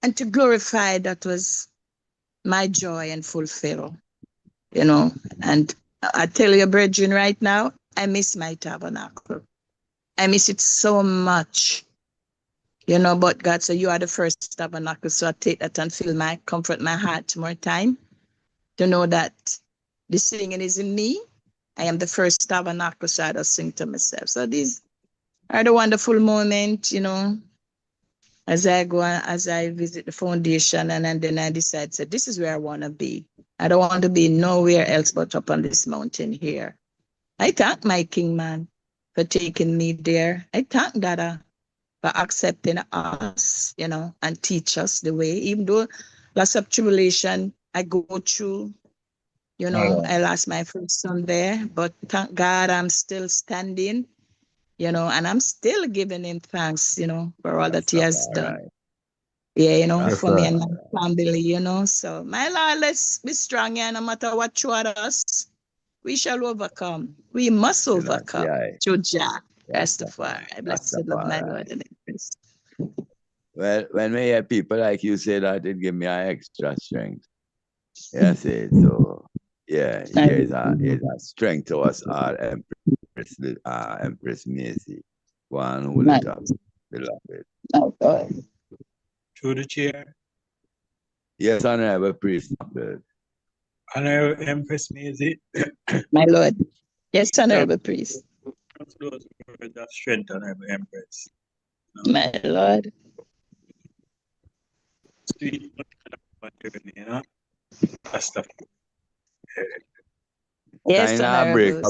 and to glorify. That was my joy and fulfill, you know. And I tell you, brethren, right now, I miss my tabernacle. I miss it so much, you know, but God said, "You are the first tabernacle." So I take that and comfort my heart more time to know that the singing is in me. I am the first tabernacle, so I just sing to myself. So these are the wonderful moments, you know, as I go, as I visit the foundation, and then I decide, so this is where I want to be. I don't want to be nowhere else but up on this mountain here. I thank my King Man for taking me there. I thank Dada for accepting us, you know, and teach us the way. Even though lots of tribulation I go through, you know, I lost my first son there, but thank God I'm still standing, you know, and I'm still giving him thanks, you know, for all that he has done. Yeah, you know, for me and my family, you know. So, my Lord, let's be strong, yeah, no matter what throughout us, we shall overcome. We must overcome through Jah, RASTAFARI. Blessed Lord, my Lord and Prince. Well, when we hear people like you say that, it give me an extra strength. Yes, so yeah, here's a strength to us all, Empress Macy. One who let us, beloved. Through the chair. Yes, Honorable Priest. Honorable Empress Macy. My Lord. Yes, Honorable Priest. Those words of strength, Honorable Empress. My Lord. Sweet, you know. RASTAFARI. Yes, Honorable.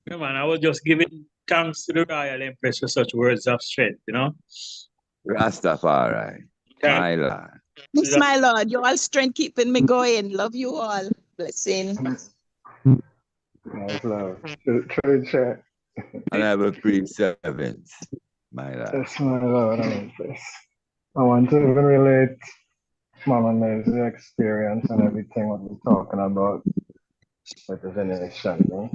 Yeah, man, I was just giving thanks to the Royal Empress for such words of strength, you know. RASTAFARI, my Lord. Yes, my Lord. You all strength keeping me going. Love you all. Blessing. Much love. True chat. Honorable Priest Servants, my Lord. Yes, my Lord and Empress. I want to even relate Mama May's experience and everything what we're talking about with divination.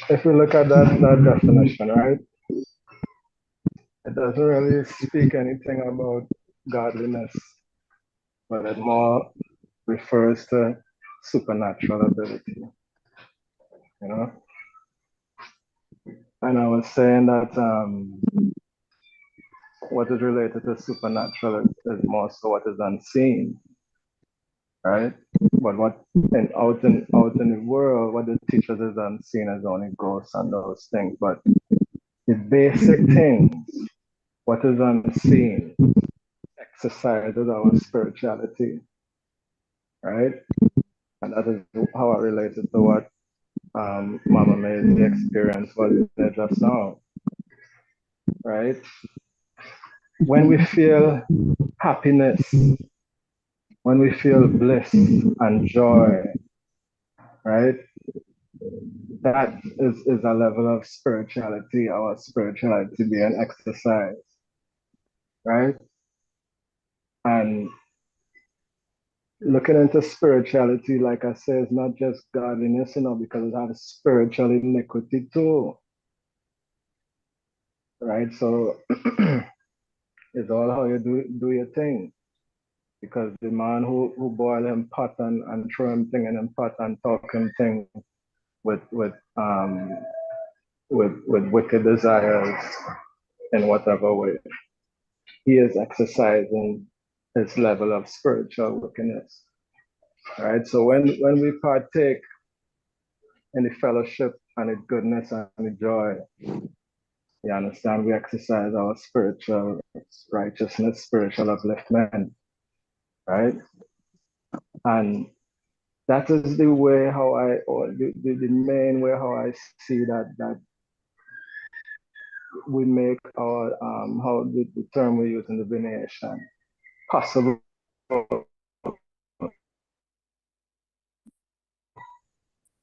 If we look at that definition, right? It doesn't really speak anything about godliness, but it more refers to supernatural ability, you know? And I was saying that what is related to supernatural is more so what is unseen, right? But what out in the world, what it teaches is unseen as only ghosts and those things. But the basic things, what is unseen, exercises our spirituality, right? And that is how I related to what Mama May's experience was just now, right? When we feel happiness, when we feel bliss and joy, right? That is a level of spirituality, our spirituality being exercised, right? And looking into spirituality, like I say, is not just godliness, because it has spiritual iniquity too, right? So it's all how you do your thing. Because the man who boil him pot and throw him thing in him pot and talk him thing with wicked desires in whatever way, he is exercising his level of spiritual wickedness. Right? So when we partake in the fellowship and the goodness and the joy, you understand, we exercise our spiritual righteousness, spiritual upliftment, right? And that is the way how the main way how I see that we make our how the term we use in divination possible,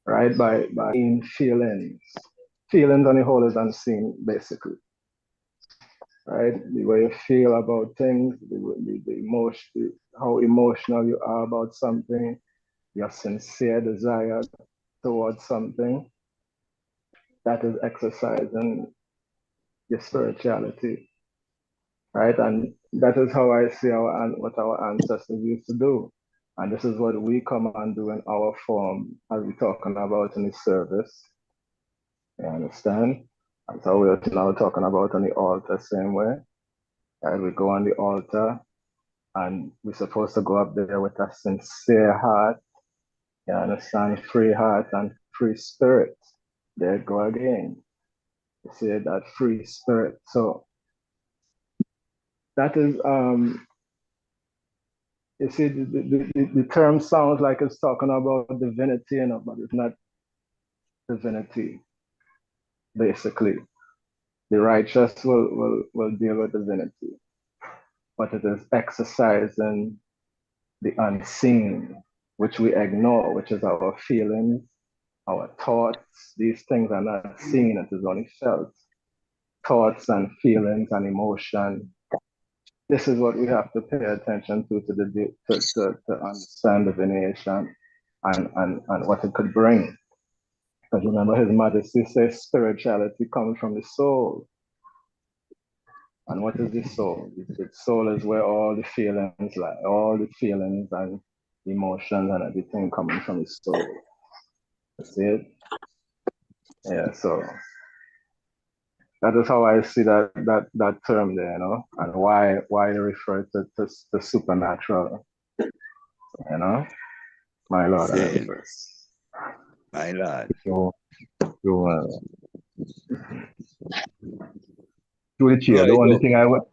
right? By in feelings on the whole is unseen, basically, right? The way you feel about things, the emotion, how emotional you are about something, your sincere desire towards something, that is exercising your spirituality, right? And that is how I see what our ancestors used to do. And this is what we come and do in our form, as we're talking about in the service. You understand? And so we're now talking about on the altar same way. Right? We go on the altar and we're supposed to go up there with a sincere heart. You understand? Free heart and free spirit. There you go again. You see that free spirit. So that is you see, the term sounds like it's talking about divinity, but it's not divinity, basically. The righteous will deal with divinity, but it is exercising the unseen, which we ignore, which is our feelings, our thoughts. These things are not seen, it is only felt. Thoughts and feelings and emotion. This is what we have to pay attention to understand divination and what it could bring. Because remember, His Majesty says spirituality comes from the soul. And what is the soul? The soul is where all the feelings and emotions and everything coming from the soul. You see it? Yeah, so that is how I see that term there, and why they refer to supernatural, my Lord and Empress. My Lord. So to the chair, the only thing I would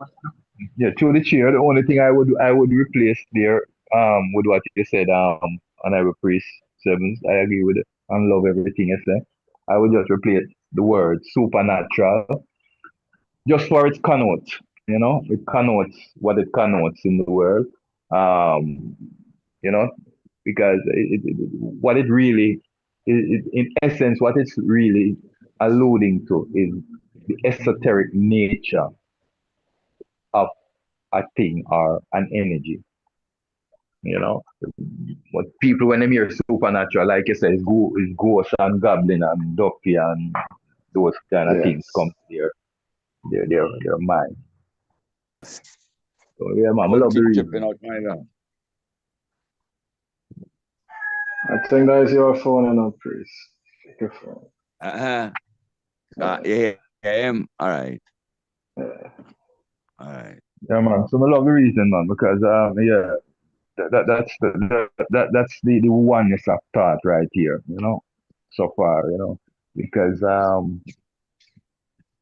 to the chair, the only thing I would replace there with what you said, Honorable Priest Sevens. I agree with it and love everything you said. I would just replace the word supernatural just for its connotes, it connotes what it connotes in the world. You know, because what it really in essence, what it's really alluding to is the esoteric nature of a thing or an energy. What people when they hear supernatural, like you said, is ghost and goblin and ducky and those kind of things come there. their mind. So yeah, man, I Don't love the keep reading. chipping out my land. I think that is your phone and not priest. Check your phone. Yeah, all right. Yeah. All right. Yeah, man. So I love the reason, man, because yeah, that's the oneness of thought right here, so far, because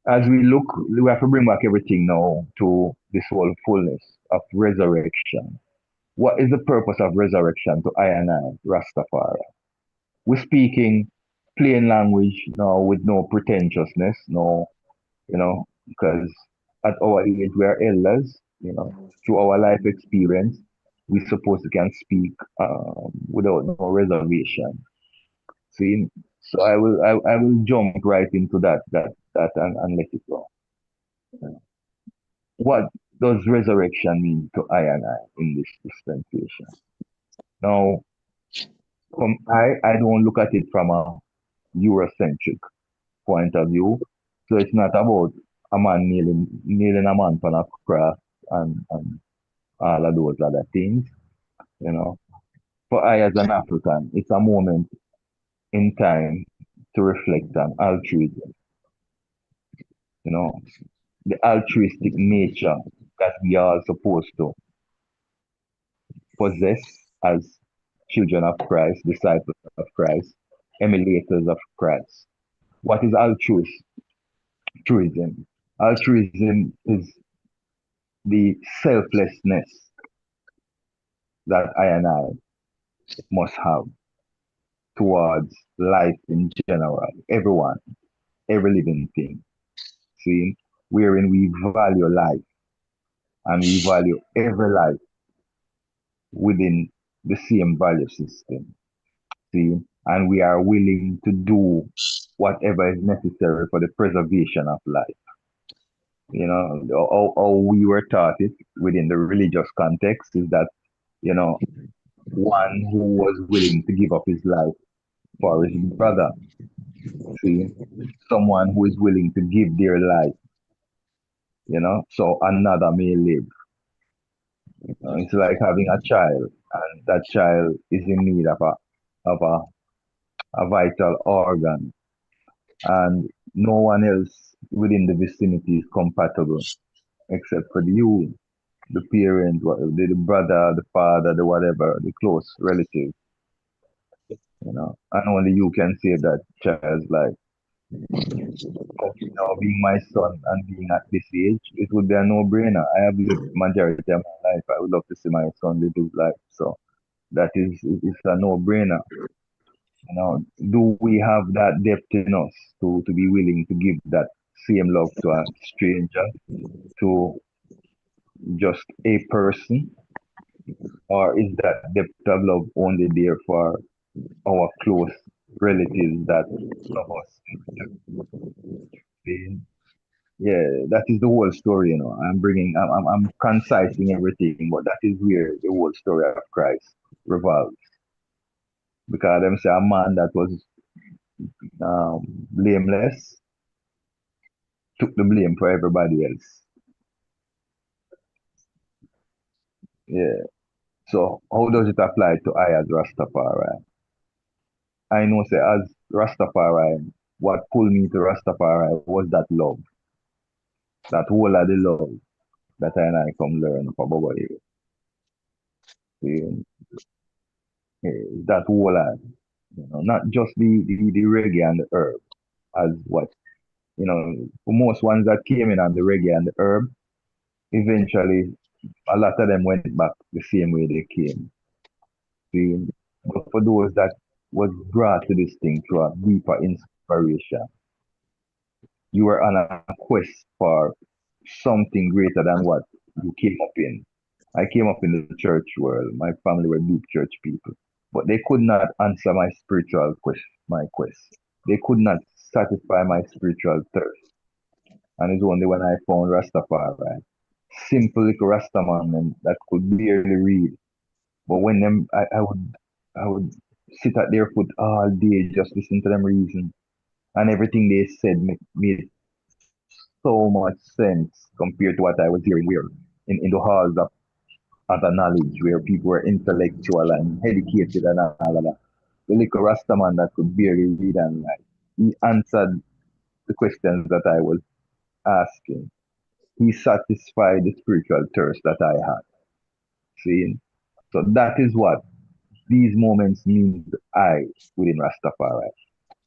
as we look, we have to bring back everything now to this whole fullness of resurrection. What is the purpose of resurrection to I and I, Rastafari? We're speaking plain language now with no pretentiousness, no, because at our age we are elders, through our life experience, we suppose we can speak without no reservation. See, so I will jump right into that and let it go. What does resurrection mean to I and I in this dispensation? Now, I don't look at it from a Eurocentric point of view. So it's not about a man kneeling a man on a cross and all of those other things, you know. For I as an African, it's a moment in time to reflect on altruism, the altruistic nature that we are supposed to possess as children of Christ, disciples of Christ, emulators of Christ. What is altruism? Altruism is the selflessness that I and I must have towards life in general, everyone, every living thing. See, wherein we value life and we value every life within the same value system. See, and we are willing to do whatever is necessary for the preservation of life. How we were taught it within the religious context is that, one who was willing to give up his life for his brother. See, someone who is willing to give their life, so another may live. It's like having a child, and that child is in need of a vital organ, and no one else within the vicinity is compatible except for you, the parent, the brother, the father, the whatever, the close relative, and only you can save that child's life. Being my son and being at this age, it would be a no-brainer. I have lived majority of my life. I would love to see my son live his life. So that is it's a no-brainer. Do we have that depth in us to be willing to give that same love to a stranger, to just a person? Or is that depth of love only there for our close relatives that love us? Yeah, that is the whole story, I'm concising everything, but that is where the whole story of Christ revolves. Because them say a man that was blameless took the blame for everybody else. Yeah. So how does it apply to I as Rastafari? I know say as Rastafari, what pulled me to Rastafari was that love. That whole of the love that I and I come learn from Baba here. That whole of, not just the reggae and the herb as what, for most ones that came in on the reggae and the herb, eventually a lot of them went back the same way they came. See, but for those that was brought to this thing through a deeper inspiration, you were on a quest for something greater than what you came up in. I came up in the church world. My family were deep church people, but they could not answer my spiritual quest. My quest. They could not satisfy my spiritual thirst. And it's only when I found Rastafari, simple little Rastaman that could barely read. But when I would sit at their foot all day, just listen to them reason, and everything they said made so much sense compared to what I was hearing where in the halls of other knowledge where people were intellectual and educated and all of that. The little Rastaman that could barely read and write, he answered the questions that I was asking. He satisfied the spiritual thirst that I had. See? So that is what these moments mean to I within Rastafari.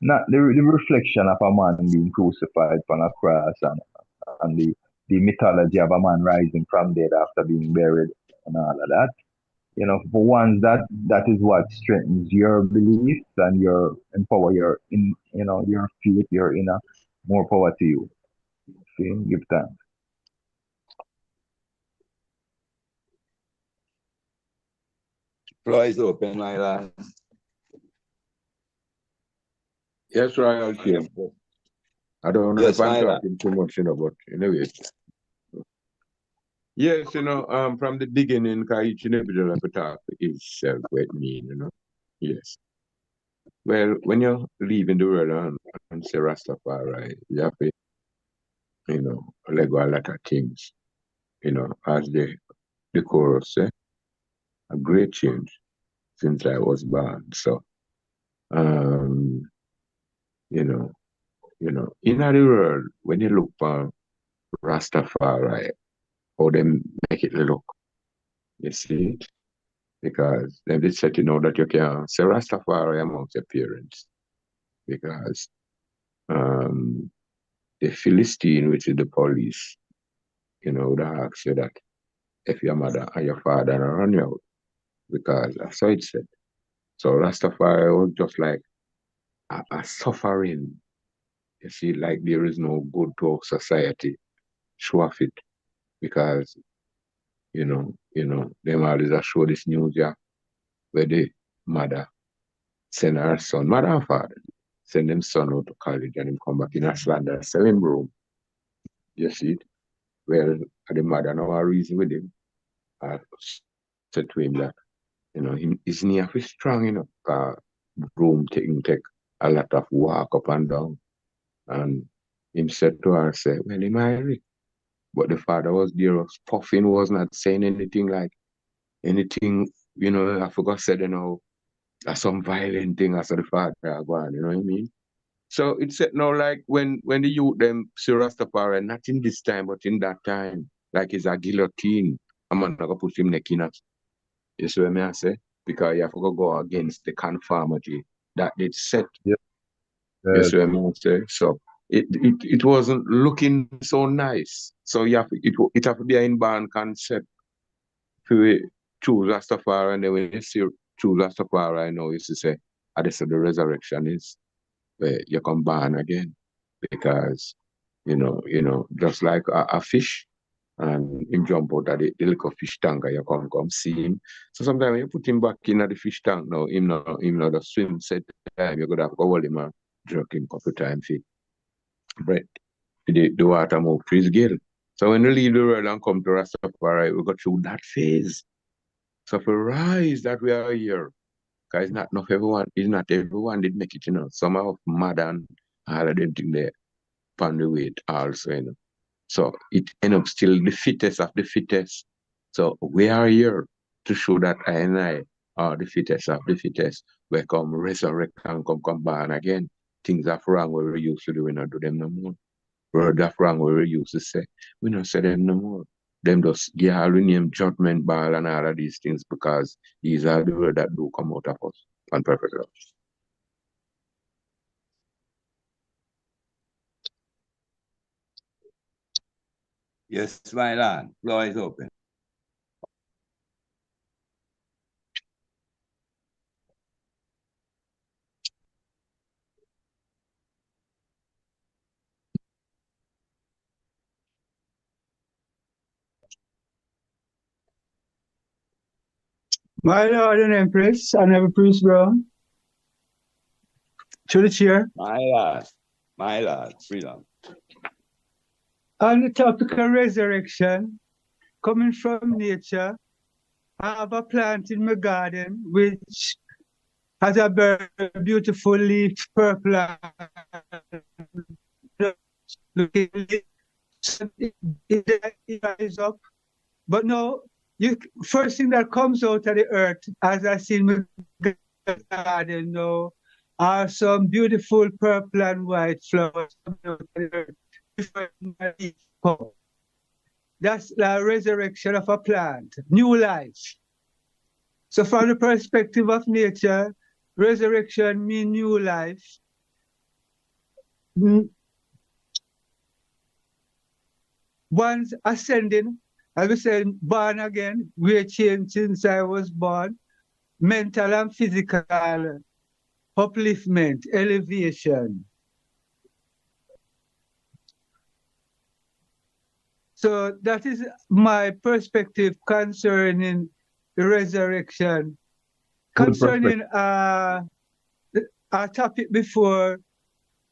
Not the reflection of a man being crucified on a cross and the mythology of a man rising from dead after being buried and all of that. You know, for one, that is what strengthens your beliefs and your empower your your faith, your inner more power to you. See, give thanks. Floor is open, my lad. Yes, Royal King. I don't know Yes, if I'm my lad. talking too much, but anyway. Yes, from the beginning, because each individual have to talk for himself, what it mean. Yes. Well, when you're leaving the world and say Rastafari, you have to, let go a lot of things, as the chorus say, a great change since I was born. So, in the world, when you look for Rastafari, how they make it look, you see it? Because they did set that you can say Rastafari amongst your parents. Because the Philistine, which is the police, would ask you that if your mother and your father are run you out. Because that's how it said. So Rastafari was just like a suffering. You see, like there is no good to our society. Show of it. Because, them always show this news, where the mother send her son, mother and father, send them son out to college and him come back in a slander, selling room. You see it? Well, the mother now a reason with him. I said to him that, him his knee is strong enough, room take a lot of walk up and down. And him said to her, say, well, he married. But the father was there, was puffing, was not saying anything like anything, I forgot said, some violent thing as the father go on, you know what I mean? So it's said now like when the youth them see Rastafari, not in this time, but in that time, like it's a guillotine. I'm not gonna put him neck in it. You see what I say? Because you have to go against the conformity that they set. Yep. You see what I say? So it wasn't looking so nice. So it have to be an inbound concept to choose Rastafari, and then when you see choose Rastafari, I know you say, the resurrection is where you come born again. Because, just like a fish, and him jump out of the little fish tank and you come see him. So sometimes when you put him back in the fish tank now, him not the swim set time, you're gonna have to hold him and jerk him a couple times for breath. The water move to his gill. So when you leave the world and come to Rastafari, we go through that phase. So for rise that we are here, because it's not everyone did make it, Some are mad and all of them thing there upon the weight also, So it end up still the fittest of the fittest. So we are here to show that I and I are the fittest of the fittest. We come resurrect and come born again. Things are wrong where we used to do, we not do them no more. Word that wrong where we used to say, we not say them no more. Them just give all the name judgment ball and all of these things because these are the words that do come out of us on purpose. Yes, my lad. Floor is open. My Lord and Empress, I never priest, bro. To the chair. My lad, freedom. On the topic of resurrection, coming from nature, I have a plant in my garden which has a very beautiful leaf, purple and looking leaf. So it rise up. But no, first thing that comes out of the earth, as I see in my garden now, are some beautiful purple and white flowers coming out of the earth. That's the resurrection of a plant, new life. So from the perspective of nature, resurrection means new life. One's ascending, as we said, born again, we changed since I was born, mental and physical upliftment, elevation. So that is my perspective concerning the resurrection. Concerning our topic before,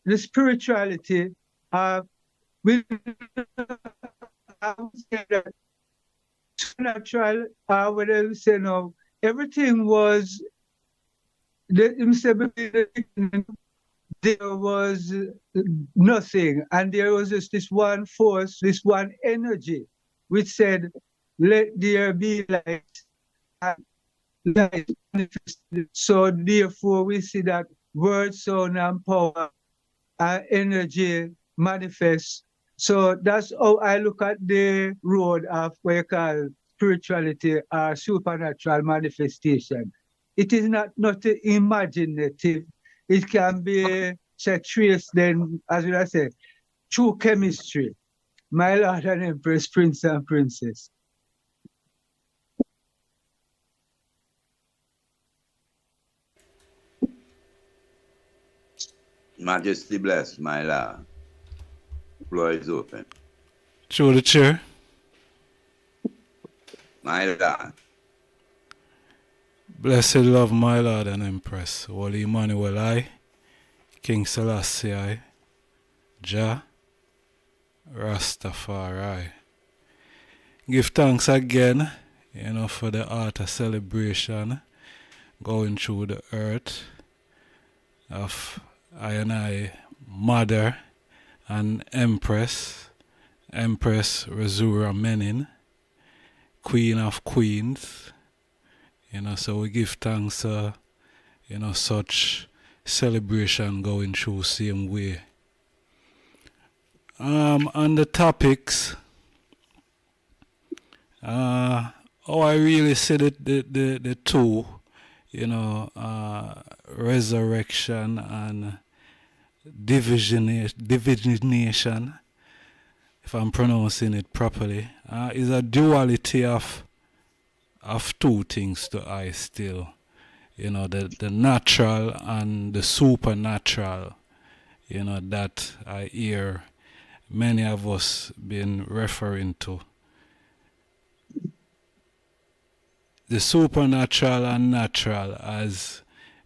the spirituality, we say that supernatural, whatever we say now, everything was, there was nothing, and there was just this one force, this one energy, which said, let there be light, and light manifested. So therefore we see that word, sound, and power, energy manifest. So that's how I look at the road of what you call spirituality or supernatural manifestation. It is not imaginative. It can be traced then, as I say, through chemistry. My Lord and Empress, Prince and Princess. Majesty bless, my Lord. Floor is open. Through the chair. My Lord. Blessed love, my Lord and Empress, Holy Emmanuel I, King Selassie I, Jah, Rastafari. Give thanks again, for the art of celebration going through the earth of I and I, Mother and Empress Razura Menin, Queen of Queens. So we give thanks, such celebration going through same way. On the topics, I really said it, the two, resurrection and divination, if I'm pronouncing it properly, is a duality of two things to I still, the natural and the supernatural, that I hear many of us been referring to. The supernatural and natural, as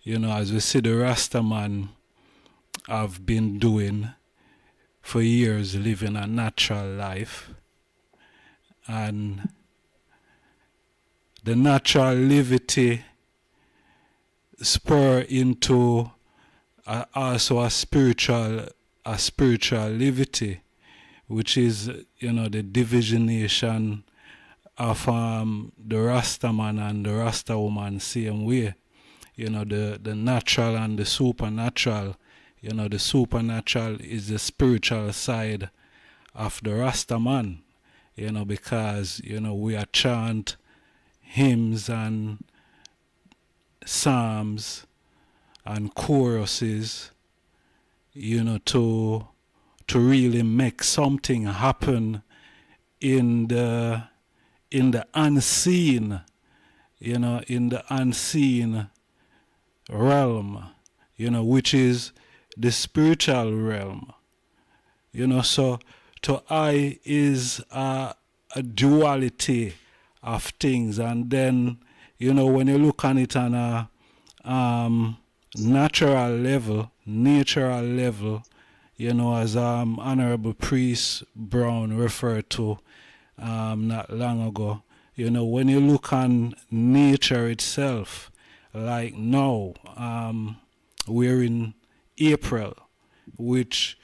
as we see the Rastaman have been doing for years, living a natural life, and the natural levity spur into also a spiritual levity, which is the divisionation of the Rastaman and the Rasta woman same way. The natural and the supernatural. The supernatural is the spiritual side of the Rastaman. Because we are chant hymns and psalms and choruses, to really make something happen in the unseen, in the unseen realm, which is the spiritual realm. So to I is a duality of things, and then when you look on it on a natural level, as Honorable Priest Brown referred to not long ago, when you look on nature itself, like now, we're in April, which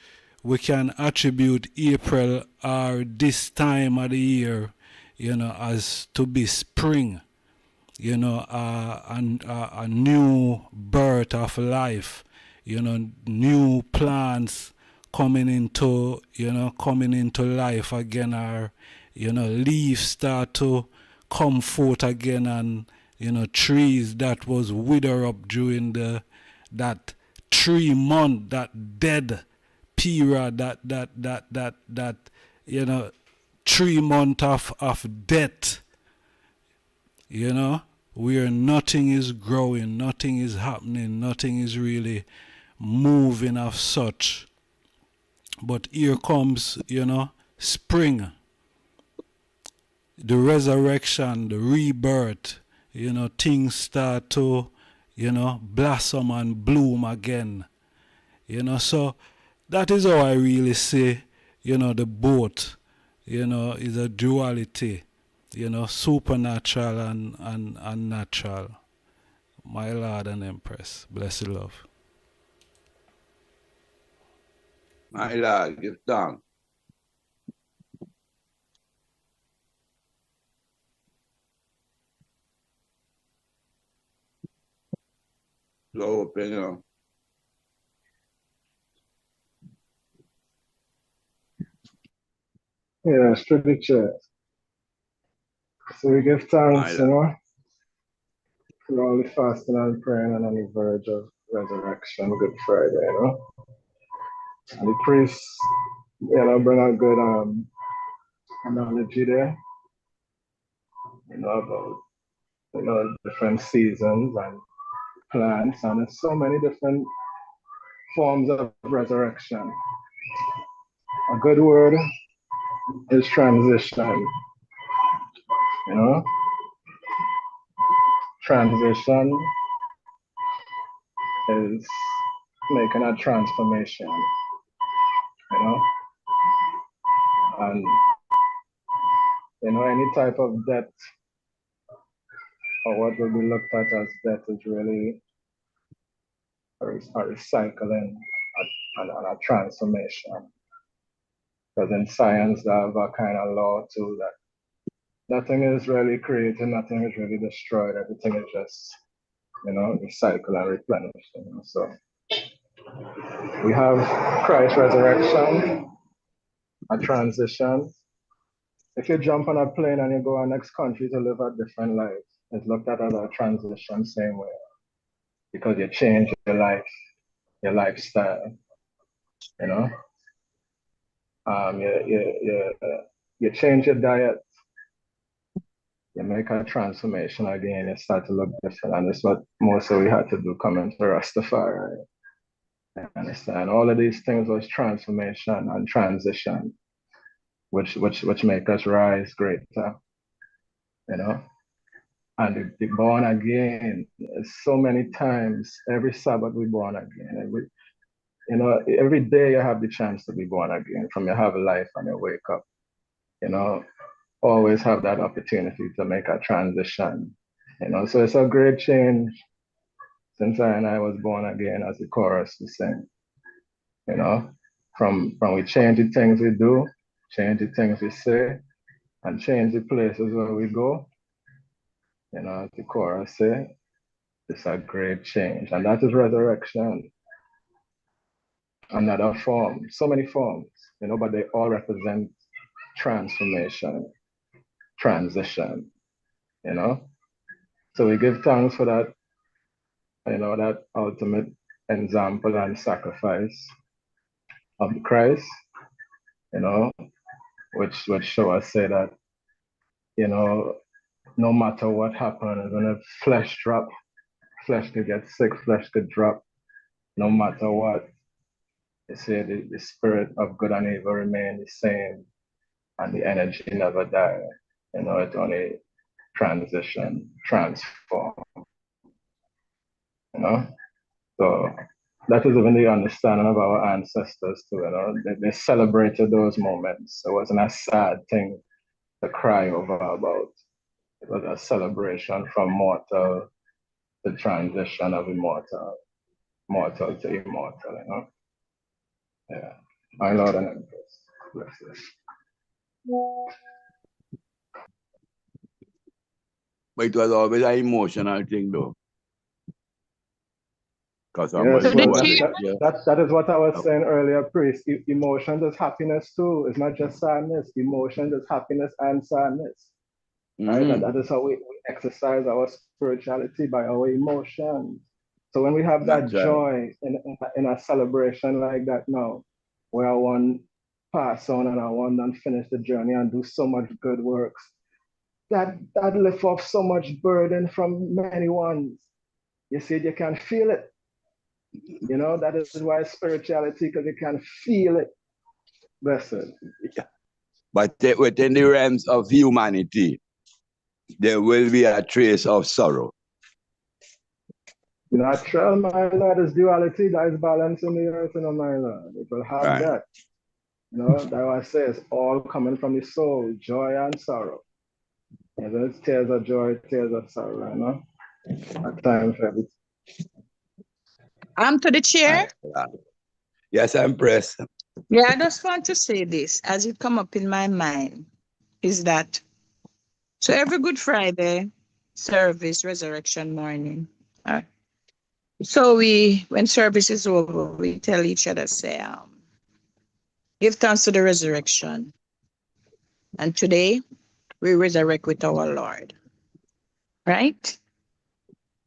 we can attribute April or this time of the year, as to be spring, and a new birth of life, new plants coming into life again, or leaves start to come forth again, and trees that was wither up during that 3 month, that dead period, that 3 month of death, where nothing is growing, nothing is happening, nothing is really moving of such. But here comes, spring, the resurrection, the rebirth, things start to, blossom and bloom again. So that is how I really say, the both, is a duality, supernatural and natural. My Lord and Empress, blessed love. My Lord, give thanks. So open, Yeah, strictly church. So we give thanks, for all the fasting and praying and on the verge of resurrection, Good Friday, And the priests, bring a good analogy there, about different seasons and plants, and there's so many different forms of resurrection. A good word is transition, Transition is making a transformation, And, any type of death or what will be looked at as death is really a recycling and a transformation. Because in science, they have a kind of law too that nothing is really created, nothing is really destroyed, everything is just, recycled and replenished. So we have Christ's resurrection, a transition. If you jump on a plane and you go to the next country to live a different life, it's looked at as a transition same way. Because you change your life, your lifestyle, you change your diet, you make a transformation again, you start to look different. And that's what most of we had to do coming to Rastafari. You understand? All of these things was transformation and transition, which make us rise greater, And the born again, so many times, every Sabbath we born again. Every day you have the chance to be born again, from you have life and you wake up, always have that opportunity to make a transition, So it's a great change since I was born again, as the chorus was saying, from we change the things we do, change the things we say, and change the places where we go, as the chorus say, it's a great change, and that is resurrection. Another form, so many forms, but they all represent transformation, transition, So we give thanks for that, that ultimate example and sacrifice of Christ, which show us say that, no matter what happens, when the flesh drop, flesh could get sick, flesh could drop, no matter what, they say the spirit of good and evil remain the same, and the energy never die. It only transition, transform. So that is even the understanding of our ancestors too. They celebrated those moments. It wasn't a sad thing to cry over about. It was a celebration from mortal to transition of mortal to immortal. Yeah. My Lord and Empress. Bless you. But it was always an emotional thing, though. Because Yes, somebody well, who was that is what I was saying earlier, priest. Emotion is happiness too. It's not just sadness. Emotion is happiness and sadness. Right? And that is how we exercise our spirituality, by our emotions. So when we have that joy in a celebration like that now, where I want pass on and I want to finish the journey and do so much good works, that lift off so much burden from many ones. You see, you can feel it. You know, that is why spirituality, because you can feel it. Blessed. Yeah. But within the realms of humanity, there will be a trace of sorrow. Natural, my Lord, is duality. That is balance in the earth, my Lord. It will have that. You know, that I say it's all coming from the soul, joy and sorrow. And it's tears of joy, tears of sorrow, you know. At times for everything. To the chair. Yes, Empress. Yeah, I just want to say this as it come up in my mind is that so every Good Friday service, resurrection morning. So when service is over, we tell each other, say, give thanks to the resurrection. And today we resurrect with our Lord. Right?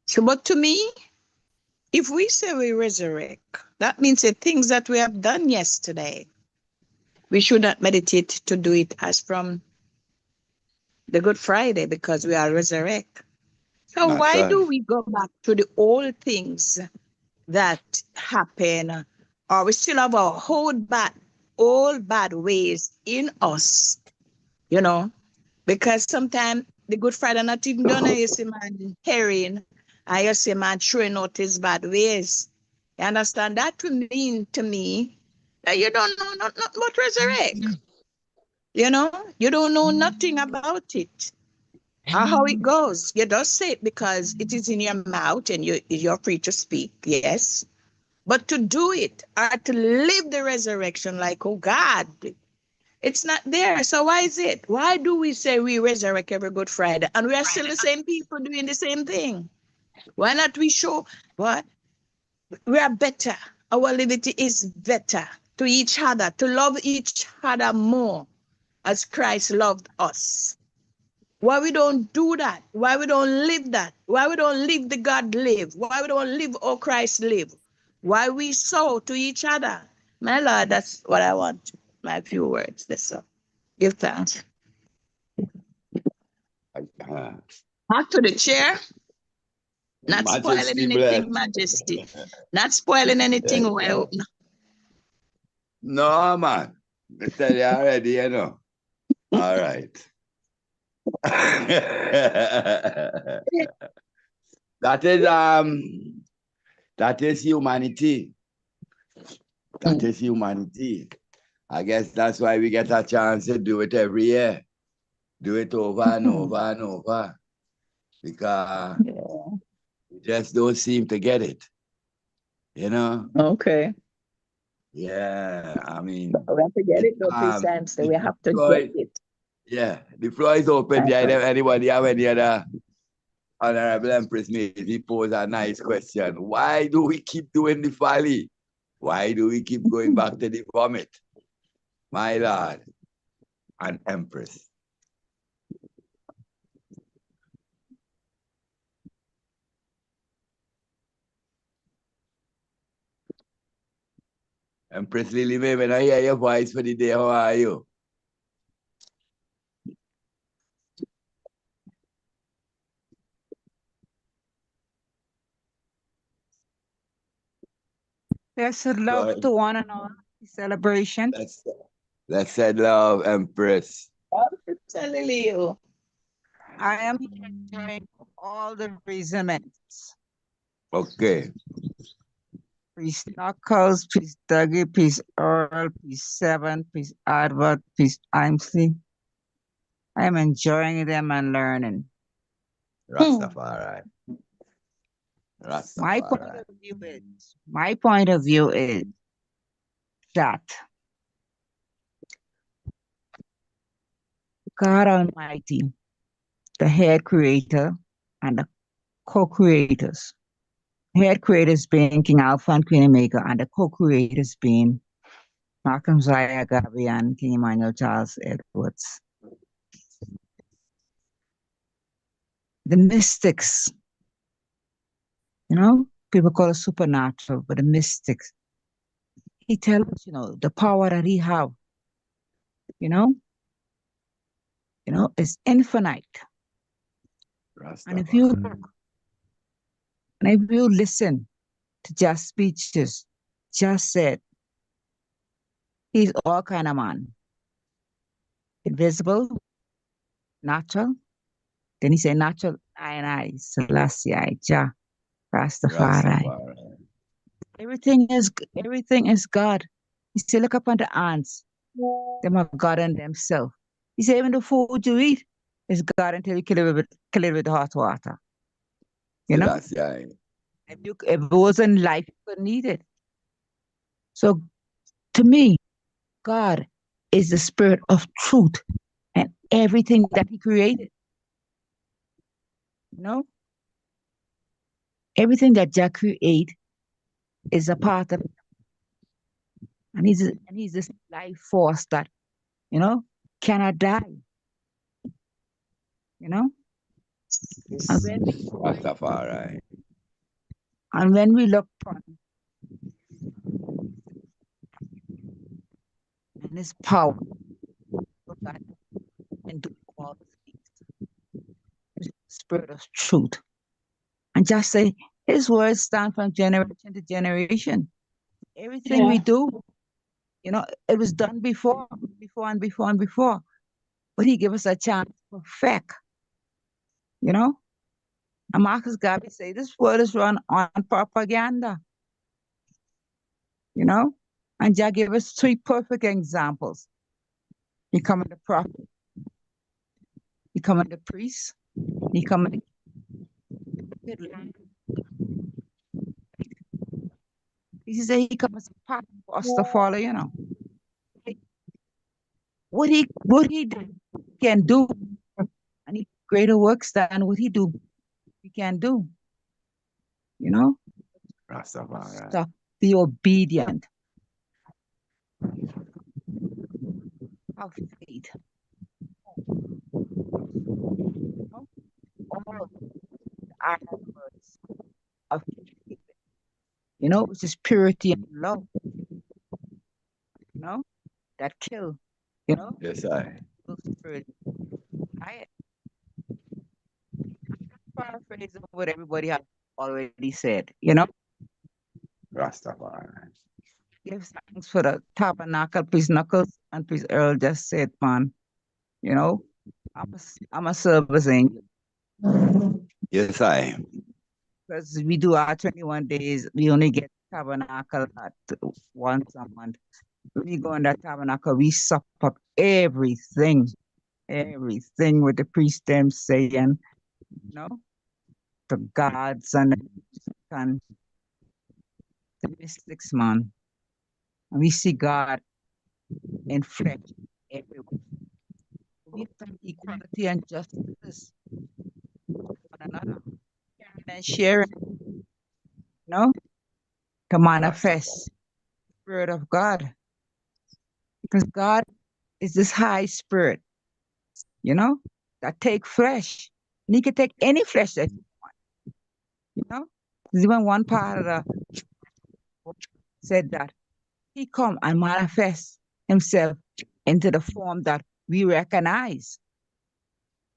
So, but to me, if we say we resurrect, that means the things that we have done yesterday, we should not meditate to do it as from the Good Friday because we are resurrect. So why do we go back to the old things that happen, or we still have our old bad ways in us, you know? Because sometimes the Good Friday not even done, you see man herring, and you see man throwing out his bad ways. You understand? That would mean to me that you don't know not about resurrect. You know, you don't know nothing about it. Or how it goes. You just say it because it is in your mouth and you're free to speak, yes. But to do it or to live the resurrection like, oh God, it's not there. So why is it? Why do we say we resurrect every Good Friday and we are still the same people doing the same thing? Why not we show what? We are better. Our liberty is better to each other, to love each other more as Christ loved us. Why we don't do that? Why we don't live that? Why we don't live the God live? Why we don't live how Christ live? Why we sow to each other? My Lord, that's what I want. My few words. That's all. Give thanks. Back to the chair. Not spoiling anything, Majesty. Not spoiling anything. Well, no, man. I tell you already, you know. All right. That is humanity. That is humanity. I guess that's why we get a chance to do it every year. Do it over and over and over. Because we just don't seem to get it. You know? Okay. Yeah, I mean. We have to get it though, sometimes. So we have to get it. Yeah, the floor is open. Anybody have any other Honorable Empress maybe pose a nice question? Why do we keep doing the folly? Why do we keep going back to the vomit? My Lord and Empress. Empress Lily, May, when I hear your voice for the day, how are you? Yes, love to one and all. Celebration. Let's say love, Empress. Lily. I am enjoying all the reasonments. Okay. Peace Knuckles, peace Dougie, peace Earl, peace Seven, peace Advert, peace IMC. I am enjoying them and learning. Rastafari. My point of view is that God Almighty, the head creator and the co-creators. Head creators being King Alpha and Queen Omega, and the co-creators being Malcolm Zaya Gabi and King Emmanuel Charles Edwards. The mystics, people call it supernatural, but the mystics, he tells us, the power that he have, is infinite. And if you listen to just speeches, just said, he's all kind of man. Invisible, natural. Then he said natural, I, Selassie, Jah, Rastafari. Everything is God. He said, look upon the ants. Them are God and themselves. He said, even the food you eat is God until you kill it with hot water. If it wasn't life, you couldn't eat it. So to me, God is the spirit of truth and everything that he created. Everything that Jah created is a part of it. And he's this life force that, cannot die. And when we look upon and his power, God can do all things. The spirit of truth. And just say his words stand from generation to generation. Everything we do, it was done before. But he gave us a chance to perfect. And Marcus Garvey say this world is run on propaganda. And Jah gave us 3 perfect examples. Becoming the prophet, becoming the priest, becoming the he said he comes as a path for us to follow, What he can do, and he greater works than what he can do. Stop, be obedient. Have faith. All the iron words of which is purity and love. That kill. Yes, I. Spirit. I paraphrase of what everybody has already said. Rastafari. Give thanks for the tabernacle, Priest Knuckles and Priest Earl just said, man. I'm a service angel. Yes, I. Because we do our 21 days, we only get tabernacle at once a month. When we go in that tabernacle, we suck up everything with the priest them saying, the gods and the mystics, man. And we see God in flesh everywhere. We have equality and justice with one another. And sharing, to manifest the Spirit of God. Because God is this high spirit, that take flesh. And he can take any flesh that you want. There's even one part of the said that he come and manifest himself into the form that we recognize.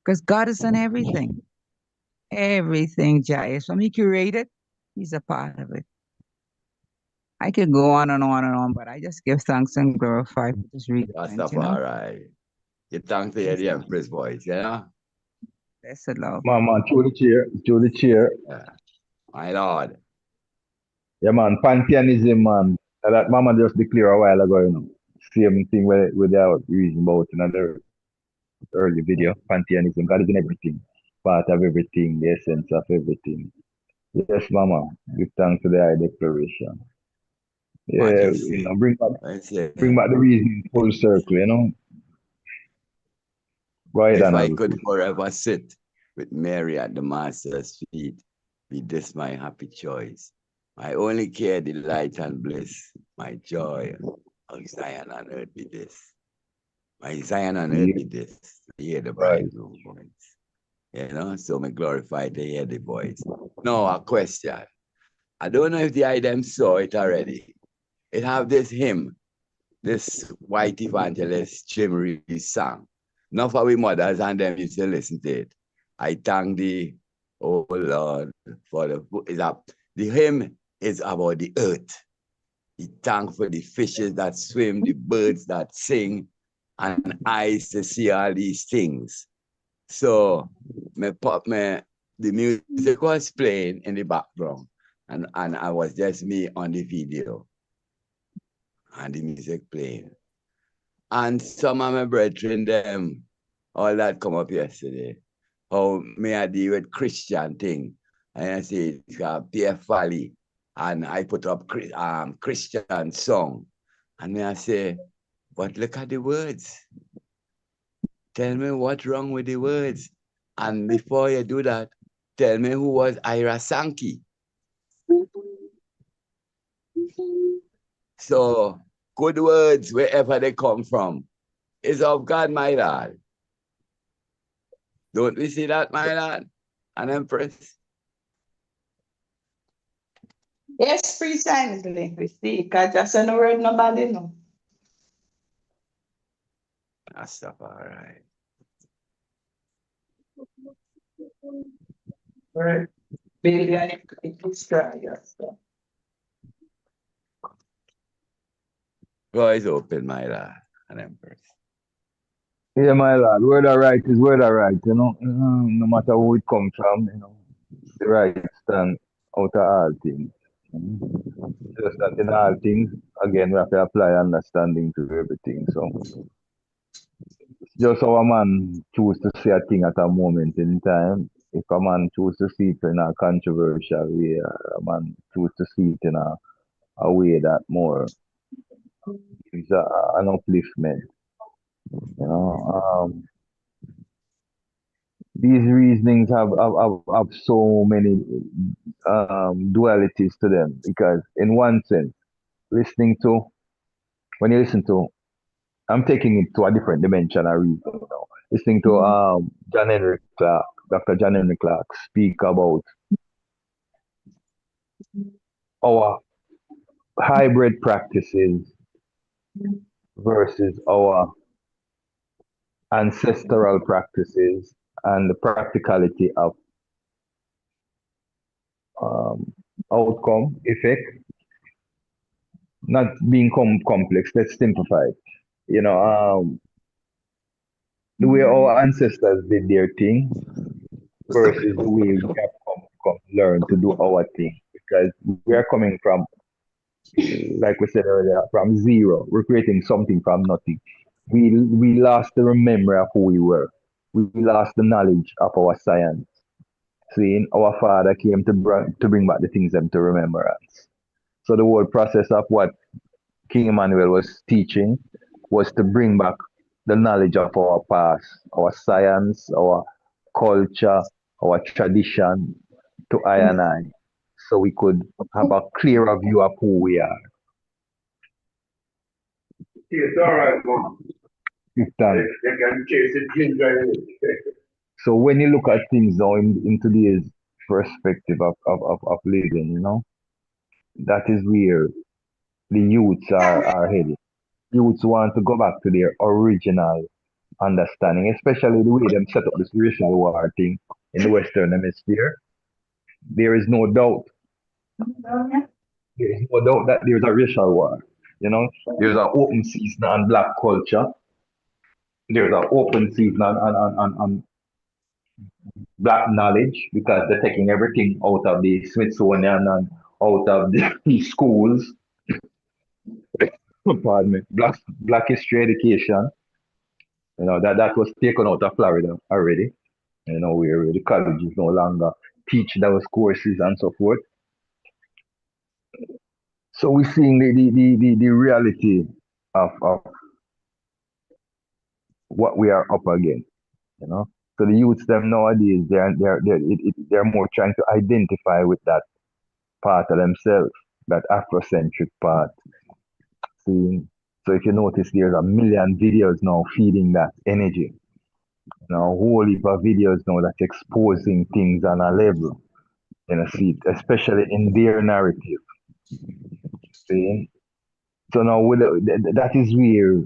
Because God is in everything. Everything, Jah is. From he created, he's a part of it. I could go on and on and on, but I just give thanks and glorify for this reading. Rastafari. You thank the Empress boys, yeah? That's the love. Man, through the chair. Yeah. My Lord. Yeah, man, pantheism, man. That Mama just declared a while ago, Same thing with our reason about in another early video. Pantheism, God is in everything. Part of everything, the essence of everything. Yes, Mama. Give thanks to the high declaration. Yeah, bring back the reason full circle, Go ahead, If I Honorable could Priest. forever sit with Mary at the Master's feet, be this my happy choice. My only care, delight, and bliss, my joy of Zion on earth be this. My Zion on earth be this, to hear the bridegroom voice. You know, so me glorify to hear the voice. Now, a question. I don't know if the item saw it already. It have this hymn, this white evangelist Jim Reeves song. Not for we mothers and them used to listen to it. I thank thee, oh Lord, for the hymn is about the earth. He thank for the fishes that swim, the birds that sing, and eyes to see all these things. So the music was playing in the background, and I was just me on the video, and the music playing. And some of my brethren, them, all that come up yesterday. How may I deal with Christian thing? And I say it's Pierre Folly, and I put up Christian song. And I say, but look at the words. Tell me what's wrong with the words. And before you do that, tell me who was Ira Sankey. So good words, wherever they come from, is of God, my lord. Don't we see that, my lord? An empress? Yes, precisely. We see, because just in the word nobody know. Rastafari. Right. Billion it destroy yourself. Door is open, my lord. An empress. Yeah, my lord. Word of right is word of right, you know. No matter who it comes from, you know. The right stand out of all things. Just that in all things, again, we have to apply understanding to everything. So it's just how a man choose to see a thing at a moment in time. If a man choose to see it in a controversial way, or a man choose to see it in a way that more is an upliftment. You know, these reasonings have so many dualities to them because in one sense, when you listen to, I'm taking it to a different dimension of reason. You know, listening to John Henry Clark, Dr. John Henry Clark speak about our hybrid practices versus our ancestral practices and the practicality of outcome, effect, not being complex. Let's simplify it. You know, the way our ancestors did their thing versus the way we have come learn to do our thing. Because we are coming from, like we said earlier, from zero. We're creating something from nothing. We lost the memory of who we were. We lost the knowledge of our science. Seeing our father came to bring back the things them to remembrance. So the whole process of what King Emmanuel was teaching was to bring back the knowledge of our past, our science, our culture, our tradition to I and I, so we could have a clearer view of who we are. It's all right, Mom. So when you look at things now in today's perspective of living, you know, that is where the youths are headed. Youths want to go back to their original understanding, especially the way them set up this racial war thing in the Western Hemisphere. There is no doubt. There is no doubt that there's a racial war. You know, there's an open season on black culture. There's an open season on black knowledge because they're taking everything out of the Smithsonian and out of the schools. Pardon me. Black history education. You know, that was taken out of Florida already. You know, where the colleges no longer teach those courses and so forth. So we're seeing the reality of what we are up against. you know. So the youths them nowadays, they're more trying to identify with that part of themselves, that Afrocentric part. See? So if you notice, there's a million videos now feeding that energy. You know, a whole heap of videos now that's exposing things on a level. You know, see, especially in their narrative. See? So now that is where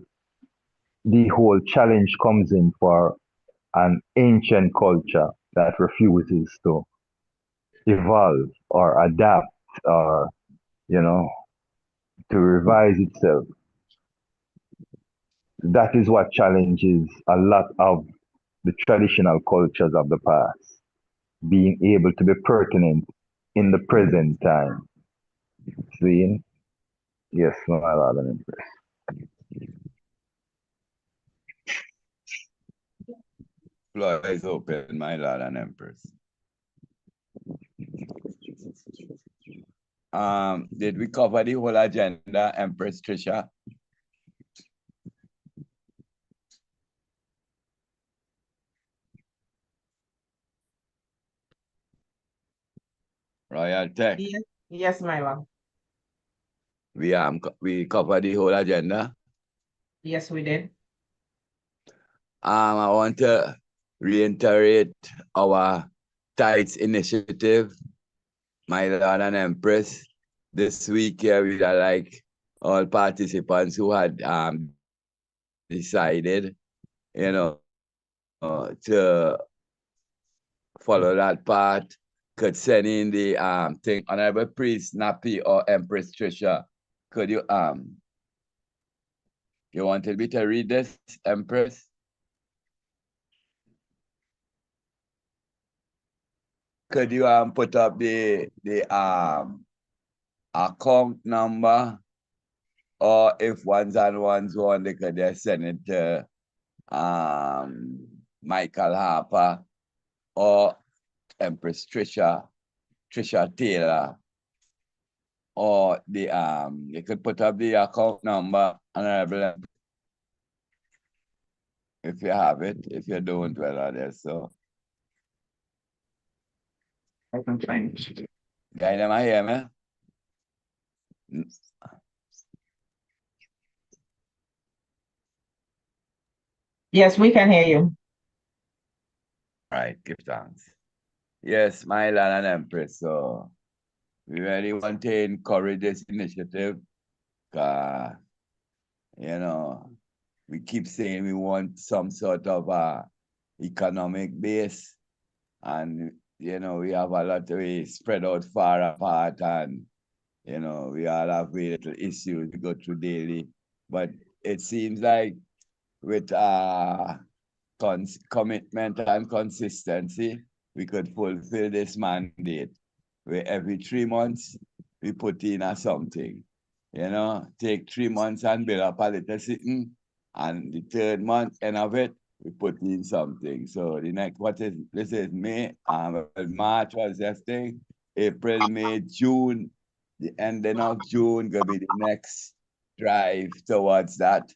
the whole challenge comes in for an ancient culture that refuses to evolve or adapt or, you know, to revise itself. That is what challenges a lot of the traditional cultures of the past, being able to be pertinent in the present time. See? Yes, my Lord and Empress. Floor is open, my Lord and Empress. Did we cover the whole agenda, Empress Trisha? Royal Tech. Yes, my love. We covered the whole agenda. Yes, we did. I want to reiterate our Tides initiative, my Lord and Empress. This week here, we are like all participants who had decided, you know, to follow that path, could send in the thing. Honorable Priest Nappy or Empress Trisha, could you wanted me to read this, Empress? Could you put up the account number, or if ones and ones want, they could just send it to Michael Harper or Empress Trisha Taylor, or the you could put up the account number, Honorable, if you have it. If you don't, well, others, so I can find it. guy, am I hear me? Yes, we can hear you. All right, give thanks. Yes, my Lord and Empress. So we really want to encourage this initiative. You know, we keep saying we want some sort of economic base, and you know, we have a lot we spread out far apart, and you know, we all have very little issues to go through daily. But it seems like with commitment and consistency, we could fulfill this mandate, where every 3 months we put in something. You know, take 3 months and build up a little sitting, and the 3rd month, end of it, we put in something. So the next, this is May, March was this thing, April, May, June, the ending of June gonna be the next drive towards that.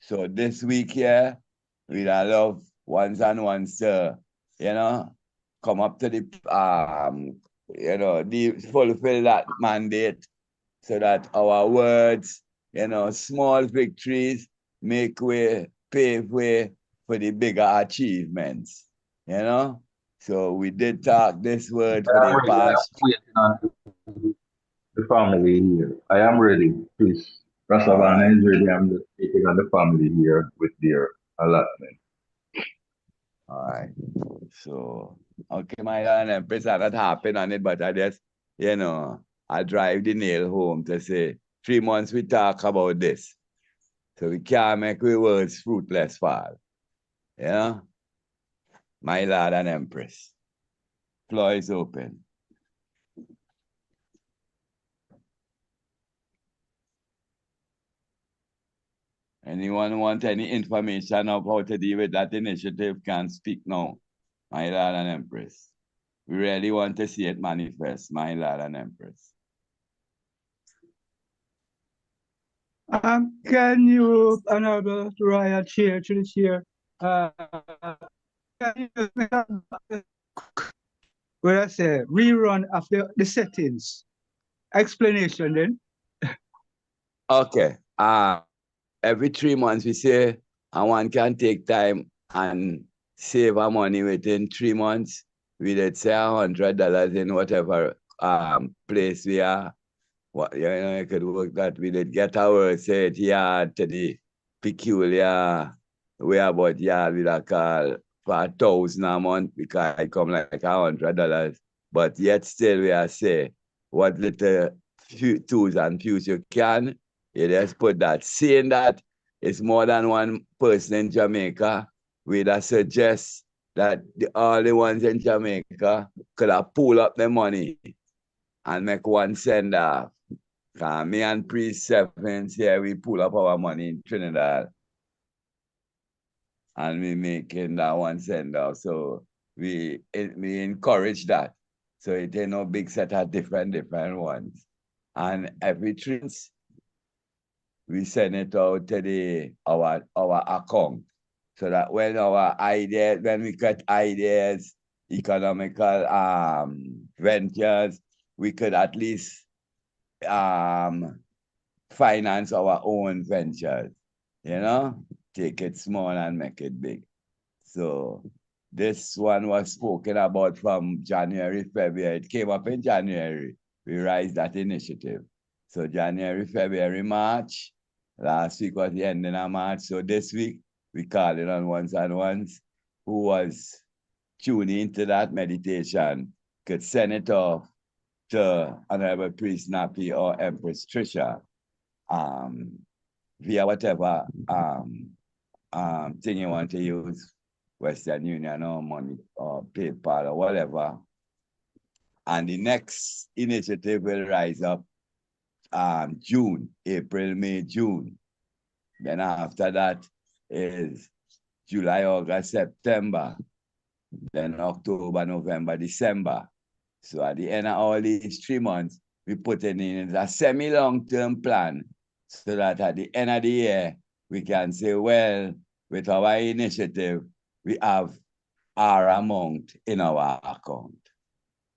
So this week here, we'd love ones and ones to, you know, come up to the you know, fulfill that mandate, so that our words, you know, small victories make way, pave way for the bigger achievements, you know. So we did talk this word for the past. The family here. I am ready, please. Rastavana is ready. I'm just taking on the family here with their allotment. All right. So, okay, my Lord and Empress, that happened on it, but I just, you know, I drive the nail home to say 3 months we talk about this. So we can't make our words fruitless fall. You know? My Lord and Empress. Floor is open. Anyone want any information of how to deal with that initiative can speak now. My Lord and Empress. We really want to see it manifest, my Lord and Empress. Can you, Honorable Royal Chair, to the Chair, Where I say rerun of the settings. Explanation then. Okay. Every 3 months we say, and one can take time and save our money within 3 months. We did say $100 in whatever place we are. What you could work that we did get our say it yard to the peculiar way about yard we like call for 1,000 a month because it come like $100. But yet still we are say what little tools and pews you can, you just put that. Seeing that it's more than one person in Jamaica, we just suggest that all the ones in Jamaica could have pull up the money and make one send off. Me and Priest Sevens here, we pull up our money in Trinidad and we making that one send off. So we encourage that. So it ain't no big set of different ones. And every 3 months, we send it out to our account. So that when we get ideas, economical ventures, we could at least finance our own ventures, take it small and make it big. So this one was spoken about from January, February. It came up in January. We raised that initiative. So January, February, March. Last week was the ending of March. So this week, we called it on ones and ones who was tuning into that meditation could send it off to Honorable Priest Nappy or Empress Trisha via whatever thing you want to use, Western Union or money or PayPal or whatever. And the next initiative will rise up June, April, May, June. Then after that is July, August, September. Then October, November, December. So at the end of all these 3 months, we put it in a semi-long-term plan so that at the end of the year, we can say, well, with our initiative, we have our amount in our account.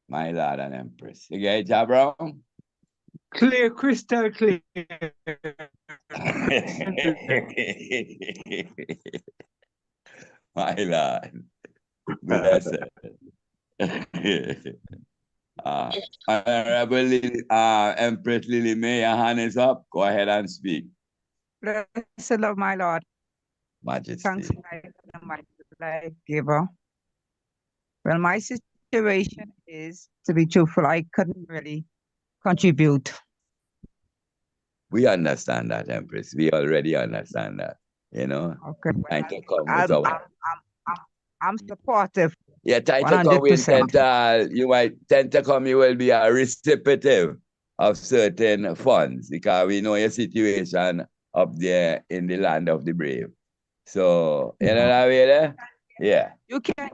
My Lord and Empress. You get it, Brown? Clear, crystal clear. My Lord. Bless Honorable Empress Lily May, your hand is up. Go ahead and speak. Bless the Lord, my Lord. Majesty. Thanks, my life giver. Well, my situation is, to be truthful, I couldn't really contribute. We understand that, Empress. We already understand that, Okay. Trying to come with our... I'm supportive. Yeah, trying to come with you might tend to come, you will be a recipient of certain funds because we know your situation up there in the land of the brave. So, you know that way there? Yeah. You can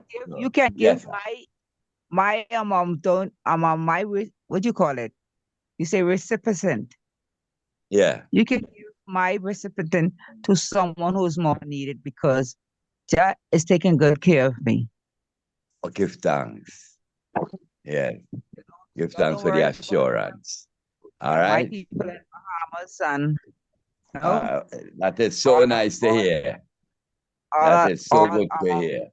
give my amount, my, what do you call it? You say recipient. Yeah. You can give my recipient to someone who's more needed because Jah is taking good care of me. Oh, give thanks. Yeah. Give thanks for the assurance. All right. My people in Bahamas and that is so nice to hear. That is so good to hear.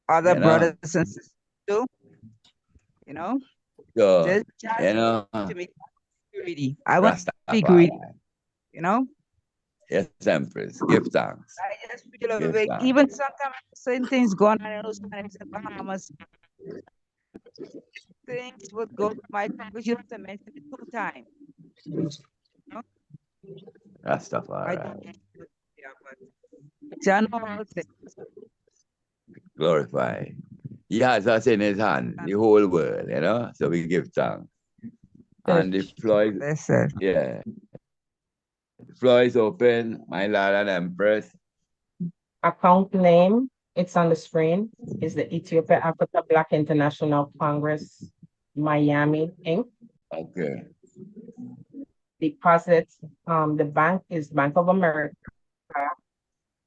Other brothers and sisters too. So, to me, greedy. I want to be greedy. Yes, Empress. Give thanks. I just feel like even sometimes certain things going on in those countries in Bahamas, things would go to my because you have to mention it 2 times. Rastafari. Glorify. He has us in his hand, the whole world, so we give thanks. And the floor is, the floor is open, my Lord and Empress. Account name, it's on the screen, is the Ethiopia Africa Black International Congress, Miami, Inc. Okay. Deposits, the bank is Bank of America.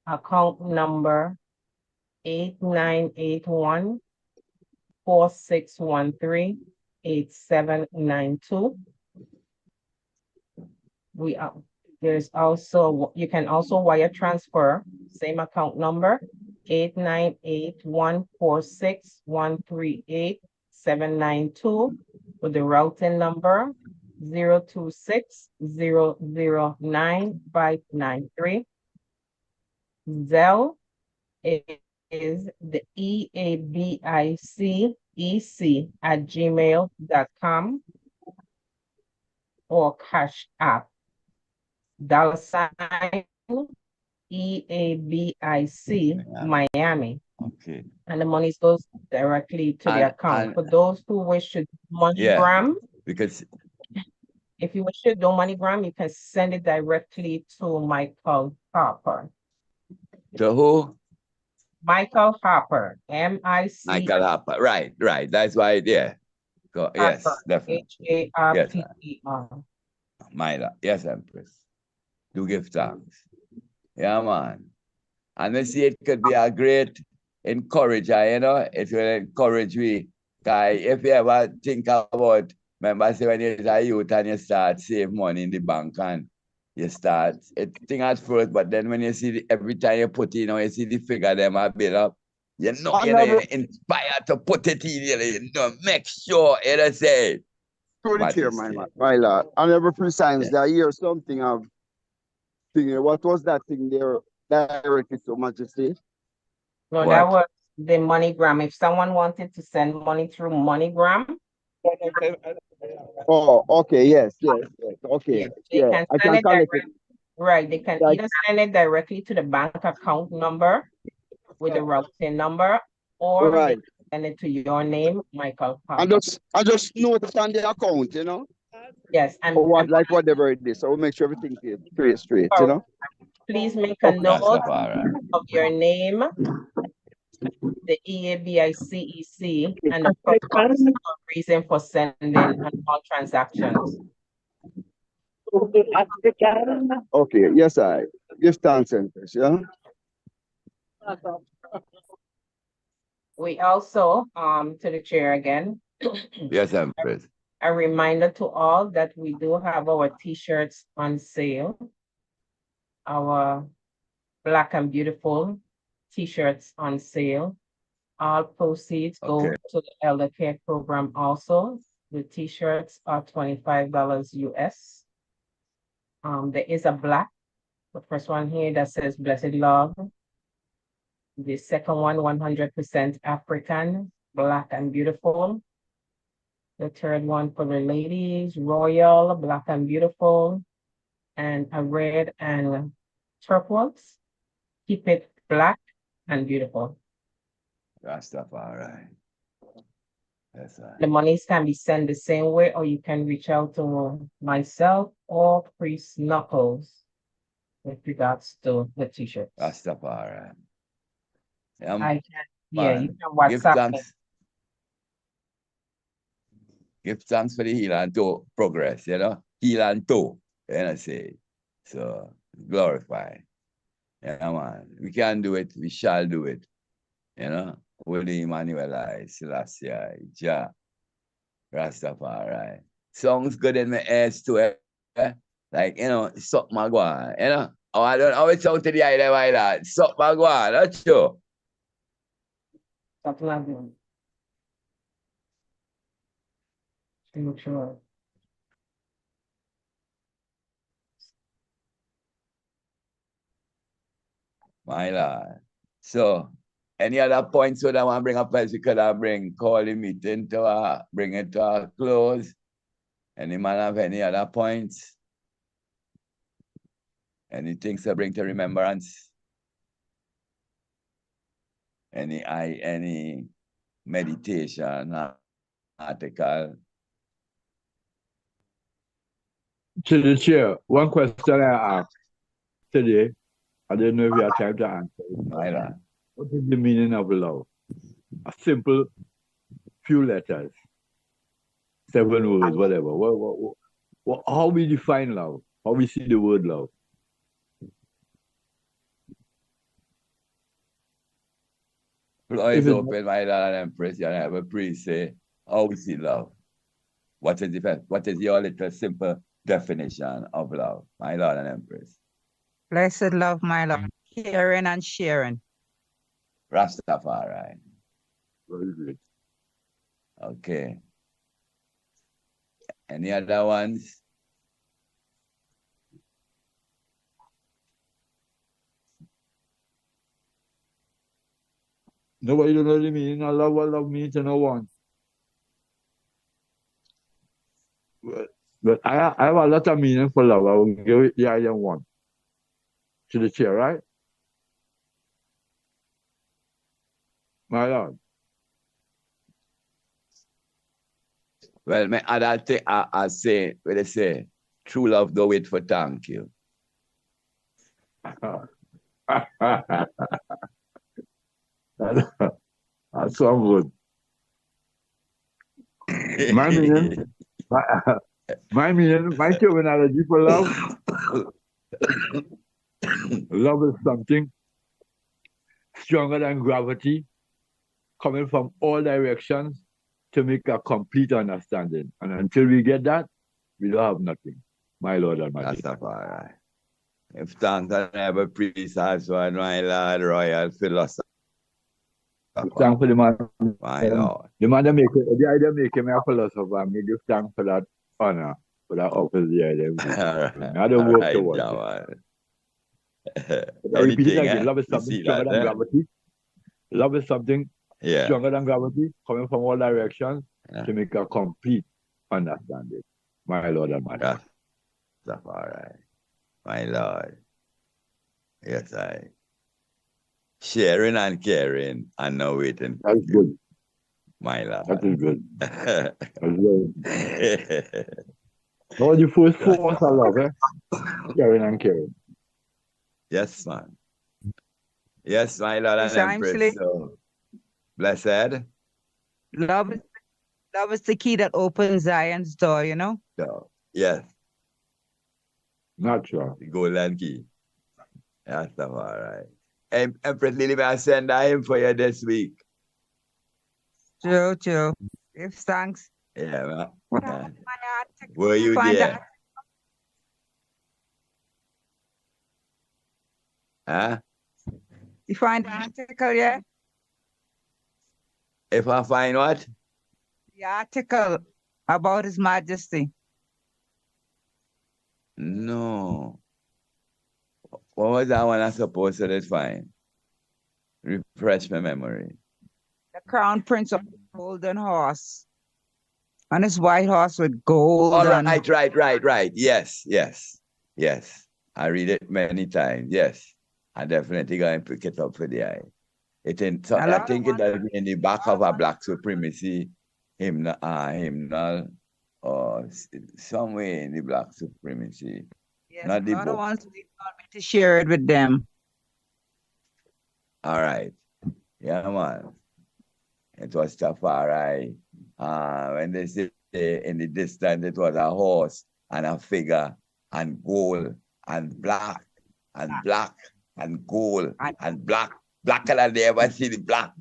Account number 8981-4613-8792. There's also, you can also wire transfer, same account number, 8981-4613-8792, with the routing number 026-009-593. Zelle is the EABICEC@gmail.com, or Cash App $ EABIC Miami. Okay. And the money goes directly to the account. For those who wish to do MoneyGram, because if you wish to do MoneyGram, you can send it directly to Michael Harper. To who? Michael Harper, M-I-C. Michael Harper. Right. That's why, yeah. Yes, definitely. H-A-R-P-E-R. Yes, Empress. Do give thanks. Yeah, man. And I see it could be a great encourager, you know. It will encourage me. If you ever think about, remember, say when you're a youth and you start save money in the bank and you start, it thing at first, but then when you see every time you put in, you see the figure them a bit up, you're inspired to put it in, you know, make sure it say. Through the chair, my lord. Honorable Prince, I hear something of thing. What was that thing there directed to Majesty? No, that was the MoneyGram. If someone wanted to send money through MoneyGram. Oh, okay, yes. Okay. They can send it directly. Right, they can either send it directly to the bank account number with the routing number, or they can send it to your name, Michael Harper. I just note it on the account, you know? Yes. And like whatever it is. So we'll make sure everything is straight, you know? Please make a note of your name, the EABICEC, and the purpose or reason for sending and all transactions. Okay, yes, I give thanks, Empress, yeah? We also, to the chair again. Yes, Empress. A reminder to all that we do have our t-shirts on sale. Our Black and Beautiful t-shirts on sale. All proceeds go to the elder care program also. The t-shirts are $25 US. There is a black, the first one here that says Blessed Love. The second one, 100% African, Black and Beautiful. The third one for the ladies, Royal, Black and Beautiful, and a red and turquoise. Keep it black and beautiful. Rastafari. Yes, the monies can be sent the same way, or you can reach out to myself or Priest Knuckles with regards to the t-shirts. Rastafari. You can WhatsApp me. Give thanks for the heal and toe progress, you know? Heal and toe, you know, say. So, glorify. Yeah, man. We can do it, we shall do it. You know? With the Emmanuel, Selassie, Jah, Rastafari. Songs good in my ears too, eh? Like, you know, suck my guan, you know? Oh, I don't always out to the idea like that. Suck my guan, that's true. Stop loving. Sure. My Lord. So, any other points that I want to bring up as we could bring, call the meeting to bring it to a close? Any man have any other points? Anything to bring to remembrance? Any meditation article? To the chair, one question I asked today, I don't know if you have time to answer it. What is the meaning of love? A simple few letters, 7 words, whatever. How we define love? How we see the word love? Floor is open, my Lord and Empress. You have a priest say, how we see love? What is your little simple definition of love, my Lord and Empress? Blessed love, my Lord. Caring and sharing. Rastafari. Very good. Okay. Any other ones? Nobody don't know the meaning of love. What love means to no one. But I have a lot of meaning for love. I will give it the item one to the chair, right? My Lord. Well, my other thing I say, what they say, true love don't wait for thank you. That's so good. My meaning, my terminology for love. Love is something stronger than gravity, coming from all directions to make a complete understanding. And until we get that, we don't have nothing. My Lord Almighty. That's all right. If thanks and ever priest also and my Lord royal philosopher. Thank for the man. My Lord. The man that make it, the idea make him a philosopher, and me give thanks for that honor, for that office there. I don't work towards it. I repeat it again. Love is something stronger than gravity. Love is something stronger than gravity, coming from all directions to make a complete understanding. My Lord Almighty. That's all right. My Lord. Yes, I. Sharing and caring and no waiting. That's good. My Lord. That is good. That's good. No, the first force of love, Caring and caring. Yes, man. Yes, my Lord and Empress. So, blessed. Love is the key that opens Zion's door, you know? So, yes. Natural. The golden key. That's all right. Empress Lily, may I send him for you this week? True. Give thanks. Yeah, man. Were you there? Huh? You find the article, yeah? If I find what? The article about His Majesty. No. What was that one I supposed to find? Refresh my memory. The crown prince of the golden horse. On his white horse with gold. Oh, right. Yes. I read it many times. Yes. I definitely going to pick it up for the eye. I think it does in the back of a black supremacy hymnal or somewhere in the black supremacy. Yes, not the book. Ones we want me to share it with them. All right. Yeah, man. It was Tafari. When they say in the distance, it was a horse and a figure and gold and black and gold and black. Blacker than they ever see the black.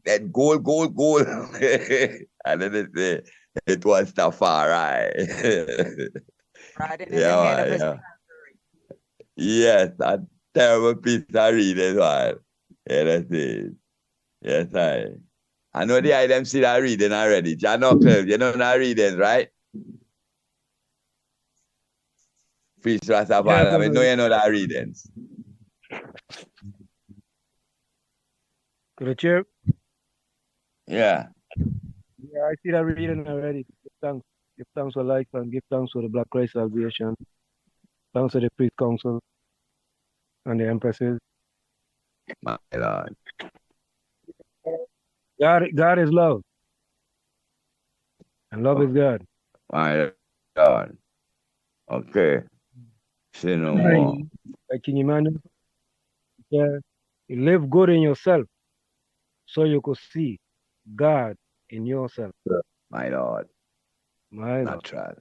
Then gold. And then they say it was Tafari. Right in the head of his Yes, a terrible piece of reading. Yeah, that's it. Yes, I know the items see that reading already. John Knuckles, you know that reading, right? Priest Rastafari, I know you know that readings. To the chair? Yeah. Yeah, I see that reading already. Give thanks for life and give thanks for the Black Christ salvation. Thanks to the priest council and the empresses. My Lord. God is love. And love is God. My God. Okay. Say no more. Like King Emmanuel, yeah, you live good in yourself so you could see God in yourself. My Lord. My Natural.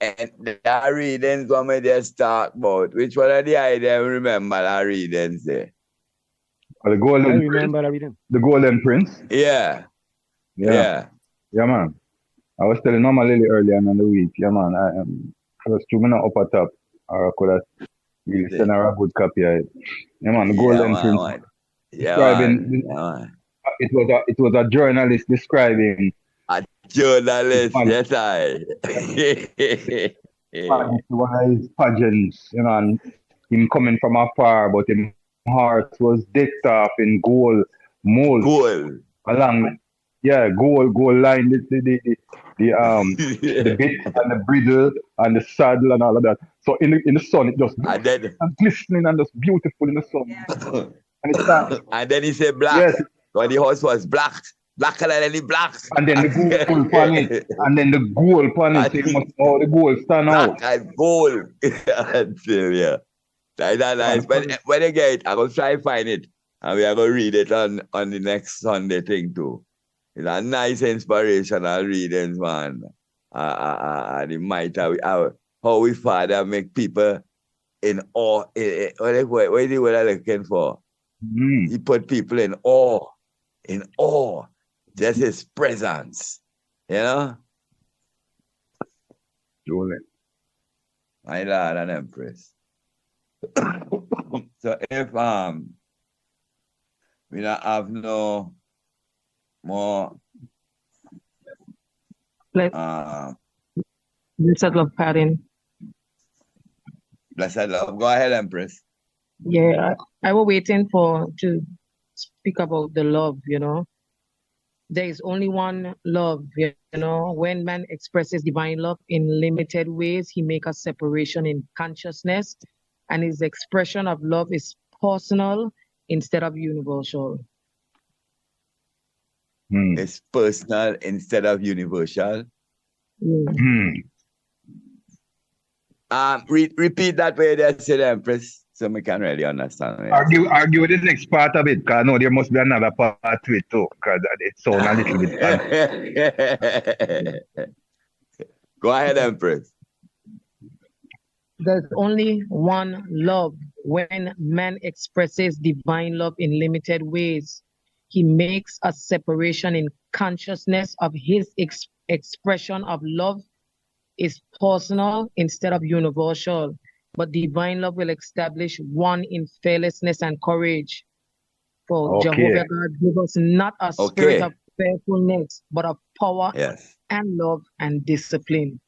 And the readings what we just talk about, which one of the items remember the readings there? The I Golden Prince. remember that reading. The Golden Prince. Yeah. Yeah. Yeah, man. I was telling Mama Lily earlier in the week. Yeah, man. I was too many up at top. Or I could have really sent her a good copy of it. Yeah, man. The Golden Prince. Man. Describing. It was a journalist describing. A journalist, yes, one of his pageants, you know, and him coming from afar, but his heart was decked off in gold mold. Gold. Along, gold line, the bit and the bridle and the saddle and all of that. So in the sun, it just and glistening and just beautiful in the sun. And it's that. And then he said black. Yes. When the horse was black. Blacker than any black. And then the gold pan it. And then the gold pan it. So you must know how the gold stand out. Black and gold. Yeah. That's nice. When I get it, I'm going to try and find it. And we are going to read it on the next Sunday thing too. It's a nice inspirational readings, man. The might of how we Father make people in awe. What is the word I'm looking for? He put people in awe. In awe. Just his presence. You know? Julie. My Lord and Empress. So if we don't have no more Blessed love, pardon. Blessed love. Go ahead, Empress. Yeah, I was waiting to speak about the love, you know. There is only one love, you know. When man expresses divine love in limited ways, he makes a separation in consciousness, and his expression of love is personal instead of universal. It's personal instead of universal. Repeat that way there, said Empress, so we can really understand. Argue with the next part of it, because I know there must be another part to it too, because it sounds a little bit. Go ahead, Empress. There's only one love. When man expresses divine love in limited ways, he makes a separation in consciousness of his expression of love is personal instead of universal. But divine love will establish one in fearlessness and courage. For Jehovah God give us not a spirit of fearfulness, but of power and love and discipline.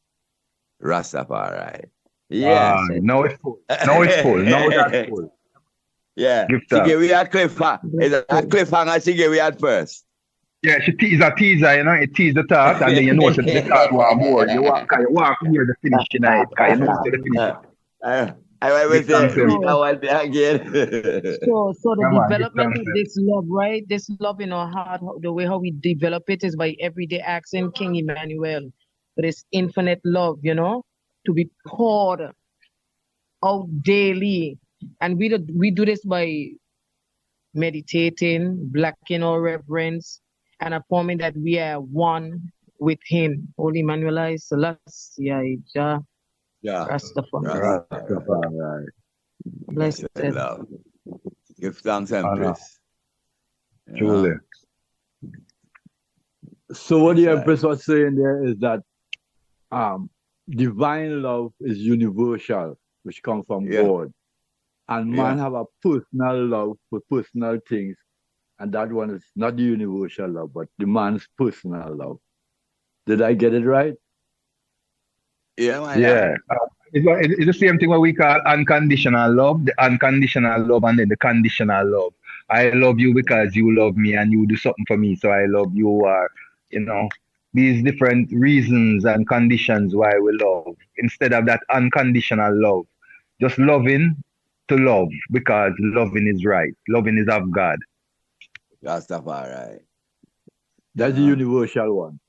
Rastafari. Yes. Now it's full. Now it's full. Now that's full. Yeah. She gave me a cliffhanger. It's a cliffhanger she gave me at first. Yeah, she teased a teaser, you know, it teased the thought, and then you know the thought was more. You walk near the finish tonight, because you know the finish. I will say, I want to again. So the development of this love, right? This love in our heart, the way how we develop it is by everyday asking King Emmanuel for this infinite love, you know, to be poured out daily. And we do this by meditating, blacking our reverence, and affirming that we are one with him. Holy Emmanuel, Selassie, Rastafari. Blessed love. Give thanks, Empress. Truly. So what the Empress was saying there is that divine love is universal, which comes from God. And man have a personal love for personal things. And that one is not the universal love, but the man's personal love. Did I get it right? Yeah. It's the same thing what we call unconditional love, the unconditional love and then the conditional love. I love you because you love me and you do something for me, so I love you, or, you know, these different reasons and conditions why we love. Instead of that unconditional love, just loving to love because loving is right. Loving is of God. Rastafari. That's the universal one.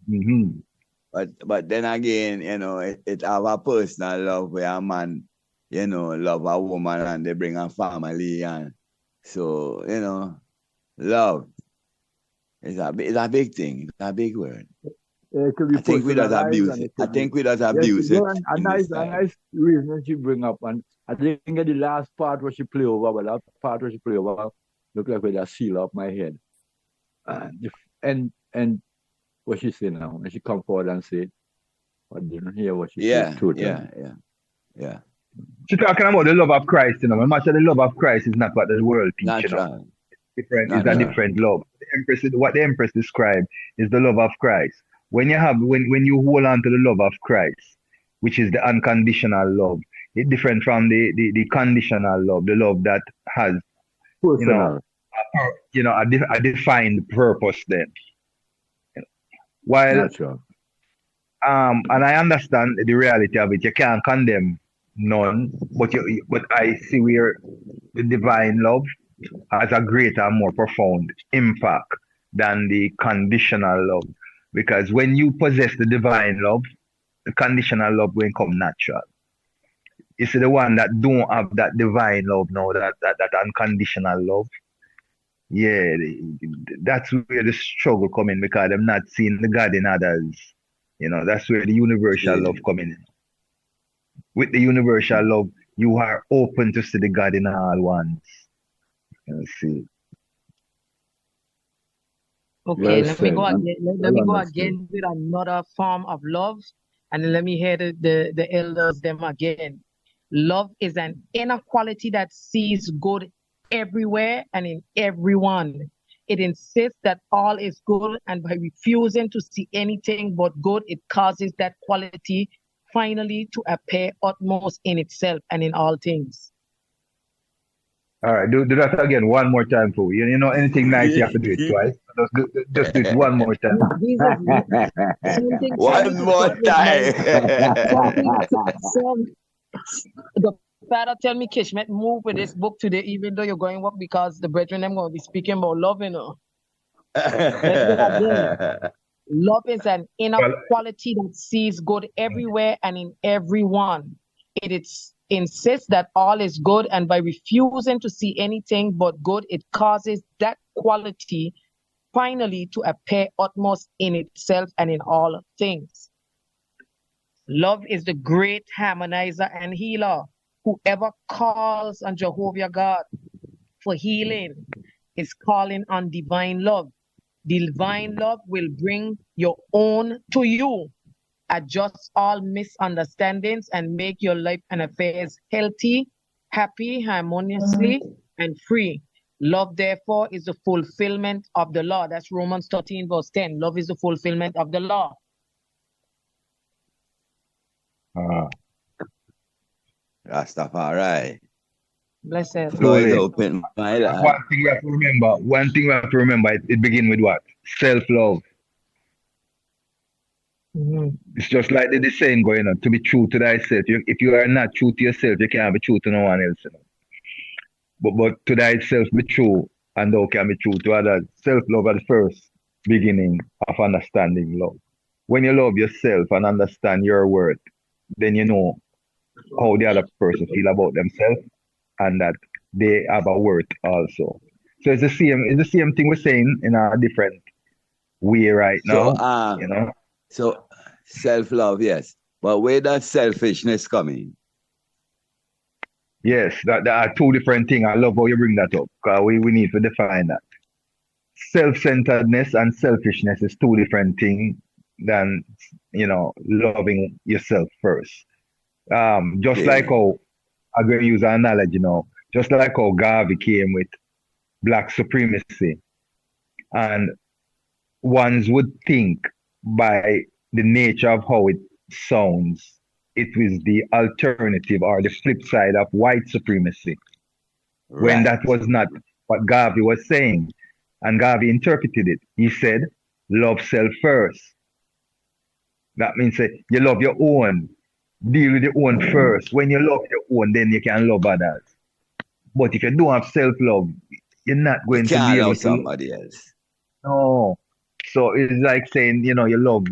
Mm-hmm. But then again, you know, it have a personal love where a man, you know, love a woman and they bring a family, and so, you know, love is a big thing. It's a big word. It could be I think we don't abuse it. I think we don't abuse it. A nice reason that you bring up, and I didn't get the last part where she play over, but that part where she play over look like with a seal up my head. And what she say now, when she come forward and say, I didn't hear what she said totally. Yeah. She's talking about the love of Christ, you know. Much of the love of Christ is not what the world teach, you know. Different is a different love. What the Empress described is the love of Christ. When you hold on to the love of Christ, which is the unconditional love, it's different from the conditional love, the love that has, personal. A defined purpose then. While natural. And I understand the reality of it. You can't condemn none, but I see where the divine love has a greater and more profound impact than the conditional love. Because when you possess the divine love, the conditional love will come natural. It's the one that don't have that divine love now, that unconditional love. Yeah, that's where the struggle come in, because I'm not seeing the God in others. You know, that's where the universal love come in. With the universal love, you are open to see the God in all ones. You see. Okay, let me go again. Let me go again with another form of love, and then let me hear the elders them again. Love is an inner quality that sees good everywhere and in everyone. It insists that all is good, and by refusing to see anything but good, it causes that quality finally to appear utmost in itself and in all things. All right, do that again one more time for you. You know, anything nice, you have to do it twice. Just do it one more time. One more time. The father tell me, Kishmet, move with this book today, even though you're going up, because the brethren them going to be speaking about love, you know. Love is an inner quality that sees good everywhere and in everyone. It insists that all is good, and by refusing to see anything but good, it causes that quality finally to appear utmost in itself and in all things. Love is the great harmonizer and healer. Whoever calls on Jehovah God for healing is calling on divine love. Divine love will bring your own to you, adjust all misunderstandings, and make your life and affairs healthy, happy, harmoniously, and free. Love, therefore, is the fulfillment of the law. That's Romans 13, verse 10. Love is the fulfillment of the law. Rastafari. Blessed. Floor is open, my lad. One thing we have to remember, it begins with what? Self-love. It's just like the saying going on, to be true to thyself. If you are not true to yourself, you can't be true to no one else. You know? But to thyself be true, and thou can be true to others. Self-love is the first beginning of understanding love. When you love yourself and understand your worth, then you know how the other person feel about themselves, and that they have a worth also. So it's the same thing we're saying in a different way right now. So, you know. So self-love, yes. But where does selfishness come in? Yes, that are two different things. I love how you bring that up, because we need to define that. Self-centeredness and selfishness is two different things than, loving yourself first. Just like how, I'm going to use an analogy, just like how Garvey came with black supremacy, and ones would think by the nature of how it sounds, it was the alternative or the flip side of white supremacy. Right. When that was not what Garvey was saying. And Garvey interpreted it. He said, love self first. That means you love your own. Deal with your own first. When you love your own, then you can love others. But if you don't have self-love, you're not going to be able to somebody else. No. So it's like saying, you love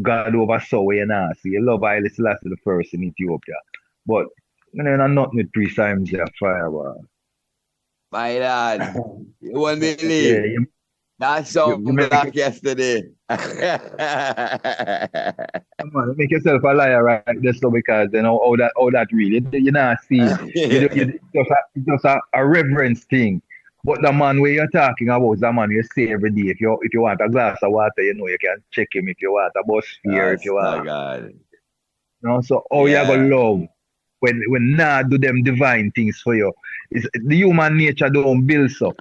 God over soul, you know. So you love Haile Selassie the first in Ethiopia. But I'm not with 3 times there, fireball. My lad, you won't believe. That's so You make black yesterday. Come on, make yourself a liar right just so because you know how that really you not see it. It's just a reverence thing. But the man where you're talking about is the man you see every day. If you want a glass of water, you know you can check him. If you want a bus fare, if you want, God. you know. So how you gonna love when not do them divine things for you? It's the human nature don't build so.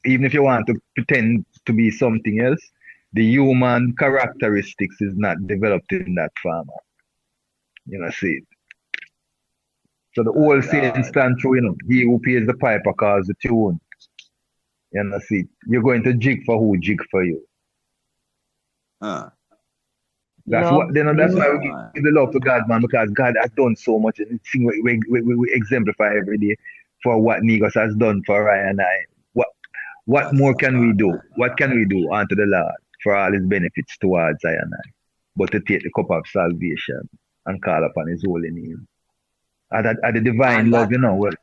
Even if you want to pretend to be something else, the human characteristics is not developed in that farmer. You know, see it. So the whole saying stand true, you know, he who pays the piper calls the tune. You know, see it. You're going to jig for who jig for you. That's Love, what, you know, that's why we give the love to God, man, because God has done so much. And it's thing we exemplify every day for what Negos has done for I and I. What more can we do? What can we do unto the Lord for all his benefits towards I and I? But to take the cup of salvation and call upon his holy name. And the divine love, you know, well,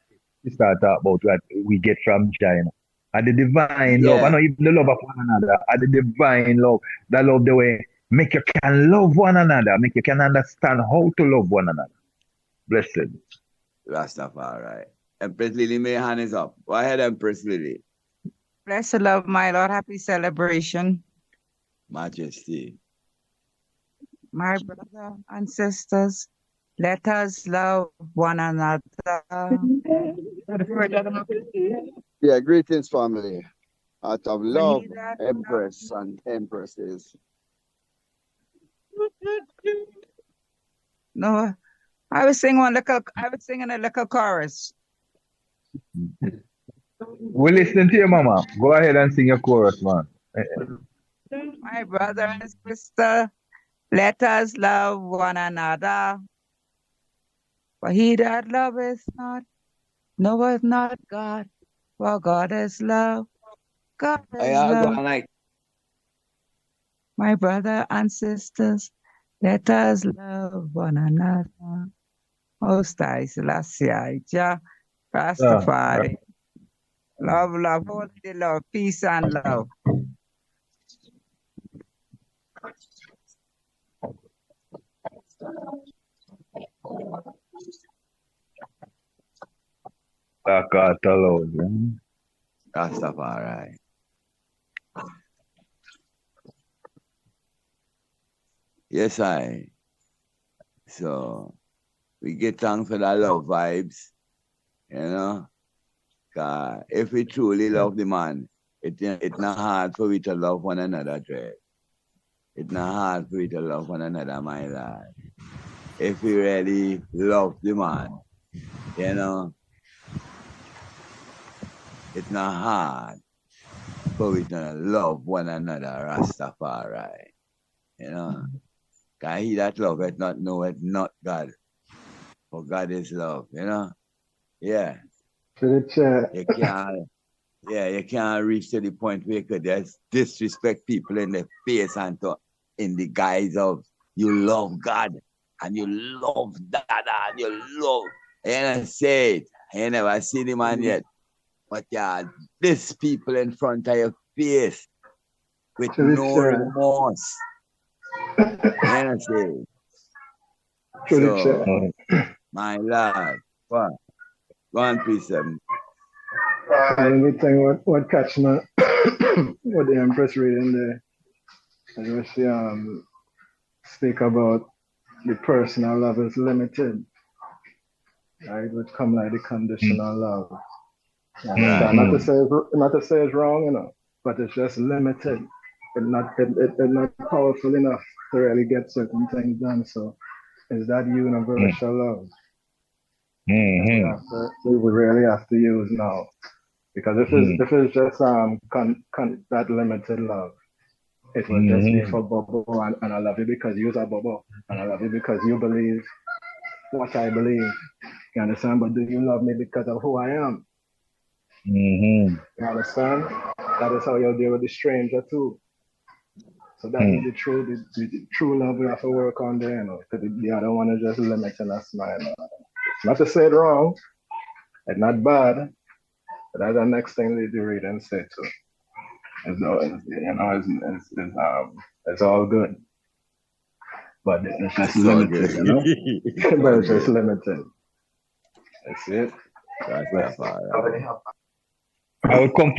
we start talking about what we get from Jah, you know. And the divine love, I know even the love of one another, and the divine love, that love the way make you can love one another, make you can understand how to love one another. Blessed. Rastafari. Empress Lily, may your hand is up. Go ahead, Empress Lily. Bless the love, my Lord. Happy celebration. Majesty. My brother and sisters, let us love one another. Yeah, greetings, family. Out of love, Empress and Empresses. No, I was singing a little chorus. We're listening to you, Mama. Go ahead and sing your chorus, man. My brother and sister, let us love one another. For he that loveth not, knoweth not God. For God is love. God is love. My brother and sisters, let us love one another. Most High Selassie, Ijah, Rastafari. Love, love, holy love, peace and love. Rastafari. Yes, I. So we get thanks for the love vibes, you know. Cause if we truly love the man, it's not hard for we to love one another, Dre. It's not hard for we to love one another, my lad. If we really love the man, you know, it's not hard for we to love one another, Rastafari. You know, cause he that loveth not knoweth not God. For God is love, you know? Yeah. You can't reach to the point where you could just disrespect people in the face and in the guise of you love God and you love Dada and you love. You never say it. You never see the man yet. But yeah, this people in front of your face with no remorse. You never say it. So, my lad, what? Go on, please, Anything what catch me, what the Empress reading there, and she speak about the personal love is limited, right? Which come like the conditional love. Right. Not to say it's wrong, you know, but it's just limited. It's not powerful enough to really get certain things done. So it's that universal love. We really have to use now, because if it's just that limited love, it will just be for Bobo and I love you because you're a Bobo, and I love you because you believe what I believe. You understand? But do you love me because of who I am? You understand? That is how you'll deal with the stranger too. So that is the true love we have to work on there, you know. Because the other one is just limiting us, man. Not to say it wrong, it's not bad, but that's the next thing they do read and say too. It's all good. But it's just It's all limited, good. you know? It's But all it's just good. limited. That's it. Rastafari. I'll come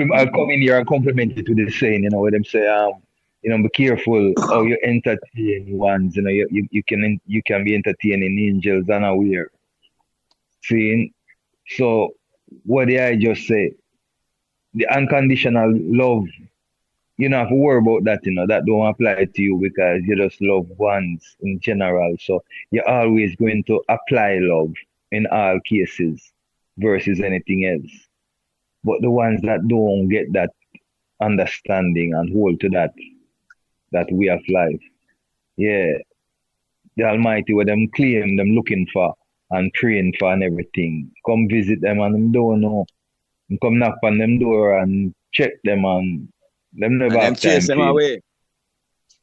in here and compliment it with the saying, you know, where them say, be careful how you entertain ones, you can be entertaining angels unaware. See? So what did I just say? The unconditional love, you don't have to worry about that, that don't apply to you because you just love ones in general. So you're always going to apply love in all cases versus anything else. But the ones that don't get that understanding and hold to that way of life, yeah, the Almighty, what them claim them looking for and praying for and everything, come visit them and them don't know. Come knock on them door and check them and them never And them have time chase them for him. away.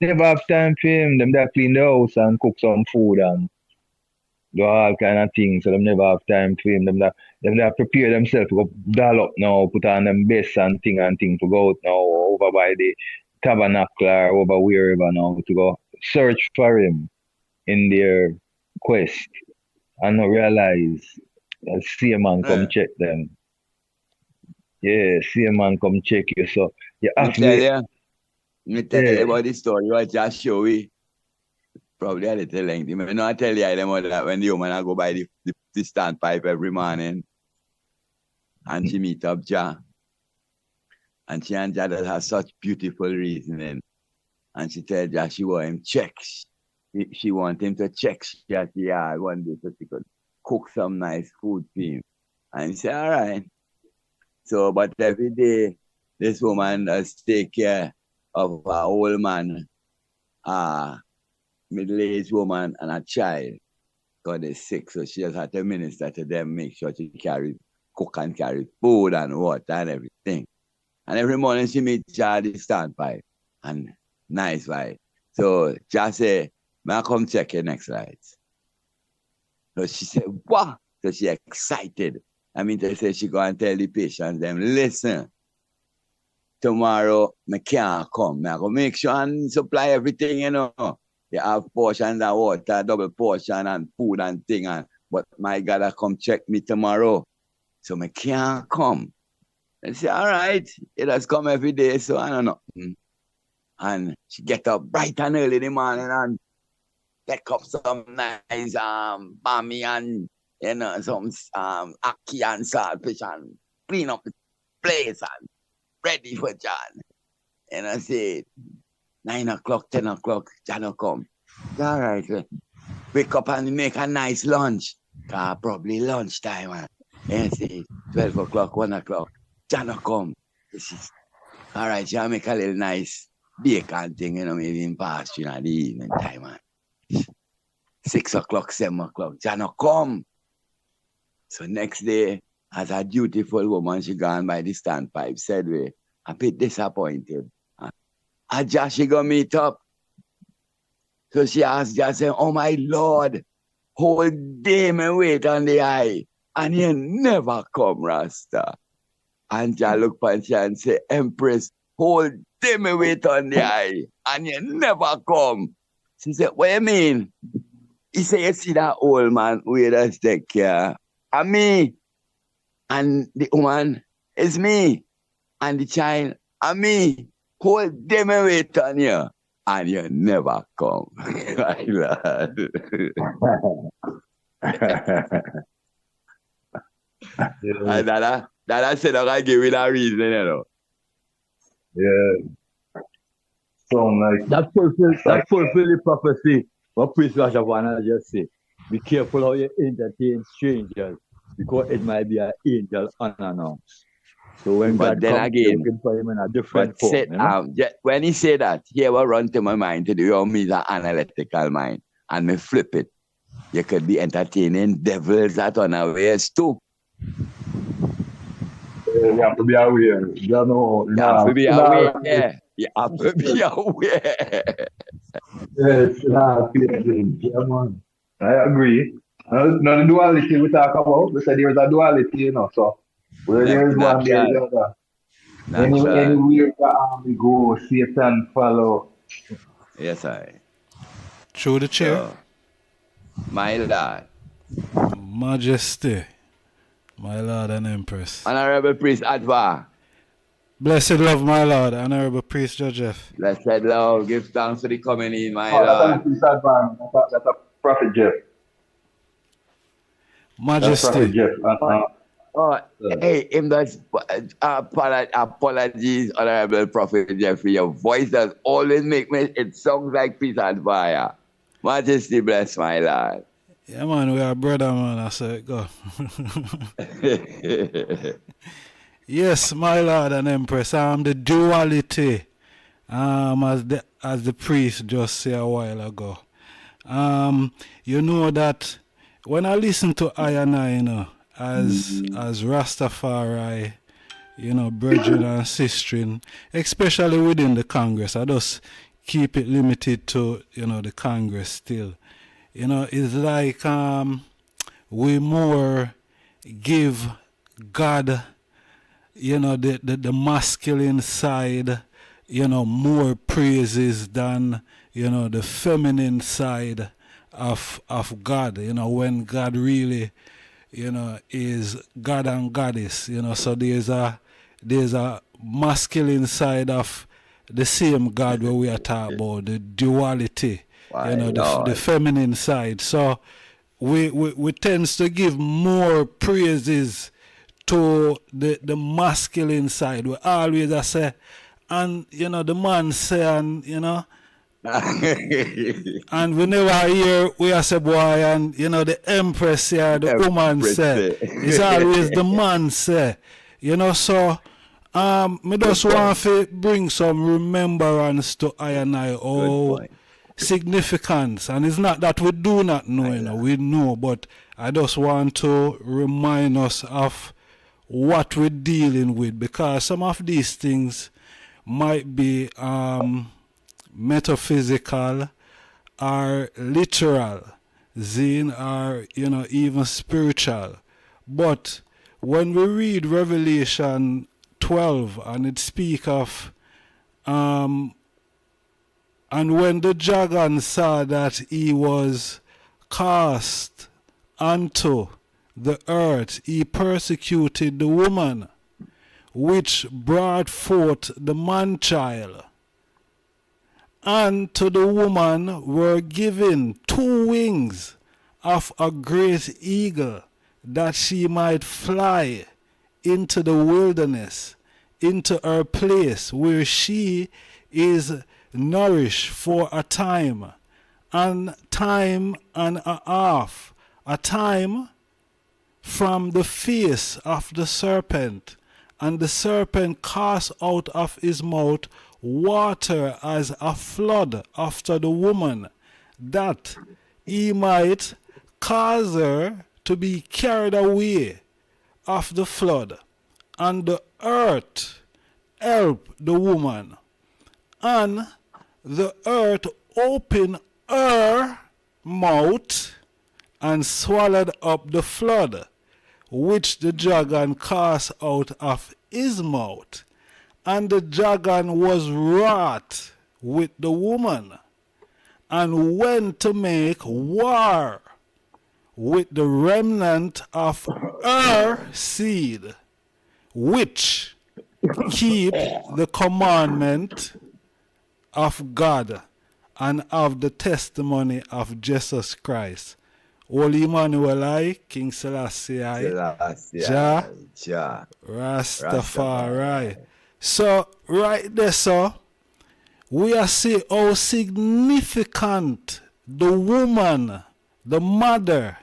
Never have time for him. Them that clean the house and cook some food and do all kind of things. So them never have time for him. Them that prepare themselves to go doll up now, put on them best and thing to go out now over by the tabernacle or over wherever now to go search for him in their quest and not realize that see a man come check them. Yeah, see a man come check you. So you have to Me tell you about the story what just show we. Probably a little lengthy. I know I tell you them all that when the woman go by the standpipe every morning and she meet up Jah. And she and Jah that has such beautiful reasoning. And she tell Jah she want him check. She want him to check at the yard one day so she could cook some nice food for him. And he said, all right. So, but every day, this woman does take care of an old man, middle-aged woman, and a child. God is sick, so she just had to minister to them, make sure she cook and carry food and water and everything. And every morning she meets Jah the standpipe. And nice, right? So Jah say, may I come check your next light? So she said, what? So she excited. I mean, they say she go and tell the patients, them, listen, tomorrow I can't come. I go make sure and supply everything, You have portions of water, double portion and food and thing. But my God, I come check me tomorrow. So I can't come. And say, all right, it has come every day, so I don't know. And she get up bright and early in the morning and take up some nice bami and some ackee and saltfish and clean up the place and ready for John. And I said, 9 o'clock, 10 o'clock, John will come. All right, wake up and make a nice lunch. Probably lunchtime. And I say, 12 o'clock, 1 o'clock, John will come. All right, John make a little nice bacon thing, maybe in pastry in the evening time. 6 o'clock, 7 o'clock, John will come. So next day, as a dutiful woman, she gone by the standpipe, said we, a bit disappointed. And Jah she go meet up. So she asked Jah, say, oh my Lord, whole day me wait on the eye, and you never come, Rasta. And Jah look at her and say, Empress, whole day me wait on the eye, and you never come. She said, what you mean? He said, you see that old man who does take care of me, and the woman is me, and the child and me. Whole day me wait on you, and you never come. And that said, I give you that reason, Yeah. So like that fulfill the prophecy. What Priest Rastafari just said. Be careful how you entertain strangers, because it might be an angel unannounced. So when but God then comes, again, looking for him in a different form. When he said that, here what run to my mind to do me the analytical mind, and me flip it. You could be entertaining devils that unawares too. You have to be aware. You have to be aware. Yeah. You have to be aware. Yes, yeah, man. I agree. Now the duality we talk about, we said there's a duality, so where there is one, there is the other. Natural. Anywhere the army go, Satan follow. Yes, I. Through the chair. So, my lord. Majesty, my lord and empress. Honorable Priest Adva. Blessed love, my lord. Honorable Priest Joseph. Blessed love. Give thanks for the coming in, my Oh, that's lord. not Priest Advan. That's a Prophet Jeff. That's Prophet Majesty. Jeff. Hey, him does apologies, Honorable Prophet Jeffrey. Your voice does always make me, it sounds like Priest Advaya. Majesty bless, my lord. Yeah, man, we are brother, man. I said, go. Yes, my lord and empress. The duality, as the priest just said a while ago. You know that when I listen to I and I, you know, as Rastafari, you know, brethren and sistren, especially within the Congress, I just keep it limited to, you know, the Congress still. You know, it's like we more give God, you know, the masculine side, you know, more praises than, you know, the feminine side of God, you know, when God really, you know, is God and Goddess, you know, so there's a masculine side of the same God where we are talking about, the duality, you know, the feminine side. So we tends to give more praises to the masculine side. We always say, and you know, the man say, and you know, and we never hear we say boy, and you know, the empress say, the woman say. It's always the man say. You know, so me just want to bring some remembrance to I and I, significance. And it's not that we do not know, you know, we know, but I just want to remind us of what we're dealing with, because some of these things might be metaphysical or literal, or you know, even spiritual. But when we read Revelation 12 and it speak of and when the dragon saw that he was cast unto the earth, he persecuted the woman which brought forth the man-child. And to the woman were given 2 wings of a great eagle, that she might fly into the wilderness, into her place where she is nourished for a time and a half, a time from the face of the serpent. And the serpent cast out of his mouth water as a flood after the woman, that he might cause her to be carried away of the flood. And the earth helped the woman, and the earth opened her mouth and swallowed up the flood, which the dragon cast out of his mouth. And the dragon was wroth with the woman, and went to make war with the remnant of her seed, which keep the commandment of God and of the testimony of Jesus Christ. Holy Emmanuel, King Selassie, Jah, Rastafari. So, right there, so, we are seeing how significant the woman, the mother,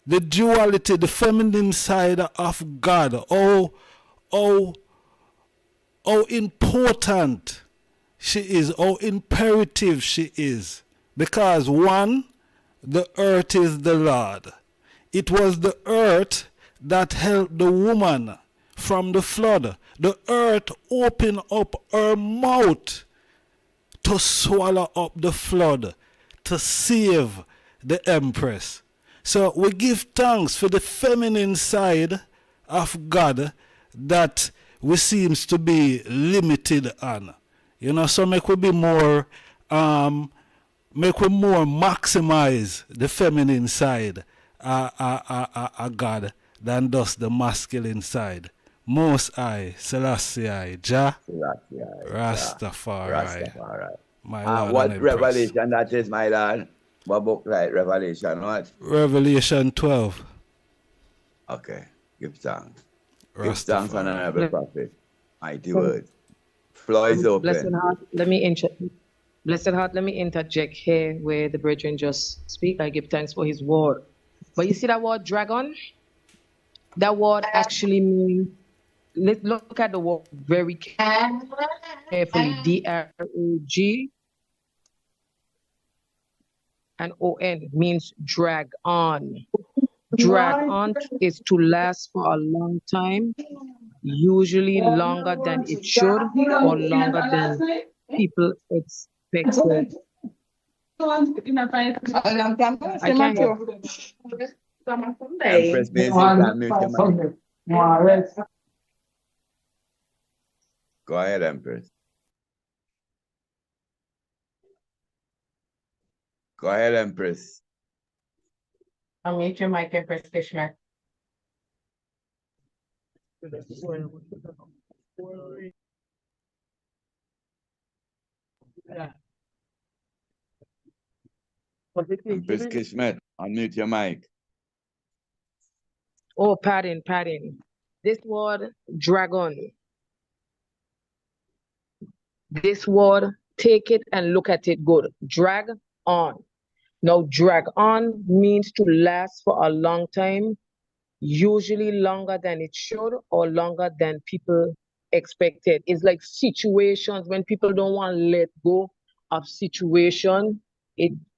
the duality, the feminine side of God, how important she is, how imperative she is. Because one, the earth is the Lord. It was the earth that helped the woman from the flood. The earth opened up her mouth to swallow up the flood, to save the empress. So we give thanks for the feminine side of God, that we seems to be limited on. You know, so make we be more make we more maximize the feminine side God than just the masculine side. Most High, Selassie, Jah, Rastafari. Rastafari. My Lord and What Empress. revelation that is, my lord? What book like Revelation? What? Revelation 12. Okay. Give thanks. Give thanks, honorable prophet. Mighty word. Floor is Blessed open. heart, let me interject here where the brethren just speak. I give thanks for his word. But you see that word dragon? That word actually means, let's look at the word very carefully. D-R-A-G and O-N means drag on. Drag on is to last for a long time, usually longer than it should or longer than people expected. I can't hear. Empress, basically, mute your mic. Go ahead, Empress. Go ahead, Empress. Unmute your mic, Empress Kishmer. Empress Kishmet, unmute your mic. Oh, pardon. This word, dragon. This word, take it and look at it good. Drag on. Now, drag on means to last for a long time, usually longer than it should or longer than people expected. It's like situations when people don't want to let go of situation,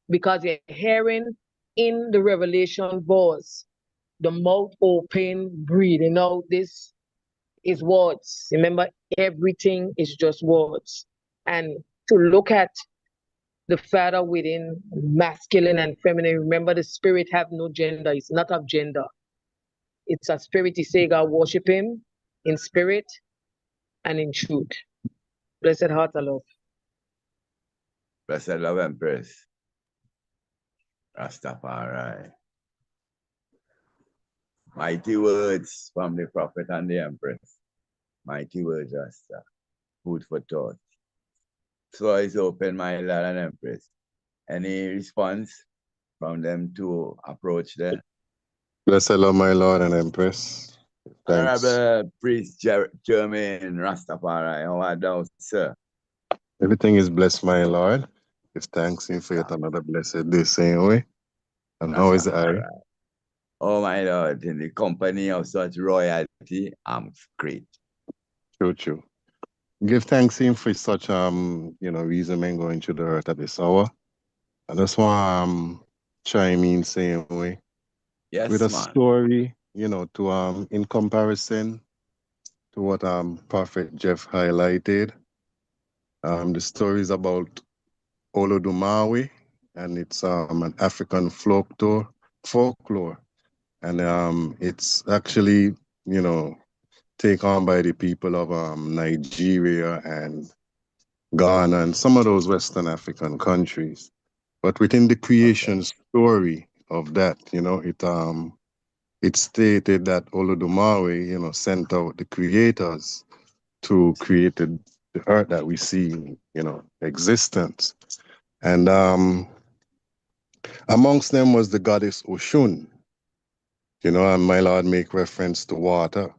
because they're hearing in the revelation voice, the mouth open, breathing out. This is words. Remember, everything is just words. And to look at the Father within masculine and feminine. Remember, the spirit have no gender. It's not of gender. It's a spirit. He say God worship him in spirit and in truth. Blessed heart of love. Blessed love, Empress. Rastafari. Mighty words from the prophet and the Empress. Mighty words, Rasta. Food for thought. Floor is open, my Lord and Empress. Any response from them to approach them? Blessed love, my Lord and Empress. Thanks. Honorable Priest Jermaine Rastafari, how are thou, sir? Everything is blessed, my Lord. Give thanks in for yet another blessed day, same way. And how is I? Oh, my Lord, in the company of such royalty, I'm great. True. Give thanks in for such reason men going through the earth at this hour. I just want chime in same way. Yes, with a man. story, to in comparison to what Prophet Jeff highlighted. The story is about Olodumawe, and it's an African folklore. And it's actually, taken on by the people of Nigeria and Ghana and some of those Western African countries. But within the creation story of that, it stated that Olodumawe, sent out the creators to create the earth that we see, existence. And amongst them was the goddess Oshun, and my Lord make reference to water.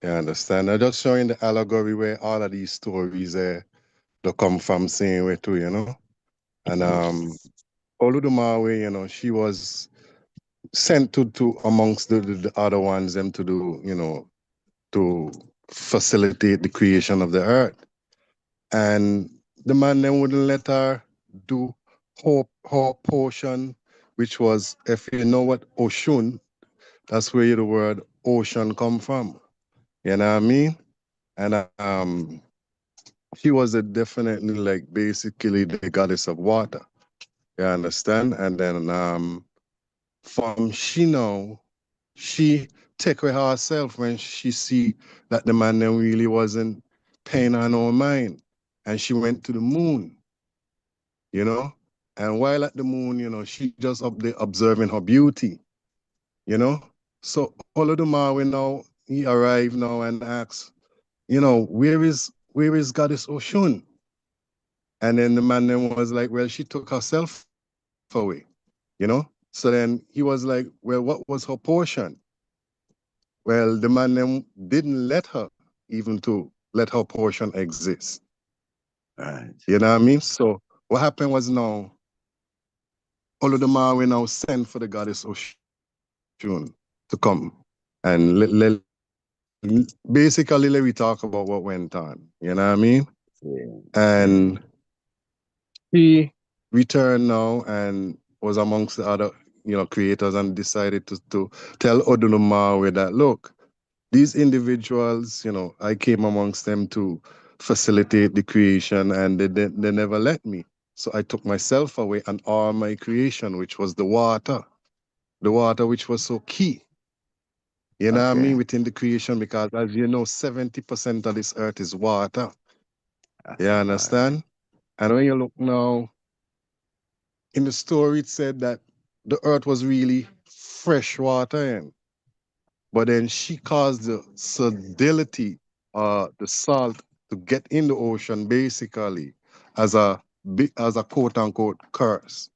You understand? I'm just showing the allegory where all of these stories they come from same way too, And Olodumawe, she was sent to amongst the other ones them to do, to facilitate the creation of the earth. And the man then wouldn't let her do her portion, which was, if you know what Oshun, that's where the word ocean come from. You know what I mean? And she was definitely like basically the goddess of water. You understand? And then from Shino, she take away herself when she see that the man then really wasn't paying her no mind. And she went to the moon, you know? And while at the moon, you know, she just up there observing her beauty, you know? So all of the Maui now, he arrived now and asks, you know, where is Goddess Oshun? And then the man then was like, well, she took herself away, you know? So then he was like, well, what was her portion? Well, the man then didn't let her even to let her portion exist. Right. You know what I mean? So what happened was now, all of the Maui now sent for the Goddess Oshun to come and basically let me talk about what went on. You know what I mean? Yeah. And he returned now and was amongst the other, you know, creators and decided to tell Odunumawe that, look, these individuals, you know, I came amongst them to facilitate the creation and they never let me. So I took myself away and all my creation, which was the water which was so key. You know what I mean? Within the creation, because as you know, 70% of this earth is water. You understand? And when you look now, in the story, it said that the earth was really fresh water, but then she caused the salinity, the salt, to get in the ocean, basically, as a quote unquote curse.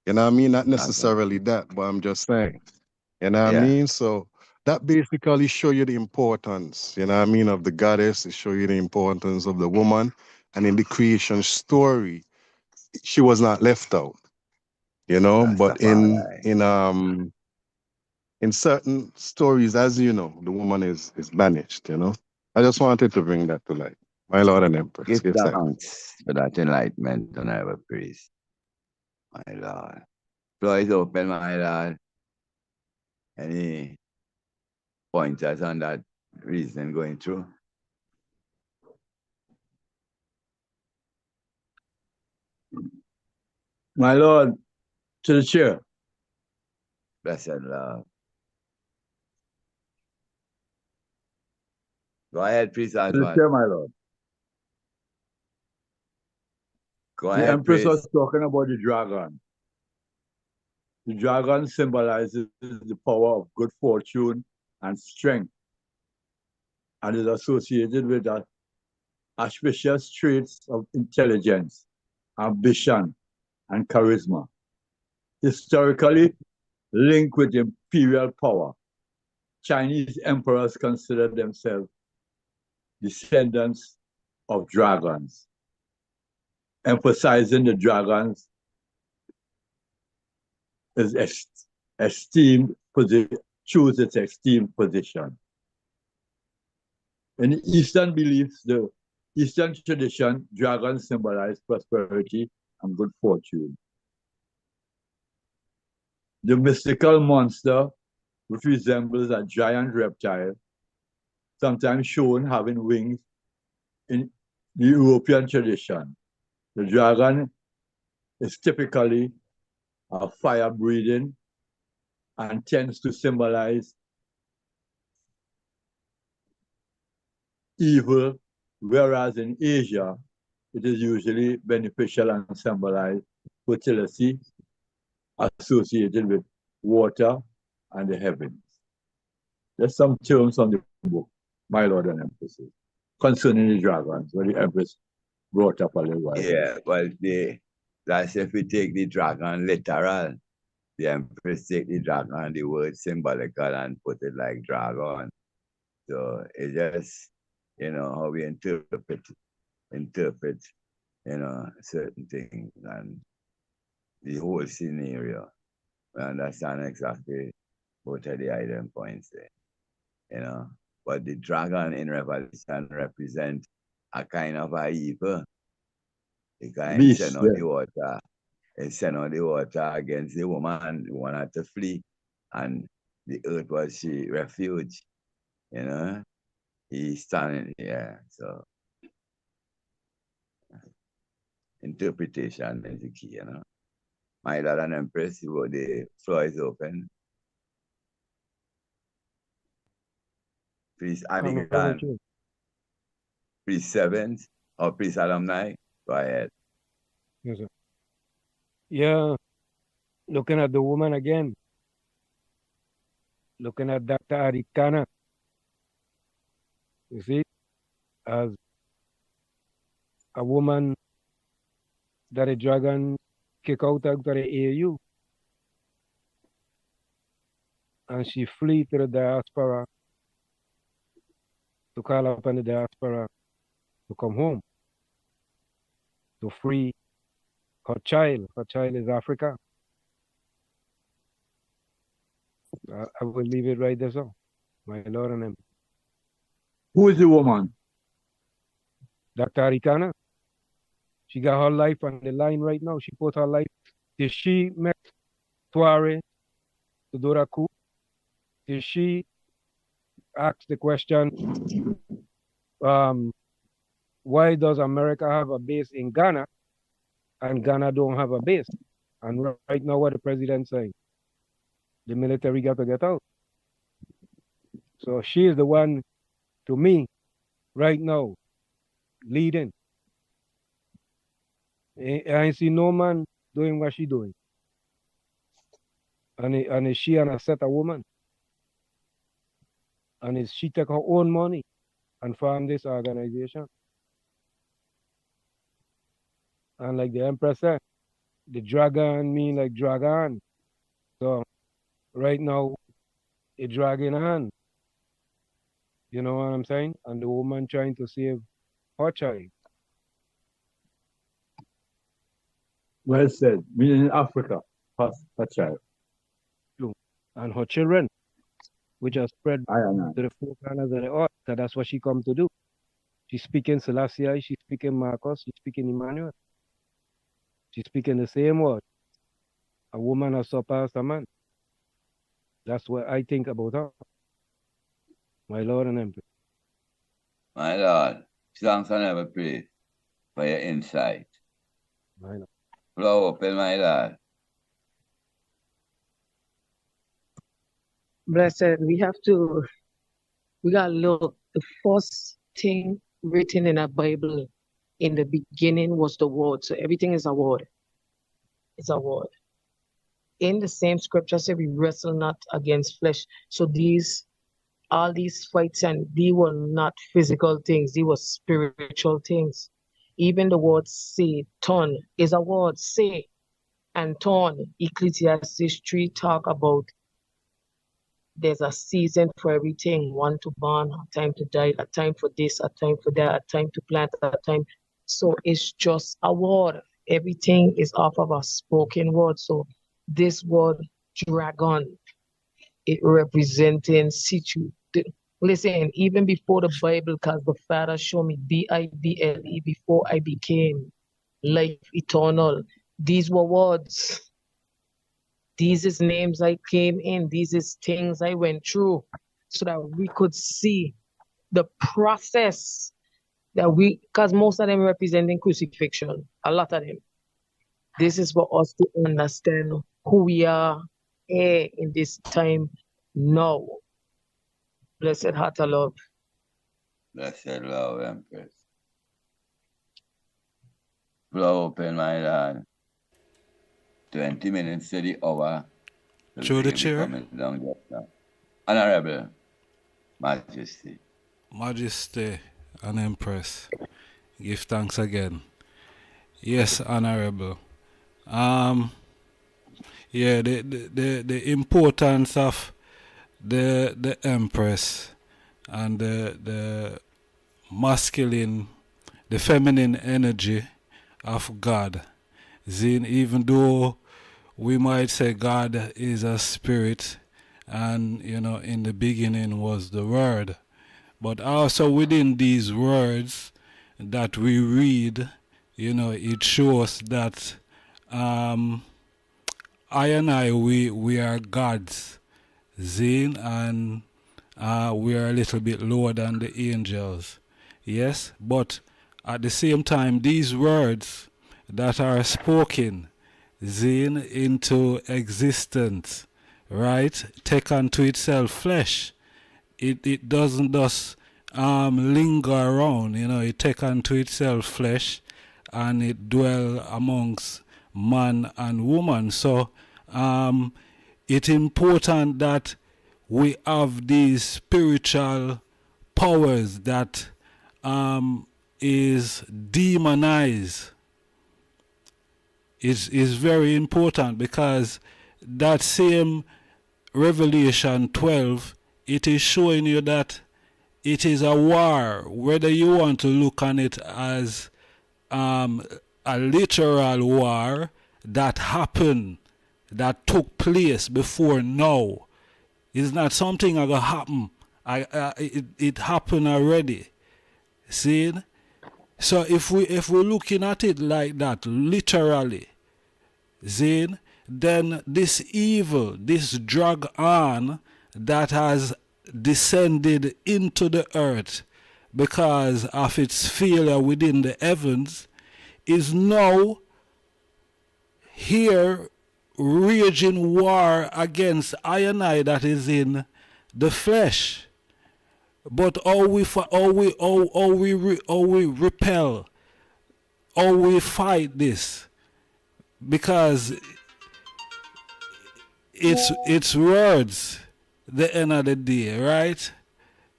You know what I mean? Not necessarily that, but I'm just saying. You know what I mean? So that basically show you the importance, you know what I mean, of the goddess. It show you the importance of the woman. And in the creation story, she was not left out. You know, but in certain stories, as you know, the woman is banished, you know. I just wanted to bring that to light. My Lord and Empress. Give Yes, thanks for that enlightenment, Honorable Priest. My Lord. Floor is open, my Lord. Any pointers on that reason going through? My Lord, to the chair. Blessed Lord. Go ahead, Priest To the Oswald. chair, my Lord. Go The ahead, Empress Priest. was talking about the dragon. The dragon symbolizes the power of good fortune and strength, and is associated with auspicious traits of intelligence, ambition, and charisma. Historically linked with imperial power, Chinese emperors consider themselves descendants of dragons, emphasizing the dragons is esteemed position, choose its esteemed position. In the Eastern beliefs, the Eastern tradition, dragons symbolize prosperity and good fortune. The mystical monster, which resembles a giant reptile, sometimes shown having wings in the European tradition. The dragon is typically a fire-breathing and tends to symbolize evil, whereas in Asia, it is usually beneficial and symbolize fertility associated with water and the heavens. There's some terms on the book, My Lord and Empresses, concerning the dragons, where the Empress brought up a little while ago. Yeah, well, that's if we take the dragon literal. The Empress take the dragon, the word symbolical, and put it like dragon. So it just, you know, how we interpret, you know, certain things and the whole scenario. We understand exactly what are the item points there, you know. But the dragon in Revelation represent a kind of a evil. The guy sent out the water. He sent out the water against the woman. The woman had to flee. And the earth was she refuge. You know? He's standing here. So interpretation is the key, you know. My Lord and Empress, the floor is open. Priest I'm very Abigail, true. Priest Sevens, or Priest Alumni. Go ahead. Yes, sir. Yeah, looking at the woman again, looking at Dr. Arikana, you see, as a woman that a dragon kick out of the AU, and she flee to the diaspora to call upon the diaspora to come home to free her child. Her child is Africa. I will leave it right there, so. My Lord and Emperor. Who is the woman? Dr. Arikana. She got her life on the line right now. She put her life. Did she met Tuare to do that coup? Did she ask the question, why does America have a base in Ghana and Ghana don't have a base? And right now what the president saying? The military got to get out. So she is the one, to me, right now, leading. I ain't see no man doing what she doing. And is she and a set a woman? And is she take her own money and form this organization? And like the Empress said, the dragon mean like dragon. So right now, it dragging hand. You know what I'm saying? And the woman trying to save her child. Well said. Meaning in Africa, her child. And her children, which are spread to the four corners of the earth. So that's what she come to do. She's speaking Selassie, she's speaking Marcus, she's speaking Emmanuel. She's speaking the same word. A woman has surpassed a man. That's what I think about her. My Lord and Emperor. My Lord, thanks and ever pray for your insight. My Lord. Flow open, my Lord. Blessed, we gotta look. The first thing written in a Bible in the beginning was the word. So everything is a word. It's a word. In the same scripture say we wrestle not against flesh. So all these fights, and they were not physical things, they were spiritual things. Even the word say, turn, is a word, say, and turn. Ecclesiastes 3 talk about there's a season for everything. One to born, a time to die, a time for this, a time for that, a time to plant, a time. So it's just a word. Everything is off of a spoken word. So this word, dragon, it representing situ. Listen, even before the Bible, because the Father showed me B-I-B-L-E before I became life eternal. These were words. These is names I came in. These is things I went through so that we could see the process that because most of them representing crucifixion, a lot of them. This is for us to understand who we are here in this time now. Blessed heart of love. Blessed love, Empress. Flow open, my Lord. 20 minutes to the hour. Through the chair. Honorable Majesty. Majesty and Empress. Give thanks again. Yes, Honorable. Yeah, the importance of the Empress and the masculine, the feminine energy of God. Zin, even though we might say God is a spirit, and in the beginning was the Word, but also within these words that we read, it shows that I and I, we are gods, Zin, and we are a little bit lower than the angels, yes, but at the same time, these words that are spoken, Zin, into existence, right, take unto itself flesh, it doesn't just linger around, you know, it take unto itself flesh and it dwell amongst man and woman. So it's important that we have these spiritual powers that is demonized. Is very important, because that same Revelation 12, it is showing you that it is a war, whether you want to look on it as a literal war that happened, that took place before now. It's not something that happen. It happened already. See? So if we're looking at it like that, literally, Zane, then this evil, this dragon that has descended into the earth because of its failure within the heavens, is now here raging war against I and I that is in the flesh. But how we repel, how we fight this, because it's words the end of the day, right?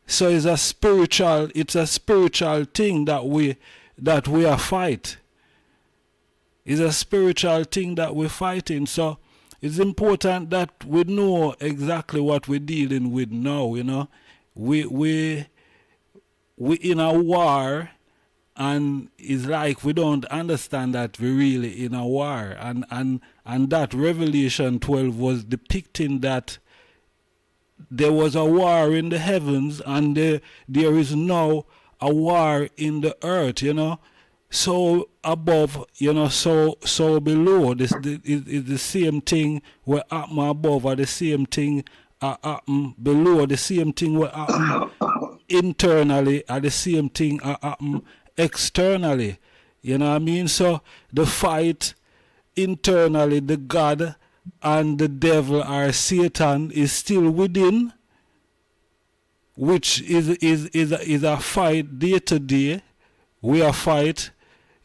So it's a spiritual thing that we are fight. It's a spiritual thing that we're fighting. So it's important that we know exactly what we're dealing with now, you know. We in a war, and it's like we don't understand that we're really in a war. And that Revelation 12 was depicting that there was a war in the heavens, and there is now a war in the earth, you know. So above, you know, so below. This is the same thing where happen above, or the same thing happen below. The same thing where happen internally, or the same thing happen externally. You know what I mean? So the fight internally, the God and the devil, or Satan, is still within, which is a fight day to day. We are fight,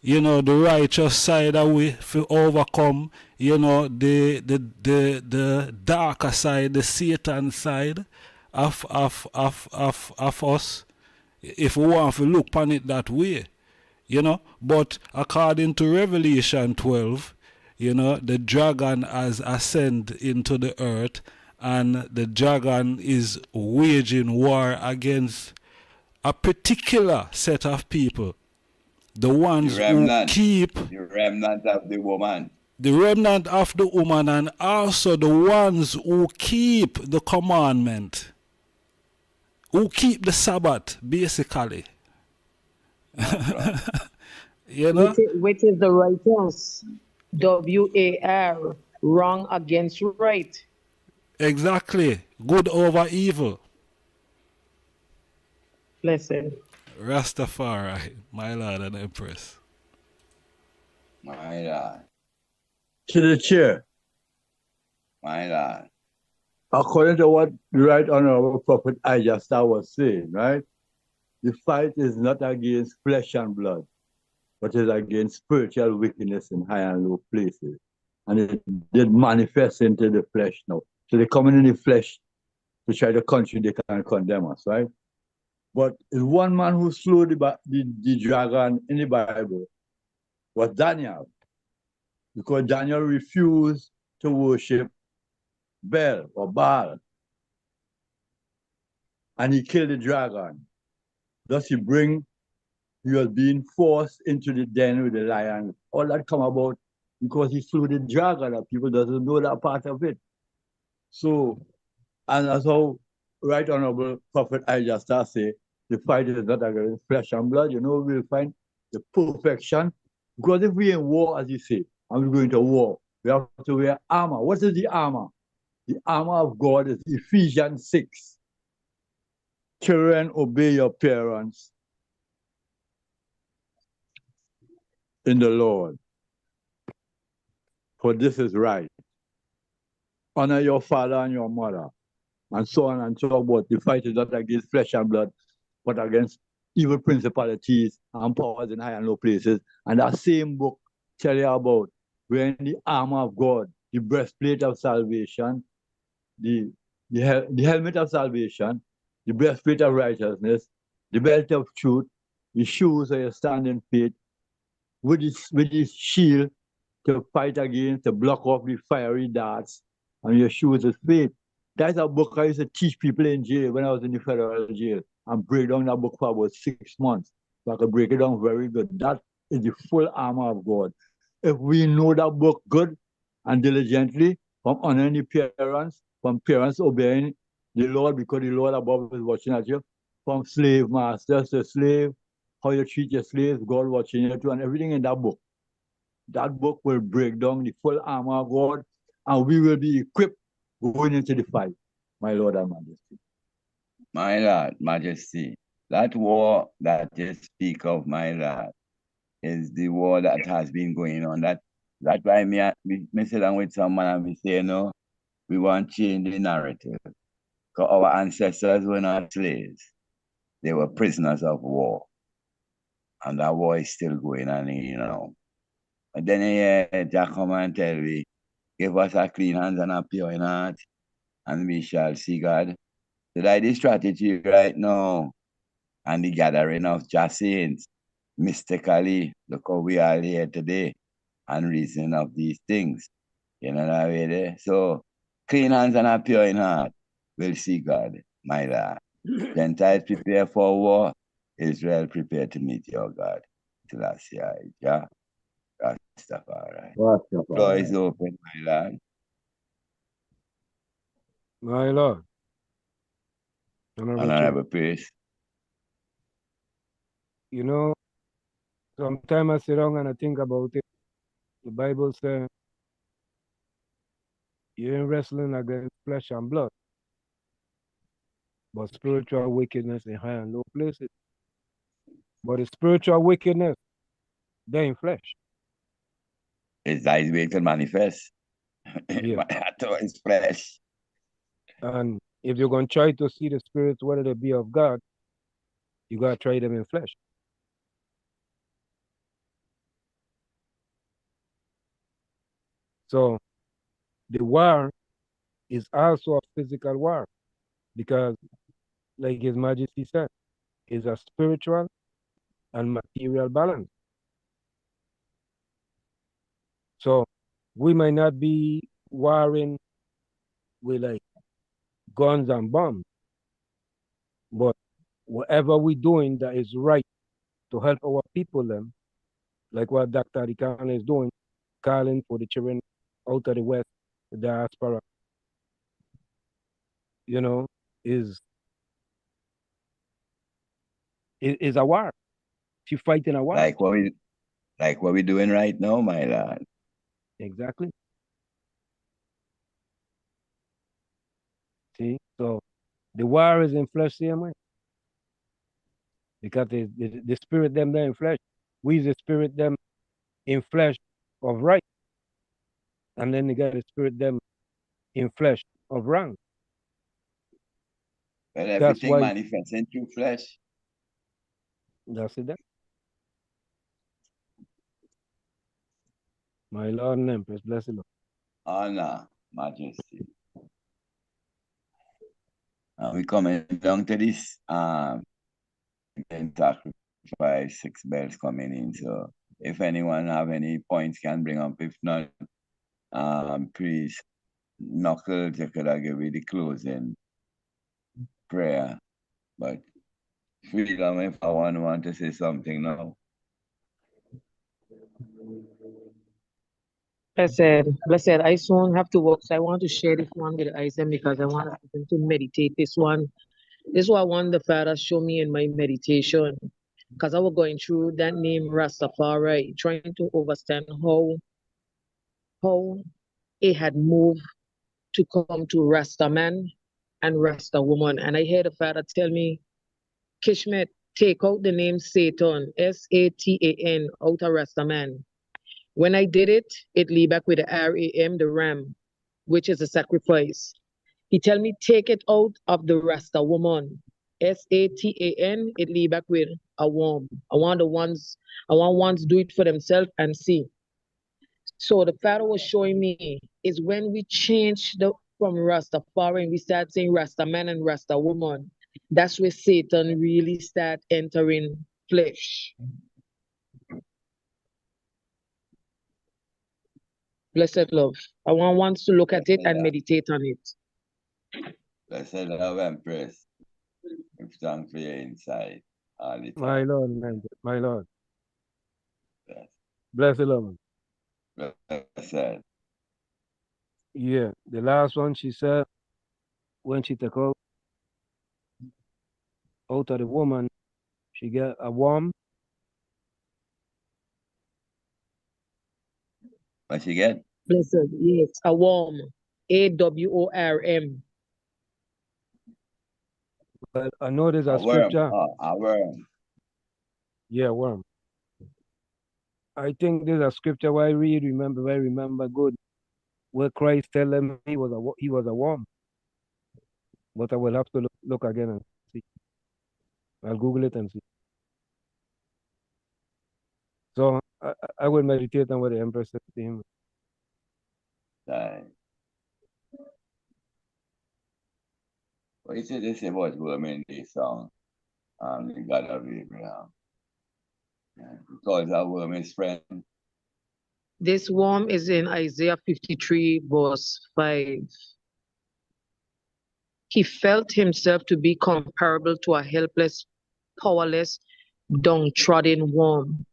you know, the righteous side of we to overcome, you know, the darker side, the Satan side of us, if we want to look upon it that way, you know. But according to Revelation 12, you know, the dragon has ascended into the earth, and the dragon is waging war against a particular set of people. The ones who keep the remnant of the woman. The remnant of the woman, and also the ones who keep the commandment, who keep the Sabbath, basically. You know? Which is the righteous. WAR, wrong against right. Exactly. Good over evil. Listen. Rastafari, my Lord and Empress. My Lord. To the chair. My Lord. According to what the Right Honorable Prophet Ijahstars was saying, right? The fight is not against flesh and blood, but is against spiritual wickedness in high and low places. And it did manifest into the flesh now. So they're coming in the flesh to try to country they can condemn us, right? But the one man who slew the dragon in the Bible was Daniel, because Daniel refused to worship Baal or Baal, and he killed the dragon. Thus he was being forced into the den with the lion. All that come about because he slew the dragon, and people doesn't know that part of it. So, and that's how Right Honorable Prophet Ijahstars say, the fight is not against flesh and blood. You know, we'll find the perfection. Because if we're in war, as you say, and we're going to war, we have to wear armor. What is the armor? The armor of God is Ephesians 6. Children, obey your parents in the Lord, for this is right. Honor your father and your mother. and so on and so forth. The fight is not against flesh and blood, but against evil principalities and powers in high and low places. And that same book tell you about wearing the armor of God, the breastplate of salvation, the helmet of salvation, the breastplate of righteousness, the belt of truth, the shoes of your standing faith, with his shield to fight against, to block off the fiery darts, and your shoes of faith. That's a book I used to teach people in jail when I was in the federal jail, and break down that book for about 6 months. So I could break it down very good. That is the full armor of God. If we know that book good and diligently, from honoring the parents, from parents obeying the Lord because the Lord above is watching at you, from slave masters to slave, how you treat your slaves, God watching you too, and everything in that book. That book will break down the full armor of God, and we will be equipped going into the fight, my Lord and Majesty. My Lord, Majesty, that war that you speak of, my Lord, is the war that has been going on. That's why me sit down with someone and we say, no, we want to change the narrative. Because our ancestors were not slaves. They were prisoners of war. And that war is still going on, you know. But then Jack come and tell me, give us a clean hands and a pure heart, and we shall see God. So that is strategy right now, and the gathering of just saints, mystically, look how we are here today, and reason of these things. You know that way there? So, clean hands and a pure in heart, will see God, my Lord. Gentiles prepare for war, Israel prepare to meet your God. Selassie, yeah. RASTAFARI. Floor is open, my Lord. My Lord. Honorable Priest. You know, sometimes I sit down and I think about it. The Bible says you ain't wrestling against flesh and blood, but spiritual wickedness in high and low places. But the spiritual wickedness, they're in flesh. It's that way it can manifest. Yeah. It's flesh. And if you're going to try to see the spirits, whether they be of God, you got to try them in flesh. So the war is also a physical war because, like His Majesty said, it's a spiritual and material balance. So we might not be warring with like guns and bombs, but whatever we're doing that is right to help our people, them, like what Dr. Adikana is doing, calling for the children out of the West, the diaspora, you know, is a war. She's fighting a war. Like what we're doing right now, my Lord. Exactly. See, so the war is in flesh same way. Because the spirit them there in flesh. We the spirit them in flesh of right. And then they got the spirit them in flesh of wrong. But everything manifests into flesh. That's it. My Lord and Empress, bless the Lord. Honor, Majesty. We coming down to this sacrifice, 6 bells coming in. So if anyone have any points can bring up. If not, please, Knuckles, you could give me the closing prayer. But freedom, if I want to say something now. Blessed, I soon have to work, so I want to share this one with Isaac because I want them to meditate this one. This is what I want the Father show me in my meditation. Because I was going through that name Rastafari, trying to understand how it had moved to come to Rasta man and Rasta woman. And I heard the Father tell me, Kishmet, take out the name Satan, Satan, out of Rasta man. When I did it, it lead back with the RAM, the ram, which is a sacrifice. He tell me take it out of the Rasta woman. Satan, it leave back with a worm. I want ones do it for themselves and see. So the Father was showing me is when we change from Rastafari and we start saying Rasta man and Rasta woman, that's where Satan really start entering flesh. Blessed love. I want ones to look at it and meditate on it. Blessed love, Empress. Give thanks for your insight all the time. My Lord, my Lord. Yes. Bless the Lord. Blessed. Yeah, the last one she said when she took out of the woman, she get a worm. What she get? Blessed, yes, a worm. AWORM. But I know there's a worm. scripture. A worm. Yeah, worm. I think there's a scripture where I remember good, where Christ tell them he was a worm. But I will have to look again and see. I'll Google it and see. So I will meditate on what the Empress said to him. Right. What you say this about worm in this song? The God of Abraham. Yeah. Because our worm is friend. This worm is in Isaiah 53, verse 5. He felt himself to be comparable to a helpless, powerless, downtrodden worm,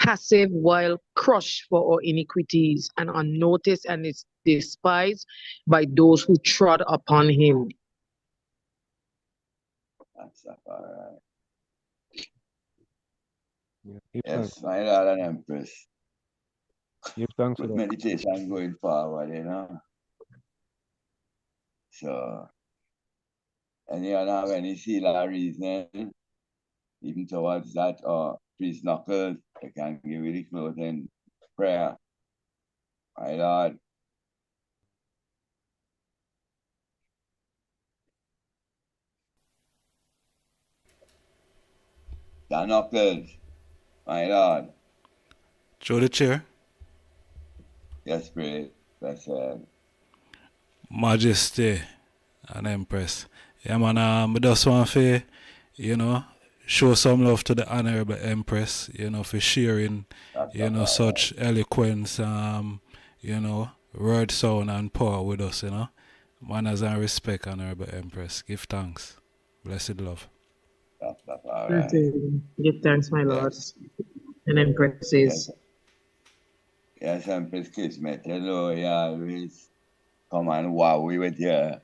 passive while crushed for our iniquities and unnoticed and is despised by those who trod upon him. That's all right. Yeah, yes, my Lord and Empress. Give thanks with meditation going forward, you know. So, and you don't have any seal or reasoning, even towards that, or priest knuckles, you can give you the clothing prayer. My Lord. The knuckles, my Lord. Through the chair. Yes, Spirit. That's it. Majesty and Empress. Yeah, man, I just want to, show some love to the Honorable Empress, for sharing, such eloquence, word, sound, and power with us, Manners and respect, Honorable Empress. Give thanks. Blessed love. That's all right. Give thanks, my Lord, and Empresses. Yes, Empress Kismet, hello, you always come and wow we with your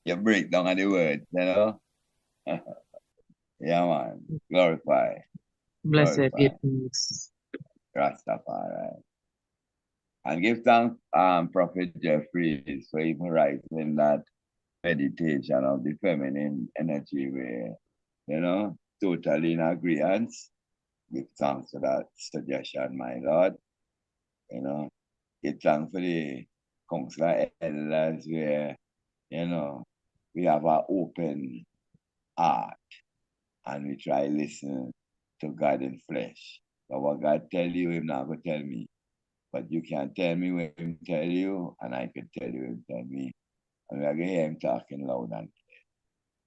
breakdown of the words, yeah, man. Glorify. Blessed, give thanks. Rastafari. And give thanks, Prophet Jeffrey, for even writing that meditation of the feminine energy where, totally in agreement. Give thanks for that suggestion, my Lord. Give thanks for the counselor elders where, we have an open heart and we try listen to God in flesh. But what God tell you, Him not going to tell me. But you can tell me when Him tell you, and I can tell you Him tell me. And we are going to hear Him talking loud and clear.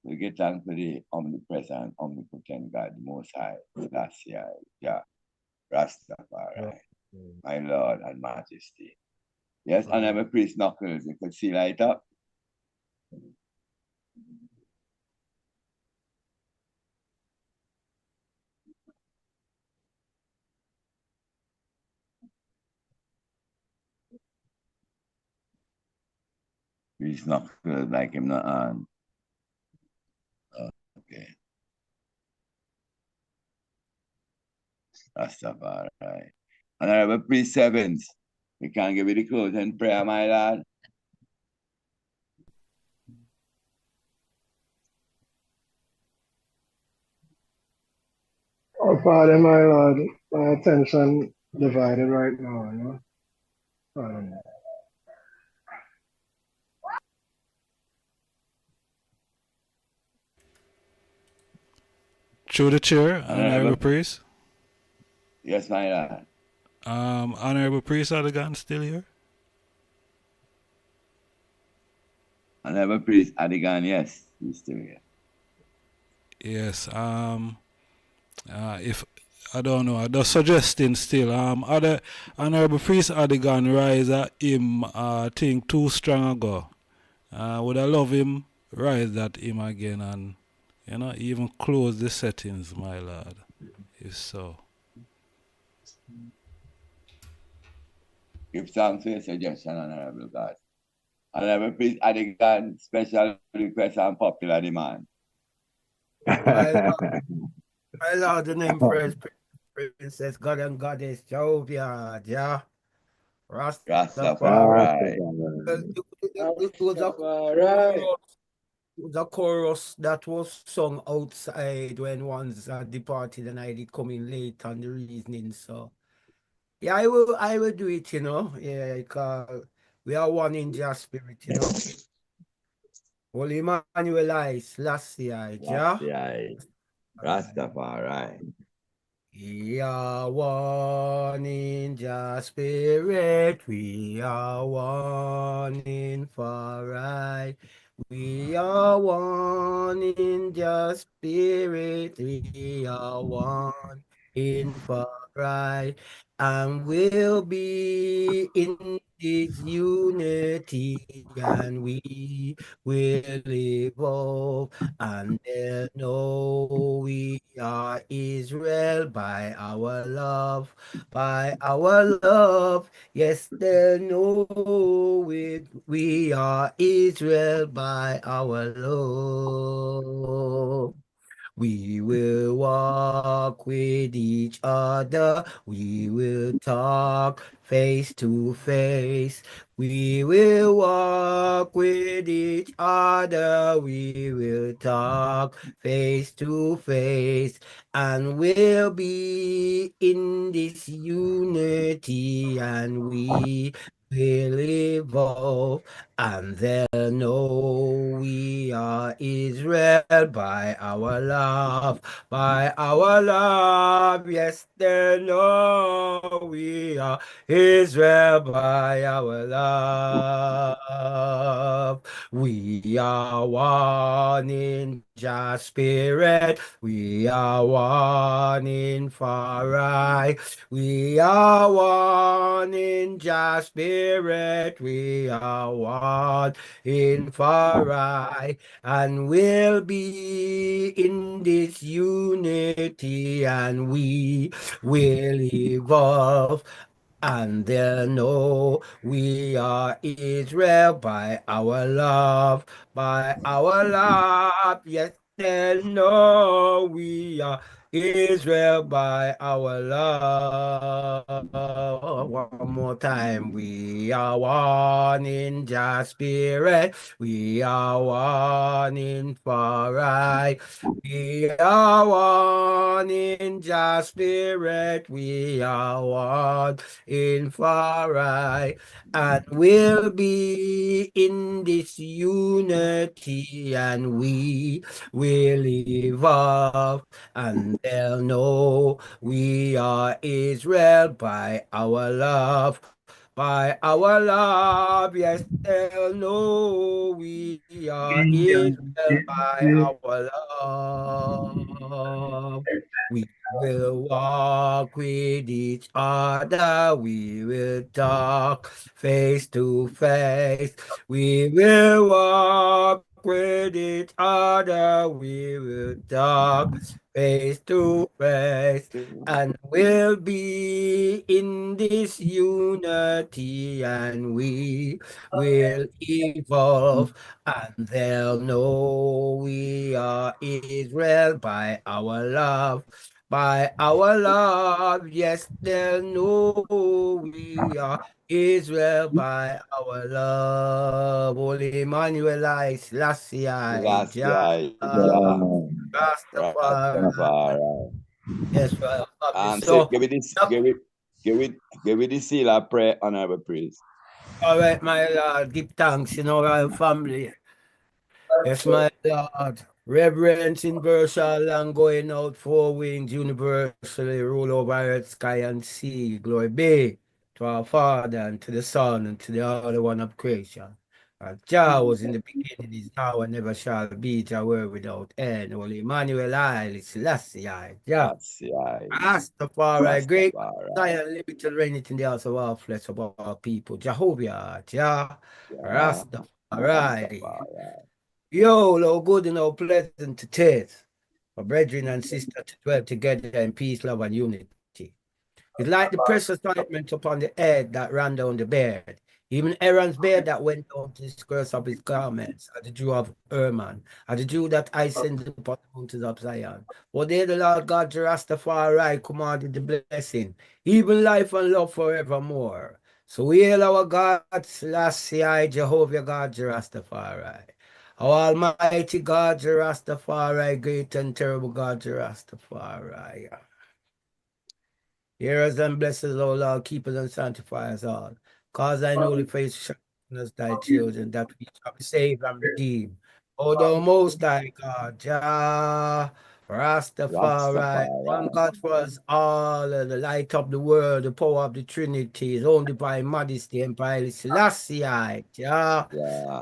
We give thanks for the omnipresent, omnipotent God, the Most High, Selassie, Jah, Rastafari, my Lord and Majesty. Yes, and I'm a priest knuckles. You could see light up. Priest knuckles like him not on. Okay. Rastafari. And I have a priest sevens. We can't give you the closing prayer, my lad. Oh, Father, my Lord, my attention divided right now, Through the chair, Honorable Priest. Yes, my lord. Honorable Priest Adigan still here? Honorable Priest Adigan, yes, he's still here. Yes. If I don't know, I'm just suggesting still. Other Honorable Priest Adigan rise at him. Think too strong ago. Would I love him rise at him again and even close the settings, my lord. If so. Give thanks for your suggestion, Honorable God. Honorable Priest Adigan, special request and popular demand. My Lord, the name First Princess, God and Goddess, Jehovah, yeah. Rastafari. It was a chorus that was sung outside when one's departed, and I did come in late on the reasoning. So, yeah, I will do it, Yeah, because we are one in Jah spirit, Holy Emmanuel, Selassie, Jah. Rastafari. We are one in Jah spirit, we are one in Farai. We are one in Jah spirit, we are one in Farai. And we'll be in this unity, and we will evolve, and they'll know we are Israel by our love, by our love. Yes, they'll know we are Israel by our love. We will walk with each other. We will talk face to face. We will walk with each other. We will talk face to face. And we'll be in this unity, and we will evolve, and they'll know we are Israel by our love, by our love. Yes, they'll know we are Israel by our love. We are one in Jah spirit, we are one in Farai. We are one in Jah spirit, we are one in Farai, and we'll be in this unity, and we will evolve, and they'll know we are Israel by our love, by our love. Yes, they'll know we are Israel by our love. One more time. We are one in Jah spirit. We are one in Farai. We are one in Jah spirit. We are one in Farai. And we'll be in this unity, and we will evolve, and they'll know we are Israel by our love. By our love, yes, they'll know we are Israel by our love. We will walk with each other. We will talk face to face. We will walk with each other. We will talk face to face, and we'll be in this unity, and we will evolve, and they'll know we are Israel by our love. By our love, yes, they'll know we are Israel by our love. Holy Emmanuel, Selassie, Jah, Rastafari. Yes, well, So give it this, give it the seal of prayer, Honorable Priest. All right, my Lord, give thanks, our family. Yes, my Lord. Reverence universal and going out 4 winds universally rule over earth, sky, and sea. Glory be to our Father and to the Son and to the Holy One of creation. Jah was in the beginning, is now, and never shall be. Jah word without end. Holy Emmanuel, I, Selassie, I, Jah. Rastafari, great Zion, limited reigneth in the house of all flesh of all people. Jehovah, Jah, Rastafari. Yo, Lord, good and all pleasant to taste. For brethren and sisters to dwell together in peace, love, and unity. It's like the precious ointment upon the head that ran down the beard. Even Aaron's beard that went down to the skirts of his garments, as the dew of Hermon, as the dew that I send upon the mountains of Zion. For there the Lord God Rastafari commanded the blessing, even life and love forevermore. So hail our God, Selassie, Jehovah God Rastafari. Our Almighty God Rastafari, great and terrible God Rastafari. Hear us and bless us, O Lord, keep us and sanctify us all. Cause thine holy face to shine on us, thy children, that we shall be saved and redeemed. O thou most high God, Jah, Rastafari, one God for us all, the light of the world, the power of the Trinity, his own divine majesty, Empire Selassie, Jah,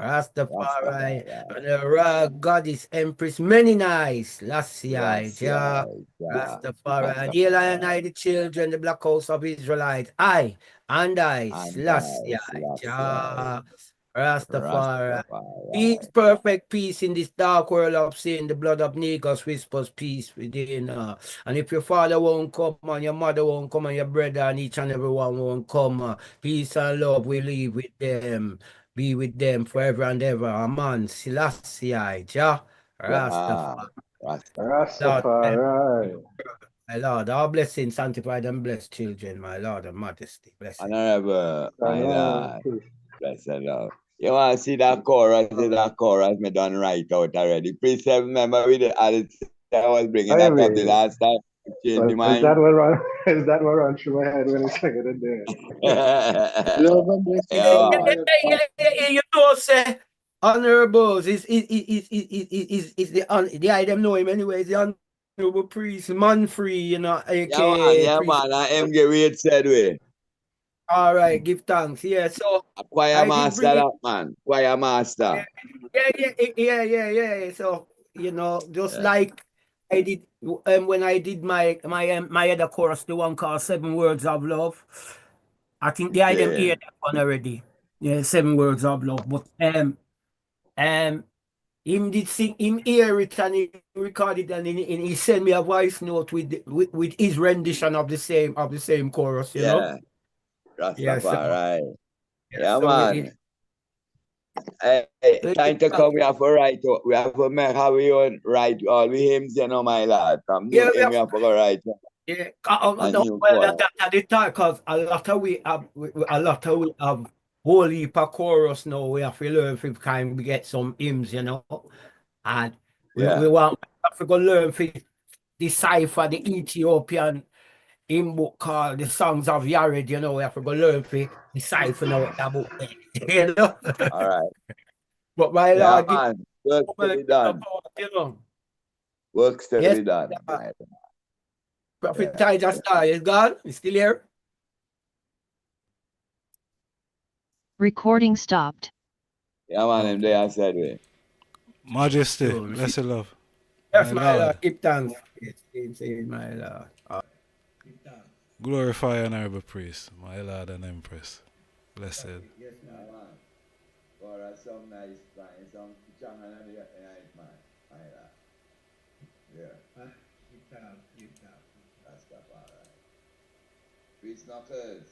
Rastafari, and the goddess Empress Many Nice, Lassie, Jah, Rastafari, and the Lion, I, the children, the black house of Israelite, I, Selassie, Jah, Rastafari. Peace, perfect peace in this dark world of sin. The blood of Negus whispers peace within. And if your father won't come, and your mother won't come, and your brother and each and every one won't come, peace and love we live with them. Be with them forever and ever. Amen. Selassie, Jah, Rastafari. Rastafari. My Lord, our blessings, sanctified and blessed children, my Lord and Majesty. Blessed. Honorable, my Lord. Blessed Lord. You want to see that chorus? That chorus me done right out already. Please remember with the I was bringing that up the last time. Change the mind. Is that what run through my head when it's like it there? You know, say, honorables is the item know him anyway. Is the honorable priest Manfree, you know, aka yeah, priest. man, I am get weird said way. All right, give thanks. Yeah, so a choir master, that man, choir master. Yeah. So you know, just like I did when I did my other chorus, the one called 7 Words of Love. I think the item hear that one already. Yeah, 7 Words of Love. But him did sing, him hear it and he recorded and he sent me a voice note with his rendition of the same chorus, you know. Rastafari. Yeah, Man. Hey, time to come, we have to write, we have to make how we own write all the hymns, you know, my lad. From new hymn we have to go write. Yeah, that's the time, because a lot of we have whole heap of chorus now. We have to learn if we can get some hymns, you know. And we have to go learn to decipher the Ethiopian hymn book called the Songs of Yared, you know. We have to go learn to decipher now that book. You know? All right. But my Lord, man, works to be done. You know. Works to be done. Prophet Ijahstars is gone? He's still here? Recording stopped. Yeah, man, him there I said we. Majesty, bless your love. Yes, my Lord. Give thanks. My Lord. Glorify honorable priest, my Lord and Empress. Blessed. Yes, man. For some nice fine, some channel and the night, man. My Lord. Yeah. Keep down. That's the part, right. Priest Knuckles.